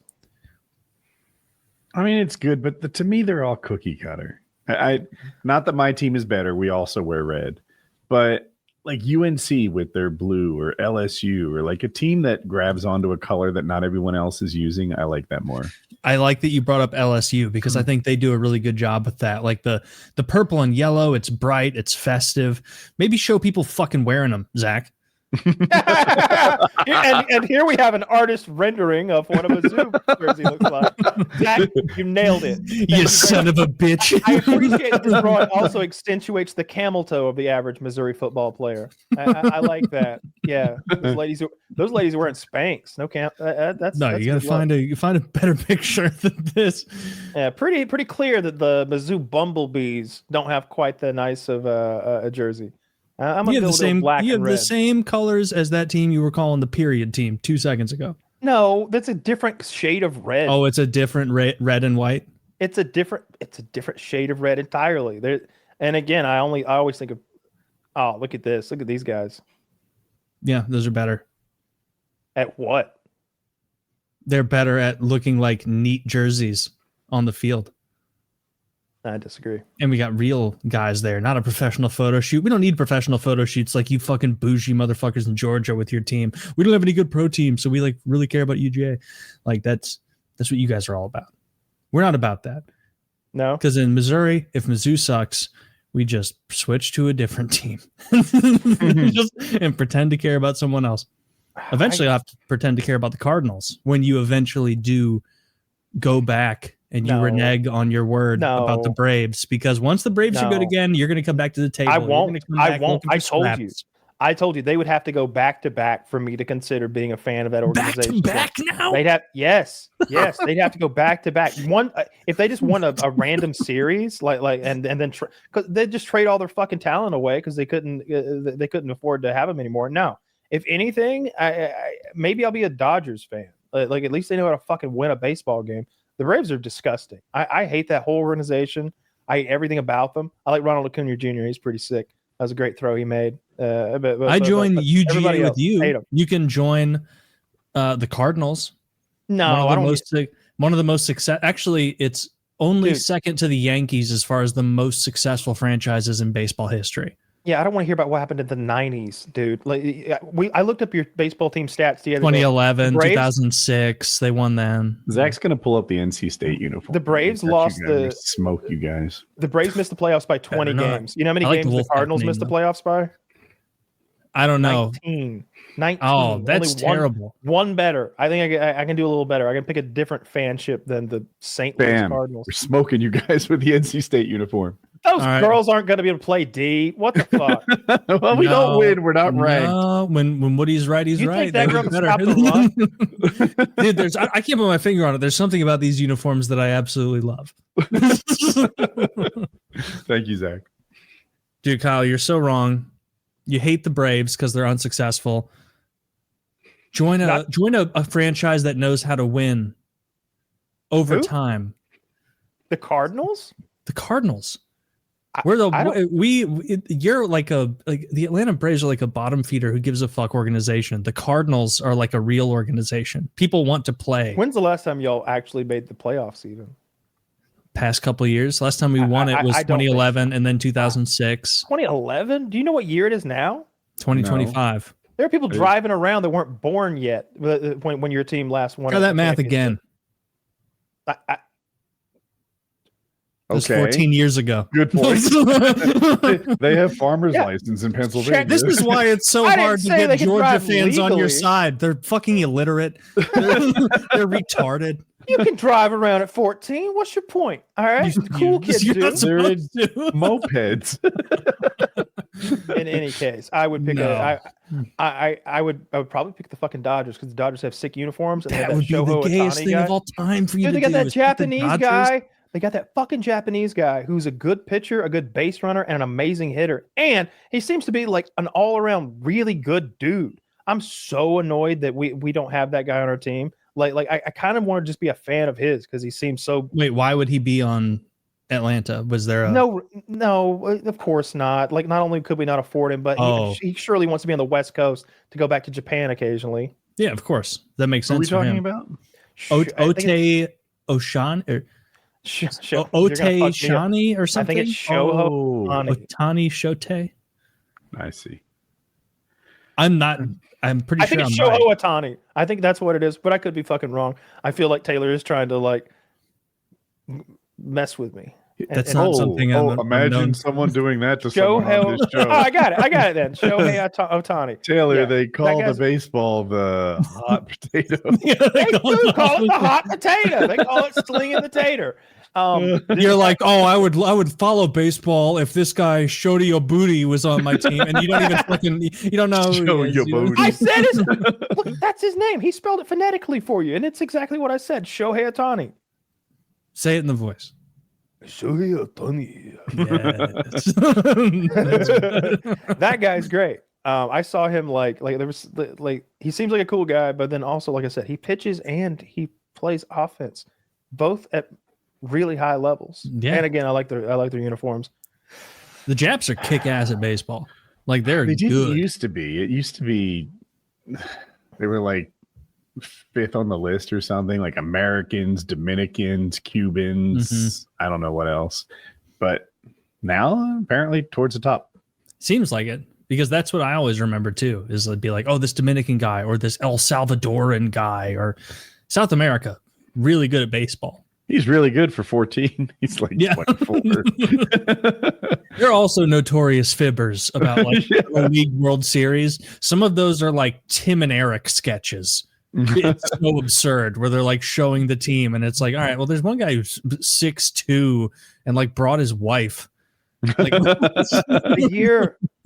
I mean, it's good, but to me, they're all cookie cutter. I not that my team is better. We also wear red, but like UNC with their blue, or LSU, or like a team that grabs onto a color that not everyone else is using. I like that more. I like that you brought up LSU because I think they do a really good job with that. Like the purple and yellow, it's bright, it's festive. Maybe show people fucking wearing them, Zach. and here we have an artist rendering of what a Mizzou jersey looks like. Zach, you nailed it. You son of a bitch. I appreciate that this drawing also accentuates the camel toe of the average Missouri football player. I like that. Yeah, those ladies are wearing Spanx. No camp. That's you gotta find a better picture than this. Yeah, pretty clear that the Mizzou Bumblebees don't have quite the nice of a jersey. I'm gonna go black and red. You have the same colors as that team you were calling the period team 2 seconds ago. No, that's a different shade of red. Oh, it's a different red and white. It's a different shade of red entirely. There, and again, I always think of, oh, look at this. Look at these guys. Yeah, those are better. At what? They're better at looking like neat jerseys on the field. I disagree. And we got real guys there, not a professional photo shoot. We don't need professional photo shoots like you fucking bougie motherfuckers in Georgia with your team. We don't have any good pro teams, so we like really care about UGA. Like that's what you guys are all about. We're not about that. No. Because in Missouri, if Mizzou sucks, we just switch to a different team and pretend to care about someone else. Eventually, I'll have to pretend to care about the Cardinals when you eventually do go back and you renege on your word about the Braves, because once the Braves are good again, you're going to come back to the table. I won't. I told you they would have to go back to back for me to consider being a fan of that organization. Back to back now? They'd have they'd have to go back to back. One if they just won a random series and then because they just trade all their fucking talent away because they couldn't afford to have them anymore. No, if anything, I maybe I'll be a Dodgers fan. Like at least they know how to fucking win a baseball game. The Braves are disgusting. I hate that whole organization. I hate everything about them. I like Ronald Acuna Jr. He's pretty sick. That was a great throw he made. I joined UGA with you. You can join the Cardinals. No, one of the most success. Actually, it's only second to the Yankees as far as the most successful franchises in baseball history. Yeah, I don't want to hear about what happened in the 90s, dude. Like I looked up your baseball team stats the other 2011, day. 2006, they won then. Zach's gonna pull up the NC State uniform. The Braves lost smoke you guys. The Braves missed the playoffs by 20 games. You know how many games the Cardinals missed the playoffs by? I don't know. 19. Oh, that's terrible. One better. I think I can do a little better. I can pick a different fanship than the St. Louis Cardinals. We're smoking you guys with the NC State uniform. Those girls aren't going to be able to play D. What the fuck? Well, we don't win. We're not ranked. No, when Woody's right, he's right. You think that girl can stop the run? Dude, I can't put my finger on it. There's something about these uniforms that I absolutely love. Thank you, Zach. Dude, Kyle, you're so wrong. You hate the Braves because they're unsuccessful. Join a franchise that knows how to win over time. The Cardinals? The Cardinals. You're like the Atlanta Braves are like a bottom feeder who gives a fuck organization. The Cardinals are like a real organization. People want to play. When's the last time y'all actually made the playoffs even? Past couple of years. Last time we won it was 2011 and then 2006. 2011? Do you know what year it is now? 2025. No. There are people driving around that weren't born yet when your team last won. Try that math again. It was 14 years ago. Good point. They have farmer's license in Pennsylvania. This is why it's so hard to get Georgia fans on your side. They're fucking illiterate. They're retarded. You can drive around at 14. What's your point? All right, cool kids do. They're in mopeds. In any case, I would pick I would probably pick the fucking Dodgers because the Dodgers have sick uniforms. And that would be the gayest thing of all time for you to do. They got that Japanese guy. They got that fucking Japanese guy who's a good pitcher, a good base runner, and an amazing hitter. And he seems to be like an all-around really good dude. I'm so annoyed that we don't have that guy on our team. I kind of want to just be a fan of his because he seems so. Wait, why would he be on Atlanta? Was there a no? Of course not. Like, not only could we not afford him, but he surely wants to be on the West Coast to go back to Japan occasionally. Yeah, of course. That makes sense. What are we talking about? Ote Oshan or Ote Shani or something? I think it's Shoho Otani Shote. I see. I'm pretty sure. I think it's Shoho Otani. I think that's what it is, but I could be fucking wrong. I feel like Taylor is trying to mess with me. That's not something. Imagine someone doing that to someone on this show. I got it then. Shohei Otani. Taylor, they call the baseball the hot potato. They do call it the hot potato. They call it slinging the tater. You're like, I would follow baseball if this guy Shody Obudi was on my team, and you don't know who he is. I said look, that's his name. He spelled it phonetically for you, and it's exactly what I said. Shohei Otani. Say it in the voice. Shohei Otani. Yes. That guy's great. I saw him there was he seems like a cool guy, but then also, like I said, he pitches and he plays offense, both at really high levels. Yeah. And again, I like their uniforms. The Japs are kick ass at baseball. They didn't good. used to be. It used to be they were fifth on the list or something, like Americans, Dominicans, Cubans. Mm-hmm. I don't know what else. But now apparently towards the top. Seems like it. Because that's what I always remember too, is it'd be like, oh, this Dominican guy or this El Salvadoran guy or South America, really good at baseball. He's really good for 14. He's 24. They're also notorious fibbers about the League World Series. Some of those are Tim and Eric sketches. It's so absurd where they're showing the team and it's all right, well, there's one guy who's 6'2" and brought his wife.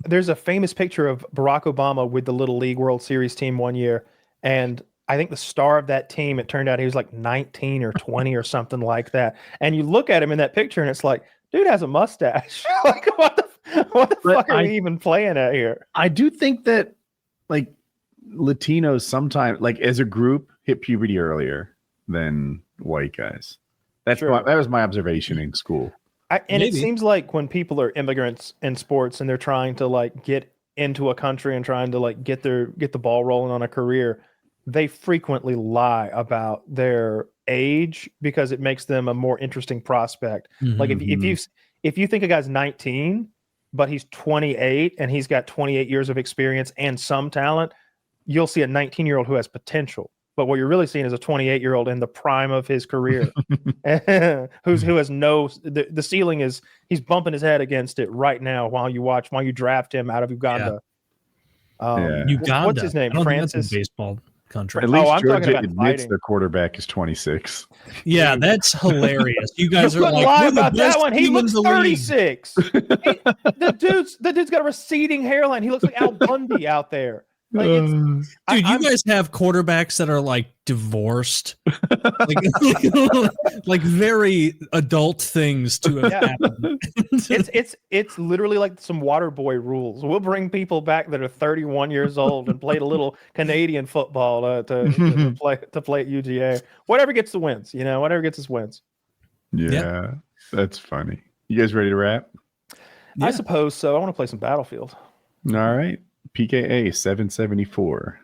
There's a famous picture of Barack Obama with the Little League World Series team one year, and I think the star of that team, it turned out he was 19 or 20 or something like that. And you look at him in that picture and it's dude has a mustache. What the fuck are we even playing at here? I do think that Latinos sometimes as a group hit puberty earlier than white guys. That was my observation in school. It seems like when people are immigrants in sports and they're trying to get into a country and trying to get the ball rolling on a career, they frequently lie about their age because it makes them a more interesting prospect. Mm-hmm. If you think a guy's 19, but he's 28 and he's got 28 years of experience and some talent, you'll see a 19-year-old who has potential. But what you're really seeing is a 28-year-old in the prime of his career, who has the ceiling is, he's bumping his head against it right now while you draft him out of Uganda. Uganda. What's his name? Francis. Baseball country. At least I'm talking Georgia about admits fighting. their quarterback is 26. Yeah, that's hilarious. You guys You are couldn't like, lie we're the about that best one. He team in looks the league. 36. The dude's got a receding hairline. He looks like Al Bundy out there. Like Dude, you guys have quarterbacks that are like divorced, like very adult things to have happened. It's literally like some water boy rules. We'll bring people back that are 31 years old and played a little Canadian football to play at UGA. Whatever gets the wins, whatever gets us wins. Yeah, that's funny. You guys ready to wrap? I suppose so. I want to play some Battlefield. All right. PKA 774.